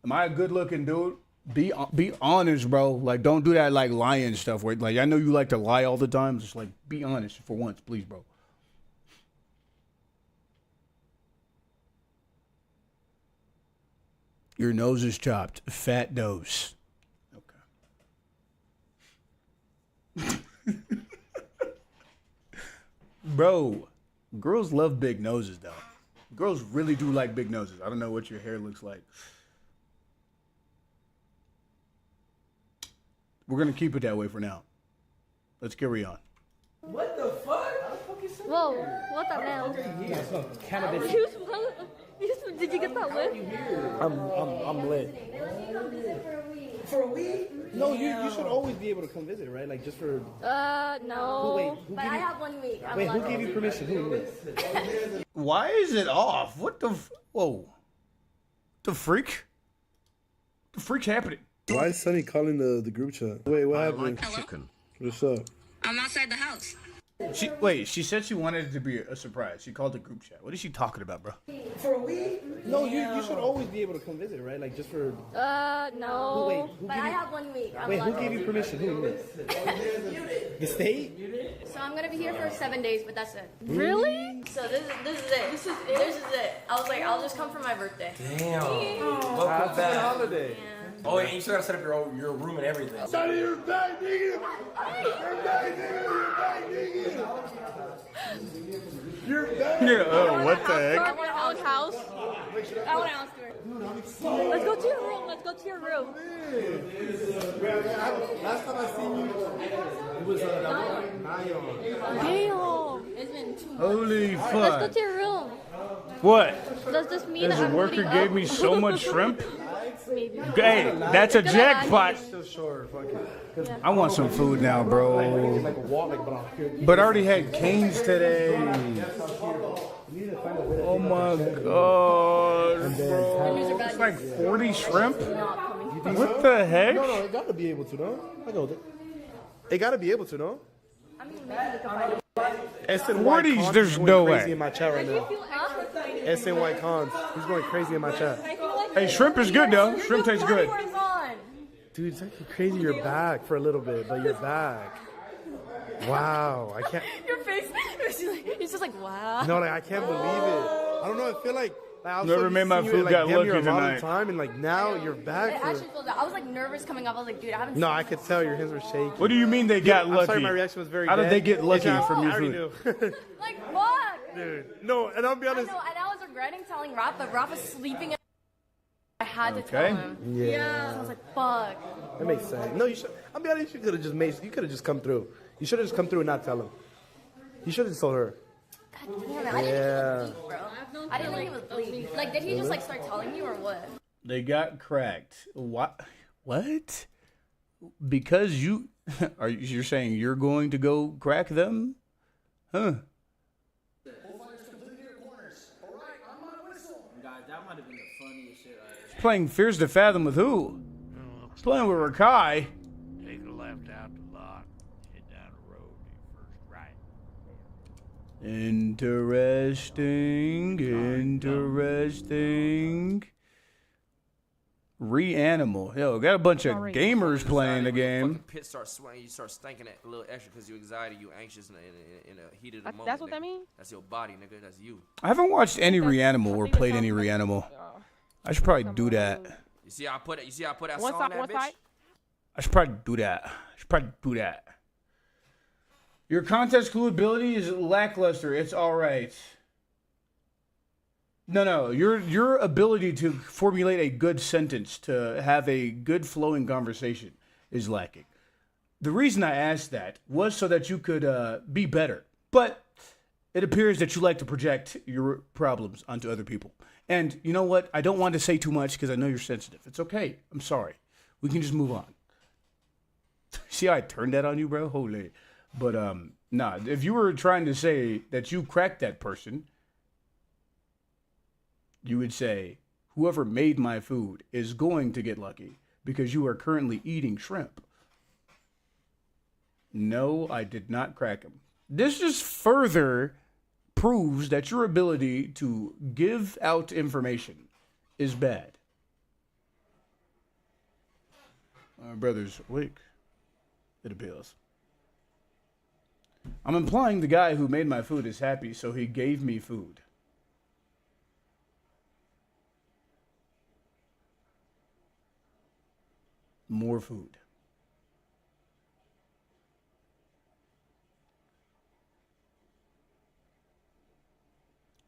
Am I a good looking dude? Be honest, bro. Like, don't do that like lying stuff where, like, I know you like to lie all the time. Just like, be honest for once, please, bro. Your nose is chopped. Fat nose. Okay. Bro, girls love big noses, though. Girls really do like big noses. I don't know what your hair looks like. We're gonna keep it that way for now. Let's carry on. What the fuck? Whoa, what the hell? Cannabis. Did you get that whip? I'm lit. For a week? No, you should always be able to come visit, right? Like just for. No. Wait, who But gave I you- have 1 week. I'm Wait, who lucky. gave you permission? Who? Why is it off? What the? Whoa. The freak? The freak's happening? Why is Sunny calling the group chat? Wait, what happened? chicken. What's up? I'm outside the house. She said she wanted it to be a surprise. She called the group chat. What is she talking about, bro? For a week? No, you should always be able to come visit, right? Like just for. No. Wait, who But gave I you- have 1 week. I'm Wait, who lucky. gave you permission? Who? The state? So I'm gonna be here for 7 days, but that's it. Really? So this is it. This is it. I was like, I'll just come for my birthday. Damn. Welcome back. Holiday. Oh, and you still gotta set up your room and everything. Sonny, you're back, nigga! You're back, nigga! You're back, nigga! You're back! Yeah, what the heck? I want Al's house. I want Al's tour. Let's go to your room. Let's go to your room. Last time I seen you, it was Damn. It's been 2 months. Holy Let's go fuck. to your room. What? Does this mean This I'm worker moving gave up? me so much shrimp. Maybe. Hey, that's a It's gonna jackpot. Still short, fuck it. I want some food now, bro. Like a wall, like, But I already had canes today. Oh my god, bro. It's like 40 shrimp? What the heck? No, it gotta be able to, no? I go. It gotta be able to, no? I mean, maybe we can find it. SNY 40s, Cons there's is going no crazy way. in my chat right now. SNY Cons, he's going crazy in my chat. Hey, shrimp is good though. Shrimp tastes good. Dude, it's actually crazy you're back for a little bit, but you're back. Wow, I can't. Your face. He's just like, wow. No, like I can't believe it. I don't know. I feel like I was Whoever so made my used to seeing food you, got damn lucky near a lot of tonight. time, and like now you're It back. actually feels that. I was like nervous coming up. I was like, dude, I haven't. No, seen I could tell your hands were shaking. What do you mean they got I'm lucky? sorry, my reaction was very. How did dead. they get lucky Yeah, from your I already food? knew. Like, fuck. Dude, no, and I'll be I honest. know, and I was regretting telling Raph, but Raph was sleeping. I had to tell Okay. him. Yeah. So I was like, fuck. That makes sense. No, you should. I'll be honest. You could have just made. You could have just come through. You should have just come through and not tell him. You should have just told her. God damn it. I didn't Yeah. think he was bleep, bro. I didn't think he was bleep. Like, did he just like start telling you or what? They got cracked. What? What? Because you are you're saying you're going to go crack them? Huh? Guys, that might have been the funniest shit I Playing Fears to Fathom with who? Playing with Rakai. Take a left out the lot, head down the road, first right. Interesting. Interesting. Reanimal. Yo, got a bunch of gamers playing the game. Pit starts sweating, you start stinking it a little extra because you anxiety, you anxious in a heat of the moment. That's what nigga. that means? That's your body, nigga. That's you. I haven't watched any Reanimal or played any Reanimal. I should probably do that. You see how I put it? You see how I put that One song side, on one that bitch? side. I should probably do that. Your contest clue ability is lackluster. It's all right. No. Your ability to formulate a good sentence, to have a good flowing conversation, is lacking. The reason I asked that was so that you could be better. But it appears that you like to project your problems onto other people. And you know what? I don't want to say too much because I know you're sensitive. It's okay. I'm sorry. We can just move on. See how I turned that on you, bro? Holy. But nah, if you were trying to say that you cracked that person, you would say, whoever made my food is going to get lucky because you are currently eating shrimp. No, I did not crack him. This just further proves that your ability to give out information is bad. Our brother's awake, it appears. I'm implying the guy who made my food is happy, so he gave me food. More food.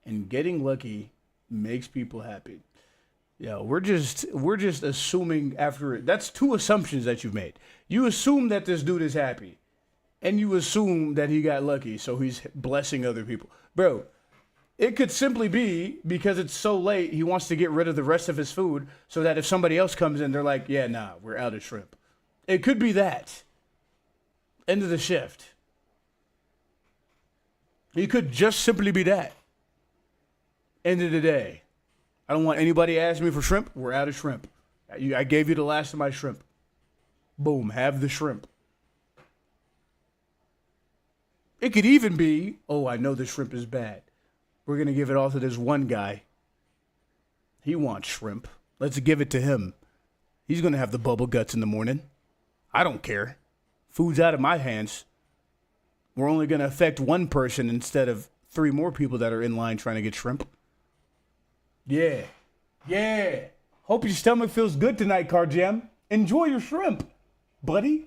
And getting lucky makes people happy. Yeah, we're just assuming after it. That's two assumptions that you've made. You assume that this dude is happy, and you assume that he got lucky, so he's blessing other people. Bro, it could simply be because it's so late, he wants to get rid of the rest of his food so that if somebody else comes in, they're like, yeah, nah, we're out of shrimp. It could be that. End of the shift. It could just simply be that. End of the day. I don't want anybody asking me for shrimp. We're out of shrimp. I gave you the last of my shrimp. Boom, have the shrimp. It could even be, oh, I know the shrimp is bad. We're going to give it all to this one guy. He wants shrimp. Let's give it to him. He's going to have the bubble guts in the morning. I don't care. Food's out of my hands. We're only going to affect one person instead of 3 more people that are in line trying to get shrimp. Yeah. Yeah. Hope your stomach feels good tonight, Car Jam. Enjoy your shrimp, buddy.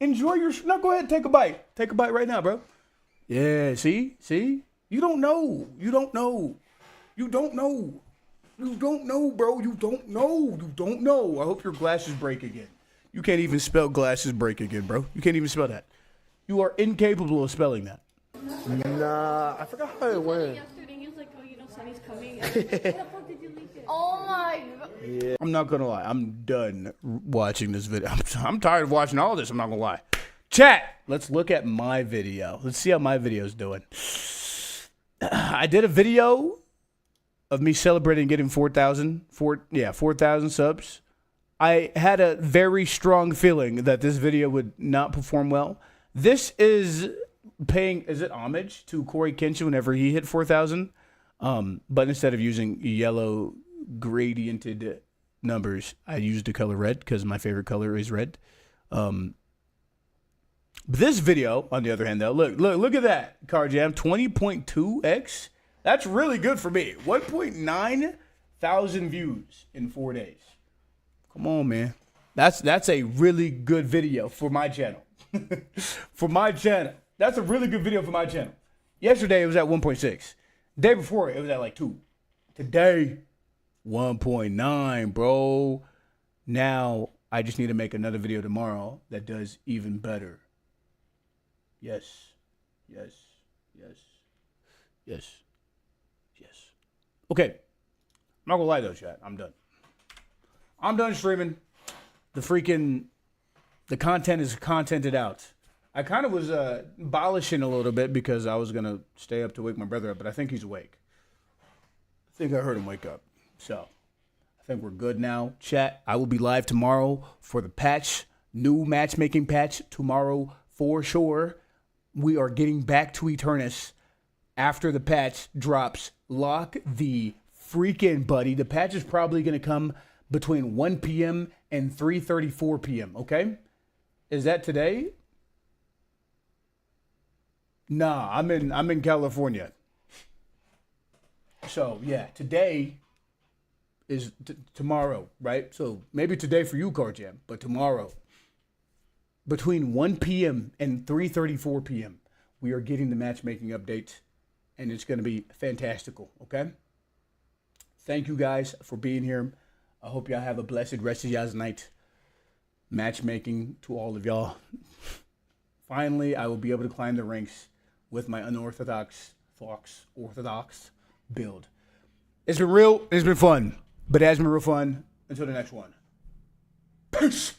Enjoy your shrimp. Now go ahead and take a bite. Take a bite right now, bro. Yeah, see? See? You don't know. You don't know. You don't know. You don't know, bro. You don't know. You don't know. I hope your glasses break again. You can't even spell glasses break again, bro. You can't even spell that. You are incapable of spelling that. Nah, I forgot how it went. Yesterday he was like, oh, you know, Sonny's coming. Where the fuck did you leave it? Oh my god. Yeah. I'm not gonna lie. I'm done watching this video. I'm tired of watching all this. I'm not gonna lie. Chat. Let's look at my video. Let's see how my video's doing. I did a video of me celebrating getting 4,000 subs. I had a very strong feeling that this video would not perform well. This is paying, is it homage to Corey Kenshin whenever he hit 4,000? But instead of using yellow gradiented numbers, I used the color red because my favorite color is red. This video, on the other hand, though, look at that, Car Jam, 20.2x. That's really good for me. 1.9 thousand views in 4 days. Come on, man. That's a really good video for my channel. For my channel. That's a really good video for my channel. Yesterday, it was at 1.6. Day before, it was at like 2. Today, 1.9, bro. Now, I just need to make another video tomorrow that does even better. Yes. Yes. Yes. Yes. Yes. Okay. I'm not gonna lie though, chat. I'm done. I'm done streaming. The content is contented out. I kind of was abolishing a little bit because I was gonna stay up to wake my brother up, but I think he's awake. I think I heard him wake up. So I think we're good now. Chat, I will be live tomorrow for the patch, new matchmaking patch tomorrow for sure. We are getting back to Eternus after the patch drops. Lock the freaking buddy. The patch is probably going to come between 1 p.m. and 3:34 p.m., okay? Is that today? Nah, I'm in California. So, yeah, today is tomorrow, right? So, maybe today for you, Car Jam, but tomorrow between 1 p.m. and 3:34 p.m., we are getting the matchmaking update, and it's going to be fantastical, okay? Thank you guys for being here. I hope y'all have a blessed rest of y'all's night. Matchmaking to all of y'all. Finally, I will be able to climb the ranks with my unorthodox build. It's been real. It's been fun. But it has been real fun. Until the next one. Peace.